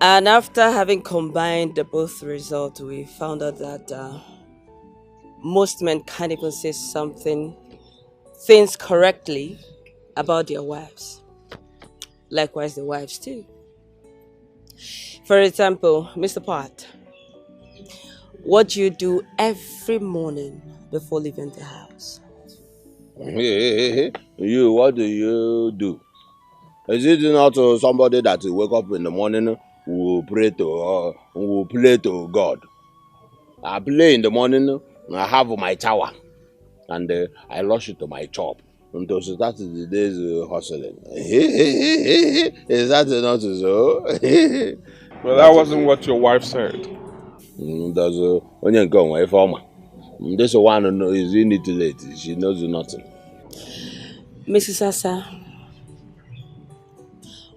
And after having combined the both results, we found out that most men can't even say things correctly about their wives. Likewise, the wives too. For example, Mr. Pat, what do you do every morning before leaving the house? You, what do you do? Is it not somebody that will wake up in the morning will pray to God? I play in the morning, I have my tower, and I rush to my job. And so that is the day's hustling. Is that not so? Well, that wasn't what your wife said. Does only go away for me. This one is illiterate. She knows nothing. Mrs. Asa,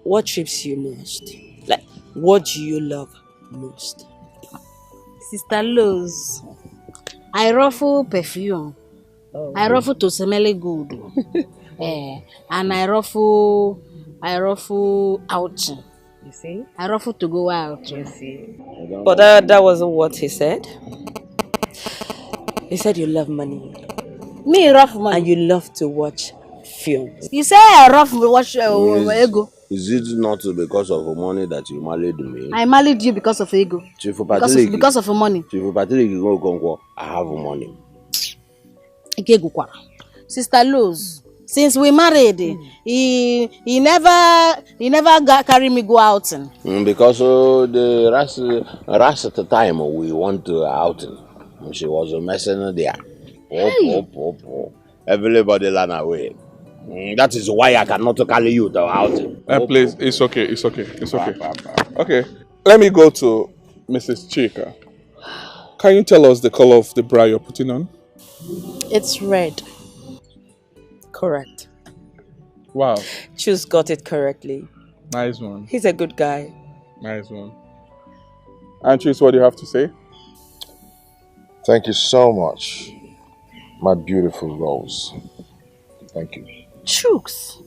what trips you most? Like, what do you love most? Sister Luz, I ruffle perfume. Oh, I ruffle to smell good. And I ruffle out. You see? I ruffle to go out. You see? But that wasn't what he said. He said you love money. Me rough money. And you love to watch films. You say I rough watch ego. Is it not because of money that you married me? I married you because of ego. Because of money. Chief Patrick, I have money. Sister Luz, Since we married, he never carry me go out. Because the rest of the time we went to outing, she was a messenger there. Oh. Everybody ran away. That is why I cannot carry you to outing. Please, it's okay. Okay, let me go to Mrs. Chika. Can you tell us the color of the bra you're putting on? It's red. Correct. Wow. Choose got it correctly. Nice one. He's a good guy. Nice one. And Choose, what do you have to say? Thank you so much, my beautiful Rose. Thank you. Chooks.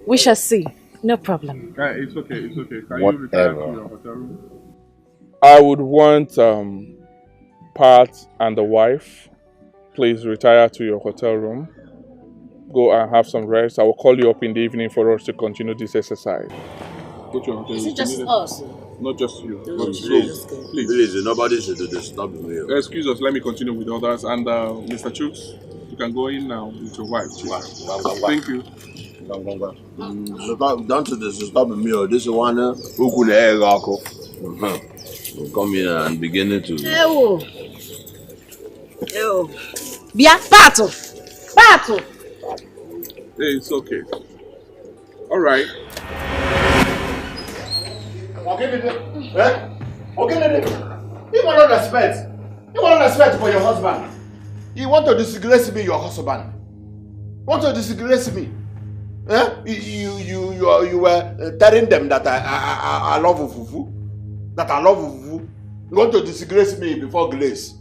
We shall see. No problem. It's okay. Can Whatever. you retire to your hotel room? I would want Pat and the wife, please retire to your hotel room. Go and have some rest. I will call you up in the evening for us to continue this exercise. Go to your hotel. Is it just us? Not just you. Please, nobody should disturb me. Excuse us, let me continue with others. And Mr. Chooks, you can go in now with your wife. Thank you. Don't disturb me. This one who could come here and begin to. Bia, Pato. Hey, it's okay. All right. Okay, you want to respect. You want respect for your husband. You want to disgrace me, your husband. Want to disgrace me. You were telling them that I love Fufu. That I love Fufu. You want to disgrace me before Grace.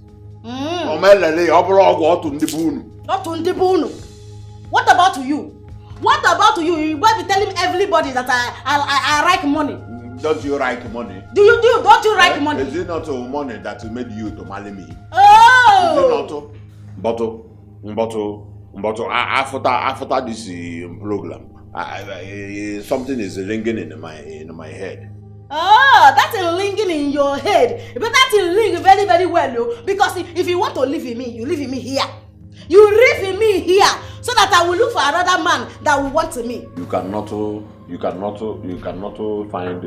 What about you? What about you? You might be telling everybody that I like money. Don't you like money? Don't you like money? Is it not money that made you to marry me? Oh! Is it not? But after this program, something is ringing in my head. Oh, that's a ringing in your head. But that's a ring very, very well, though. Because if you want to live in me, you live in me here. You live in me here, so that I will look for another man that will want me. You cannot find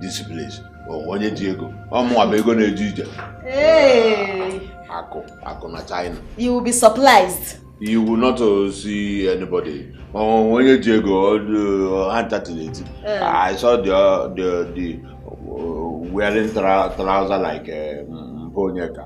this place. Onye Diego. Hey. Ako na China. You will be surprised. You will not see anybody. Onye Diego I saw the wearing trouser like Ponyeka.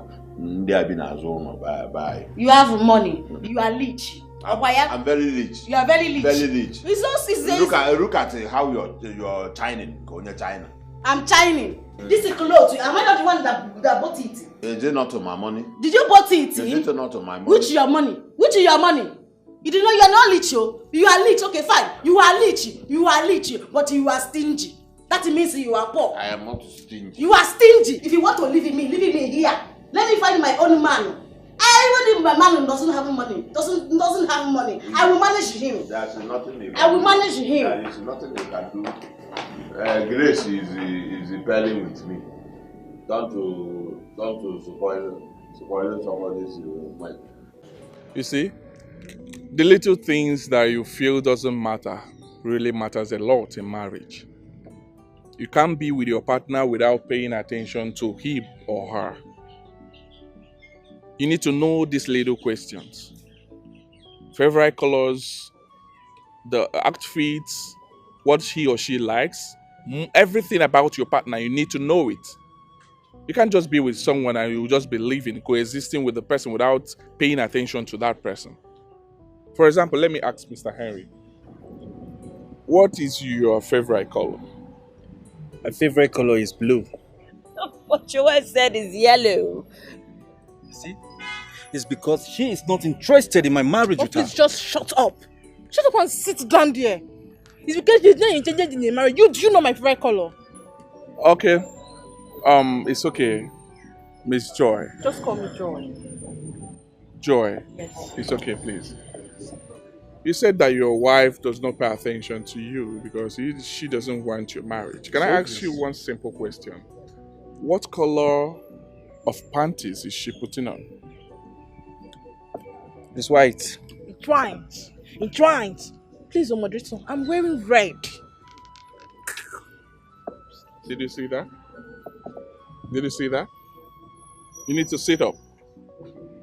You have money. You are rich. I'm very rich. You are very rich. Very rich. Look at how you're chining. China. I'm chining. This is clothes. Am I not the one that bought it? Is it not my money? Did you bought it? Is it not my money? Which is your money? Which is your money? You did not. You are not rich, oh. You are rich. Okay, fine. You are rich. You are rich, but you are stingy. That means you are poor. I am not stingy. You are stingy. If you want to live in me here. Let me find my own man. Even if my man doesn't have money, doesn't have money, I will manage him. There's nothing you can I will manage him. There is nothing you can do. Grace is repelling with me. Don't to spoil somebody's mind. You see, the little things that you feel doesn't matter really matters a lot in marriage. You can't be with your partner without paying attention to him or her. You need to know these little questions. Favorite colors, the outfits, what he or she likes, everything about your partner, you need to know it. You can't just be with someone and you'll just be living, coexisting with the person without paying attention to that person. For example, let me ask Mr. Henry, what is your favorite color? My favorite color is blue. What you said is yellow. See? It's because she is not interested in my marriage with her. Please just shut up. Shut up and sit down there. It's because she's not interested in the marriage. Do you know my favorite color? Okay. It's okay. Miss Joy. Just call me Joy. Joy. Yes. It's okay, please. You said that your wife does not pay attention to you because she doesn't want your marriage. Can I ask you one simple question? What color of panties is she putting on? It's white. Entwined. Please, moderator, I'm wearing red. Did you see that? Did you see that? You need to sit up.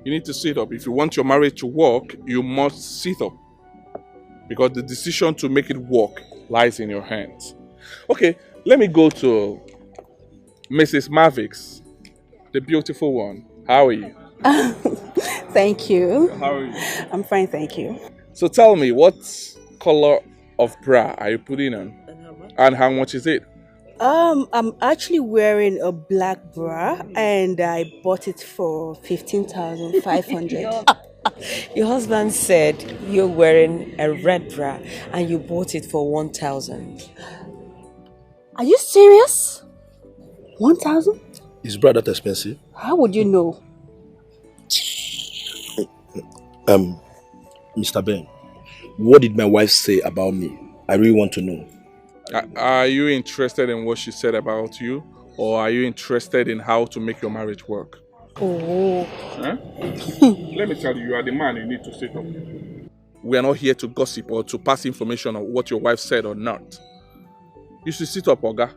You need to sit up. If you want your marriage to work, you must sit up. Because the decision to make it work lies in your hands. Okay, let me go to Mrs. Mavics, the beautiful one. How are you? Thank you. How are you? I'm fine, thank you. So tell me, what color of bra are you putting on? And how much is it? I'm actually wearing a black bra and I bought it for 15,500. Your husband said you're wearing a red bra and you bought it for 1,000. Are you serious? 1,000? Is bra that expensive? How would you know? Mr. Ben, what did my wife say about me? I really want to know. Are you interested in what she said about you? Or are you interested in how to make your marriage work? Oh. Huh? Let me tell you, you are the man, you need to sit up. We are not here to gossip or to pass information on what your wife said or not. You should sit up, Oga.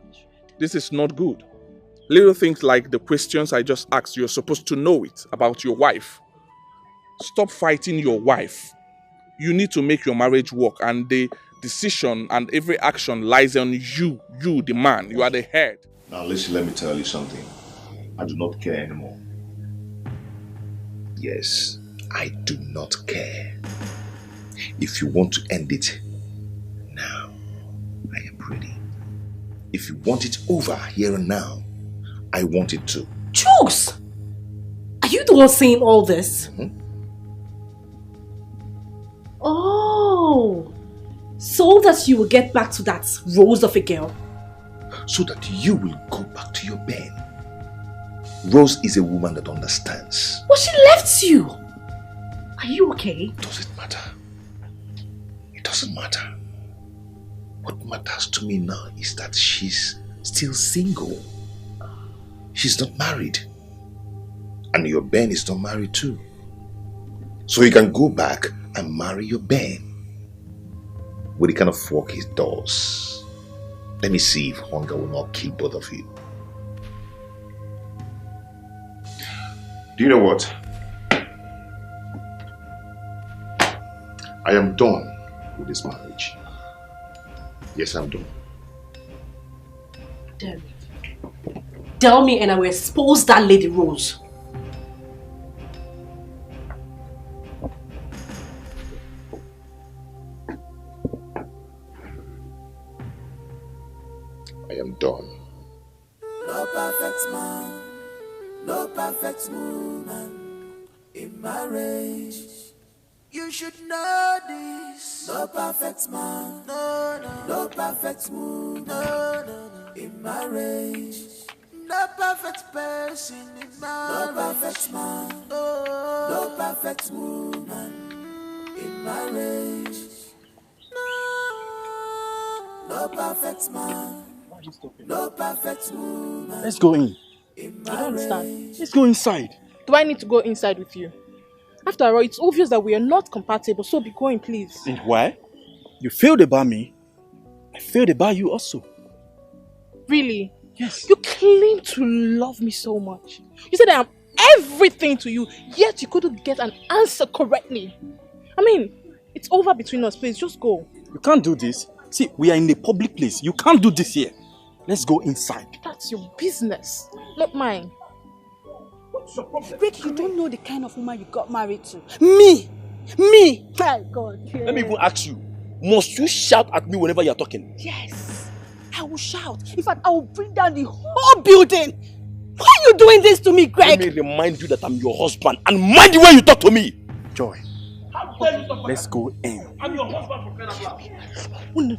This is not good. Little things like the questions I just asked, you're supposed to know it about your wife. Stop fighting your wife. You need to make your marriage work, and the decision and every action lies on you, the man. You are the head. Now listen, let me tell you something. I do not care anymore. Yes, I do not care. If you want to end it, now, I am ready. If you want it over here and now, I want it to. Jokes! Are you the one saying all this? Oh, so that you will get back to that rose of a girl. So that you will go back to your bed. Rose is a woman that understands. But she left you. Are you okay? Does it matter? It doesn't matter. What matters to me now is that she's still single. She's not married. And your Ben is not married too. So you can go back and marry your Ben with the kind of work he does. Let me see if hunger will not kill both of you. Do you know what? I am done with this marriage. Yes, I'm done. Damn it. Tell me and I will expose that lady Rose. I am done. No perfect man, no perfect woman in marriage. You should know this. No perfect man, no perfect woman, in marriage. No perfect person in marriage. No perfect man, no perfect woman in marriage. No perfect man, no perfect woman. Let's go in. I don't understand. Let's go inside. Do I need to go inside with you? After all, it's obvious that we are not compatible, so be going, please. And why? You failed about me. I failed about you also. Really? Yes. You claim to love me so much. You said I am everything to you, yet you couldn't get an answer correctly. I mean, it's over between us, please, just go. You can't do this. See, we are in a public place. You can't do this here. Let's go inside. That's your business, not mine. What's your problem? Rick, you don't know the kind of woman you got married to. Me! My God. Yeah. Let me even ask you, must you shout at me whenever you're talking? Yes, I will shout. In fact, I will bring down the whole building. Why are you doing this to me, Greg? Let me remind you that I'm your husband and mind the way you talk to me. Joy, let's go in. I'm your husband for crying out loud. Leave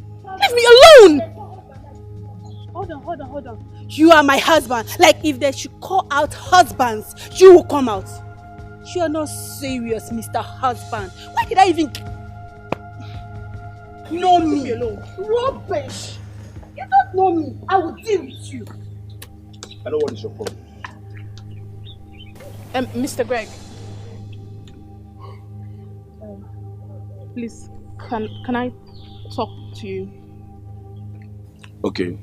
me alone! Hold on. You are my husband. Like if they should call out husbands, you will come out. You are not serious, Mr. Husband. Why did I even... know me? Leave me alone. Rubbish. You don't know me. I will deal with you. I know what is your problem. Mr. Greg. Please, can I talk to you? Okay.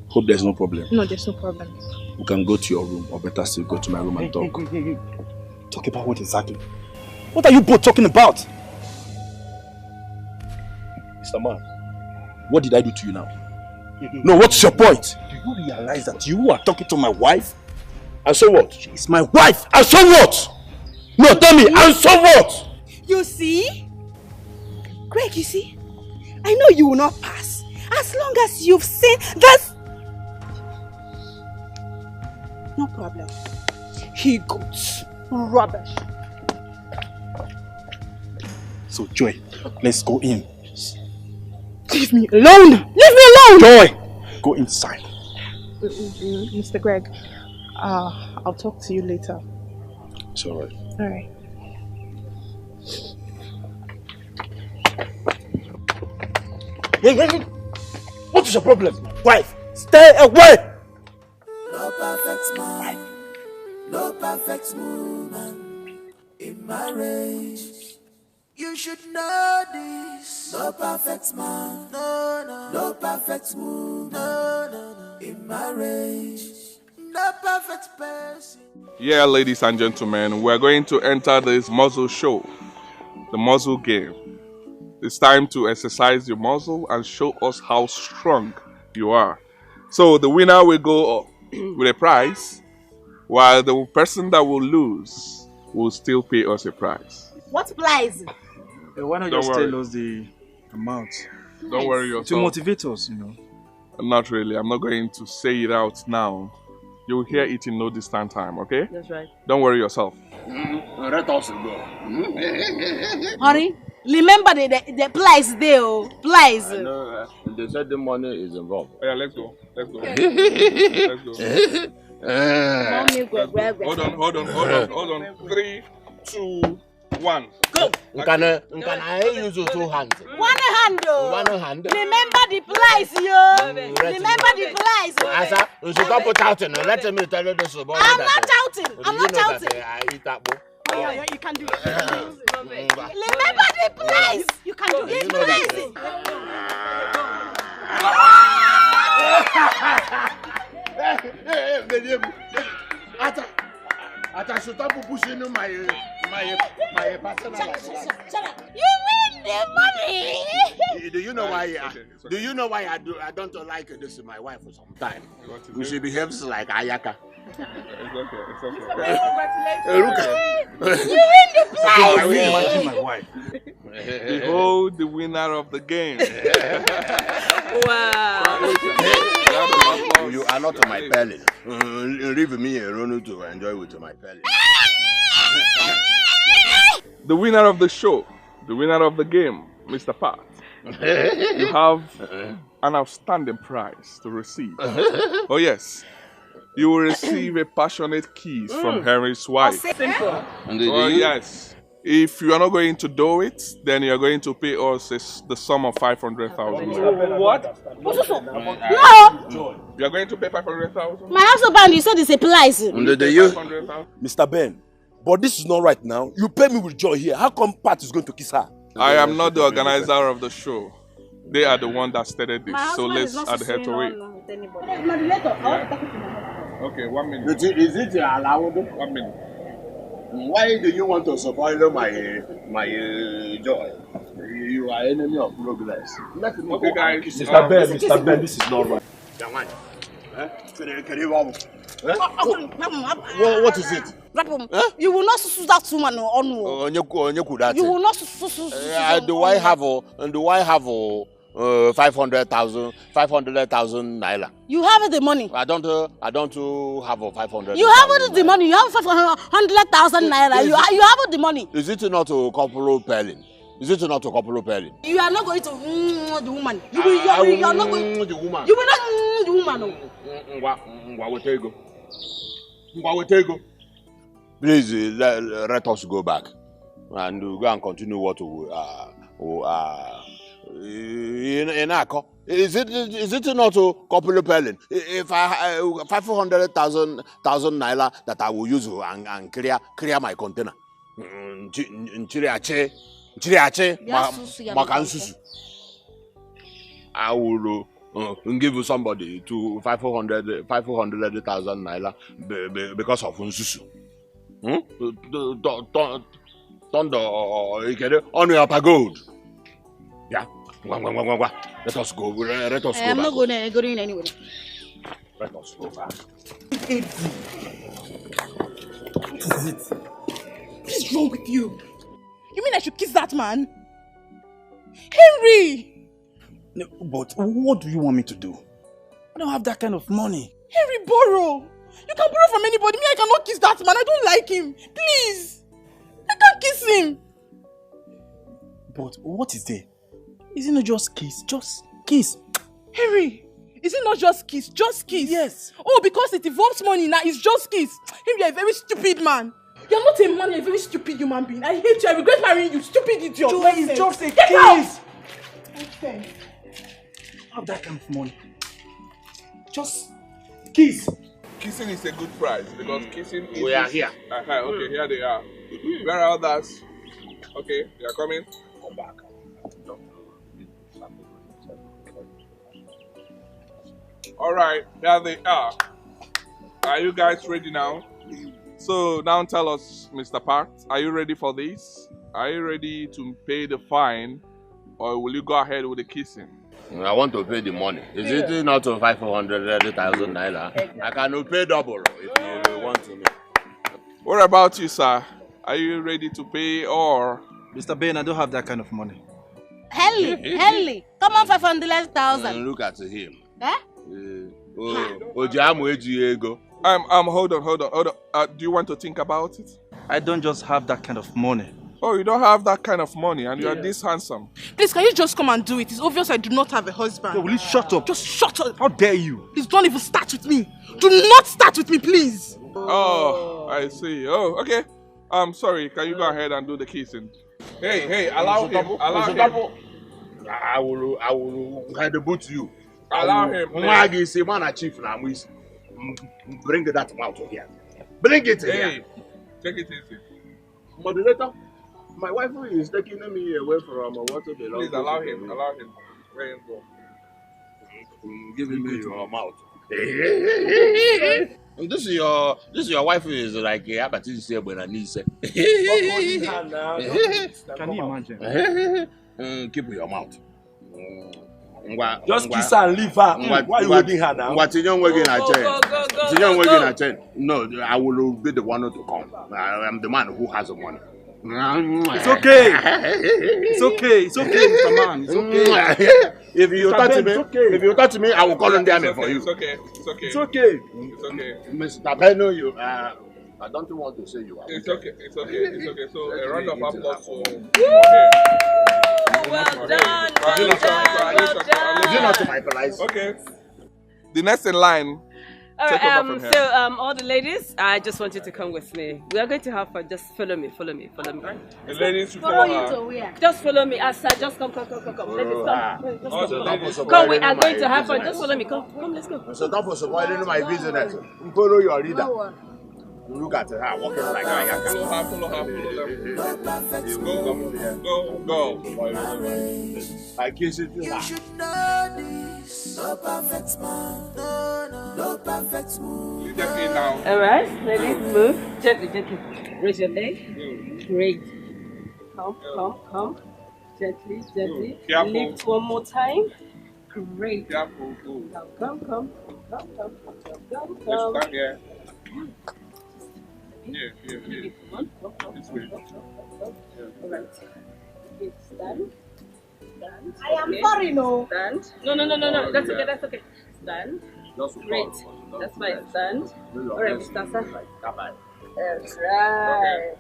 Hope there's no problem. No, there's no problem. We can go to your room, or better still go to my room and talk. Talk about what exactly? What are you both talking about? Mr. Man, what did I do to you now? No, what's your point? Do you realize that you are talking to my wife? And so what? She's my wife. And so what? No, tell me, and so what? You see? Greg, you see? I know you will not pass. As long as you've seen that... No problem. He goes. Rubbish. So, Joy, let's go in. Leave me alone! Leave me alone! Joy! Go inside. Mr. Greg, I'll talk to you later. It's alright. Alright. Hey! What is your problem? Wife, stay away! No perfect man, no perfect woman in marriage. You should know this. No perfect man, no perfect woman, in marriage. No perfect person. Yeah, ladies and gentlemen, we're going to enter this muzzle show, the muzzle game. It's time to exercise your muscle and show us how strong you are. So the winner will go with a prize, while the person that will lose will still pay us a prize. What prize? Why not Don't just worry. tell us the amount? Don't worry yourself. To motivate us, you know. Not really. I'm not going to say it out now. You'll hear it in no distant time, okay? That's right. Don't worry yourself. Let us go. Honey, remember the prize there, oh. Prize. I know, they said the money is involved. Oh, yeah, let's go. Let's go. Okay. Let's go. Hold on. 3, 2, 1. Go. Can I use your 2 hands? One hand, oh. One hand. Remember the prize, yo. Remember the prize. Asa, you should not put out in. Let me tell you this about I'm not outing. I'm not outing. I eat that book. Oh, yeah, you can do it. Remember the prize. You can do it. I should stop pushing my personal life. Shut up. You win the money. Do you know why? Do you know why I don't like this in my wife for some time? She behaves like Ayaka. It's okay. You win the prize. I will imagine my wife. Behold the winner of the game. Wow. You are not my pellet. Leave me alone to enjoy with my pellet. The winner of the show, the winner of the game, Mr. Pat. You have an outstanding prize to receive. Oh yes. You will receive a passionate kiss from Henry's wife. Simple. Oh yes. If you are not going to do it, then you are going to pay us the sum of 500,000. What? No. You are going to pay 500,000. My husband, you said it's a prize. Mr. Ben, but this is not right now. You pay me with Joy here. How come Pat is going to kiss her? I am not the organizer of the show. They are the one that started this, so let's adhere to it. Okay, 1 minute. Is it allowed? 1 minute. Why do you want to spoil my joy? You are enemy of progress. Okay, guys. Mr. Ben, this is not right. What is it? You will not sue that woman on. You will not sue. Do I have 500,000 naira? You have the money. I don't have 500. You have the money. You have 500,000 naira. You have the money. Is it not a couple of pelling? Is it not a couple of pelling? You are not going to the woman. You are not going the woman. You will not the woman. Please let us go back and go and continue what we Is it not a couple of pelling? If I 500,000 naira that I will use and clear my container. Chiriache, Ya susu ya Makansusu. I will give you somebody to 500,000 naira because of Unsusu. Thunder on your pagode. Yeah. Let us go. Let us go. I'm not going anywhere. Let us go back. What is it? What is wrong with you? You mean I should kiss that man? Henry! No, but what do you want me to do? I don't have that kind of money. Henry, borrow! You can borrow from anybody. Me, I cannot kiss that man. I don't like him. Please! I can't kiss him. But what is there? Is it not just kiss? Just kiss. Henry, is it not just kiss? Just kiss? Yes. Oh, because it involves money now, it's just kiss. Henry, you're a very stupid man. You're not a man, you're a very stupid human being. I hate you, I regret marrying you, stupid idiot. Joy, it's just a Get kiss. out! Okay. I have that kind of money. Just kiss. Kissing is a good prize because kissing is... We are here. Okay, here they are. Where are others? Okay, they are coming. Come back. Alright, here they are. Are you guys ready now? So now tell us, Mr. Part, are you ready for this? Are you ready to pay the fine or will you go ahead with the kissing? I want to pay the money. Is it not 500,000 naira? I can pay double if you want to. What about you, sir? Are you ready to pay or... Mr. Bain, I don't have that kind of money. Henley, come on 500,000. Look at him. Eh? hold on. Do you want to think about it? I don't just have that kind of money. Oh, you don't have that kind of money and you are this handsome. Please, can you just come and do it? It's obvious I do not have a husband. Yo, will you shut up? Just shut up. How dare you? Please don't even start with me. Do not start with me, please. Oh, I see. Oh, okay. I'm sorry. Can you go ahead and do the kissing? Hey, allow him. I will boot you. Allow him. Bring that out here. Bring it here. Hey, take it easy. Moderator, my wife is taking me away from what they Please allow him. Let him go. Giving me your mouth. This is your wife is like but you say when I need say. Can you imagine? Keep your mouth. Just kiss her and leave her. Why are you holding her now? No, I will be the one to come. I am the man who has the money. It's okay. It's okay, Mr. Man. It's okay. If you touch me, I will call on them for you. It's okay. It's okay. Mr. Beno, I don't want to say you are. It's okay. So a round of applause for him. Well done. Is it not to my police? Okay. The next in line. All right, so all the ladies, I just want you to come with me. We are going to have fun. Just follow me. The ladies should follow you to where? Just follow me. Asa, just come. Ladies, come. We are going to have fun. Just follow me. Come, let's go. So don't for spoiling my business. Follow your leader. Look at her walking like Follow her. Go. I kiss it. You should know this. No perfect man. No perfect move. All right, ladies, move. Gently. Raise your leg. Great. Come. Gently. Lift one more time. Great. Careful. Come. Let's stand here. Here. This way. All right. Okay, stand. I am sorry, no. Stand. No. That's okay. Stand. Great. That's fine. Stand. All right, Mr. Sir. That's right.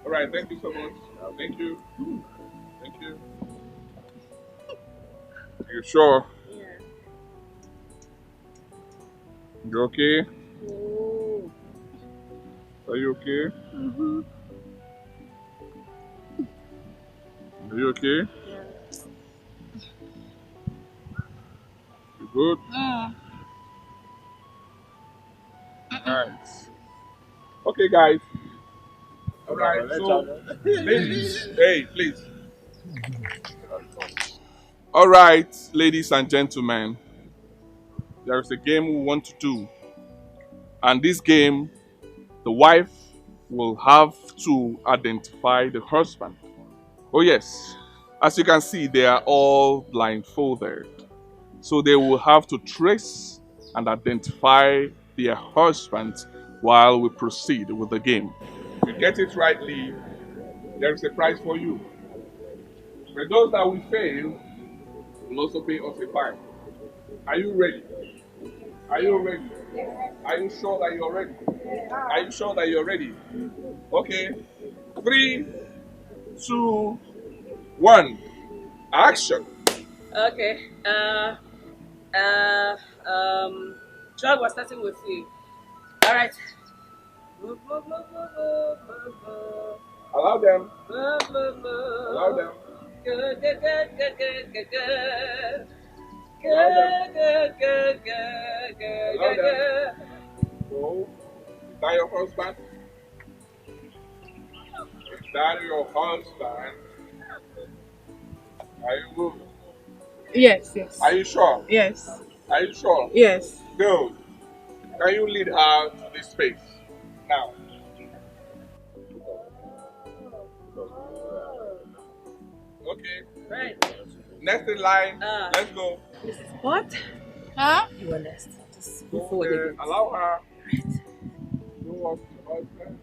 All right. Thank you so much. Thank you. You sure? Yeah. You okay? Oh. Are you okay? Mm-hmm. Are you okay? Yeah. You good? Mm. Nice. Okay, guys. All right. So, ladies, hey, please. All right, ladies and gentlemen, there is a game we want to do. And this game, the wife will have to identify the husband. Oh yes, as you can see, they are all blindfolded. So they will have to trace and identify their husbands while we proceed with the game. If you get it rightly, there is a prize for you. For those that will fail, will also pay us a fine. Are you ready? Are you ready? Are you sure that you're ready? Are you sure that you're ready? Okay. 3, 2, 1. Action. Okay. Drug was starting with you. All right. Allow them. Allow them. Good. So, is that your husband? Is that your husband? Are you? Yes. Are you sure? Yes. Are you sure? Yes. Good. Can you lead her to this space now? Okay. Right. Next in line. Let's go. What? Huh? You are next. Just go Okay. forward. Allow her. Show us your husband.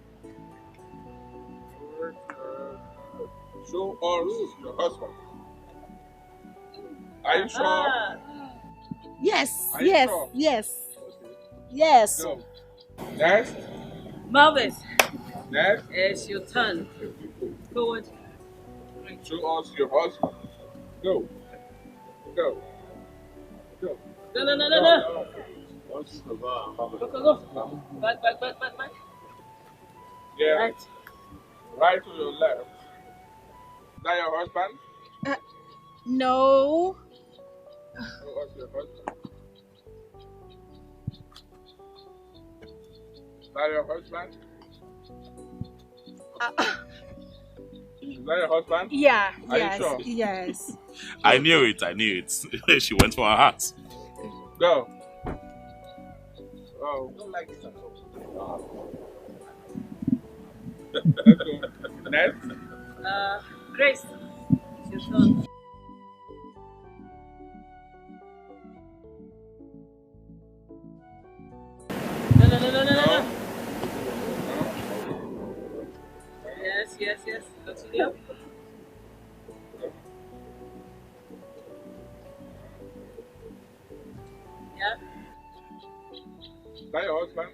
Show us your husband. Are you sure? Yes, Are you yes, sure? yes, yes. Go. Next. Marvis. Next. It's your turn. Forward. Show us your husband. Go. Go. Go. No. Go. Back. Yeah. Right to your left. Is that your husband? No. Show us your husband. Is that your husband? Is that your husband? Yeah. Are Yes. you sure? Yes. I knew it. She went for her heart. Go. Oh, don't like this at all. Let's go. Next. Grace. It's your turn. No. Yes. Continue. Yeah. Is that your husband?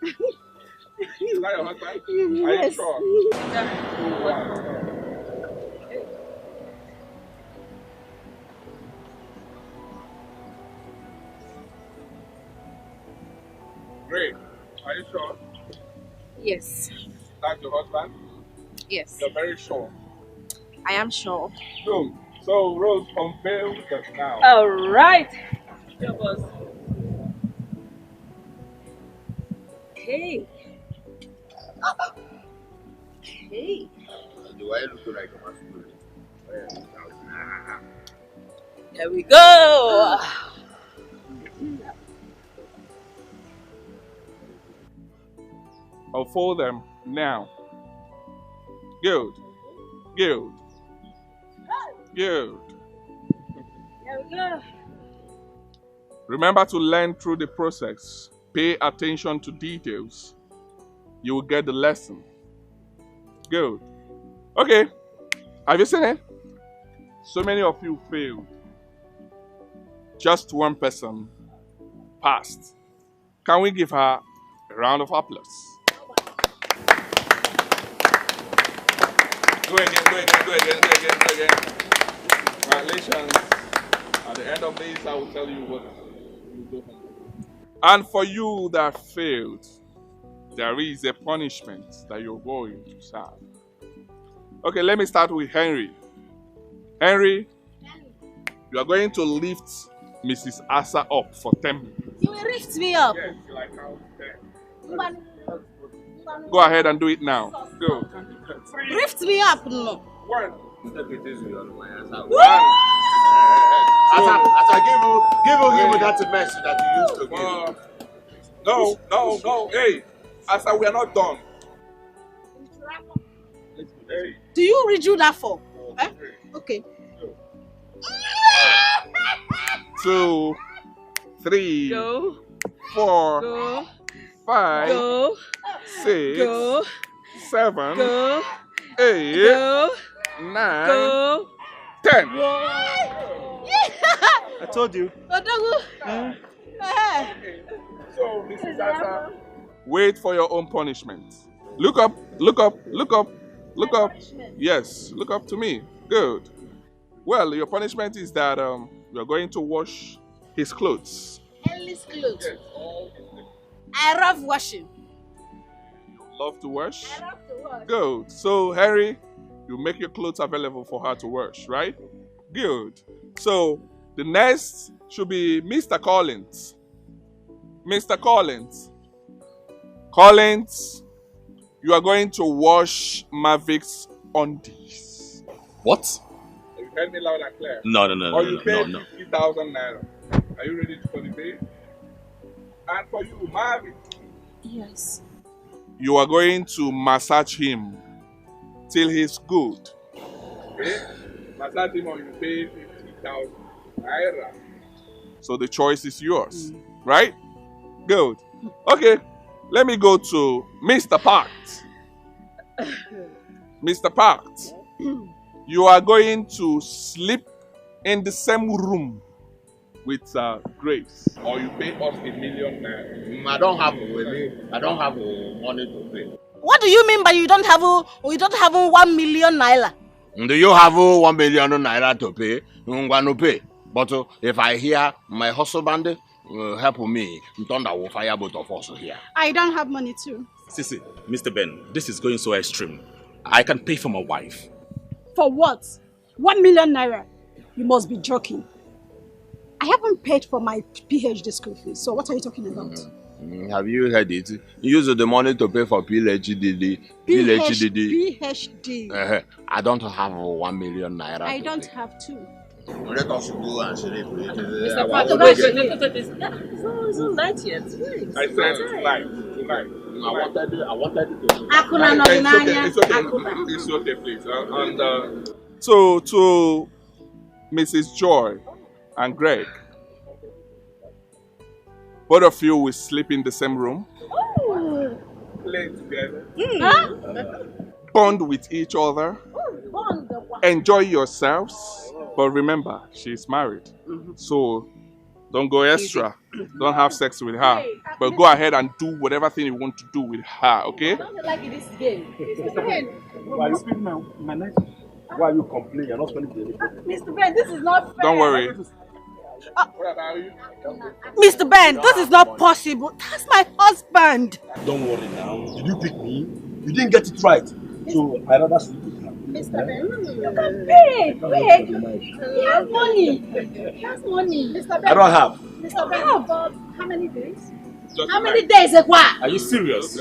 Is that your husband? Are you sure? Great. Are you sure? Yes. That's your husband? Yes. You're very sure. I am sure. Good. So, Rose, unveil just now. All right. Your boss. Okay. Do I look like a masculine? There we go. Unfold them now. Good. There we go. Remember to learn through the process. Pay attention to details. You will get the lesson. Good. Okay. Have you seen it? So many of you failed. Just one person passed. Can we give her a round of applause? Go again. Congratulations. At the end of this, I will tell you what you do. And for you that failed, there is a punishment that you're going to serve. Okay, let me start with Henry. Henry, you are going to lift Mrs. Asa up for 10 minutes. You will lift me up. Yes, like how 10. Go ahead and do it now. Go. Lift me up, no. 1. As I give you that message that you used to give. No. Hey, Asa, we are not done. Hey. Do you redo that for? Eh? Okay. 2, 3, Go. 4, Go. 5, Go. 6, Go. 7, Go. 8, Go. 9, Go. 10. I told you. So, Mrs. Asa, wait for your own punishment. Look up. Yes, look up to me. Good. Well, your punishment is that you're going to wash his clothes. Ellie's clothes. I love washing. Love to wash? I love to wash. Good. So, Harry, you make your clothes available for her to wash, right? Good. So, the next should be Mr. Collins. Mr. Collins. Collins, you are going to wash Mavik's undies. What? You heard me loud and clear. No. Or you pay 50,000 naira. Are you ready for the pay? And for you, Mavik. Yes. You are going to massage him till he's good. Okay? Massage him or you pay 50,000 naira. So the choice is yours, right? Good. Okay, let me go to Mr. Parks. Mr. Parks, you are going to sleep in the same room with Grace, or you pay us 1 million naira. I don't have money to pay. What do you mean by you don't have 1 million naira? Do you have 1 million naira to pay? No pay. But if I hear my husband help me, thunder will fire both of us here. I don't have money too. Sissy, Mr. Ben, this is going so extreme. I can pay for my wife. For what? 1 million naira? You must be joking. I haven't paid for my PhD school fees, so what are you talking about? Have you heard it? You use the money to pay for PhD. PhD. I don't have 1 million naira. I don't have two. Let us go and sleep. Mr. Pato, wait. It's not night yet. Wait. I said tonight. I wanted to. It's okay, please. And so to Mrs. Joy and Greg, both of you will sleep in the same room. Play together. Bond with each other. Enjoy yourselves. But remember, she's married. So don't go extra. Don't have sex with her. But go ahead and do whatever thing you want to do with her, okay? I don't like this game. Why are you spending my night? Why are you complaining? You're not spending the day. Mr. Ben, this is not fair. Don't worry. Mr. Ben, this is not possible. That's my husband. Don't worry now. Did you pick me? You didn't get it right. So I rather sleep with her. Mr. Ben, you can pay. Wait. He has money. He has money. Mr. Ben, I don't have. Mr. Ben, for how many days? How many days? Are you serious?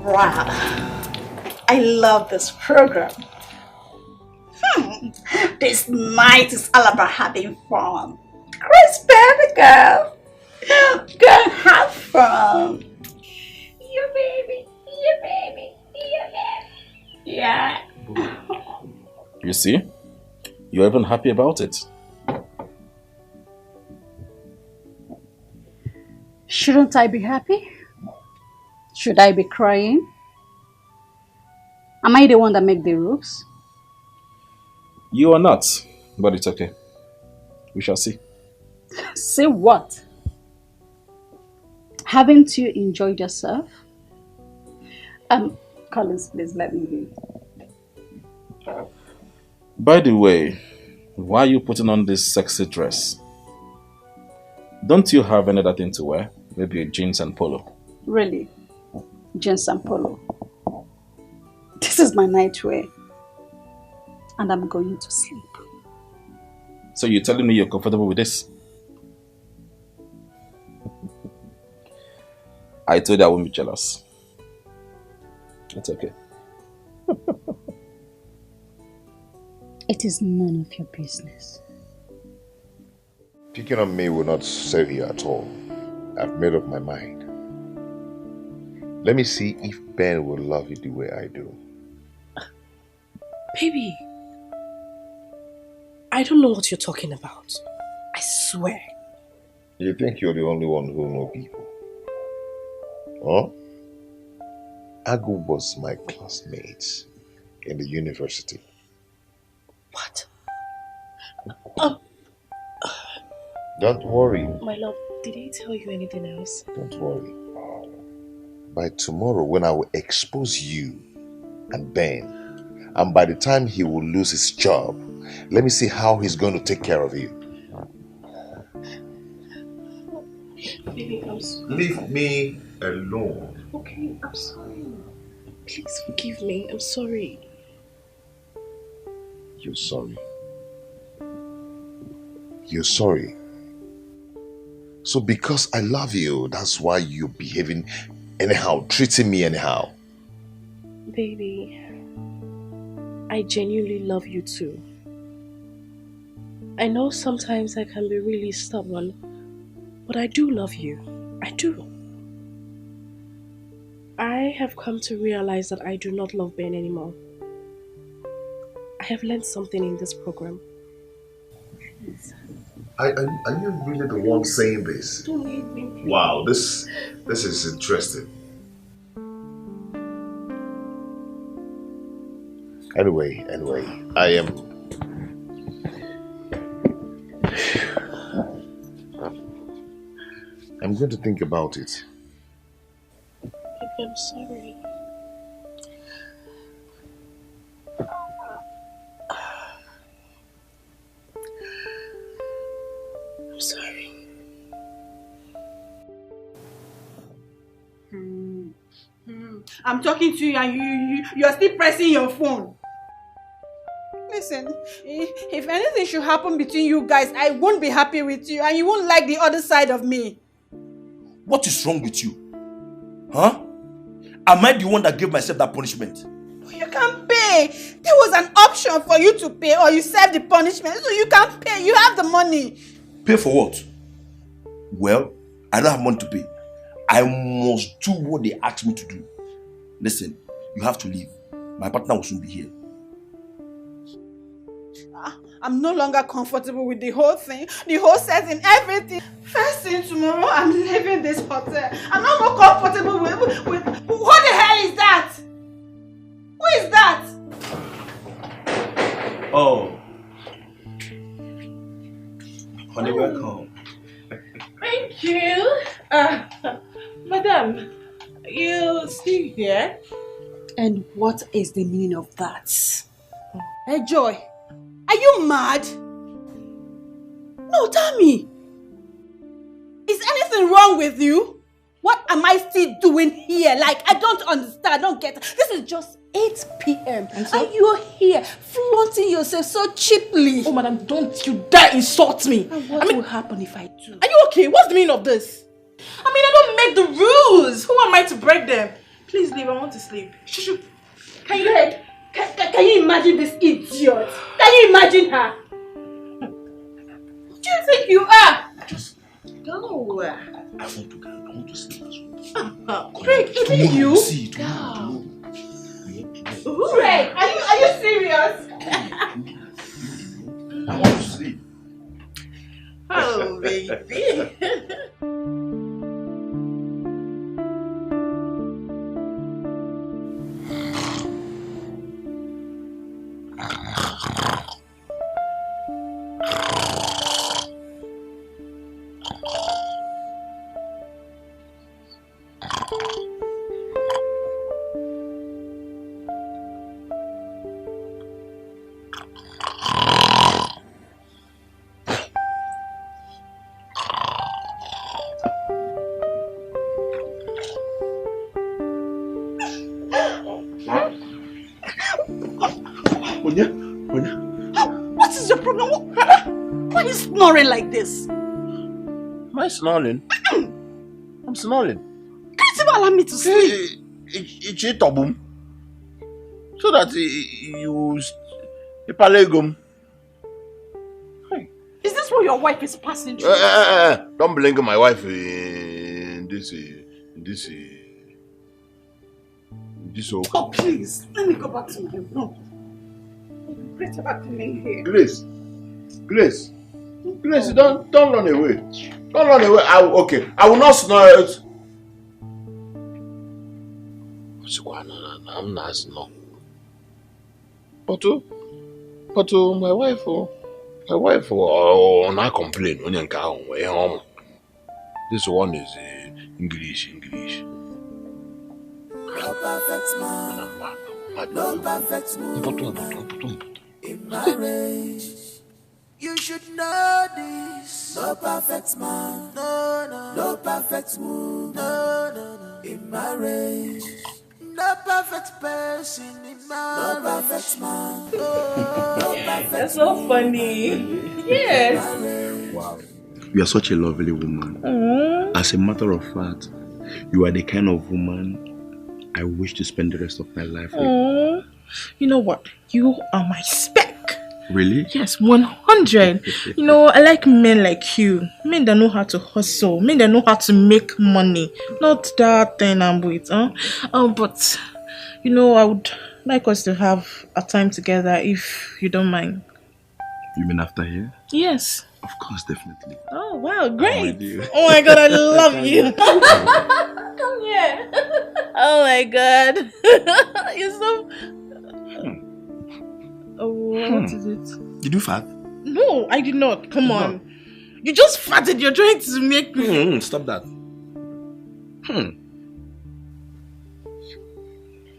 Wow. I love this program. This night is all about having fun. Chris, baby girl. Go and have fun. Your baby. Yeah. You see? You're even happy about it. Shouldn't I be happy? Should I be crying? Am I the one that make the rules? You are not, but it's okay. We shall see. See what? Haven't you enjoyed yourself? Collins, please let me be. By the way, why are you putting on this sexy dress? Don't you have any other thing to wear? Maybe jeans and polo. Really? Jeans and polo. This is my nightwear. And I'm going to sleep. So you're telling me you're comfortable with this? I told you I won't be jealous. It's okay. It is none of your business. Picking on me will not save you at all. I've made up my mind. Let me see if Ben will love you the way I do. Baby, I don't know what you're talking about. I swear. You think you're the only one who knows people? Huh? Agu was my classmate in the university. What? Don't worry. My love, did he tell you anything else? Don't worry. By tomorrow, when I will expose you and Ben, and by the time he will lose his job, let me see how he's going to take care of you. Baby, I'm sorry. Leave me alone. Okay, I'm sorry. Please forgive me. I'm sorry. You're sorry. You're sorry. So because I love you, that's why you're behaving anyhow, treating me anyhow. Baby, I genuinely love you too. I know sometimes I can be really stubborn, but I do love you. I do. I have come to realize that I do not love Ben anymore. I have learned something in this program. Please. Are you really the one saying this? Don't hate me. Wow, this is interesting. Anyway, I am. I'm going to think about it. I'm sorry. I'm sorry. I'm talking to you and you're still pressing your phone. Listen, if anything should happen between you guys, I won't be happy with you and you won't like the other side of me. What is wrong with you? Huh? Am I the one that gave myself that punishment? You can't pay. There was an option for you to pay or you serve the punishment. So you can't pay. You have the money. Pay for what? Well, I don't have money to pay. I must do what they asked me to do. Listen, you have to leave. My partner will soon be here. I'm no longer comfortable with the whole thing, the whole setting, everything. First thing tomorrow, I'm leaving this hotel. I'm not more comfortable with what the hell is that? Who is that? Oh. Honey, welcome. Thank you. Madam, you still here? And what is the meaning of that? Hey, Joy. Are you mad? No, tell me. Is anything wrong with you? What am I still doing here? Like, I don't understand. I don't get it. This is just 8 p.m. And you're here flaunting yourself so cheaply. Oh, madam, don't you dare insult me. And what will happen if I do? Are you okay? What's the meaning of this? I don't make the rules. Who am I to break them? Please leave. I want to sleep. Shoo. Can you imagine this idiot? Can you imagine her? Who do you think you are? Just go. I want to sleep as well. Craig, is it you? Craig, are you serious? I want to sleep. Oh, baby. What is your problem? Why are you snoring like this? Am I snoring? I'm snoring. Can you see you allow me to sleep? It's tobum. So that you palegum. Is this what your wife is passing through? Don't blame my wife in this. Oh, please. Let me go back to my room. Great about coming here. Grace, don't run away. Don't run away. I will not snore. I'm not snore. But my wife will not complain when you come home. This one is English. No perfect man, no perfect woman in marriage. You should know this. No perfect man, no perfect woman, in marriage. No perfect person in marriage. No perfect man, no perfect. That's so funny. Yes. Wow. You are such a lovely woman. As a matter of fact, you are the kind of woman I wish to spend the rest of my life with. You know what? You are my spec. Really? Yes, 100. You know, I like men like you. Men that know how to hustle. Men that know how to make money. Not that thing I'm with. But, you know, I would like us to have a time together if you don't mind. You mean after here? Yes. Of course, definitely. Oh, wow, great. Oh my God, I love you. Come here. Oh my God. You're so... Oh, what is it? Did you fart? No, I did not. Come on. You just farted. You're trying to make me... Stop that.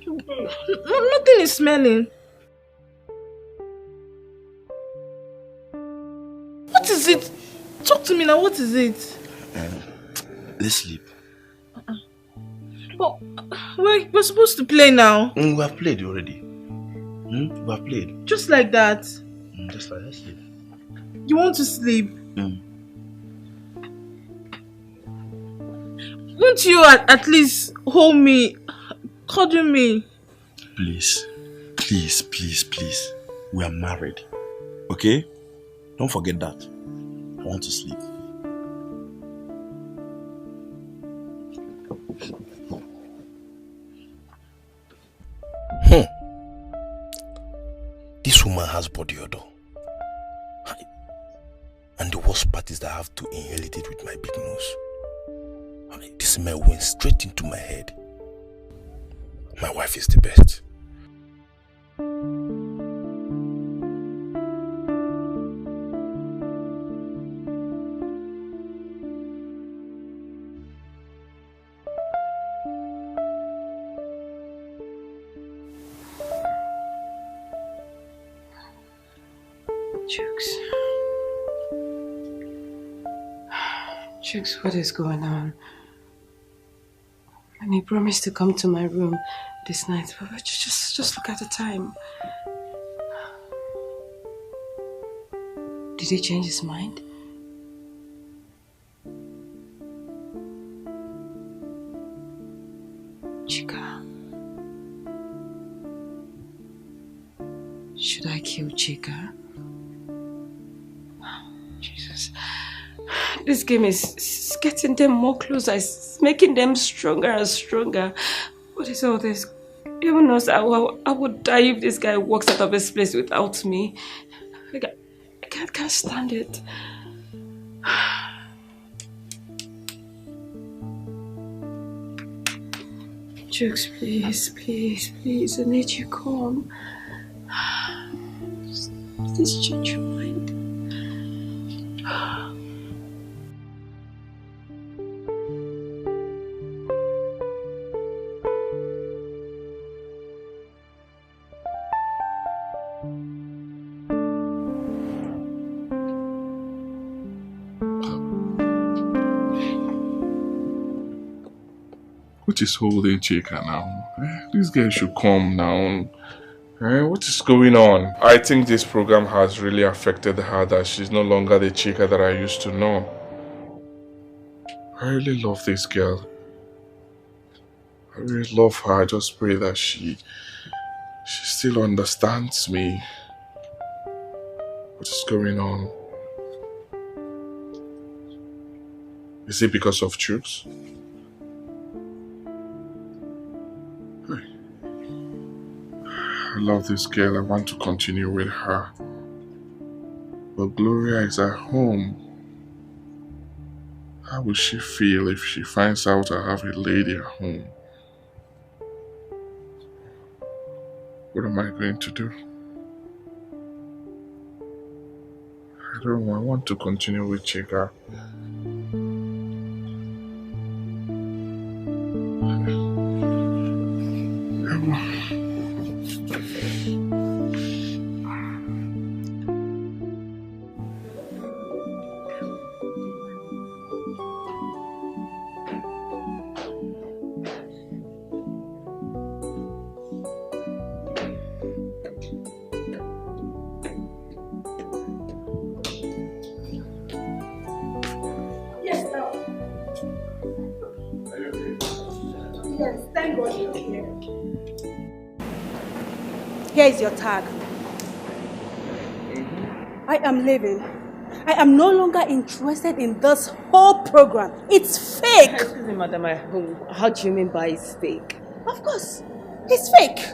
Nothing is smelling. What is it? Talk to me now. What is it? Let's sleep. But we're supposed to play now. We have played already. We have played. Just like that. Just like that. Sleep. You want to sleep? Won't you at least hold me, cuddle me? Please. We are married. Okay? Don't forget that. I want to sleep. This woman has body odor. And the worst part is that I have to inhale it with my big nose. This smell went straight into my head. My wife is the best. Chooks, what is going on? And he promised to come to my room this night, but just look at the time. Did he change his mind? Chika. Should I kill Chika? Jesus. This game is getting them more closer. It's making them stronger and stronger. What is all this? Even knows I would die if this guy walks out of this place without me. I can't stand it. Jukes, please, I need you calm. Just change your mind. What is holding Chika now? This guy should calm down. What is going on? I think this program has really affected her, that she's no longer the Chika that I used to know. I really love this girl. I really love her. I just pray that she still understands me. What is going on? Is it because of truth? I love this girl. I want to continue with her. But Gloria is at home. How will she feel if she finds out I have a lady at home? What am I going to do? I don't know. I want to continue with Chika. Here is your tag. I am leaving. I am no longer interested in this whole program. It's fake. Excuse me, madam. How do you mean by it's fake? Of course. It's fake.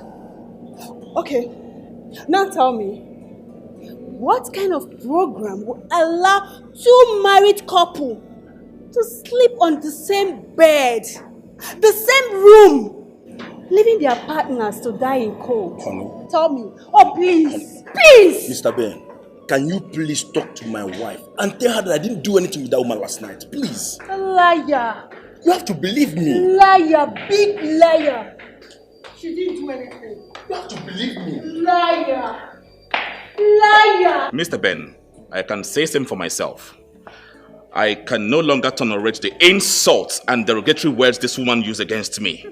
Okay. Now tell me, what kind of program will allow two married couple to sleep on the same bed, the same room, leaving their partners to die in cold? Honey. Tell me. Oh, please. Please. Mr. Ben, can you please talk to my wife and tell her that I didn't do anything with that woman last night? Please. Liar. You have to believe me. Liar. Big liar. She didn't do anything. You have to believe me. Liar. Liar. Mr. Ben, I can say same for myself. I can no longer tolerate the insults and derogatory words this woman used against me.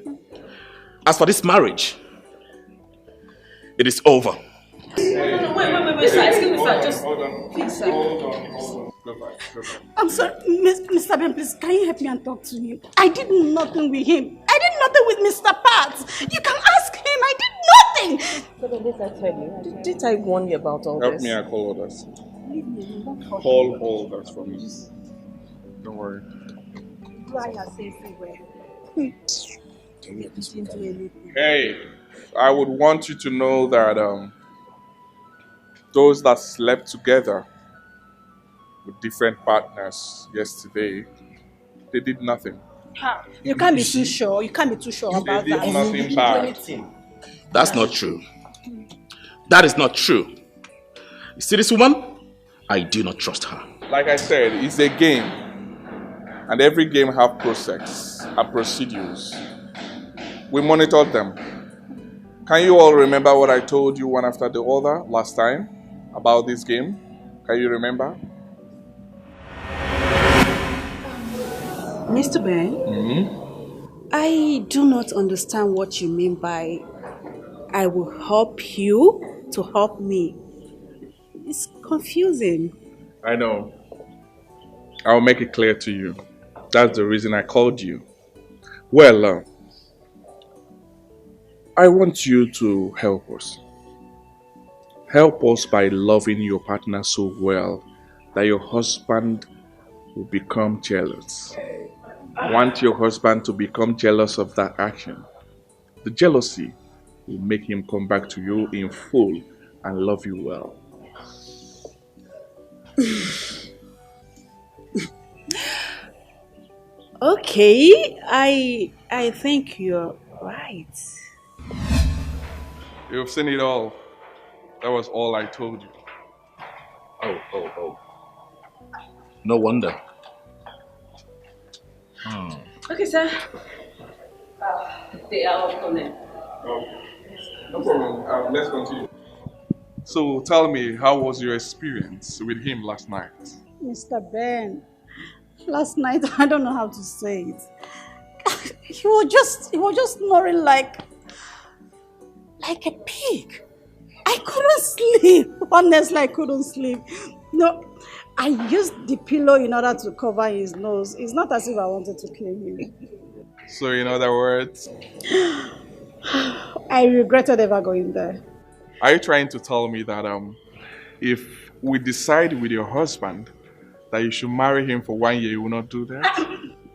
As for this marriage, it is over. Wait, sir. Excuse me, sir. Just please, sir. Hold on. Go back. I'm sorry, Mr. Ben, please, can you help me and talk to him? I did nothing with him. I did nothing with Mr. Pat. You can ask him. I did nothing. So then this I tell you. Did I warn you about all Help this? me, I call others. Call all others for me. Don't worry. Liar says everywhere. Hey, I would want you to know that those that slept together with different partners yesterday, they did nothing. You can't be too sure. You can't be too sure about They did that. nothing bad. That's not true. That is not true. You see this woman? I do not trust her. Like I said, it's a game. And every game have process and procedures. We monitored them. Can you all remember what I told you one after the other last time about this game? Can you remember? Mr. Ben, I do not understand what you mean by I will help you to help me. It's confusing. I know. I'll make it clear to you. That's the reason I called you. Well, I want you to help us. Help us by loving your partner so well that your husband will become jealous. Want your husband to become jealous of that action. The jealousy will make him come back to you in full and love you well. Okay, I think you're right. You've seen it all. That was all I told you. Oh. No wonder. Okay, sir. They are all coming. No problem. Let's continue. So tell me, how was your experience with him last night? Mr. Ben, last night, I don't know how to say it. He was just snoring like a pig. I couldn't sleep. Honestly, I couldn't sleep. No, I used the pillow in order to cover his nose. It's not as if I wanted to kill him. So in other words, I regretted ever going there. are you trying to tell me that if we decide with your husband that you should marry him for 1 year, you will not do that?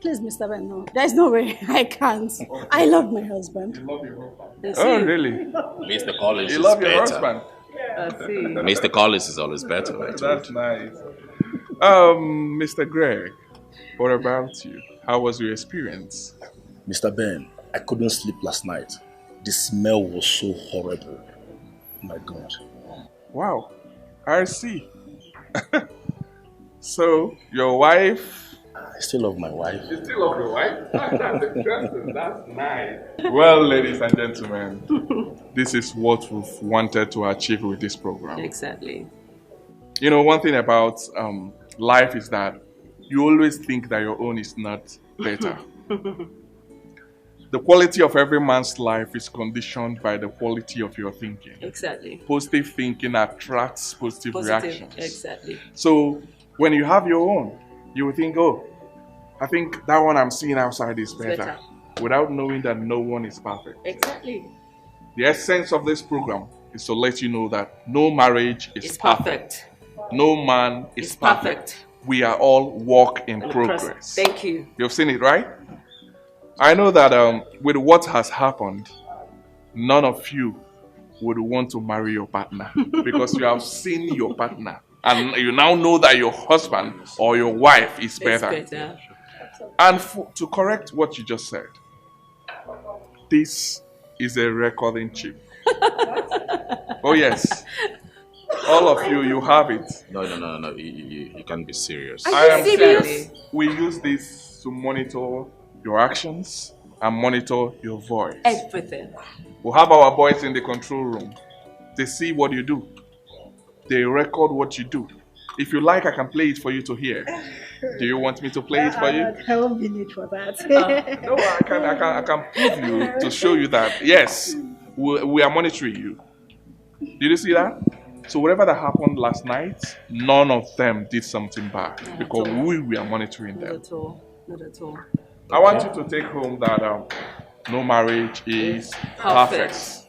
Please, Mr. Ben, no. There's no way. I can't. I love my husband. You love your husband? Oh, really? Mr. Collins You is love your better. husband? Mr. Collins is always better. I told That's you. nice. Mr. Greg, what about you? How was your experience? Mr. Ben, I couldn't sleep last night. The smell was so horrible. My God. Wow, I see. So, your wife... I still love my wife. You still love your wife? That's interesting. That's nice. Well, ladies and gentlemen, this is what we've wanted to achieve with this program. Exactly. You know, one thing about life is that you always think that your own is not better. The quality of every man's life is conditioned by the quality of your thinking. Exactly. Positive thinking attracts positive reactions. Exactly. So when you have your own, you will think, oh, I think that one I'm seeing outside is better. Without knowing that no one is perfect. Exactly. The essence of this program is to let you know that no marriage is perfect. No man is perfect. We are all work in progress. Thank you. You've seen it, right? I know that with what has happened, none of you would want to marry your partner because you have seen your partner and you now know that your husband or your wife is better. And to correct what you just said, this is a recording chip. Oh yes. All of you, you have it. No. You can't be serious. I am serious. We use this to monitor your actions and monitor your voice. Everything. We'll have our boys in the control room. They see what you do. They record what you do. If you like, I can play it for you to hear. Do you want me to play it for you? There won't be need for that. No, I can prove you to show you that, yes, we are monitoring you. Did you see that? So whatever that happened last night, none of them did something bad because we are monitoring them. Not at all. Not at all. I want you to take home that no marriage is perfect.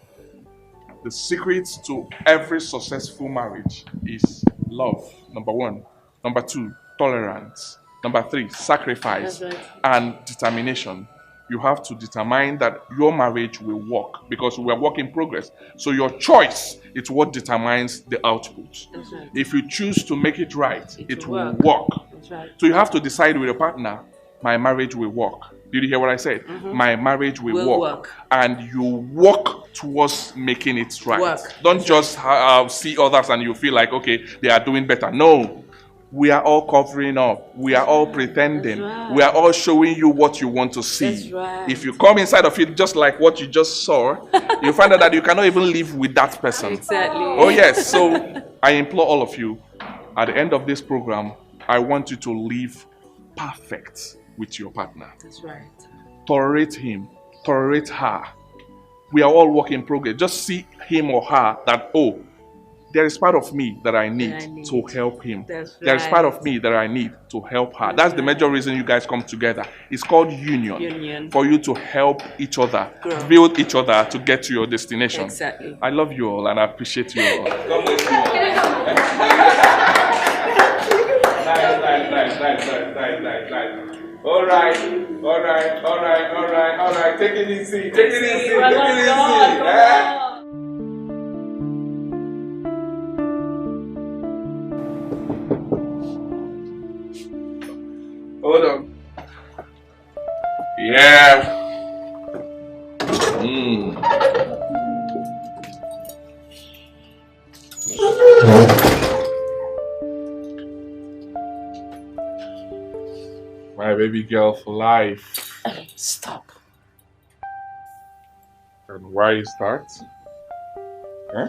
The secret to every successful marriage is love, number 1. Number 2, tolerance. Number 3, sacrifice and determination. You have to determine that your marriage will work because we are work in progress. So your choice is what determines the output. If you choose to make it right, it will work. So you have to decide with your partner, my marriage will work. Did you hear what I said? My marriage will work. And you work towards making it right. Don't just see others and you feel like, okay, they are doing better. No. We are all covering up. We are all pretending. We are all showing you what you want to see. If you come inside of it just like what you just saw, you find out that you cannot even live with that person. Exactly. Oh yes. So I implore all of you, at the end of this program, I want you to live perfect with your partner. That's right. Tolerate him. Tolerate her. We are all work in progress. Just see him or her that, oh, there is part of me that I need to help him. There is part of me that I need to help her. That's the major reason you guys come together. It's called union. For you to help each other, build each other to get to your destination. Exactly. I love you all and I appreciate you all. God bless you all. Nice. All right. Take it easy. Hold on. Yeah. My baby girl for life. Stop. And why is that? Huh?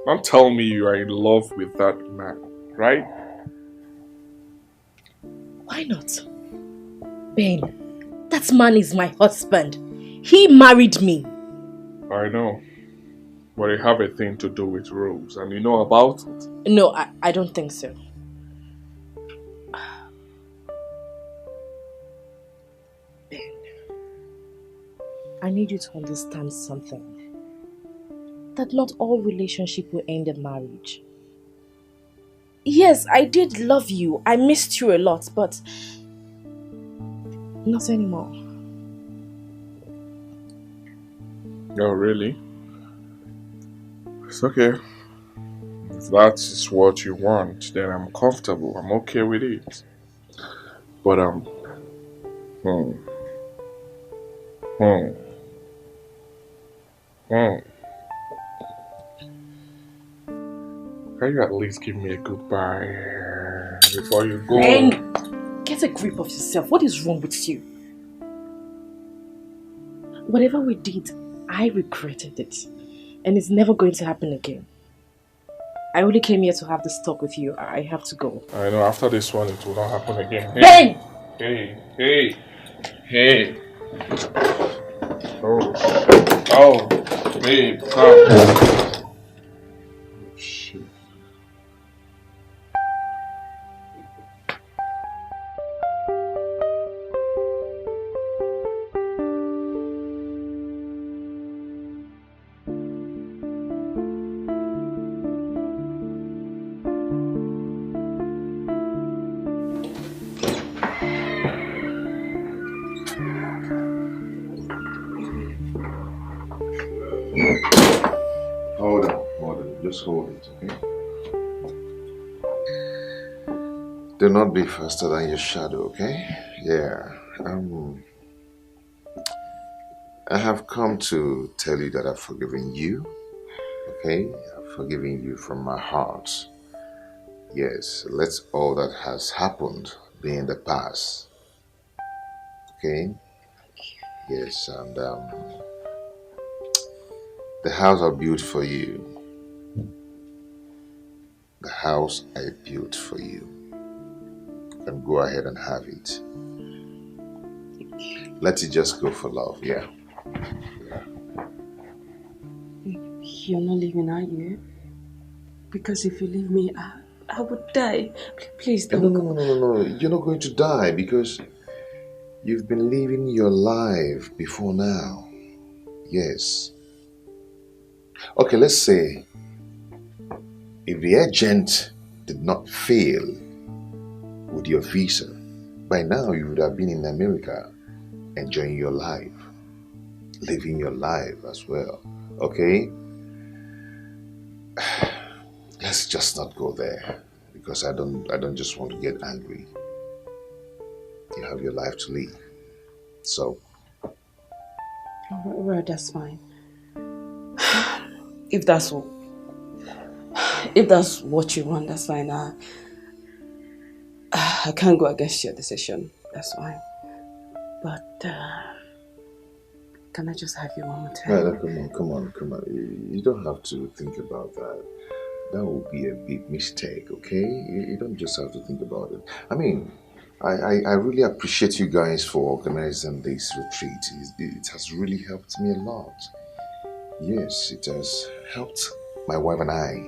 Don't tell me you are in love with that man, right? Why not? Ben, that man is my husband. He married me. I know. But it have a thing to do with Rose, and you know about it? No, I don't think so. Ben, I need you to understand something. That not all relationship will end in marriage. Yes, I did love you. I missed you a lot, but not anymore. Oh, really? It's okay. If that is what you want, then I'm comfortable. I'm okay with it. But hmm. Can you at least give me a goodbye before you go? And get a grip of yourself. What is wrong with you? Whatever we did, I regretted it. And it's never going to happen again. I only came here to have this talk with you. I have to go. I know after this one it will not happen again. Ben! Hey. Oh, babe, come. Shit. Hold on. Just hold it, okay? Do not be faster than your shadow, okay? Yeah. I have come to tell you that I've forgiven you, okay? I've forgiven you from my heart. Yes, let all that has happened be in the past, okay? Yes, and the house I built for you. The house I built for you. You can go ahead and have it. Let it just go for love, yeah. You're not leaving, are you? Because if you leave me, I would die. Please don't go. No. You're not going to die because you've been living your life before now. Yes. Okay, let's say if the agent did not fail with your visa, by now you would have been in America enjoying your life, living your life as well. Okay? Let's just not go there because I don't just want to get angry. You have your life to live. So Well, that's fine. If that's what you want, that's fine. I can't go against your decision. That's fine. But can I just have you one more time? No, come on. You don't have to think about that. That would be a big mistake, okay? You don't just have to think about it. I mean, I really appreciate you guys for organizing this retreat. It has really helped me a lot. Yes, it has helped my wife and I.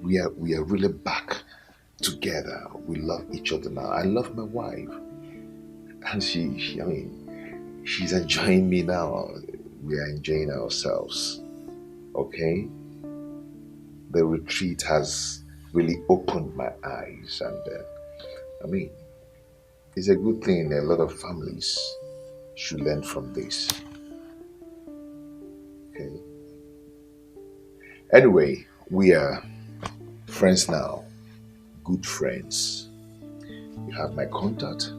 We are really back together. We love each other now. I love my wife. And she's enjoying me now. We are enjoying ourselves. Okay? The retreat has really opened my eyes, and it's a good thing. A lot of families should learn from this. Okay. Anyway, we are friends now, good friends. You have my contact.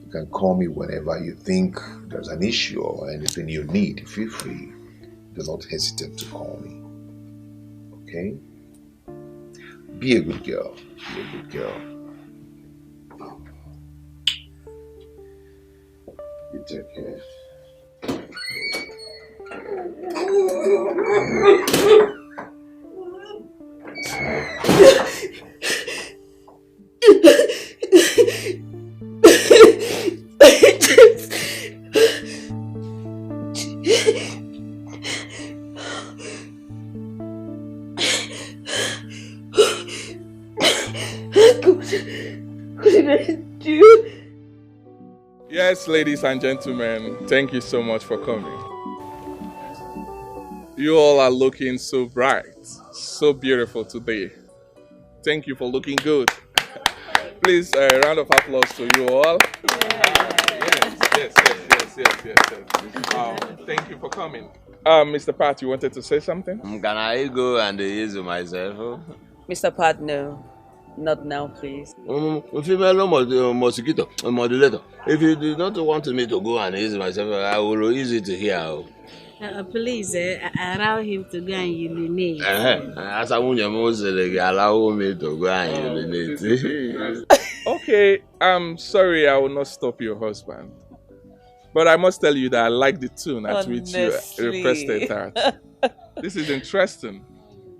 You can call me whenever you think there's an issue or anything you need. Feel free. Do not hesitate to call me. Okay? Be a good girl. Be a good girl. You take care. What did I do? Yes, ladies and gentlemen, thank you so much for coming. You all are looking so bright, so beautiful today. Thank you for looking good. Please, a round of applause to you all. Yes. Thank you for coming. Mr. Pat, you wanted to say something? Can I go and use myself? Mr. Pat, no. Not now, please. Female mosquito modulator. If you do not want me to go and use myself, I will use it here. Please, allow him to go and urinate. As I want you allow me to go and urinate. Okay, I'm sorry I will not stop your husband. But I must tell you that I like the tune at which you requested that. This is interesting.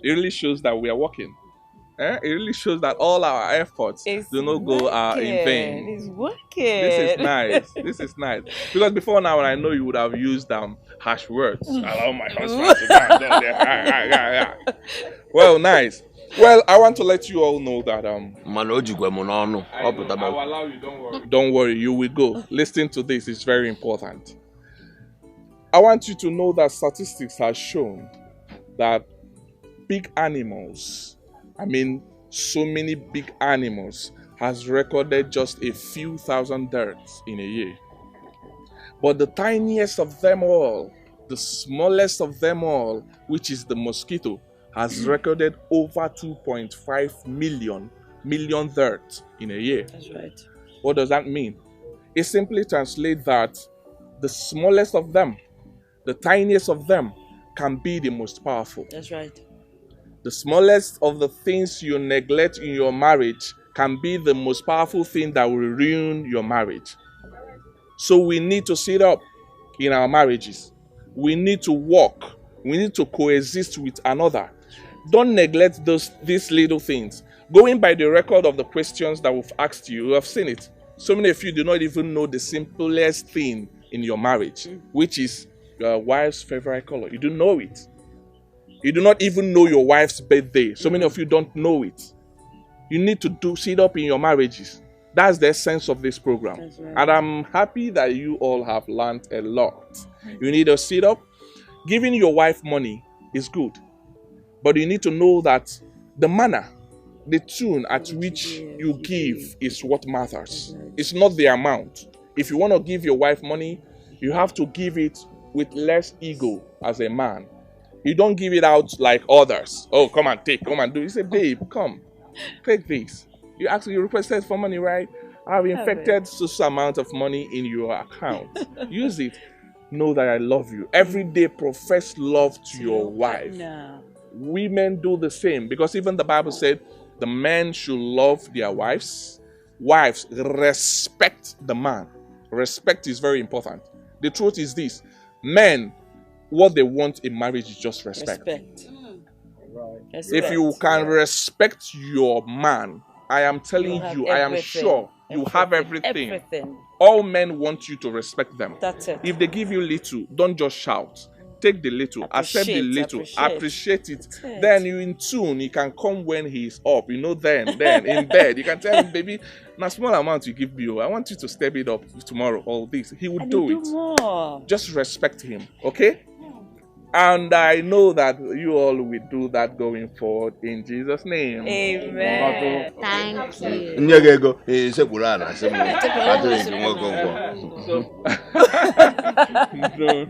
It really shows that we are working. It really shows that all our efforts do not go in vain. It's working. This is nice. Because before now, I know you would have used harsh words. Allow my husband to go and do that. Well, nice. Well, I want to let you all know that I will allow you, don't worry. Don't worry, you will go. Listen to this, it's very important. I want you to know that statistics have shown that big animals, so many big animals has recorded just a few thousand deaths in a year. But the tiniest of them all, the smallest of them all, which is the mosquito, has recorded over 2.5 million deaths in a year. That's right. What does that mean? It simply translates that the smallest of them, the tiniest of them, can be the most powerful. That's right. The smallest of the things you neglect in your marriage can be the most powerful thing that will ruin your marriage. So we need to sit up in our marriages. We need to walk. We need to coexist with another. Don't neglect these little things. Going by the record of the questions that we've asked you, you have seen it. So many of you do not even know the simplest thing in your marriage, which is your wife's favorite color. You don't know it. You do not even know your wife's birthday. So many of you don't know it. You need to sit up in your marriages. That's the essence of this program. Right. And I'm happy that you all have learned a lot. You need to sit up. Giving your wife money is good. But you need to know that the manner, the tune at which you give is what matters. It's not the amount. If you want to give your wife money, you have to give it with less ego as a man. You don't give it out like others. Oh, come and take, come and do. You say, babe, come, take this. You actually requested for money, right? I've infected such amount of money in your account. Use it. Know that I love you. Every day profess love to your wife. No. Women do the same, because even the Bible said the men should love their wives. Wives, respect the man. Respect is very important. The truth is this: men, what they want in marriage is just respect. If you can respect your man, I am telling you, I am sure you have everything. All men want you to respect them. That's it. If they give you little, don't just shout. Take the little, accept the little, appreciate it. Then you in tune, he can come when he's up. Then in bed, you can tell him, baby, now small amount you give me, I want you to step it up tomorrow, all this. He will do it. More. Just respect him, okay? And I know that you all will do that going forward in Jesus' name. Amen. Thank you.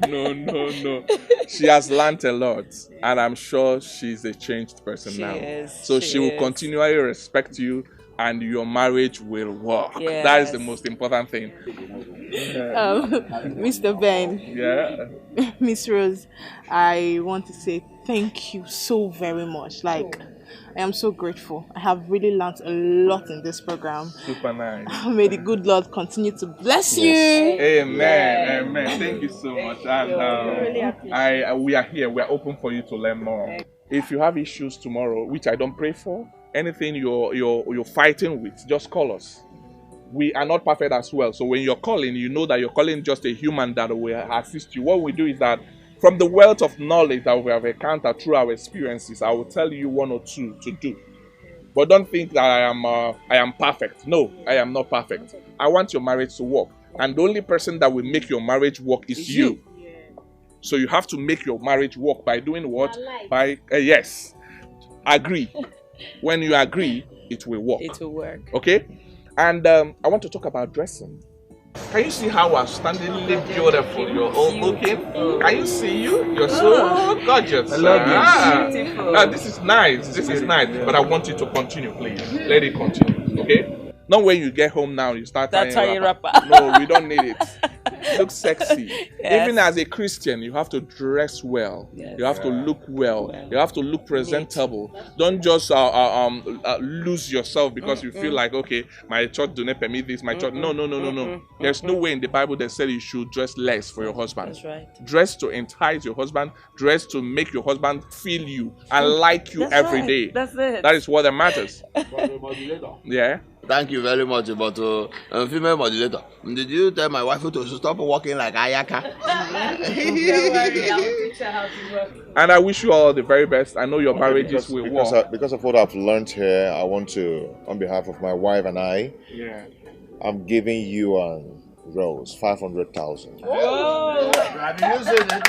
No. She has learned a lot, and I'm sure she's a changed person now. So she will continually respect you, and your marriage will work. Yes. That is the most important thing. Mr. Ben. Yeah. Miss Rose, I want to say thank you so very much. I am so grateful. I have really learned a lot in this program. Super nice. May the good Lord continue to bless you. Amen. Amen. Thank you so much. And we are here. We are open for you to learn more. If you have issues tomorrow, which I don't pray for, anything you're fighting with, just call us. We are not perfect as well. So when you're calling, you know that you're calling just a human that will assist you. What we do is that from the wealth of knowledge that we have encountered through our experiences, I will tell you one or two to do. But don't think that I am perfect. No, I am not perfect. I want your marriage to work. And the only person that will make your marriage work is you. So you have to make your marriage work by doing what? By, yes. Agree. When you agree, it will work. It will work. Okay? And I want to talk about dressing. Can you see how outstandingly beautiful you're all looking? Can you see you? You're so gorgeous. I love you. This is nice. This is nice. But I want you to continue, please. Let it continue. Okay? Not when you get home now, you start tying wrapper. No, we don't need it. Look sexy. Yes. Even as a Christian, you have to dress well. Yes. You have to look well. You have to look presentable. Don't just lose yourself because you feel like, okay, my church do not permit this. My church, no. There's no way in the Bible that said you should dress less for your husband. That's right. Dress to entice your husband. Dress to make your husband feel you and like you every day. That's it. That is what that matters. Yeah. Thank you very much, but female modulator, did you tell my wife to stop walking like Ayaka? And I wish you all the very best. I know your marriages will work. Because of what I've learned here, I want to, on behalf of my wife and I, I'm giving you a rose, 500,000. Oh. Have you seen it?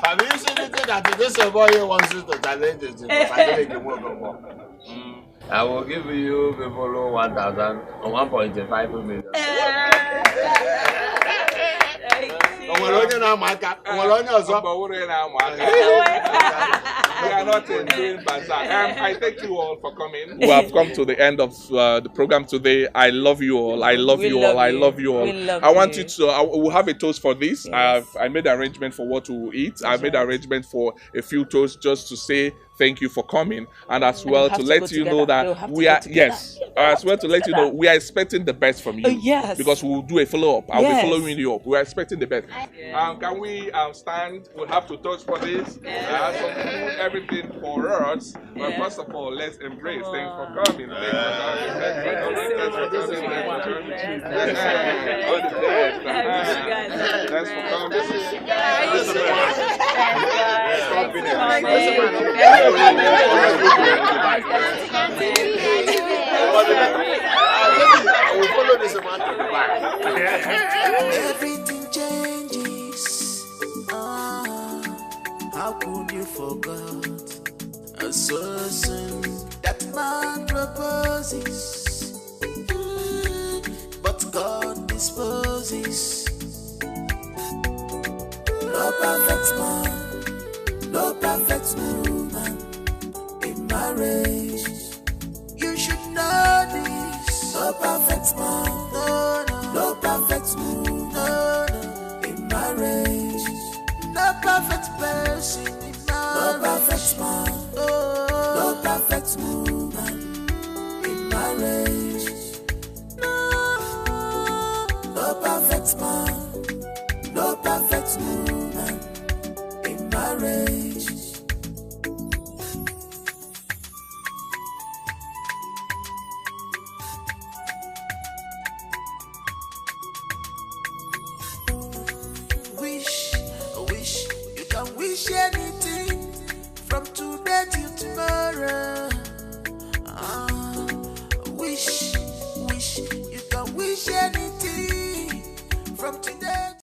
Have you seen it that this boy wants you to challenge it? I will give you people 1,000 or 1.5 million. We are not doing bazaar. I thank you all for coming. We have come to the end of the program today. I love you all. I love you all. I love you all. I want you to. We'll have a toast for this. Yes. I made arrangement for what to eat. I made arrangement for a few toasts just to say thank you for coming, and as well to let you know that we are as well to let you know we are expecting the best from you. Yes. Because we'll do a follow up. I'll be following you up. We are expecting the best. Can we stand? We'll have to toast for this. Some food, everything for us. But first of all, let's embrace. Thanks for coming. Thanks for coming. Thanks for coming. Everything changes. How could you forget a person that man proposes, but God disposes? No perfect man, no perfect woman in marriage. You should know this. No perfect man, no perfect woman in marriage. No perfect person in marriage. No perfect man, no perfect woman in marriage. No perfect man, no perfect woman in marriage.